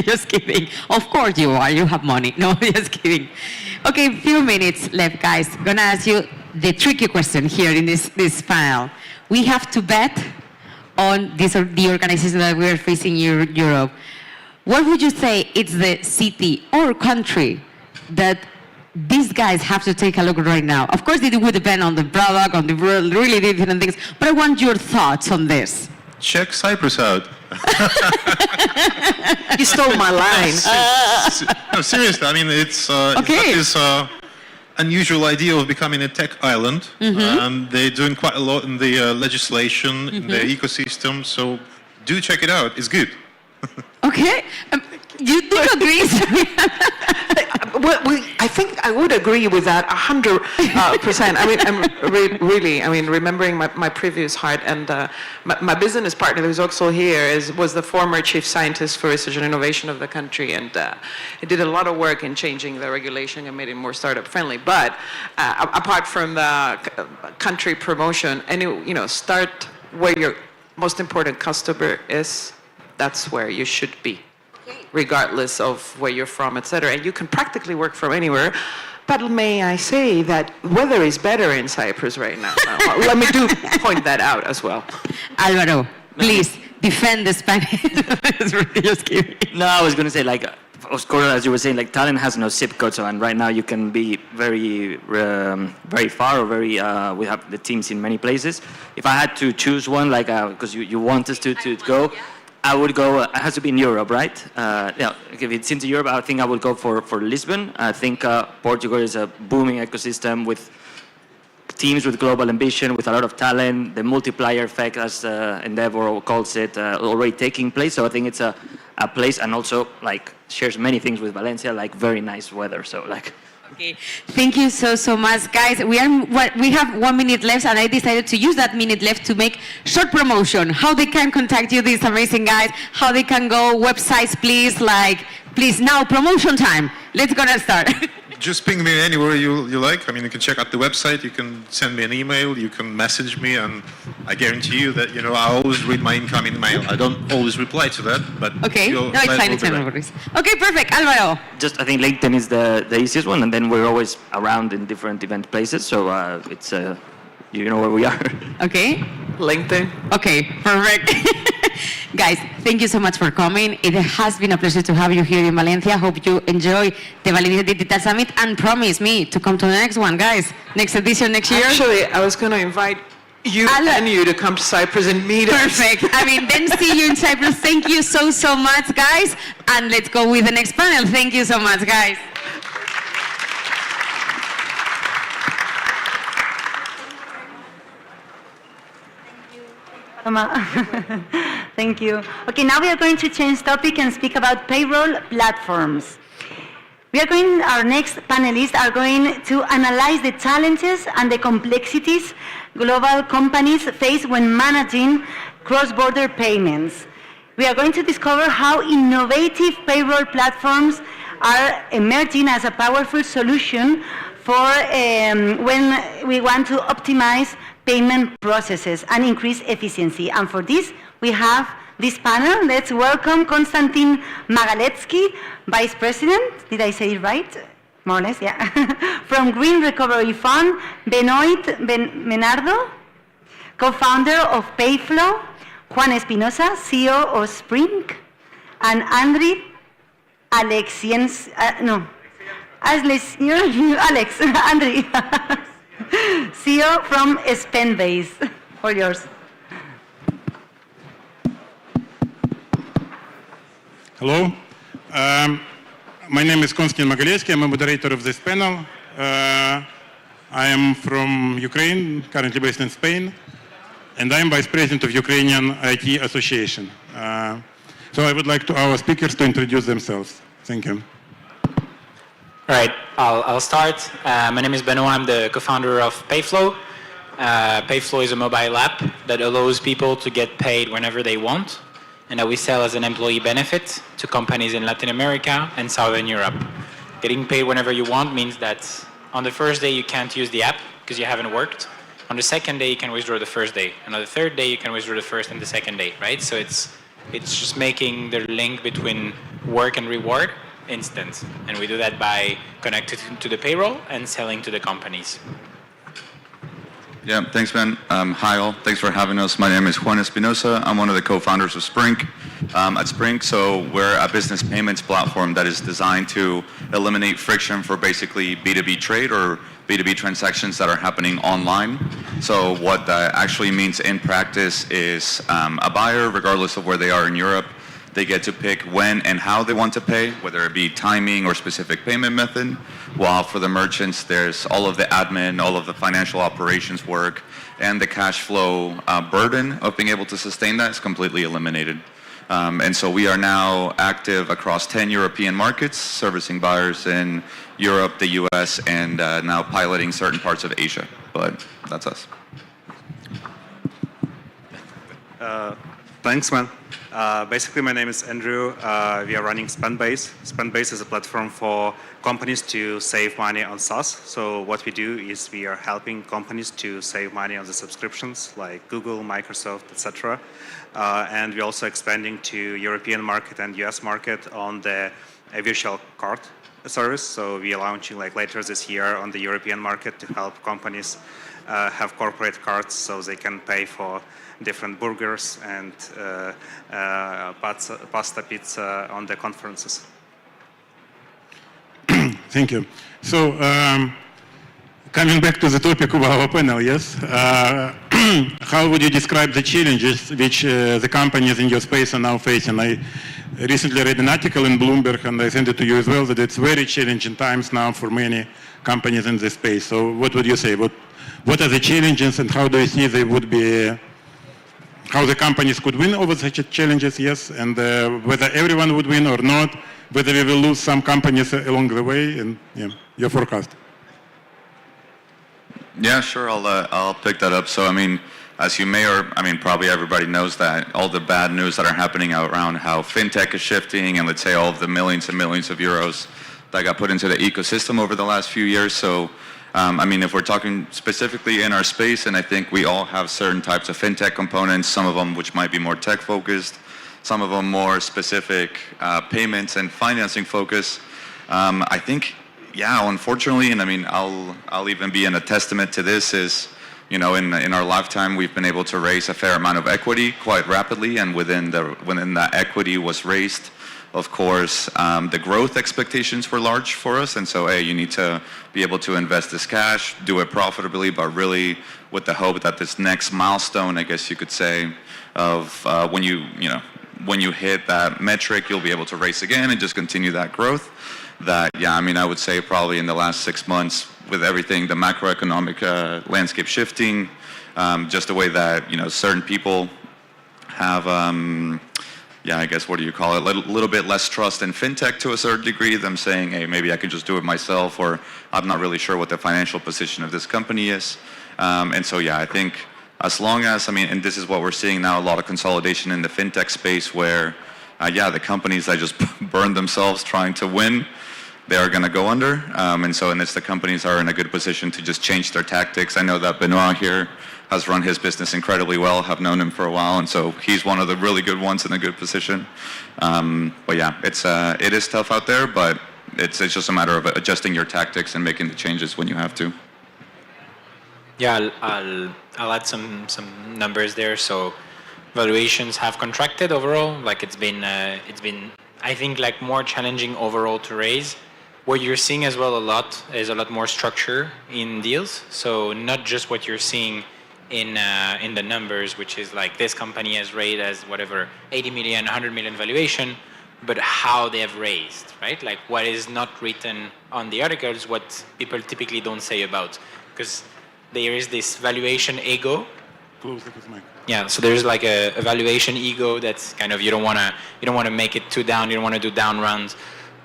Just kidding. Of course you are. You have money. No, just kidding. Okay, few minutes left, guys. Gonna ask you the tricky question here in this panel. We have to bet on the organization that we are facing in Europe. What would you say it's the city or country that these guys have to take a look right now? Of course, it would depend on the product, on the really different things, but I want your thoughts on this. Check Cyprus out. You stole my line. No, seriously, I mean, it's Okay. this unusual idea of becoming a tech island. They're doing quite a lot in the legislation, in the ecosystem, so do check it out. It's good. Okay. You do agree? Well, I think I would agree with that 100%. I mean, really, I mean, remembering my previous heart, and my business partner who's also here was the former chief scientist for research and innovation of the country, and he did a lot of work in changing the regulation and made it more startup friendly. But apart from the country promotion, and start where your most important customer is. That's where you should be, regardless of where you're from, etc. And you can practically work from anywhere. But may I say that weather is better in Cyprus right now. Let me point that out as well. Alvaro, please defend the Spanish. Just kidding. No, I was going to say, like, of course, as you were saying, like, talent has no zip code, so, and right now you can be very far, or we have the teams in many places. If I had to choose one, like, because you want us to go, I would go, it has to be in Europe, right? Yeah, if it's into Europe, I think I would go for Lisbon. I think Portugal is a booming ecosystem with teams with global ambition, with a lot of talent, the multiplier effect, as Endeavor calls it, already taking place. So I think it's a place, and also like shares many things with Valencia, like very nice weather. So like. Okay, thank you so much, guys. We have 1 minute left, and I decided to use that minute left to make short promotion. How they can contact you, these amazing guys. How they can go, websites, please. Please now, promotion time. Let's gonna start. Just ping me anywhere you like. I mean, you can check out the website, you can send me an email, you can message me, and I guarantee you that, I always read my incoming mail. I don't always reply to that, but... Okay, no, it's fine, it's fine. Okay, perfect. Alvaro. Just, I think LinkedIn is the easiest one, and then we're always around in different event places, so it's, you know where we are. Okay. LinkedIn. Okay, perfect. Guys, thank you so much for coming. It has been a pleasure to have you here in Valencia. Hope you enjoy the Valencia Digital Summit, and promise me to come to the next one, guys. Next edition next year. Actually, I was going to invite you and you to come to Cyprus and meet us. Perfect. I mean, then see you in Cyprus. Thank you so much, guys. And let's go with the next panel. Thank you so much, guys. Toma. Thank you. Okay, now we are going to change topic and speak about payroll platforms. Our next panelists are going to analyze the challenges and the complexities global companies face when managing cross-border payments. We are going to discover how innovative payroll platforms are emerging as a powerful solution for when we want to optimize payment processes and increase efficiency. And for this, we have this panel. Let's welcome Konstantin Magaletsky, Vice President, did I say it right? More or less, yeah. From Green Recovery Fund, Benoit Menardo, co-founder of Payflow, Juan Espinosa, CEO of Spring, and Andriy Alexians, Alex, Andriy, CEO from Spendbase. All yours. Hello. My name is Konstantin Magaletsky. I'm a moderator of this panel. I am from Ukraine, currently based in Spain, and I'm Vice President of Ukrainian IT Association. So I would like our speakers to introduce themselves. Thank you. All right, I'll start. My name is Benoit. I'm the co-founder of Payflow. Payflow is a mobile app that allows people to get paid whenever they want, and that we sell as an employee benefit to companies in Latin America and Southern Europe. Getting paid whenever you want means that on the first day you can't use the app because you haven't worked. On the second day you can withdraw the first day, and on the third day you can withdraw the first and the second day, right? So it's just making the link between work and reward instant, and we do that by connecting to the payroll and selling to the companies. Yeah, thanks, Ben. Hi, all. Thanks for having us. My name is Juan Espinosa. I'm one of the co-founders of Spring. At Spring, so we're a business payments platform that is designed to eliminate friction for basically B2B trade or B2B transactions that are happening online. So what that actually means in practice is a buyer, regardless of where they are in Europe, they get to pick when and how they want to pay, whether it be timing or specific payment method, while for the merchants, there's all of the admin, all of the financial operations work, and the cash flow burden of being able to sustain that is completely eliminated. And so we are now active across 10 European markets, servicing buyers in Europe, the US, and now piloting certain parts of Asia. But that's us. Thanks, man. Basically, my name is Andrew. We are running Spendbase. Spendbase is a platform for companies to save money on SaaS. So what we do is we are helping companies to save money on the subscriptions like Google, Microsoft, etc. And we're also expanding to European market and US market on the virtual card service. So we are launching later this year on the European market to help companies have corporate cards so they can pay for different burgers and pasta, pizza on the conferences. Thank you. So, coming back to the topic of our panel, yes, how would you describe the challenges which the companies in your space are now facing? I recently read an article in Bloomberg, and I sent it to you as well, that it's very challenging times now for many companies in this space. So what would you say? What are the challenges, and how do you see they would be, how the companies could win over such challenges, yes, and whether everyone would win or not, whether we will lose some companies along the way, and yeah, your forecast. Yeah, sure, I'll pick that up. So, I mean, as you may or, I mean, probably everybody knows that all the bad news that are happening around how fintech is shifting, and let's say all of the millions and millions of euros that got put into the ecosystem over the last few years. So, I mean, if we're talking specifically in our space, and I think we all have certain types of fintech components, some of them which might be more tech focused, some of them more specific payments and financing focus. I think, yeah, unfortunately, and I mean, I'll even be in a testament to this is, you know, in our lifetime, we've been able to raise a fair amount of equity quite rapidly, and within that equity was raised, of course, the growth expectations were large for us, and so, hey, you need to be able to invest this cash, do it profitably, but really with the hope that this next milestone, I guess you could say, of when you hit that metric, you'll be able to race again and just continue that growth. That, yeah, I mean, I would say probably in the last 6 months, with everything, the macroeconomic landscape shifting, just the way that, you know, certain people have, I guess, what do you call it, a little bit less trust in fintech to a certain degree, them saying, hey, maybe I can just do it myself, or I'm not really sure what the financial position of this company is. And so, I think as long as, and this is what we're seeing now, a lot of consolidation in the fintech space where, the companies that just burn themselves trying to win, they are going to go under. And the companies are in a good position to just change their tactics. I know that Benoit here has run his business incredibly well, have known him for a while, and so he's one of the really good ones in a good position. It is tough out there, but it's just a matter of adjusting your tactics and making the changes when you have to. Yeah, I'll add some numbers there. So valuations have contracted overall. Like it's been I think like more challenging overall to raise. What you're seeing as well a lot is a lot more structure in deals. So not just what you're seeing in the numbers, which is like this company has raised as whatever 80 million, 100 million valuation, but how they have raised, right? Like what is not written on the articles, what people typically don't say about, because there is this valuation ego. Yeah, so there's like a valuation ego that's kind of you don't want to make it too down, you don't want to do down runs.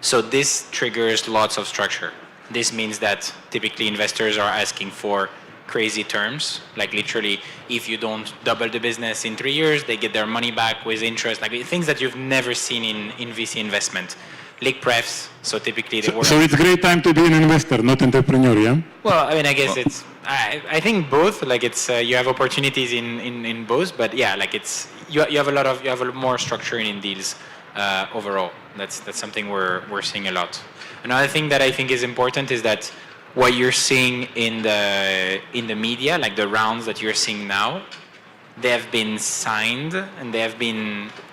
So this triggers lots of structure. This means that typically investors are asking for crazy terms, like literally if you don't double the business in 3 years, they get their money back with interest, like things that you've never seen in VC investment. Leak prefs, so typically they work. So it's a great time to be an investor, not entrepreneur, yeah? Well, I guess it's, I think both, like it's, you have opportunities in both, but yeah, like it's, you have a lot more structure in deals overall. That's something we're seeing a lot. Another thing that I think is important is that what you're seeing in the media, like the rounds that you're seeing now, they have been signed and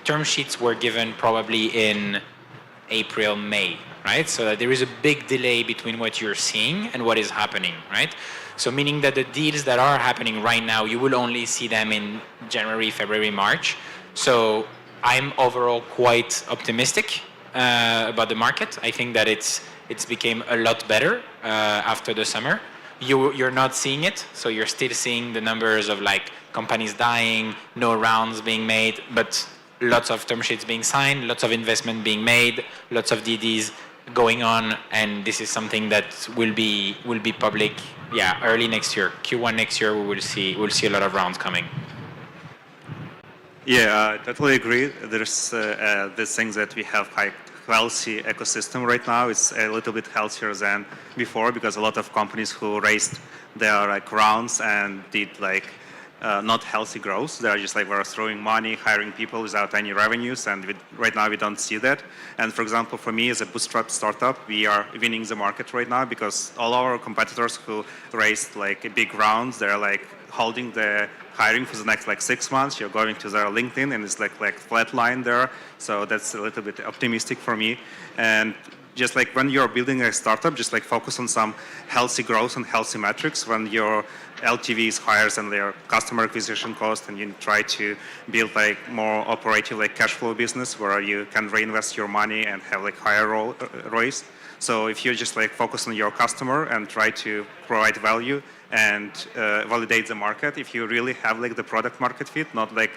term sheets were given probably in April, May, right? So that there is a big delay between what you're seeing and what is happening, right? So meaning that the deals that are happening right now, you will only see them in January, February, March. So I'm overall quite optimistic about the market. I think that it's became a lot better after the summer. You're not seeing it, so you're still seeing the numbers of like companies dying, no rounds being made, but lots of term sheets being signed, lots of investment being made, lots of DDs going on, and this is something that will be public, early next year. Q1 next year, we'll see a lot of rounds coming. Yeah, I totally agree. There's this thing that we have healthy ecosystem right now. It's a little bit healthier than before because a lot of companies who raised their like rounds and did like not healthy growth. They're just like we're throwing money, hiring people without any revenues, and right now we don't see that. And for example, for me as a bootstrap startup, we are winning the market right now because all our competitors who raised like a big rounds, they're like holding the hiring for the next like 6 months. You're going to their LinkedIn and it's like flat line there. So that's a little bit optimistic for me. And just like when you're building a startup, just like focus on some healthy growth and healthy metrics. When your LTV is higher than their customer acquisition cost, and you try to build like more operative like cash flow business where you can reinvest your money and have like higher ROIs. So if you just like focus on your customer and try to provide value and validate the market, if you really have like the product market fit, not like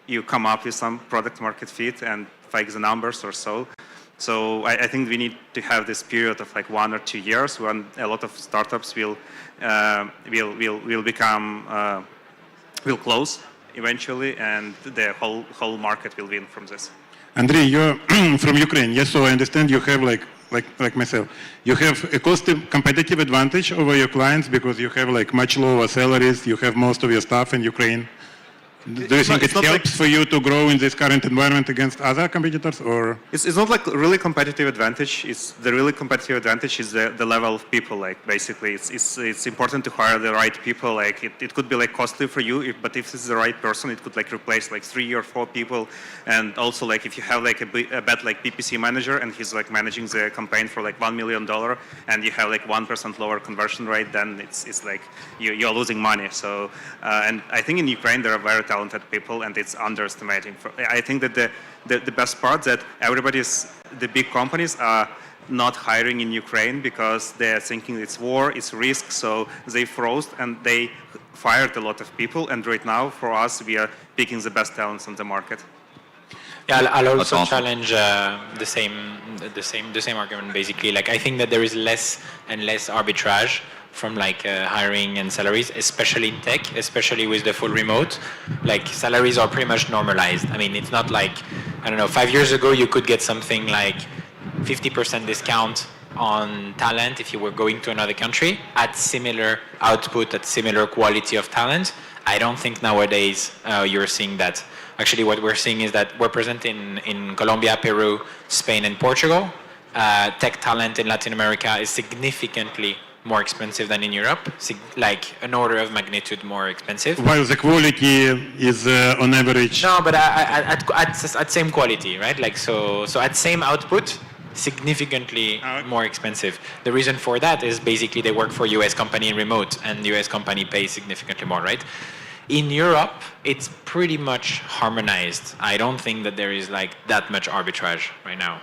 you come up with some product market fit and fake the numbers or so. So I think we need to have this period of like 1 or 2 years when a lot of startups will close eventually, and the whole market will win from this. Andrei, you're from Ukraine, yes? So I understand you have like myself, you have a cost competitive advantage over your clients because you have like much lower salaries. You have most of your staff in Ukraine. Do you think it helps for you to grow in this current environment against other competitors, or? It's not like really competitive advantage. It's the really competitive advantage is the level of people. Like basically, it's important to hire the right people. Like it could be like costly for you, but if it's the right person, it could like replace like 3 or 4 people. And also like if you have like a bad like PPC manager and he's like managing the campaign for like $1 million, and you have like 1% lower conversion rate, then it's like you're losing money. So and I think in Ukraine there are very talented people, and it's underestimating. I think that the best part that the big companies are not hiring in Ukraine because they're thinking it's war, it's risk, so they froze and they fired a lot of people. And right now, for us, we are picking the best talents on the market. Yeah, I'll also awesome. challenge the same argument. Basically, like I think that there is less and less arbitrage from like hiring and salaries, especially in tech, especially with the full remote. Like salaries are pretty much normalized. I mean, it's not like, I don't know, 5 years ago you could get something like 50% discount on talent if you were going to another country at similar output, at similar quality of talent. I don't think nowadays you're seeing that. Actually, what we're seeing is that we're present in Colombia, Peru, Spain, and Portugal. Tech talent in Latin America is significantly more expensive than in Europe, like an order of magnitude more expensive. While the quality is on average. No, but at same quality, right? Like so at same output, significantly more expensive. The reason for that is basically they work for US company in remote, and the US company pays significantly more, right? In Europe, it's pretty much harmonized. I don't think that there is like that much arbitrage right now.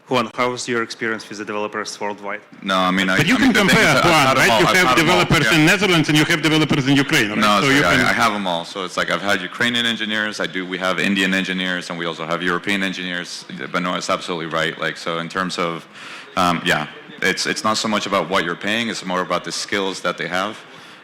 Juan, how's your experience with the developers worldwide? No, I mean, But you can compare, Juan, right? You have developers in Netherlands and you have developers in Ukraine, right? No, So so you can... I have them all. So it's like I've had Ukrainian engineers, we have Indian engineers, and we also have European engineers. Benoit is absolutely right. Like, so in terms of, it's not so much about what you're paying, it's more about the skills that they have.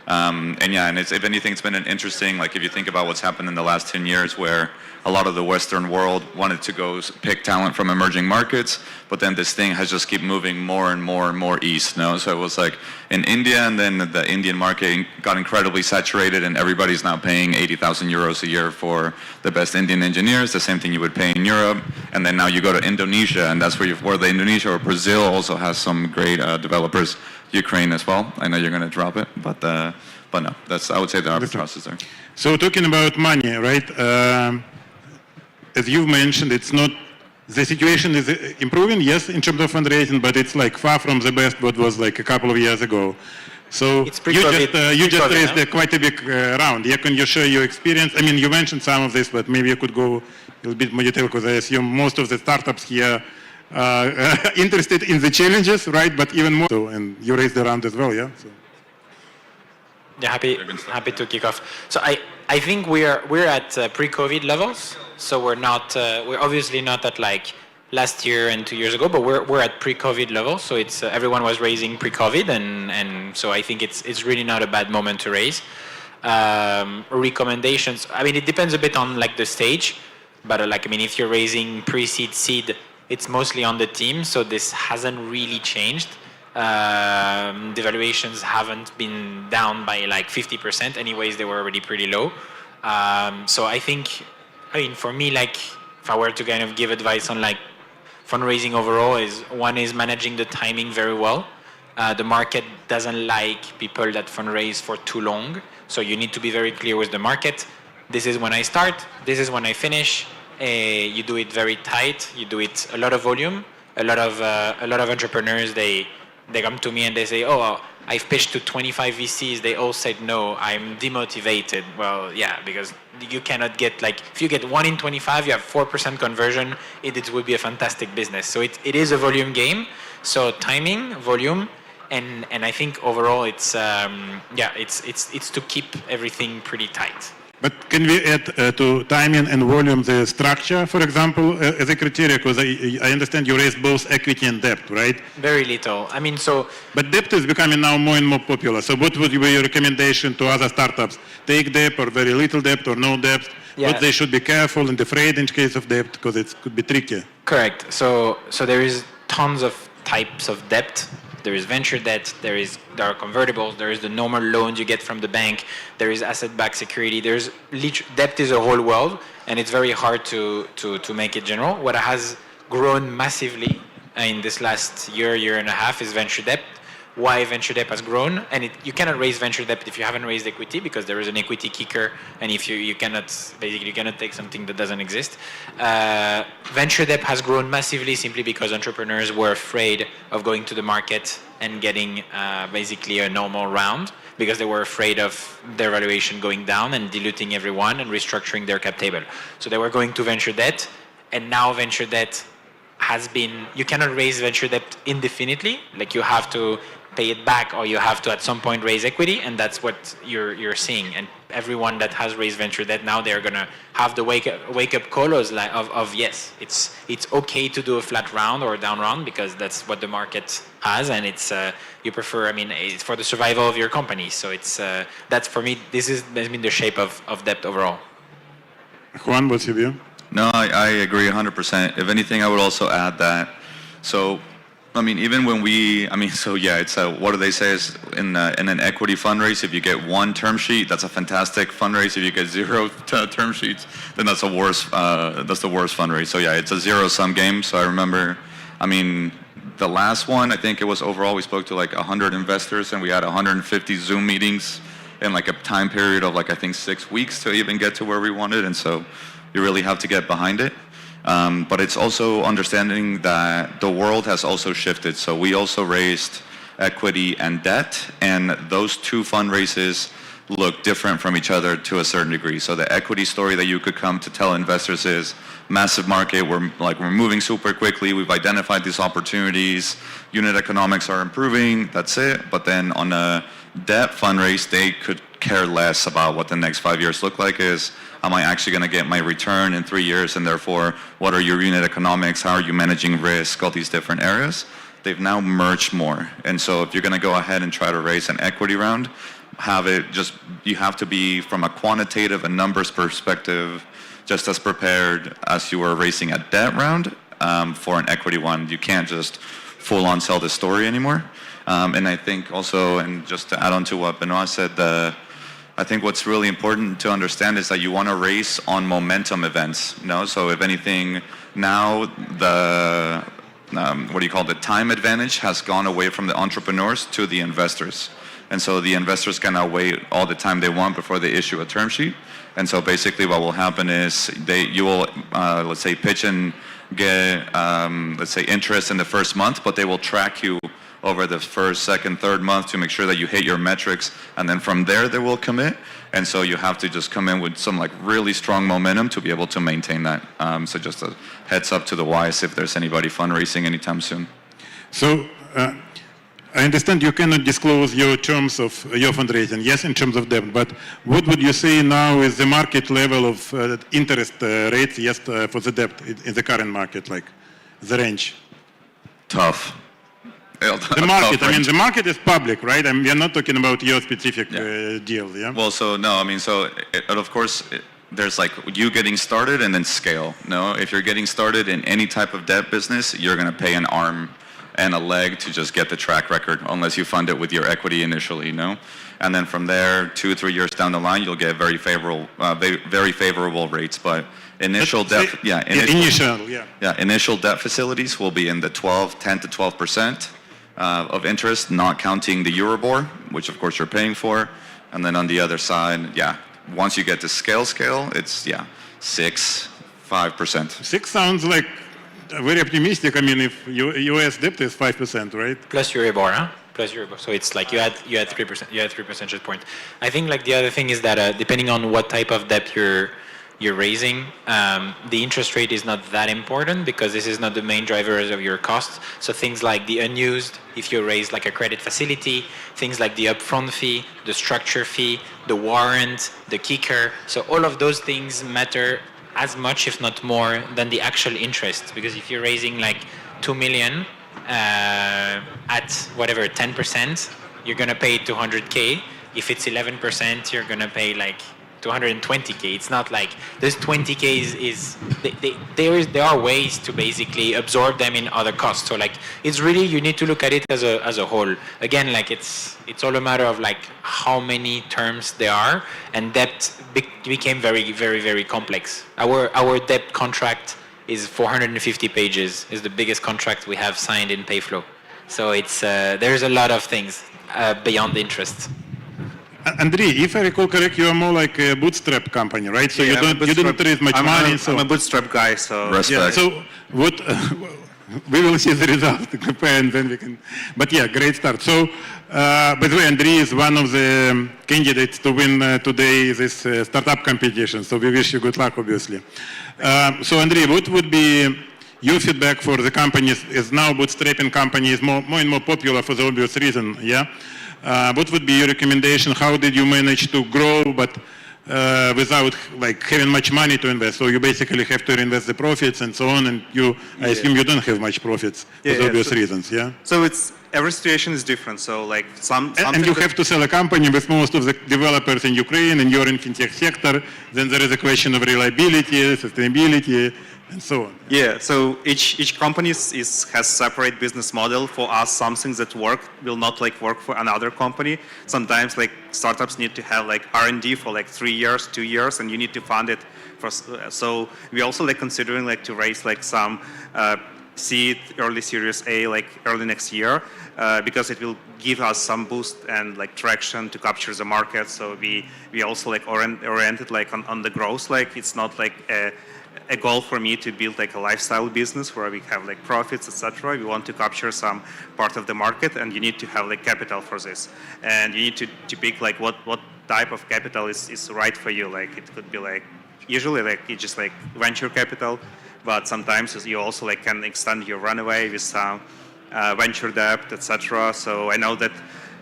And it's, if anything, it's been an interesting, like if you think about what's happened in the last 10 years where a lot of the Western world wanted to go pick talent from emerging markets, but then this thing has just keep moving more and more and more east, no? So it was like in India, and then the Indian market got incredibly saturated, and everybody's now paying 80,000 euros a year for the best Indian engineers, the same thing you would pay in Europe. And then now you go to Indonesia, and that's where the Indonesia or Brazil also has some great developers. Ukraine as well. I know you're going to drop it, but no, I would say the arbitrage is there. So talking about money, right? As you've mentioned, the situation is improving, yes, in terms of fundraising, but it's like far from the best what was like a couple of years ago. So you just raised quite a big round. Yeah, can you share your experience? I mean, you mentioned some of this, but maybe you could go a little bit more detail because I assume most of the startups here interested in the challenges, right? But even more so, and you raised the round as well, yeah? So. Yeah, happy to kick off. So I think we're at pre-COVID levels. So we're obviously not at like last year and 2 years ago, but we're at pre-COVID levels. So it's everyone was raising pre-COVID, and so I think it's really not a bad moment to raise. Recommendations. I mean, it depends a bit on like the stage, but like I mean, if you're raising pre-seed, seed, it's mostly on the team, so this hasn't really changed. The valuations haven't been down by like 50%. Anyways, they were already pretty low. So I think, I mean, for me, like, if I were to kind of give advice on like fundraising overall, one is managing the timing very well. The market doesn't like people that fundraise for too long, so you need to be very clear with the market. This is when I start. This is when I finish. You do it very tight. You do it a lot of volume. A lot of entrepreneurs they come to me and they say, "Oh, I've pitched to 25 VCs. They all said no. I'm demotivated." Well, yeah, because you cannot get like if you get 1 in 25, you have 4% conversion. It would be a fantastic business. So it is a volume game. So timing, volume, and I think overall it's to keep everything pretty tight. But can we add to timing and volume the structure, for example, as a criteria? Because I understand you raised both equity and debt, right? Very little. I mean, so... But debt is becoming now more and more popular. So what would be your recommendation to other startups? Take debt or very little debt or no debt? Yeah. But they should be careful and afraid in case of debt because it could be tricky. Correct. So there is tons of types of debt. There is venture debt, there are convertibles, there is the normal loans you get from the bank, there is asset-backed security, debt is a whole world, and it's very hard to make it general. What has grown massively in this last year and a half is venture debt. Why venture debt has grown, and you cannot raise venture debt if you haven't raised equity because there is an equity kicker, and if you cannot take something that doesn't exist. Venture debt has grown massively simply because entrepreneurs were afraid of going to the market and getting basically a normal round because they were afraid of their valuation going down and diluting everyone and restructuring their cap table. So they were going to venture debt, and now venture debt has been, you cannot raise venture debt indefinitely. Like you have to pay it back, or you have to at some point raise equity, and that's what you're seeing. And everyone that has raised venture debt now, they're gonna have the wake up call of yes, it's okay to do a flat round or a down round because that's what the market has, and it's you prefer. I mean, it's for the survival of your company. So it's that's for me. This has been the shape of debt overall. Juan, what's your view? No, I agree 100%. If anything, I would also add that, so, I mean, even when so yeah, it's what do they say is in an equity fundraise, if you get one term sheet, that's a fantastic fundraise. If you get 0 term sheets, then that's the worst fundraise. So yeah, it's a zero-sum game. So I remember, I mean, the last one, I think it was overall, we spoke to like 100 investors and we had 150 Zoom meetings in like a time period of like, I think 6 weeks to even get to where we wanted. And so you really have to get behind it. But it's also understanding that the world has also shifted. So we also raised equity and debt, and those two fundraises look different from each other to a certain degree. So the equity story that you could come to tell investors is massive market, we're moving super quickly, we've identified these opportunities, unit economics are improving, that's it. But then on a debt fundraise, they could care less about what the next 5 years look like is. Am I actually going to get my return in 3 years? And therefore, what are your unit economics? How are you managing risk? All these different areas. They've now merged more. And so if you're going to go ahead and try to raise an equity round, you have to be from a quantitative and numbers perspective just as prepared as you were raising a debt round for an equity one. You can't just full on sell the story anymore. And I think also, and just to add on to what Benoit said, I think what's really important to understand is that you want to race on momentum events. So if anything, now the the time advantage has gone away from the entrepreneurs to the investors. And so the investors can now wait all the time they want before they issue a term sheet. And so basically what will happen is you will, let's say, pitch and get, let's say, interest in the first month, but they will track you over the first, second, third month to make sure that you hit your metrics. And then from there, they will commit. And so you have to just come in with some like really strong momentum to be able to maintain that. So just a heads up to the wise if there's anybody fundraising anytime soon. So I understand you cannot disclose your terms of your fundraising, yes, in terms of debt, but what would you say now is the market level of interest rates, yes, for the debt in the current market, like the range? Tough. The market, I mean, the market is public, right? I mean, we are not talking about your specific deal, yeah? Well, so no, I mean, of course, there's like you getting started and then scale. No, if you're getting started in any type of debt business, you're going to pay an arm and a leg to just get the track record, unless you fund it with your equity initially, and then from there, 2-3 years down the line, you'll get very favorable rates. But initial debt, initial debt facilities will be in the 10 to 12% of interest, not counting the Euribor, which of course you're paying for, and then on the other side, once you get to scale, it's 6-5%. 6 sounds like very optimistic. I mean, if US debt is 5%, right? Plus Euribor, huh? Plus Euribor. So it's like you had 3%. You had 3 percentage points. I think like the other thing is that depending on what type of debt you're raising, the interest rate is not that important because this is not the main drivers of your costs. So things like the unused, if you raise like a credit facility, things like the upfront fee, the structure fee, the warrant, the kicker. So all of those things matter as much, if not more, than the actual interest. Because if you're raising like 2 million at whatever 10%, you're gonna pay 200K. If it's 11%, you're gonna pay like 220K. It's not like this 20K there are ways to basically absorb them in other costs. So like it's really, you need to look at it as a whole. Again, like it's all a matter of like how many terms there are, and debt became very, very, very complex. Our debt contract is 450 pages. Is the biggest contract we have signed in Payflow. So it's there's a lot of things beyond the interest. Andrei, if I recall correct, you are more like a bootstrap company, right? So you didn't raise much money. I'm a bootstrap guy, so respect. So what? We will see the result, and then we can. But yeah, great start. So, by the way, Andrei is one of the candidates to win today this startup competition. So we wish you good luck, obviously. So Andrei, what would be your feedback for the companies is now bootstrapping company is more and more popular for the obvious reason, yeah? What would be your recommendation? How did you manage to grow but without like having much money to invest? So you basically have to reinvest the profits and so on, and I assume you don't have much profits for the obvious reasons, yeah? So every situation is different. So like and you have to sell a company with most of the developers in Ukraine, and you're in fintech sector. Then there is a question of reliability, sustainability, and so on. Yeah, so each company has separate business model. For us, some things that work will not like work for another company. Sometimes like startups need to have like R&D for like 3 years, 2 years, and you need to fund it for. So we also like considering like to raise like some seed, early Series A, like early next year, because it will give us some boost and like traction to capture the market. So we also like oriented like on the growth. Like it's not like a goal for me to build like a lifestyle business where we have like profits, etc. We want to capture some part of the market, and you need to have like capital for this. And you need to pick like what type of capital is right for you. Like it could be like usually like it's just like venture capital, but sometimes you also like can extend your runway with some venture debt, etc. So I know that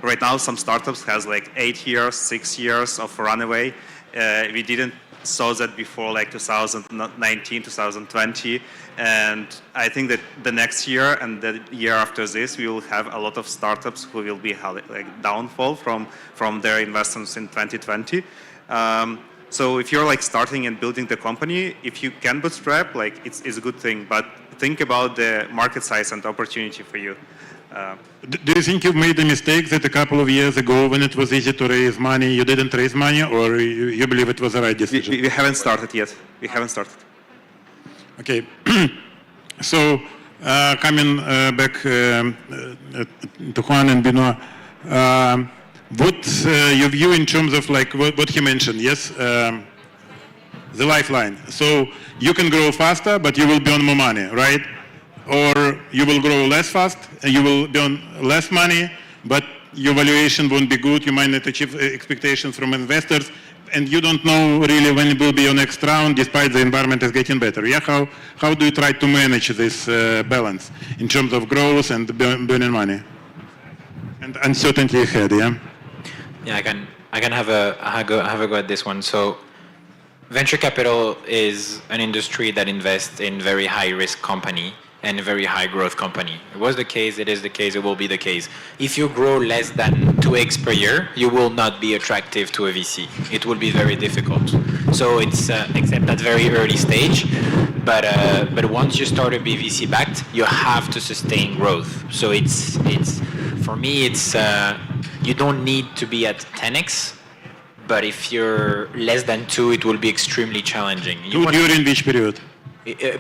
right now some startups has like 8 years, 6 years of runway. We didn't saw that before like 2019, 2020, and I think that the next year and the year after this, we will have a lot of startups who will be like downfall from their investments in 2020. So if you're like starting and building the company, if you can bootstrap, like it's a good thing, but think about the market size and opportunity for you. Do you think you've made a mistake that a couple of years ago, when it was easy to raise money, you didn't raise money, or you believe it was the right decision? We haven't started yet. We haven't started. Okay. So coming back to Juan and Benoit, what your view in terms of like what he mentioned? Yes, the lifeline. So you can grow faster, but you will burn more money, right? Or you will grow less fast and you will burn less money, but your valuation won't be good. You might not achieve expectations from investors, and you don't know really when it will be your next round, despite the environment is getting better. Yeah, how do you try to manage this balance in terms of growth and burning money and uncertainty ahead? Yeah. Yeah, I can have a go at this one. So, venture capital is an industry that invests in very high risk company and a very high growth company. It was the case, it is the case, it will be the case. If you grow less than 2x per year, you will not be attractive to a VC. It will be very difficult. So it's, except at very early stage, but once you start to be VC backed, you have to sustain growth. So it's for me, it's, you don't need to be at 10x, but if you're less than 2, it will be extremely challenging. During which period?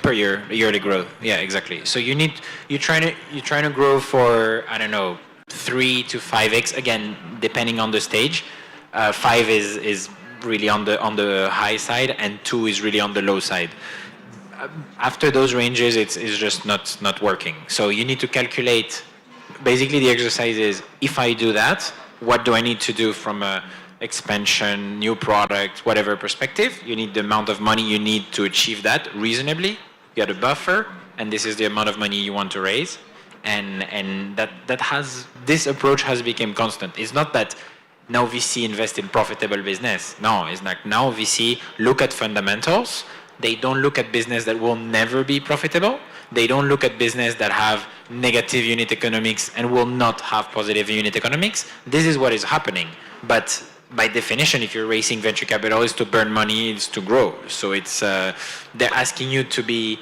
Per year, yearly growth. Yeah, exactly. So you're trying to grow for, I don't know, 3 to 5x, again, depending on the stage. 5 is really on the high side, and 2 is really on the low side. After those ranges, it's just not working. So you need to calculate. Basically, the exercise is, if I do that, what do I need to do from a expansion, new product, whatever perspective? You need the amount of money you need to achieve that reasonably. You got a buffer, and this is the amount of money you want to raise. And this approach has become constant. It's not that now VC invest in profitable business. No, it's like now VC look at fundamentals. They don't look at business that will never be profitable. They don't look at business that have negative unit economics and will not have positive unit economics. This is what is happening. But by definition, if you're raising venture capital, is to burn money, is to grow. So it's they're asking you to be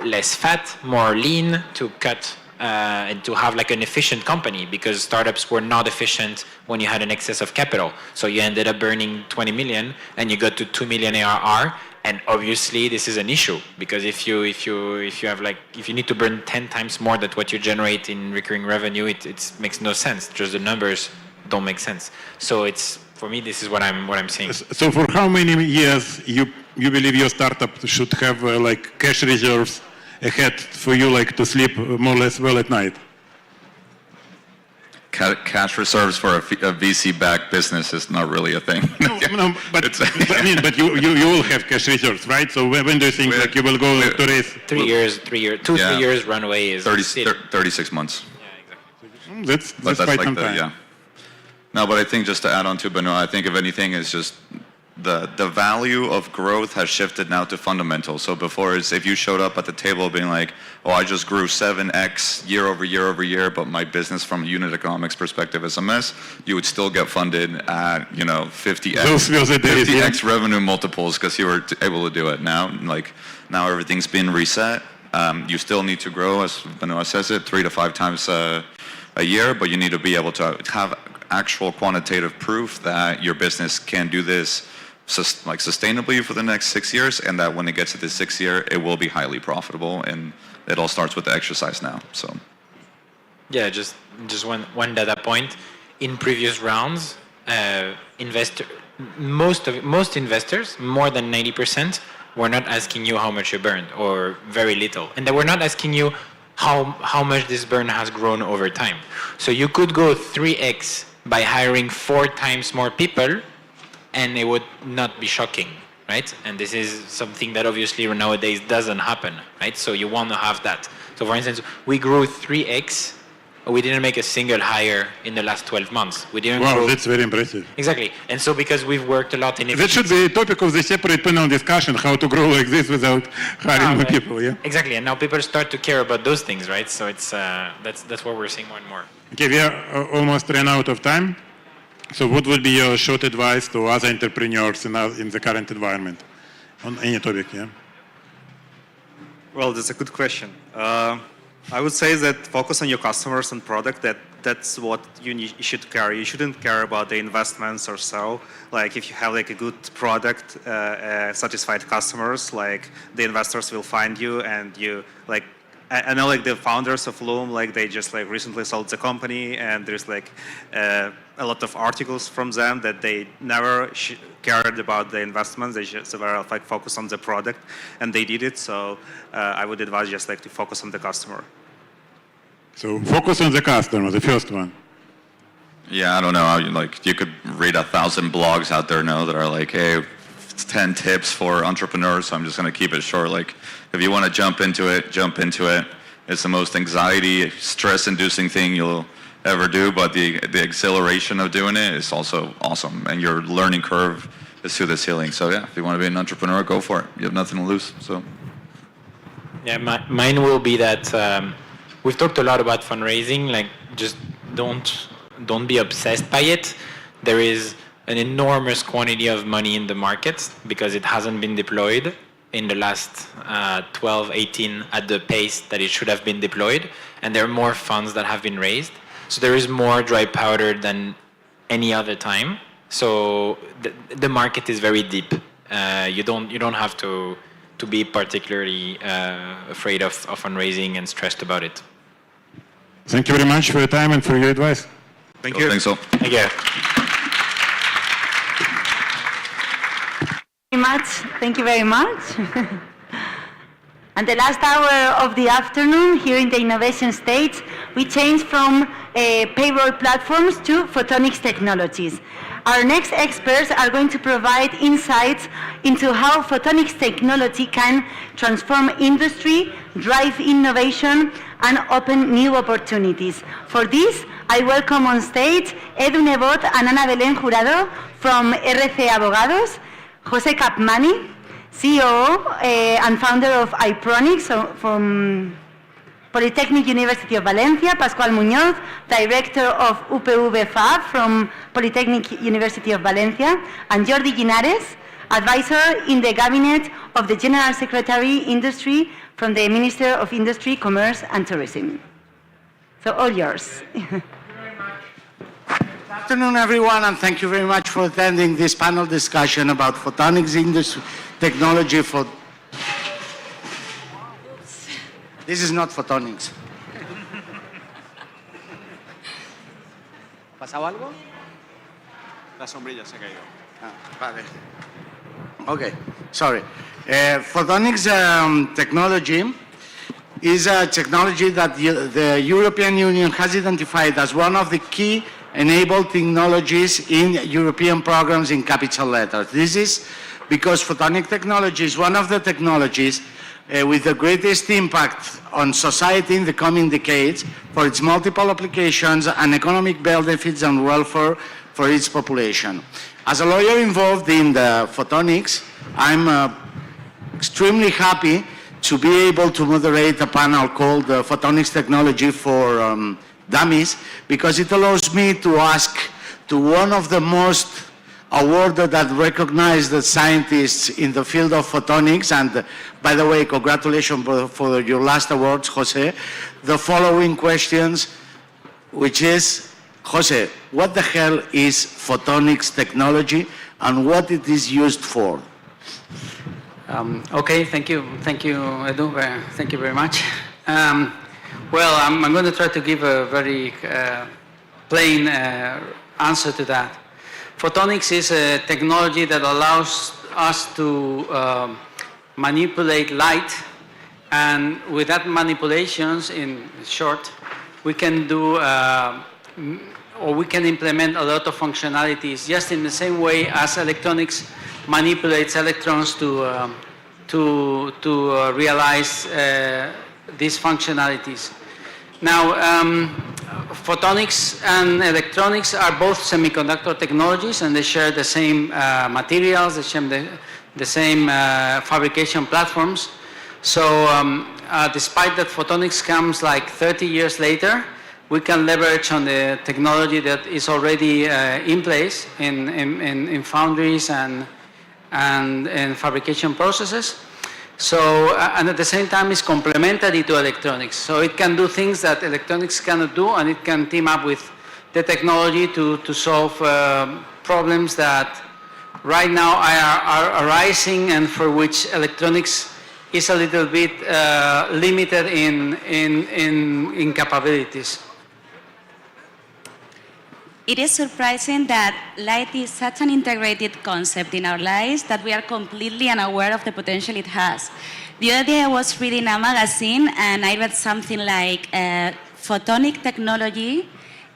less fat, more lean, to cut and to have like an efficient company, because startups were not efficient when you had an excess of capital. So you ended up burning 20 million and you got to 2 million ARR. And obviously this is an issue, because if you need to burn 10 times more than what you generate in recurring revenue, it makes no sense. Just the numbers don't make sense. So it's, for me, this is what I'm saying. So for how many years you believe your startup should have like cash reserves ahead for you, like to sleep more or less well at night? cash reserves for a VC-backed business is not really a thing. No, but you will have cash reserves, right? So when do you think you will go to raise? 3 years, 3 years runway is 36 months. That's But quite some the, time. yeah. No, but I think just to add on to Benoit, I think if anything is just the value of growth has shifted now to fundamentals. So before is if you showed up at the table being like, oh, I just grew 7x year over year, but my business from a unit economics perspective is a mess, you would still get funded at, 50x revenue multiples because you were able to do it. Now everything's been reset. You still need to grow, as Benoit says it, 3 to 5 times a year, but you need to be able to have actual quantitative proof that your business can do this sustainably for the next 6 years, and that when it gets to the 6th year, it will be highly profitable, and it all starts with the exercise now. So, yeah, just one data point. In previous rounds, most investors, more than 90%, were not asking you how much you burned or very little, and they were not asking you how much this burn has grown over time. So you could go 3x by hiring 4 times more people, and it would not be shocking, right? And this is something that obviously nowadays doesn't happen, right? So you want to have that. So for instance, we grew 3x, we didn't make a single hire in the last 12 months. We didn't Wow, grow. that's very impressive. Exactly. And so because we've worked a lot in That should be a topic of the separate panel discussion, how to grow like this without hiring more people, yeah? Exactly, and now people start to care about those things, right? So it's that's what we're seeing more and more. Okay, we are almost ran out of time. So what would be your short advice to other entrepreneurs in the current environment on any topic, yeah? Well, that's a good question. I would say that focus on your customers and product. That's what you should care. You shouldn't care about the investments or so. Like if you have like a good product, satisfied customers, like the investors will find you, and you like. I know like the founders of Loom, like they just like recently sold the company, and there's like a lot of articles from them that they never cared about the investments. They just were like focused on the product, and they did it. So I would advise just like to focus on the customer. So focus on the customer, the first one. yeah, I don't know. You could read 1,000 blogs out there now that are like, hey, 10 tips for entrepreneurs. So I'm just going to keep it short. Like, if you want to jump into it, jump into it. It's the most anxiety, stress-inducing thing you'll ever do, but the exhilaration of doing it is also awesome, and your learning curve is to the ceiling. So yeah, if you want to be an entrepreneur, go for it. You have nothing to lose. So yeah, mine will be that we've talked a lot about fundraising. Like, just don't be obsessed by it. There is an enormous quantity of money in the market because it hasn't been deployed in the last 12, 18 at the pace that it should have been deployed, and there are more funds that have been raised. So there is more dry powder than any other time. So the market is very deep. You don't have to be particularly afraid of fundraising and stressed about it. Thank you very much for your time and for your advice. Thank you. I think so. Thank you. Thank you very much. And the last hour of the afternoon here in the innovation stage, we changed from payroll platforms to photonics technologies. Our next experts are going to provide insights into how photonics technology can transform industry, drive innovation, and open new opportunities. For this, I welcome on stage Edu Nebot and Ana Belén Jurado from RC Abogados, Jose Capmani, CEO and founder of Ipronics from Polytechnic University of Valencia, Pascual Muñoz, Director of UPV Fab from Polytechnic University of Valencia, and Jordi Llinares, Advisor in the Cabinet of the General Secretary Industry from the Minister of Industry, Commerce and Tourism. So all yours. Good afternoon, everyone, and thank you very much for attending this panel discussion about photonics industry technology for... This is not photonics. ¿Pasado algo? La sombrilla se ha caído. Vale. Okay, sorry. Photonics technology is a technology that the European Union has identified as one of the key enabled technologies in European programs in capital letters. This is because photonic technology is one of the technologies with the greatest impact on society in the coming decades for its multiple applications and economic benefits and welfare for its population. As a lawyer involved in the photonics, I'm extremely happy to be able to moderate a panel called Photonics Technology for Dummies, because it allows me to ask to one of the most awarded and recognized scientists in the field of photonics, and by the way, congratulations for your last awards, Jose, the following questions, which is, Jose, what the hell is photonics technology and what it is used for? Okay, thank you, Edu, thank you very much. Well, I'm going to try to give a very plain answer to that. Photonics is a technology that allows us to manipulate light, and with that manipulations, in short, we can do or we can implement a lot of functionalities just in the same way as electronics manipulates electrons to realize these functionalities. Now, photonics and electronics are both semiconductor technologies, and they share the same materials, they share the same fabrication platforms. So despite that photonics comes like 30 years later, we can leverage on the technology that is already in place in foundries and fabrication processes. So, and at the same time it's complementary to electronics. So it can do things that electronics cannot do, and it can team up with the technology to solve problems that right now are arising and for which electronics is a little bit limited in capabilities. It is surprising that light is such an integrated concept in our lives that we are completely unaware of the potential it has. The other day I was reading a magazine and I read something like photonic technology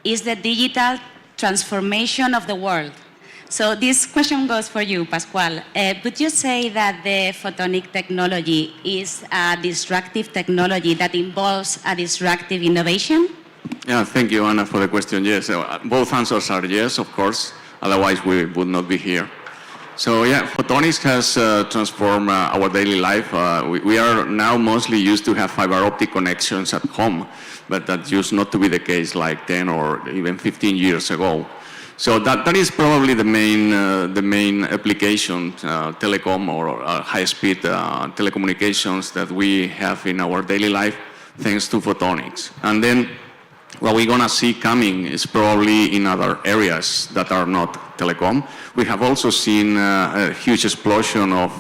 is the digital transformation of the world. So this question goes for you, Pascual. Would you say that the photonic technology is a disruptive technology that involves a disruptive innovation? Yeah, thank you, Anna, for the question. Yes, both answers are yes, of course. Otherwise, we would not be here. So, yeah, photonics has transformed our daily life. We are now mostly used to have fiber optic connections at home, but that used not to be the case like 10 or even 15 years ago. So that is probably the main application, telecom or high-speed telecommunications that we have in our daily life, thanks to photonics. And then what we're going to see coming is probably in other areas that are not telecom. We have also seen a huge explosion of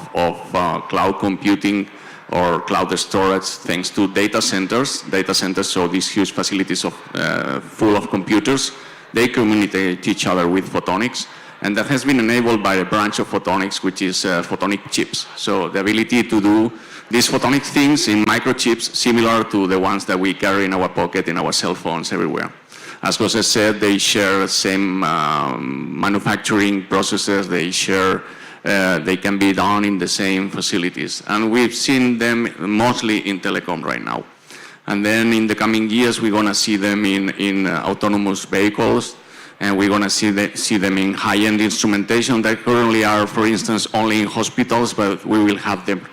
cloud computing or cloud storage thanks to data centers. Data centers, so these huge facilities full of computers, they communicate each other with photonics. And that has been enabled by a branch of photonics, which is photonic chips. So the ability to do these photonic things in microchips similar to the ones that we carry in our pocket, in our cell phones, everywhere. As Jose said, they share the same manufacturing processes, they can be done in the same facilities. And we've seen them mostly in telecom right now. And then in the coming years, we're going to see them in autonomous vehicles, and we're going to see them in high-end instrumentation that currently are, for instance, only in hospitals, but we will have them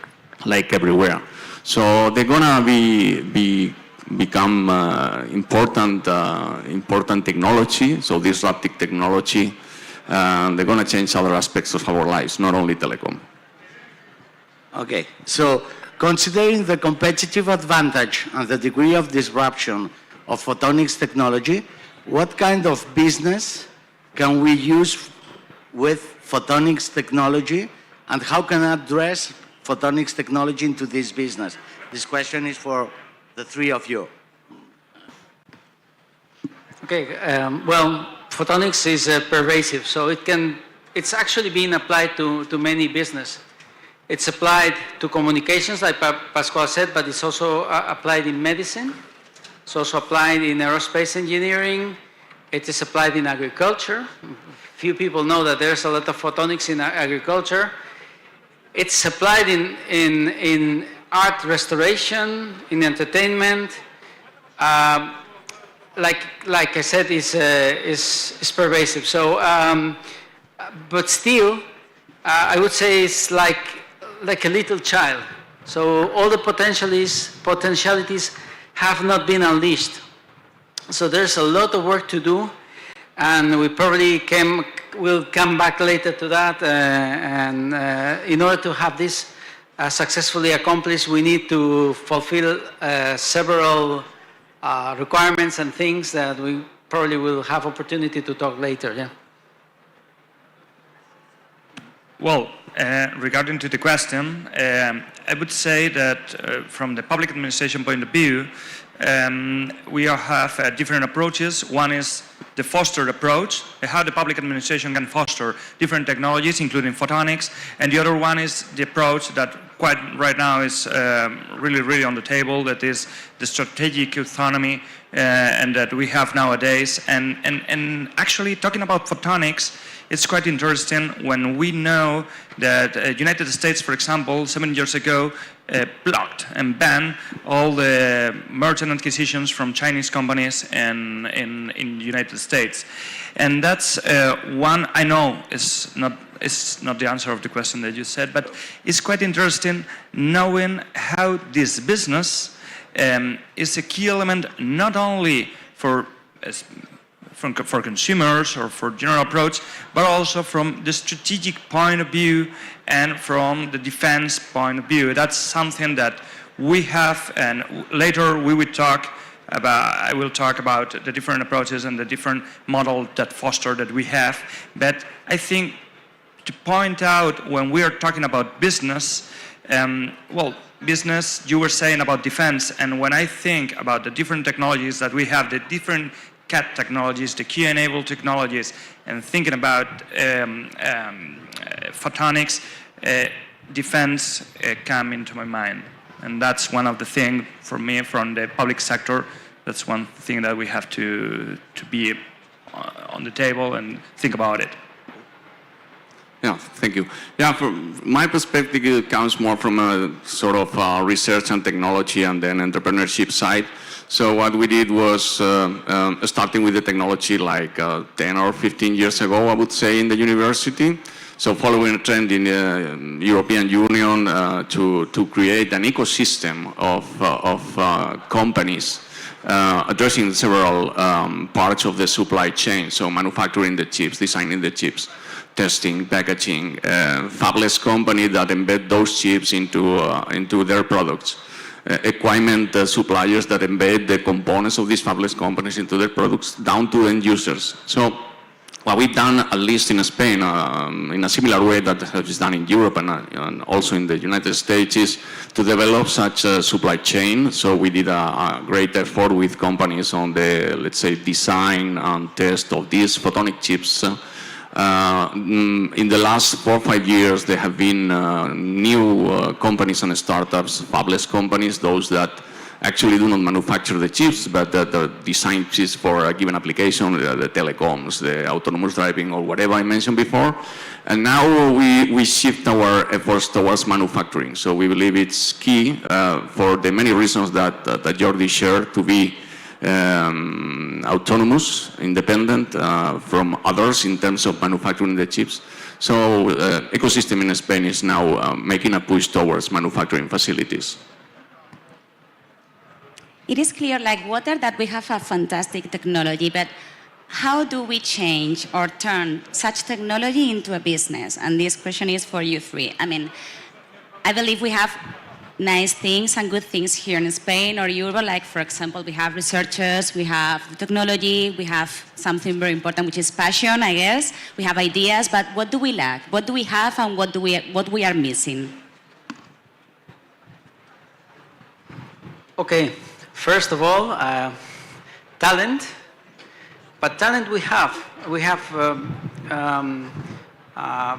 like everywhere. So they're going to become important technology, so disruptive technology. They're going to change other aspects of our lives, not only telecom. Okay, so considering the competitive advantage and the degree of disruption of photonics technology, what kind of business can we use with photonics technology, and how can I address photonics technology into this business? This question is for the three of you. Okay, well, photonics is pervasive, so it's actually being applied to many business. It's applied to communications, like Pascual said, but it's also applied in medicine. It's also applied in aerospace engineering. It is applied in agriculture. Few people know that there's a lot of photonics in agriculture. It's applied in art restoration, in entertainment. Like I said, is pervasive. So, but still, I would say it's like a little child. So all the potentialities have not been unleashed. So there's a lot of work to do, and we probably will come back later to that. And in order to have this successfully accomplished, we need to fulfill several requirements and things that we probably will have opportunity to talk later. Yeah. Well, regarding to the question, I would say that from the public administration point of view, we have different approaches. One is the foster approach, how the public administration can foster different technologies, including photonics, and the other one is the approach that quite right now is really on the table, that is the strategic autonomy and that we have nowadays. And actually, talking about photonics, it's quite interesting when we know that United States, for example, 7 years ago, blocked and banned all the merchant acquisitions from Chinese companies in the United States. And that's one, I know it's not the answer of the question that you said, but it's quite interesting knowing how this business is a key element not only for consumers or for general approach, but also from the strategic point of view and from the defense point of view. That's something that we have, and later we will talk about, I will talk about the different approaches and the different model that foster that we have. But I think to point out when we are talking about business, well, business, you were saying about defense, and when I think about the different technologies that we have, the different CAD technologies, the key-enabled technologies, and thinking about photonics, defense come into my mind. And that's one of the things for me from the public sector. That's one thing that we have to be on the table and think about it. Yeah, thank you. Yeah, from my perspective, it comes more from a sort of research and technology and then entrepreneurship side. So what we did was starting with the technology like 10 or 15 years ago, I would say, in the university. So following a trend in the European Union to create an ecosystem of companies addressing several parts of the supply chain. So manufacturing the chips, designing the chips, testing, packaging, fabless company that embed those chips into their products. Equipment suppliers that embed the components of these fabless companies into their products down to end users. So what we've done, at least in Spain, in a similar way that is done in Europe and also in the United States, is to develop such a supply chain. So we did a great effort with companies on the, let's say, design and test of these photonic chips. In the last 4 or 5 years, there have been new companies and startups, fabless companies, those that actually do not manufacture the chips, but that design chips for a given application, the telecoms, the autonomous driving, or whatever I mentioned before. And now we shift our efforts towards manufacturing. So we believe it's key for the many reasons that Jordi shared, to be autonomous, independent from others in terms of manufacturing the chips. So ecosystem in Spain is now making a push towards manufacturing facilities. It is clear, like water, that we have a fantastic technology, but how do we change or turn such technology into a business? And this question is for you three. I mean, I believe we have nice things and good things here in Spain or Europe. Like, for example, we have researchers, we have the technology, we have something very important, which is passion, I guess. We have ideas, but what do we lack? What do we have and what we are missing? Okay, first of all, talent. But talent we have. We have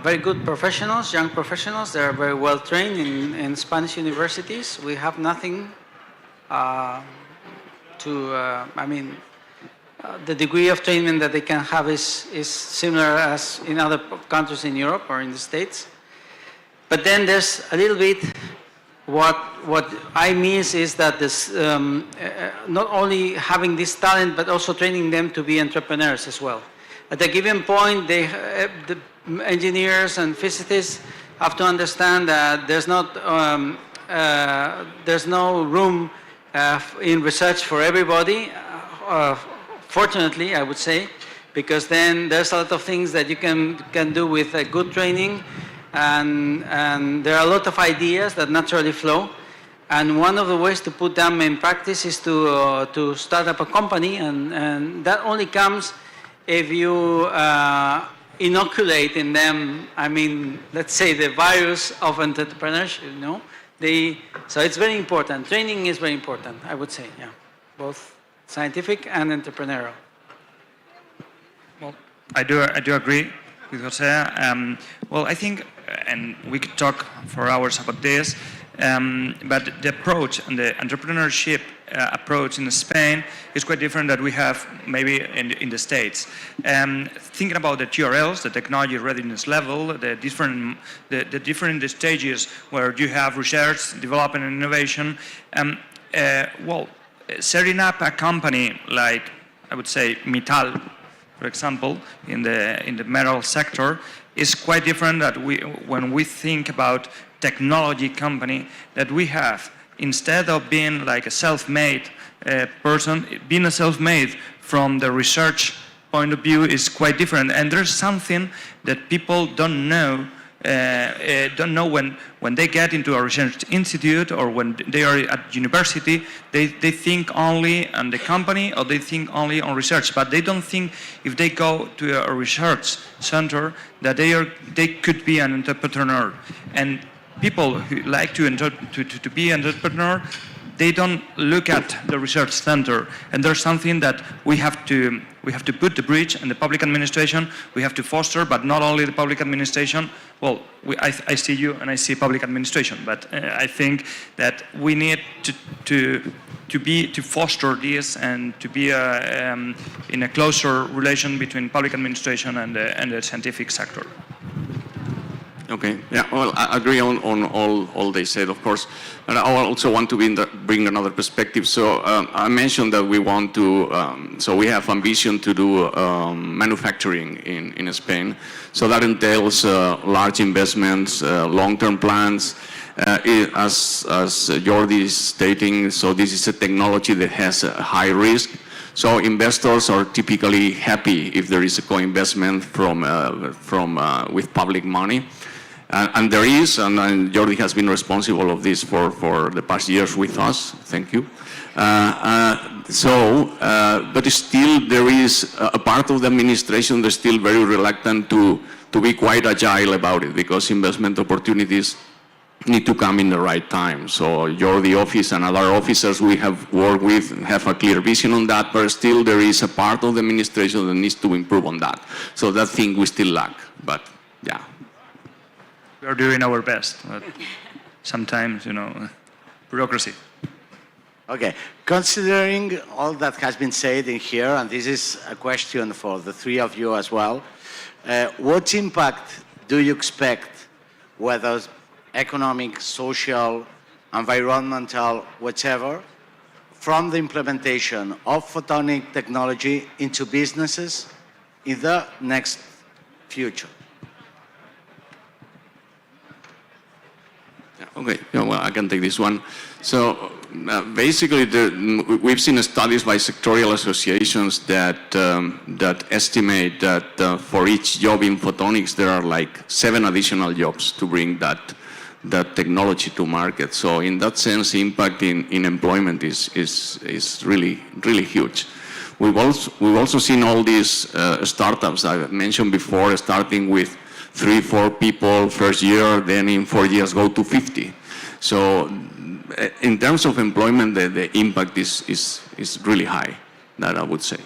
very good professionals, young professionals. They are very well trained in Spanish universities. We have nothing the degree of training that they can have is similar as in other countries in Europe or in the States. But then there's a little bit what I miss is that this, not only having this talent, but also training them to be entrepreneurs as well. At a given point, the engineers and physicists have to understand that there's no room in research for everybody. Fortunately, I would say, because then there's a lot of things that you can do with a good training, and there are a lot of ideas that naturally flow. And one of the ways to put them in practice is to start up a company, and that only comes if you inoculate in them, let's say the virus of entrepreneurship, So it's very important. Training is very important, I would say, yeah. Both scientific and entrepreneurial. Well, I do agree with Jose. Well, I think, and we could talk for hours about this, but the approach and the entrepreneurship approach in Spain is quite different that we have maybe in the States. Thinking about the TRLs, the technology readiness level, the different stages where you have research, development, and innovation. Well, setting up a company like, I would say, Mittal, for example, in the metal sector, is quite different that when we think about technology company that we have. Instead of being like a self-made person, being a self-made from the research point of view is quite different. And there's something that people don't know when they get into a research institute or when they are at university. They think only on the company or they think only on research, but they don't think if they go to a research center that they could be an entrepreneur. And people who like to be an entrepreneur, they don't look at the research center. And there's something that we have to put the bridge, and the public administration we have to foster, but not only the public administration. Well, I see you and I see public administration, but I think that we need to foster this and to be in a closer relation between public administration and the scientific sector. Okay. Yeah. Well, I agree on all they said, of course, and I also want to bring another perspective. So I mentioned that we want to. So we have ambition to do manufacturing in Spain. So that entails large investments, long-term plans. As Jordi is stating, so this is a technology that has a high risk. So investors are typically happy if there is a co-investment with public money. And there is, and Jordi has been responsible of this for the past years with us. Thank you. But still there is a part of the administration that's still very reluctant to be quite agile about it, because investment opportunities need to come in the right time. So Jordi office and other officers we have worked with have a clear vision on that, but still there is a part of the administration that needs to improve on that. So that thing we still lack, but yeah. We are doing our best, but sometimes, bureaucracy. Okay, considering all that has been said in here, and this is a question for the three of you as well, what impact do you expect, whether economic, social, environmental, whatever, from the implementation of photonic technology into businesses in the next future? Okay, yeah, well, I can take this one. So basically, we've seen studies by sectorial associations that estimate that for each job in photonics, there are like 7 additional jobs to bring that technology to market. So in that sense, the impact in employment is really, really huge. We've also seen all these startups I mentioned before, starting with 3-4 people first year, then in 4 years go to 50. So in terms of employment, the impact is really high, that I would say.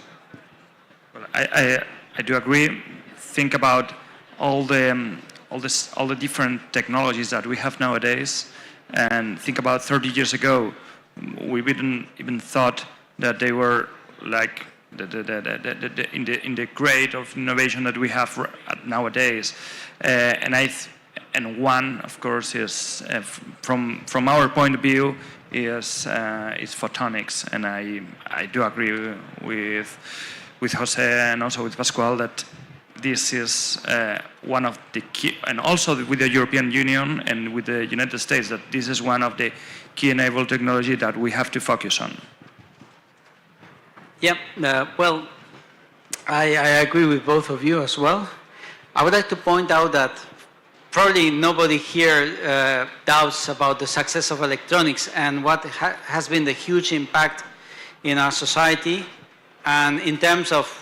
Well, I do agree. Think about all the different technologies that we have nowadays, and think about 30 years ago, we didn't even thought that they were like in the grade of innovation that we have nowadays. And one, of course, is from our point of view is photonics, and I do agree with Jose and also with Pascual that this is one of the key, and also with the European Union and with the United States, that this is one of the key enabled technology that we have to focus on. Yeah, well, I agree with both of you as well. I would like to point out that probably nobody here doubts about the success of electronics and what has been the huge impact in our society, and in terms of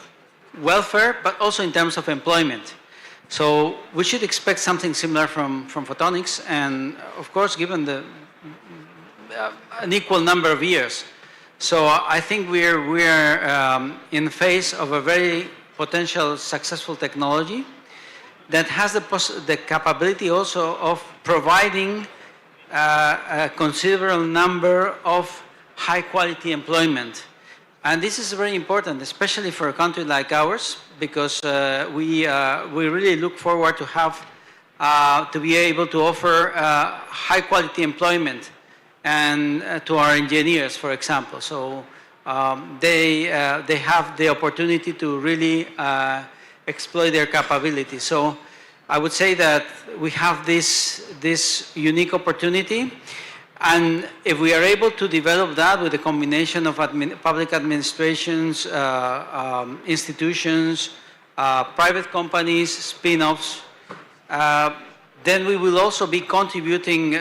welfare, but also in terms of employment. So we should expect something similar from photonics, and of course, given an equal number of years. So I think we're in the face of a very potential successful technology that has the capability also of providing a considerable number of high quality employment. And this is very important, especially for a country like ours, because we really look forward to to be able to offer high quality employment and to our engineers, for example. So they have the opportunity to really exploit their capabilities. So I would say that we have this unique opportunity, and if we are able to develop that with a combination of public administrations, institutions, private companies, spin-offs, then we will also be contributing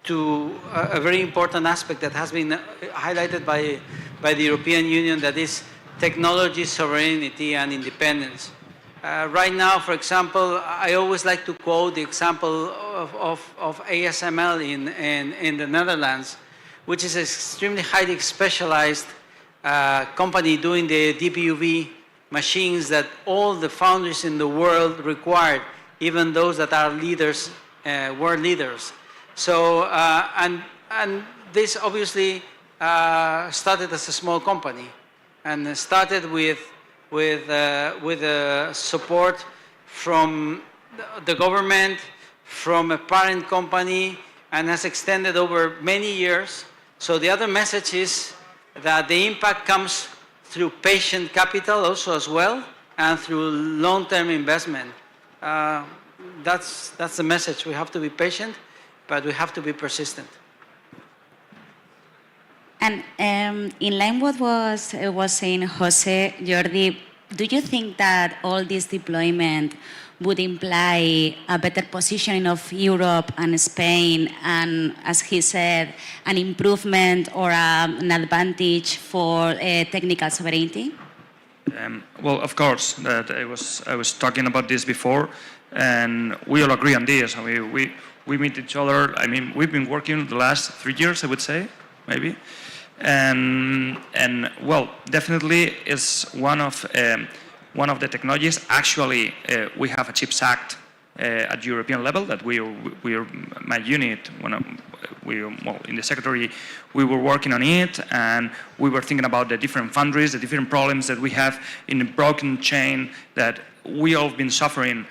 to a very important aspect that has been highlighted by the European Union, that is technology sovereignty and independence. Right now, for example, I always like to quote the example of ASML in the Netherlands, which is an extremely highly specialized company doing the DPUV machines that all the foundries in the world required, even those that are leaders, world leaders. So, and this obviously started as a small company, and started with support from the government, from a parent company, and has extended over many years. So the other message is that the impact comes through patient capital also as well, and through long-term investment. That's the message. We have to be patient, but we have to be persistent. And in line with what was saying Jose, Jordi, do you think that all this deployment would imply a better positioning of Europe and Spain, and, as he said, an improvement or an advantage for technical sovereignty? Well, of course, that I was talking about this before, and we all agree on this. I mean, we meet each other. I mean, we've been working the last 3 years, I would say, maybe. And well, definitely is one of the technologies. Actually, we have a CHIPS Act at European level that we are my unit. In the secretary, we were working on it, and we were thinking about the different foundries, the different problems that we have in the broken chain that we all been suffering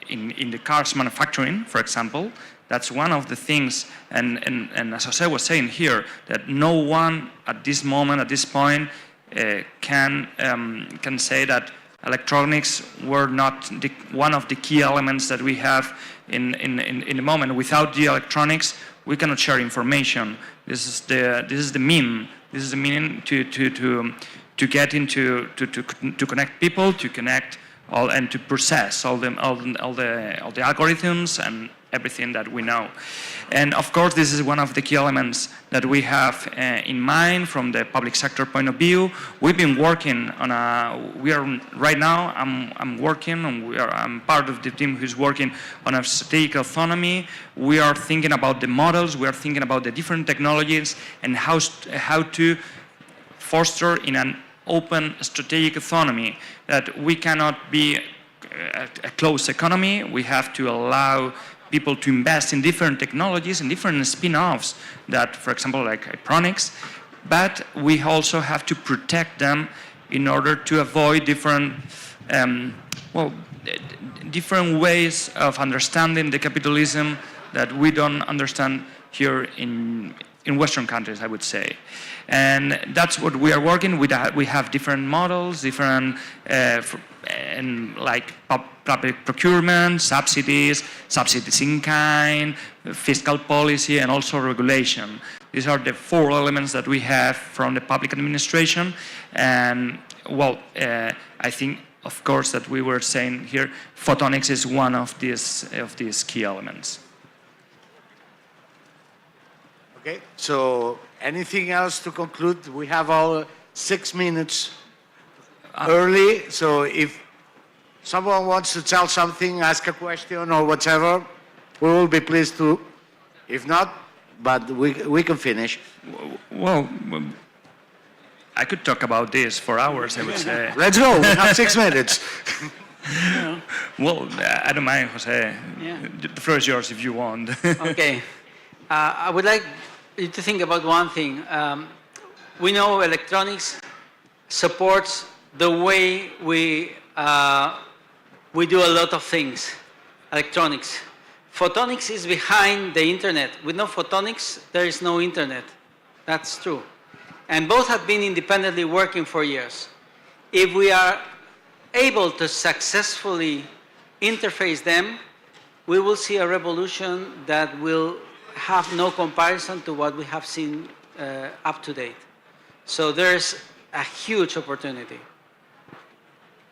in the cars manufacturing, for example. That's one of the things, and as Jose was saying here, that no one at this moment, at this point, can say that electronics were not one of the key elements that we have in the moment. Without the electronics, we cannot share information. This is the mean. This is the meaning to get into to connect people, to connect all, and to process all the algorithms and everything that we know. And of course, this is one of the key elements that we have in mind from the public sector point of view. We've been working on right now, I'm working, and I'm part of the team who's working on a strategic autonomy. We are thinking about the models, we are thinking about the different technologies, and how to foster in an open strategic autonomy, that we cannot be a closed economy. We have to allow people to invest in different technologies, in different spin-offs that, for example, like electronics, but we also have to protect them in order to avoid different different ways of understanding the capitalism that we don't understand here in Western countries, I would say. And that's what we are working with. We have different models, different like public procurement, subsidies in kind, fiscal policy, and also regulation. These are the 4 elements that we have from the public administration. And well, I think, of course, that we were saying here, photonics is one of these key elements. Okay, so anything else to conclude? We have all 6 minutes early, so if someone wants to tell something, ask a question or whatever, we will be pleased to. If not, but we can finish. Well, I could talk about this for hours, I would say. Let's go, we have 6 minutes. Well, I don't mind, Jose. Yeah. The floor is yours if you want. Okay. I would like you to think about one thing. We know electronics supports the way we do a lot of things. Electronics. Photonics is behind the internet. With no photonics, there is no internet. That's true. And both have been independently working for years. If we are able to successfully interface them, we will see a revolution that will have no comparison to what we have seen up to date. So there's a huge opportunity.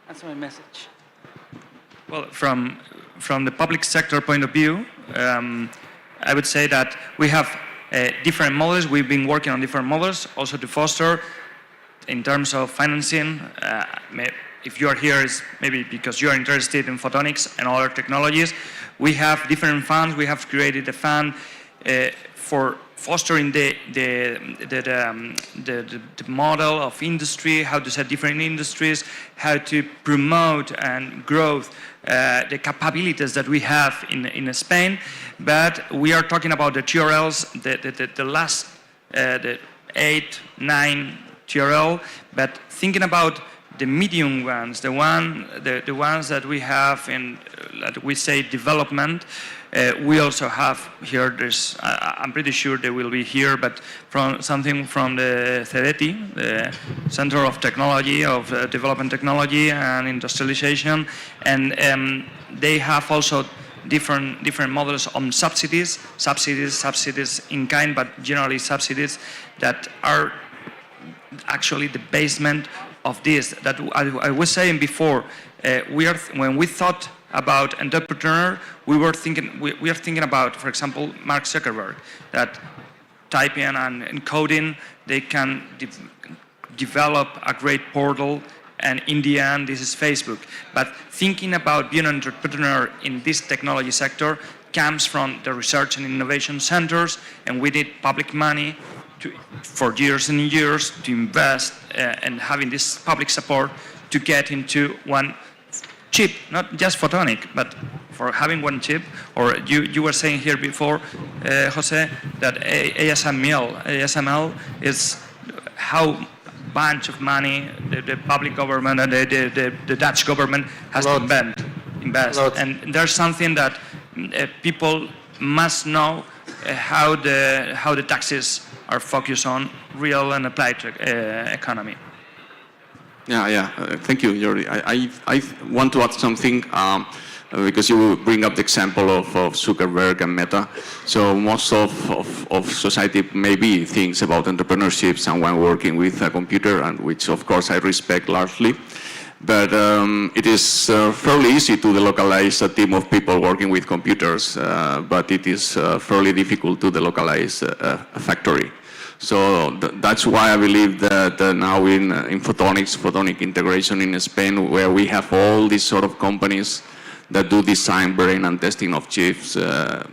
That's my message. Well, from the public sector point of view, I would say that we have different models. We've been working on different models also to foster in terms of financing. If you are here, it's maybe because you are interested in photonics and other technologies. We have different funds. We have created a fund for fostering the model of industry, how to set different industries, how to promote and grow the capabilities that we have in Spain. But we are talking about the TRLs, the last, the 8, 9 TRL, but thinking about the medium ones, the ones that we have in, that we say development. We also have here, I'm pretty sure they will be here, but something from the CEDETI, the Center of Technology, of Development Technology and Industrialization, and they have also different models on subsidies in kind, but generally subsidies that are actually the basement of this. That I was saying before, when we thought about entrepreneur, we are thinking about, for example, Mark Zuckerberg, that typing and encoding, they can develop a great portal, and in the end, this is Facebook. But thinking about being an entrepreneur in this technology sector comes from the research and innovation centers, and we need public money for years and years to invest and having this public support to get into one chip, not just photonic, but for having one chip. Or you were saying here before, Jose, that ASML is how bunch of money the public government and the Dutch government has to invest. And there's something that people must know how the taxes are focused on real and applied economy. Yeah. Thank you, Jordi. I want to add something because you bring up the example of Zuckerberg and Meta. So most of society maybe thinks about entrepreneurship, someone working with a computer, and which of course I respect largely. But it is fairly easy to delocalize a team of people working with computers, but it is fairly difficult to delocalize a factory. So that's why I believe that now in photonic integration in Spain, where we have all these sort of companies that do design, brain, and testing of chips,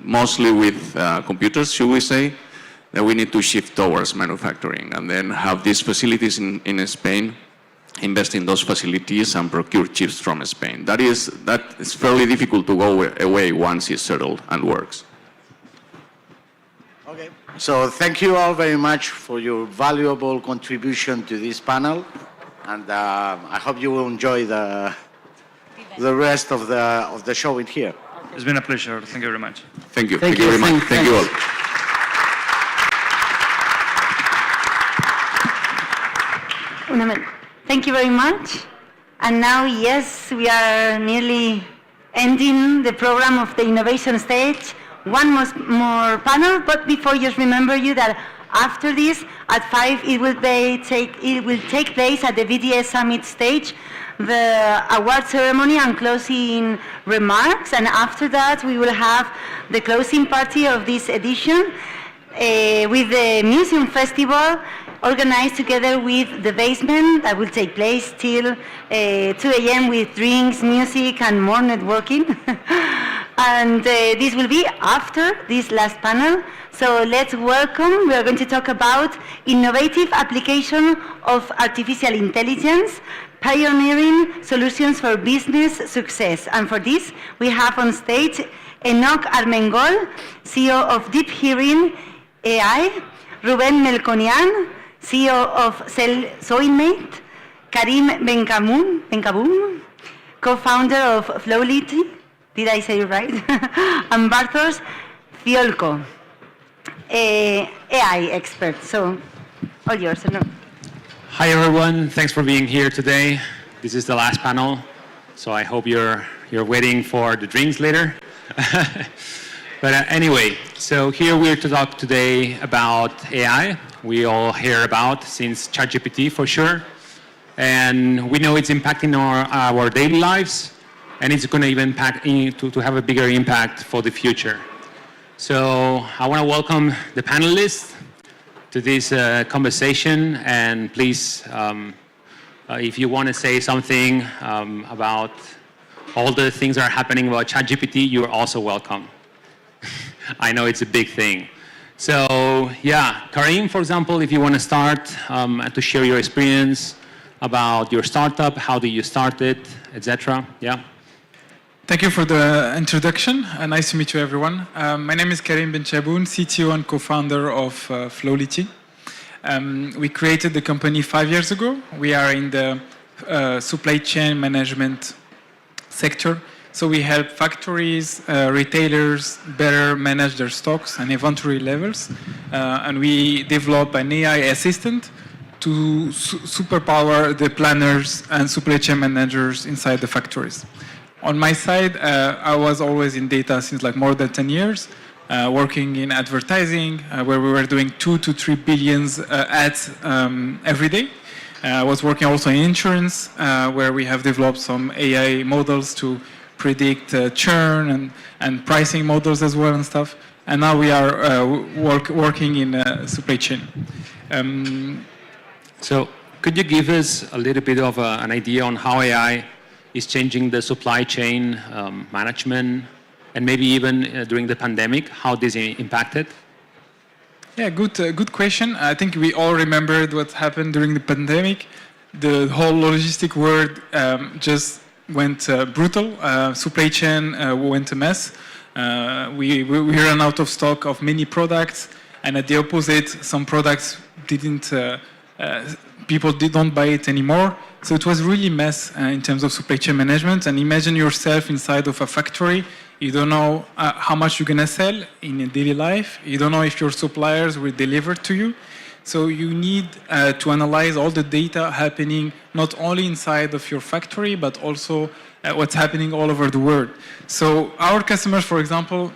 mostly with computers, should we say, that we need to shift towards manufacturing and then have these facilities in Spain invest in those facilities and procure chips from Spain. That is fairly difficult to go away once it's settled and works. Okay. So thank you all very much for your valuable contribution to this panel, and I hope you will enjoy the rest of the show in here. It's been a pleasure. Thank you very much. Thank you. Thank you very much. Thank you all. Thank you very much. And now, yes, we are nearly ending the program of the innovation stage. One more panel, but before, just remember you that after this, at 5, it will take place at the VDS Summit stage, the award ceremony and closing remarks. And after that, we will have the closing party of this edition with the Museum Festival, organized together with the basement, that will take place till 2 a.m. with drinks, music, and more networking. And this will be after this last panel. So let's welcome, we are going to talk about innovative application of artificial intelligence, pioneering solutions for business success. And for this, we have on stage Enoch Armengol, CEO of Deep Hearing AI, Ruben Melkonian, CEO of Soulmate, Karim Benkaboum, co-founder of Flowlity, did I say it right? And Bartosz Fiolko, AI expert. So, all yours. Hi everyone, thanks for being here today. This is the last panel, so I hope you're waiting for the drinks later. But anyway, so here we're to talk today about AI. We all hear about since ChatGPT for sure. And we know it's impacting our daily lives, and it's going to even to have a bigger impact for the future. So I want to welcome the panelists to this conversation, and please, if you want to say something about all the things that are happening about ChatGPT, you're also welcome. I know it's a big thing. So yeah, Karim, for example, if you want to start to share your experience about your startup, how did you start it, etc. Yeah. Thank you for the introduction. Nice to meet you, everyone. My name is Karim Benchaboun, CTO and co-founder of Flowlity. We created the company 5 years ago. We are in the supply chain management sector. So we help factories, retailers better manage their stocks and inventory levels. And we develop an AI assistant to superpower the planners and supply chain managers inside the factories. On my side, I was always in data since like more than 10 years, working in advertising, where we were doing 2 to 3 billion ads every day. I was working also in insurance, where we have developed some AI models to predict churn and pricing models as well and stuff. And now we are working in supply chain. So could you give us a little bit of an idea on how AI is changing the supply chain management, and maybe even during the pandemic, how this impacted? Yeah, good question. I think we all remembered what happened during the pandemic. The whole logistic world just went brutal. Supply chain went a mess. We ran out of stock of many products, and at the opposite, some products people don't buy it anymore. So it was really a mess in terms of supply chain management. And imagine yourself inside of a factory. You don't know how much you're going to sell in a daily life. You don't know if your suppliers will deliver to you. So you need to analyze all the data happening not only inside of your factory, but also what's happening all over the world. So our customers, for example,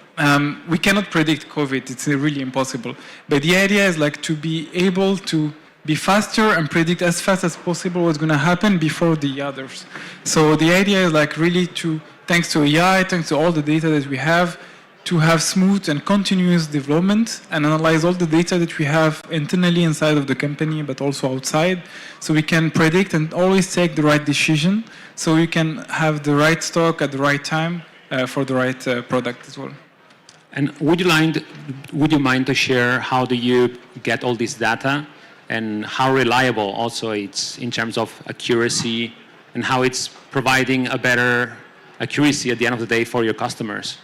we cannot predict COVID. It's really impossible. But the idea is like to be able to be faster and predict as fast as possible what's going to happen before the others. So the idea is like really to, thanks to AI, thanks to all the data that we have, to have smooth and continuous development and analyze all the data that we have internally inside of the company, but also outside, so we can predict and always take the right decision, so we can have the right stock at the right time for the right product as well. And would you mind to share how do you get all this data? and how reliable also it's in terms of accuracy and how it's providing a better accuracy at the end of the day for your customers?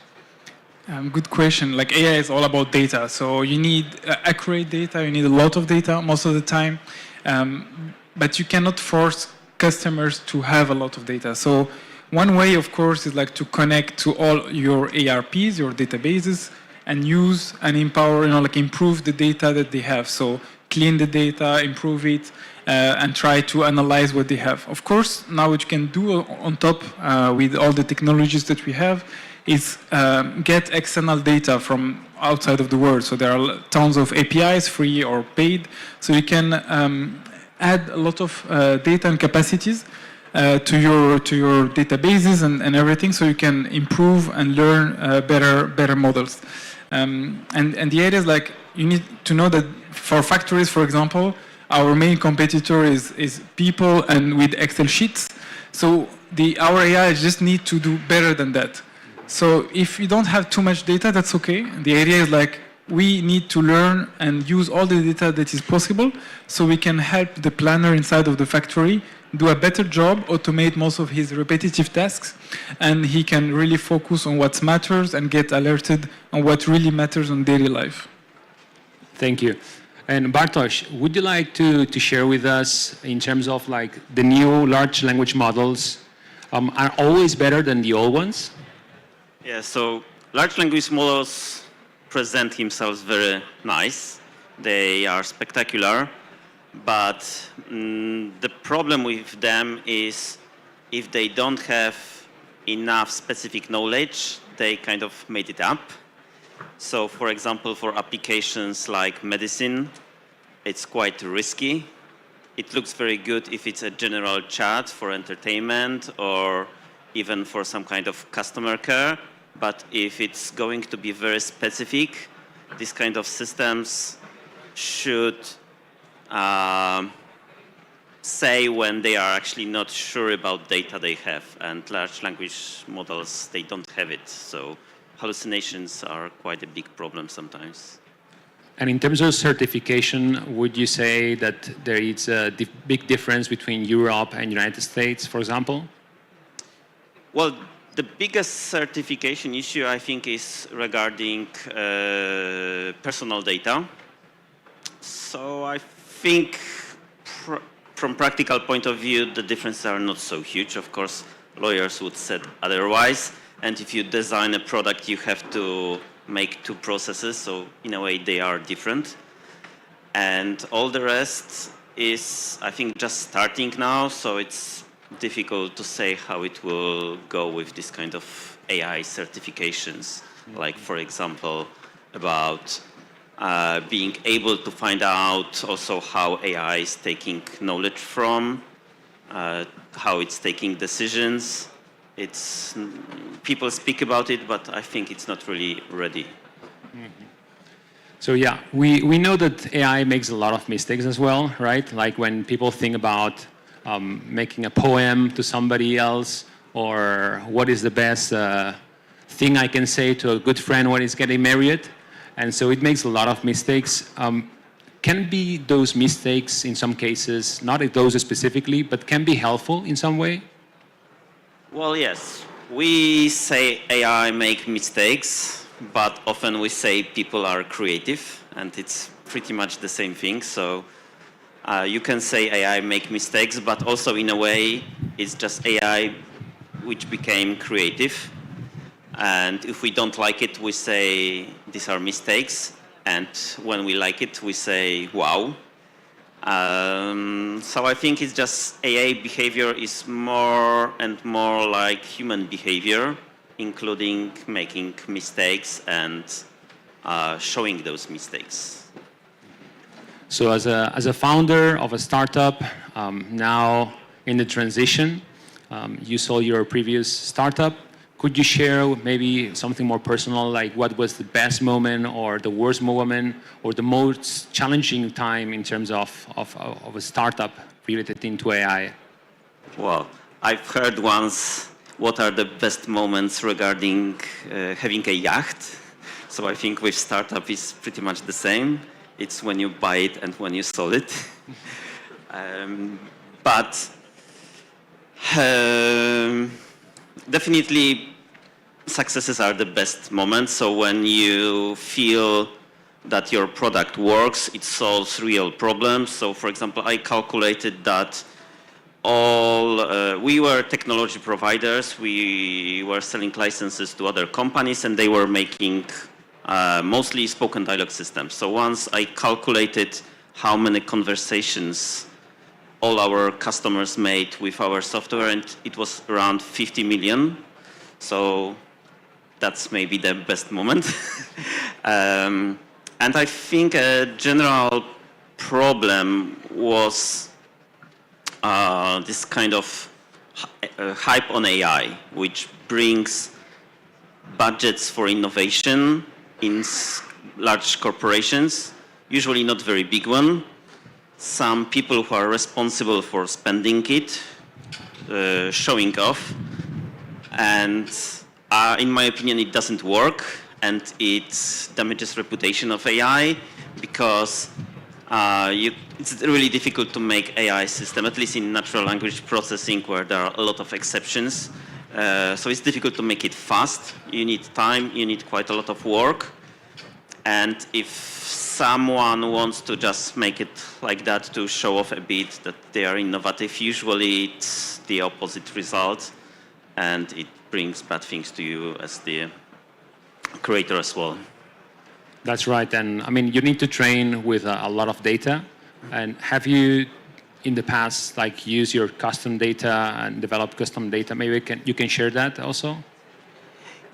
Good question. Like AI is all about data, so you need accurate data. You need a lot of data most of the time, but you cannot force customers to have a lot of data. So one way, of course, is like to connect to all your ERPs, your databases, and use and empower, like improve the data that they have. So clean the data, improve it, and try to analyze what they have. Of course, now what you can do on top with all the technologies that we have is get external data from outside of the world. So there are tons of APIs, free or paid. So you can add a lot of data and capacities to your databases and everything, so you can improve and learn better models. And the idea is like you need to know that for factories, for example, our main competitor is people and with Excel sheets. So our AI just need to do better than that. So if you don't have too much data, that's okay. The idea is like we need to learn and use all the data that is possible so we can help the planner inside of the factory do a better job, automate most of his repetitive tasks, and he can really focus on what matters and get alerted on what really matters on daily life. Thank you. And Bartosz, would you like to share with us in terms of like the new large language models are always better than the old ones? Yeah, so large language models present themselves very nice. They are spectacular, but the problem with them is if they don't have enough specific knowledge, they kind of made it up. So for example, for applications like medicine, it's quite risky. It looks very good if it's a general chat for entertainment or even for some kind of customer care. But if it's going to be very specific, these kind of systems should say when they are actually not sure about data they have. And large language models, they don't have it. So hallucinations are quite a big problem sometimes. And in terms of certification, would you say that there is a big difference between Europe and United States, for example? Well, the biggest certification issue, I think, is regarding personal data. So I think from practical point of view, the differences are not so huge. Of course, lawyers would say otherwise. And if you design a product, you have to make two processes. So in a way, they are different. And all the rest is, I think, just starting now. So it's difficult to say how it will go with this kind of AI certifications. Like, for example, about being able to find out also how AI is taking knowledge from, how it's taking decisions. People speak about it, but I think it's not really ready. Mm-hmm. So yeah, we know that AI makes a lot of mistakes as well, right? Like when people think about making a poem to somebody else, or what is the best thing I can say to a good friend when he's getting married. And so it makes a lot of mistakes. Can be those mistakes in some cases, not those specifically, but can be helpful in some way? Well, yes. We say AI make mistakes, but often we say people are creative, and it's pretty much the same thing. So you can say AI make mistakes, but also in a way, it's just AI which became creative. And if we don't like it, we say these are mistakes. And when we like it, we say, wow. So I think it's just AI behavior is more and more like human behavior, including making mistakes and showing those mistakes. So as a founder of a startup, now in the transition, you sold your previous startup. Could you share maybe something more personal, like what was the best moment or the worst moment or the most challenging time in terms of a startup related into AI? Well, I've heard once what are the best moments regarding having a yacht. So I think with startup is pretty much the same. It's when you buy it and when you sell it. But definitely successes are the best moments. So when you feel that your product works, it solves real problems. So for example, I calculated that we were technology providers. We were selling licenses to other companies, and they were making mostly spoken dialogue systems. So once I calculated how many conversations all our customers made with our software, and it was around 50 million. So that's maybe the best moment. And I think a general problem was this kind of hype on AI, which brings budgets for innovation in large corporations, usually not very big one. Some people who are responsible for spending it, showing off, and in my opinion, it doesn't work, and it damages reputation of AI because it's really difficult to make AI system, at least in natural language processing, where there are a lot of exceptions. So it's difficult to make it fast. You need time, you need quite a lot of work. And if someone wants to just make it like that to show off a bit that they are innovative, usually it's the opposite result, and it brings bad things to you as the creator as well. That's right. And I mean, you need to train with a lot of data. And have you, in the past, like used your custom data and developed custom data? Maybe you can share that also?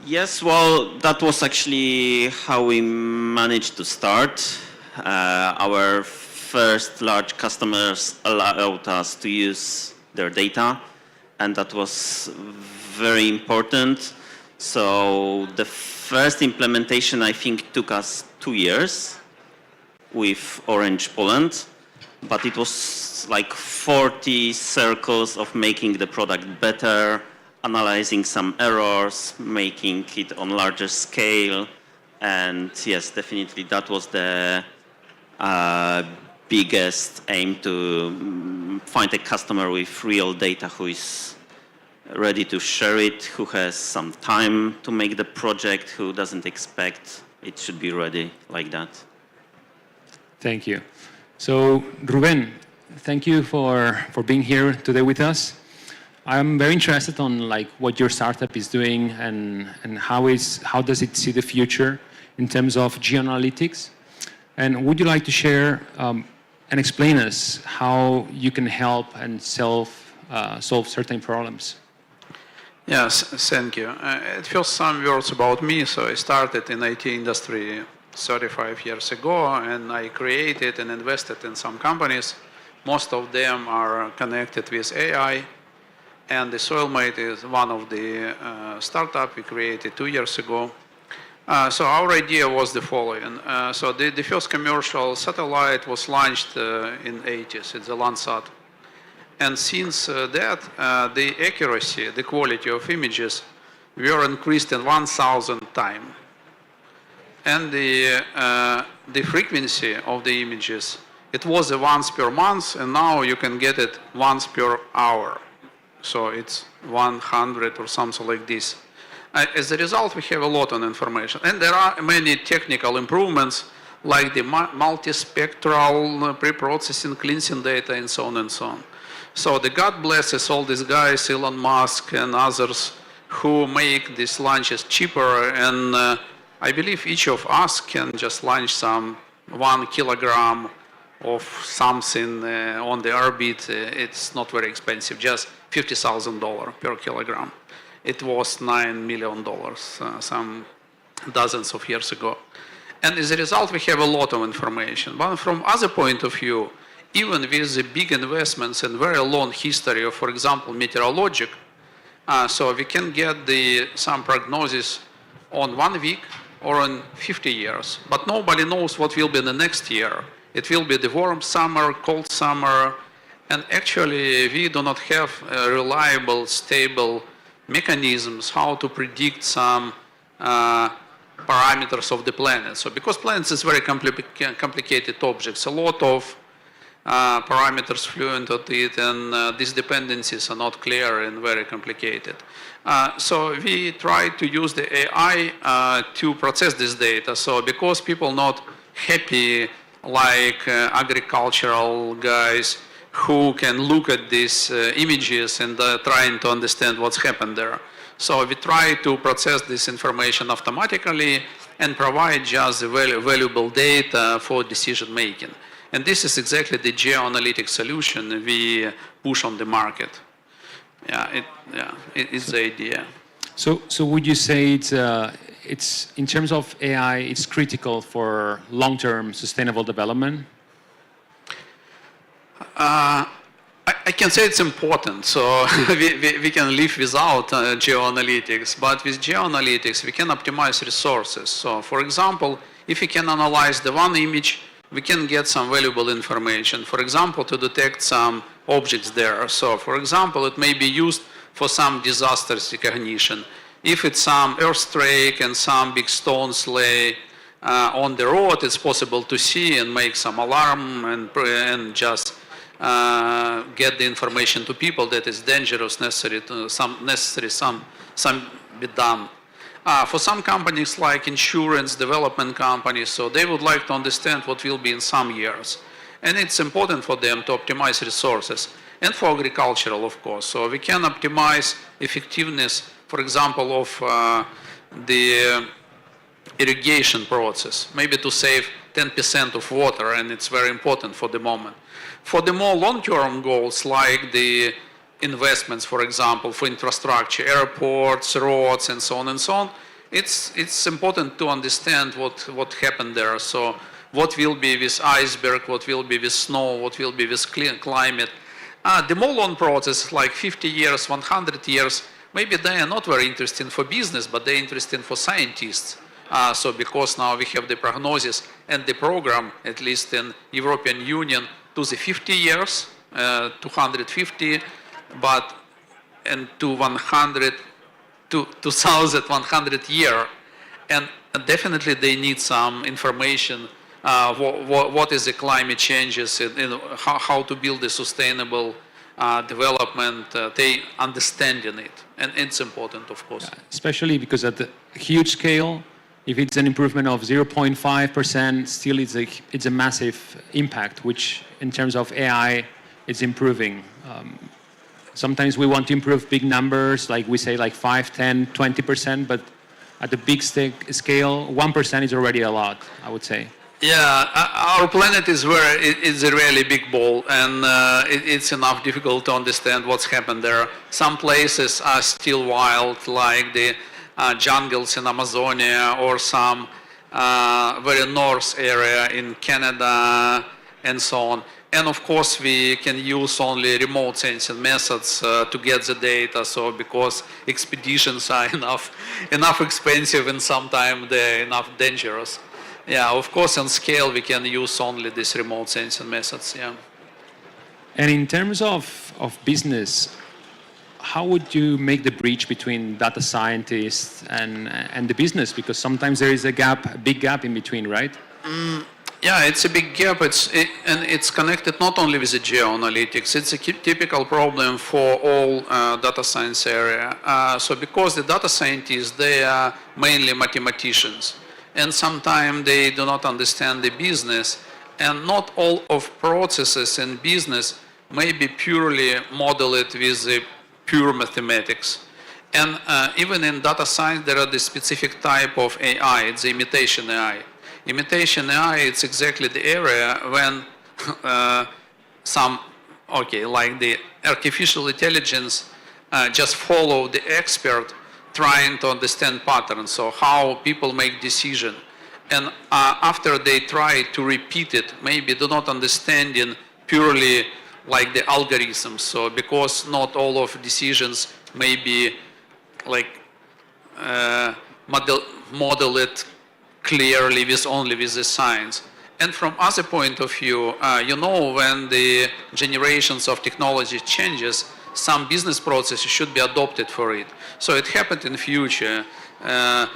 Yes, well, that was actually how we managed to start. Our first large customers allowed us to use their data, and that was very important. So the first implementation, I think, took us 2 years with Orange Poland, but it was like 40 circles of making the product better, analyzing some errors, making it on larger scale. And yes, definitely that was the biggest aim, to find a customer with real data who is ready to share it, who has some time to make the project, who doesn't expect it should be ready like that. Thank you. So, Ruben, thank you for being here today with us. I'm very interested on like what your startup is doing and how does it see the future in terms of geoanalytics. And would you like to share and explain us how you can help and solve certain problems? Yes, thank you. First, some words about me. So I started in IT industry 35 years ago, and I created and invested in some companies. Most of them are connected with AI, and the Soilmate is one of the startup we created 2 years ago. So our idea was the following. So the first commercial satellite was launched in 80s. It's the Landsat. And since that, the accuracy, the quality of images were increased in 1,000 times. And the frequency of the images, it was once per month, and now you can get it once per hour. So it's 100 or something like this. As a result, we have a lot of information. And there are many technical improvements, like the multispectral pre-processing, cleansing data, and so on and so on. So the God blesses all these guys, Elon Musk and others, who make these launches cheaper. And I believe each of us can just launch some 1 kilogram of something on the orbit. It's not very expensive, just $50,000 per kilogram. It was $9 million some dozens of years ago. And as a result, we have a lot of information. But from other point of view, even with the big investments and very long history of, for example, meteorologic, so we can get some prognosis on 1 week or on 50 years. But nobody knows what will be the next year. It will be the warm summer, cold summer, and actually we do not have reliable, stable mechanisms how to predict some parameters of the planet. So because planets is very complicated objects, a lot of parameters fluent at it, and these dependencies are not clear and very complicated. So we try to use the AI to process this data. So because people not happy like agricultural guys who can look at these images and trying to understand what's happened there. So we try to process this information automatically and provide just the valuable data for decision making. And this is exactly the geoanalytic solution we push on the market. It's the idea. So would you say it's in terms of AI, it's critical for long-term sustainable development? I can say it's important. So we can live without geoanalytics, but with geoanalytics we can optimize resources. So for example, if we can analyze the one image, we can get some valuable information. For example, to detect some objects there. So for example, it may be used for some disaster recognition. If it's some earthquake and some big stones lay on the road, it's possible to see and make some alarm and just get the information to people that is dangerous, some be done. For some companies like insurance, development companies, so they would like to understand what will be in some years. And it's important for them to optimize resources. And for agricultural, of course. So we can optimize effectiveness, for example, of the irrigation process, maybe to save 10% of water, and it's very important for the moment. For the more long-term goals, like the investments, for example, for infrastructure, airports, roads, and so on, it's important to understand what happened there. So what will be with iceberg, what will be with snow, what will be with climate. The more long process, like 50 years, 100 years, maybe they are not very interesting for business, but they're interesting for scientists. So because now we have the prognosis and the program, at least in European Union, to the 50 years, 250, but and to 100, to 2100 year. And definitely they need some information, what is the climate changes, and how to build a sustainable development, they understanding it. And it's important, of course. Especially because at the huge scale, if it's an improvement of 0.5%, still it's a massive impact, which in terms of AI, it's improving. Sometimes we want to improve big numbers, like we say like 5, 10, 20%, but at the big scale, 1% is already a lot, I would say. Yeah, our planet is it's a really big ball, and it's enough difficult to understand what's happened there. Some places are still wild, like the jungles in Amazonia, or some very north area in Canada, and so on. And of course, we can use only remote sensing methods to get the data. So because expeditions are enough expensive, and sometimes they're enough dangerous. Yeah, of course, on scale, we can use only these remote sensing methods, yeah. And in terms of business, how would you make the bridge between data scientists and the business? Because sometimes there is a big gap in between, right? Yeah, it's a big gap, and it's connected not only with the geoanalytics, it's a typical problem for all data science area. So because the data scientists, they are mainly mathematicians, and sometimes they do not understand the business, and not all of processes in business may be purely modeled with the pure mathematics. And even in data science, there are the specific type of AI, it's the imitation AI. Imitation AI, it's exactly the area when like the artificial intelligence just follow the expert trying to understand patterns, so how people make decisions. And after they try to repeat it, maybe do not understanding purely like the algorithms. So because not all of decisions may be like model it clearly only with the science. And from other point of view, when the generations of technology changes, some business processes should be adopted for it. So it happened in the future, and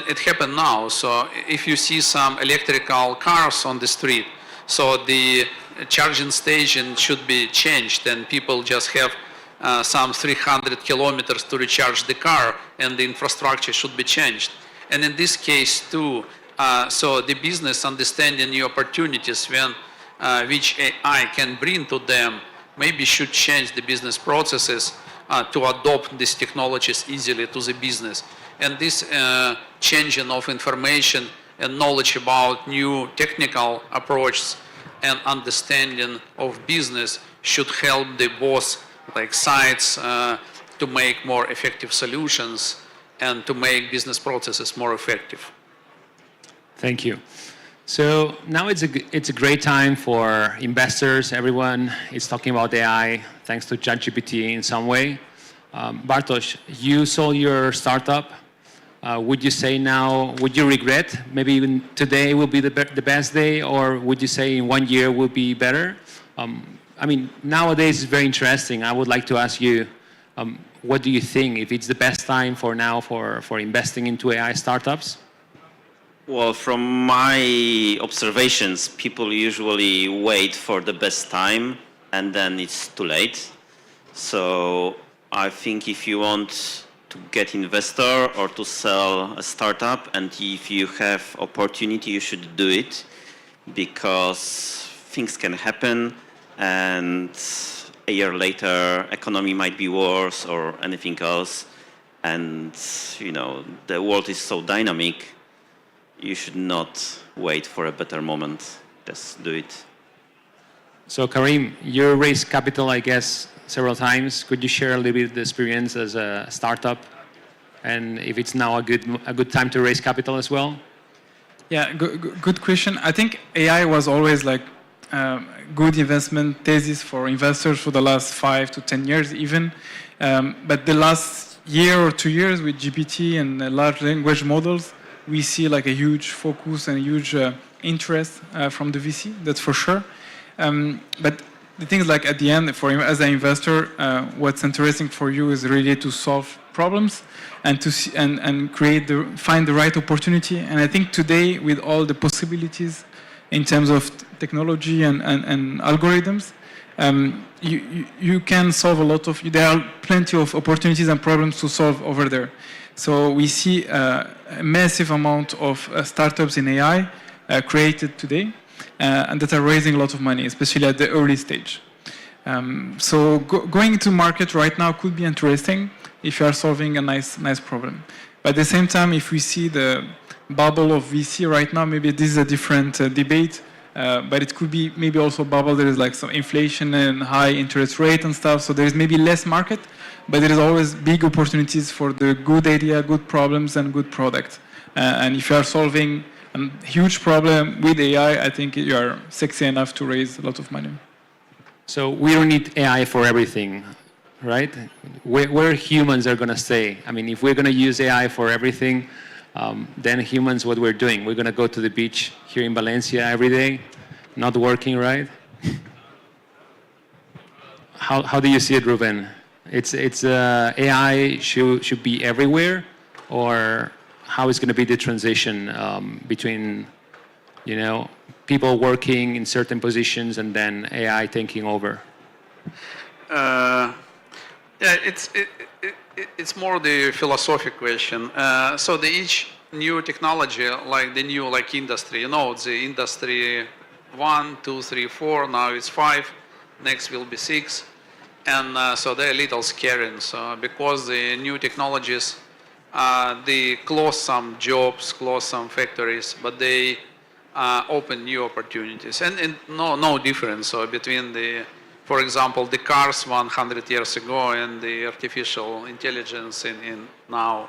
it happened now. So if you see some electrical cars on the street, so the charging station should be changed and people just have some 300 kilometers to recharge the car and the infrastructure should be changed. And in this case too, so the business understanding new opportunities when which AI can bring to them maybe should change the business processes to adopt these technologies easily to the business. And this changing of information and knowledge about new technical approaches and understanding of business should help the both like sides to make more effective solutions and to make business processes more effective. Thank you. So now it's a great time for investors. Everyone is talking about AI thanks to ChatGPT in some way. Bartosz, you sold your startup. Would you say now, would you regret? Maybe even today will be the best day, or would you say in 1 year will be better? I mean, nowadays it's very interesting. I would like to ask you, what do you think? If it's the best time for now for investing into AI startups? Well, from my observations, people usually wait for the best time and then it's too late. So I think if you want to get investor or to sell a startup and if you have opportunity, you should do it because things can happen and a year later economy might be worse or anything else. And you know, the world is so dynamic. You should not wait for a better moment. Just do it. So Karim, you raised capital, I guess, several times. Could you share a little bit of the experience as a startup, and if it's now a good time to raise capital as well? Yeah, good question. I think AI was always like good investment thesis for investors for the last 5 to 10 years even. But the last year or 2 years with GPT and large language models, we see like a huge focus and a huge interest from the VC, that's for sure. But the thing is like at the end, for as an investor, what's interesting for you is really to solve problems and to see, and find the right opportunity. And I think today with all the possibilities in terms of technology and algorithms, you can solve a lot of, there are plenty of opportunities and problems to solve over there. So we see a massive amount of startups in AI created today and that are raising a lot of money, especially at the early stage. So going to market right now could be interesting if you are solving a nice problem. But at the same time, if we see the bubble of VC right now, maybe this is a different debate, but it could be maybe also a bubble. There is like some inflation and high interest rate and stuff, so there is maybe less market, but there is always big opportunities for the good idea, good problems, and good product. And if you are solving a huge problem with AI, I think you are sexy enough to raise a lot of money. So we don't need AI for everything, right? Where humans are going to stay. I mean, if we're going to use AI for everything, then humans, what we're doing, we're going to go to the beach here in Valencia every day, not working, right? How do you see it, Ruben? It's AI should be everywhere, or how is going to be the transition between, you know, people working in certain positions and then AI taking over? Yeah, it's more the philosophical question. So each new technology, like the new industry, you know, the industry 1, 2, 3, 4, now it's 5, next will be 6. And so they're a little scary. So because the new technologies, they close some jobs, close some factories, but they open new opportunities. And no difference between the, for example, the cars 100 years ago and the artificial intelligence in now.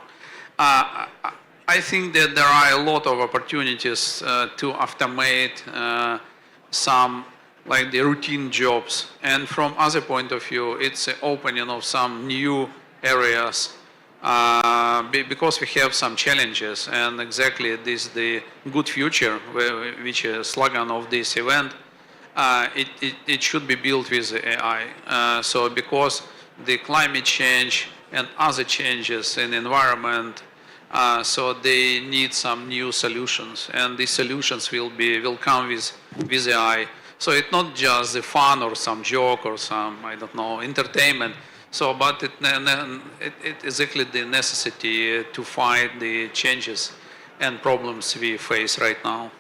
I think that there are a lot of opportunities to automate some like the routine jobs. And from other point of view, it's an opening of some new areas because we have some challenges. And exactly this is the good future, which is slogan of this event. It should be built with AI. So because the climate change and other changes in the environment, so they need some new solutions, and these solutions will come with AI. So it's not just the fun or some joke or some, I don't know, entertainment. So, but it is exactly the necessity to fight the changes and problems we face right now.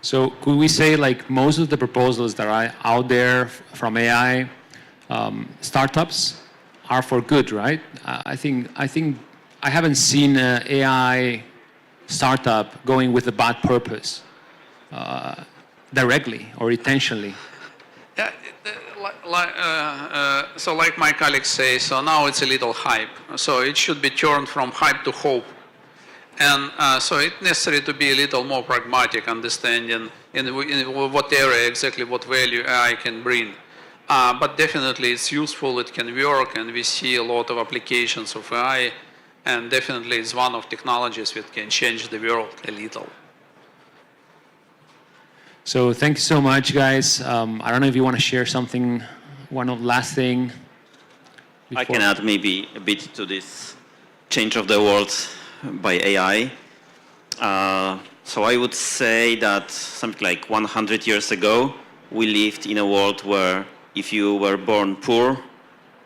So could we say like most of the proposals that are out there from AI startups are for good, right? I think I haven't seen an AI startup going with a bad purpose directly or intentionally. Yeah, so like my colleagues say, so now it's a little hype. So it should be turned from hype to hope. And so it's necessary to be a little more pragmatic, understanding in what area exactly what value AI can bring. But definitely it's useful, it can work, and we see a lot of applications of AI, and definitely it's one of technologies that can change the world a little. So thank you so much, guys. I don't know if you want to share something, last thing. I can add maybe a bit to this change of the world by AI. So I would say that something like 100 years ago, we lived in a world where if you were born poor,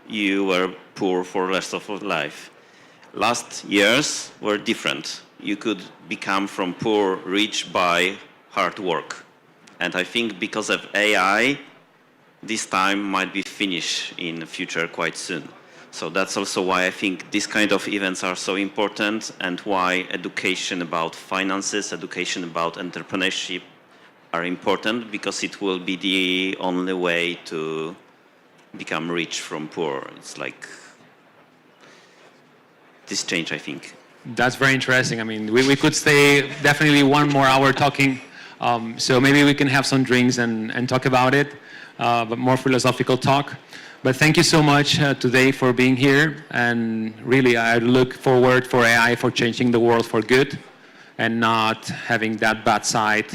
you were poor for the rest of your life. Last years were different. You could become from poor rich by hard work. And I think because of AI, this time might be finished in the future quite soon. So that's also why I think these kind of events are so important, and why education about finances, education about entrepreneurship are important, because it will be the only way to become rich from poor. It's like this change, I think. That's very interesting. I mean, we could stay definitely 1 more hour talking. So maybe we can have some drinks and talk about it, but more philosophical talk. But thank you so much today for being here. And really, I look forward for AI for changing the world for good and not having that bad side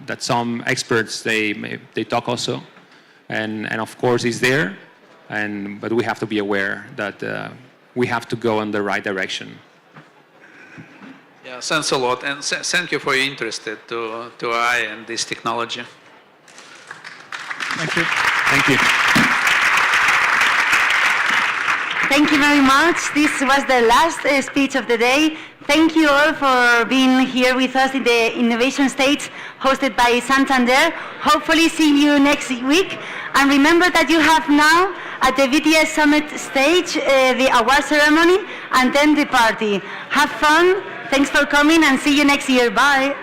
that some experts, they talk also. And of course, it's there. But we have to be aware that we have to go in the right direction. Yeah, thanks a lot, and thank you for your interest to AI and this technology. Thank you. Thank you. Thank you very much. This was the last speech of the day. Thank you all for being here with us in the Innovation Stage hosted by Santander. Hopefully see you next week. And remember that you have now at the VTS Summit stage the award ceremony and then the party. Have fun. Thanks for coming and see you next year. Bye.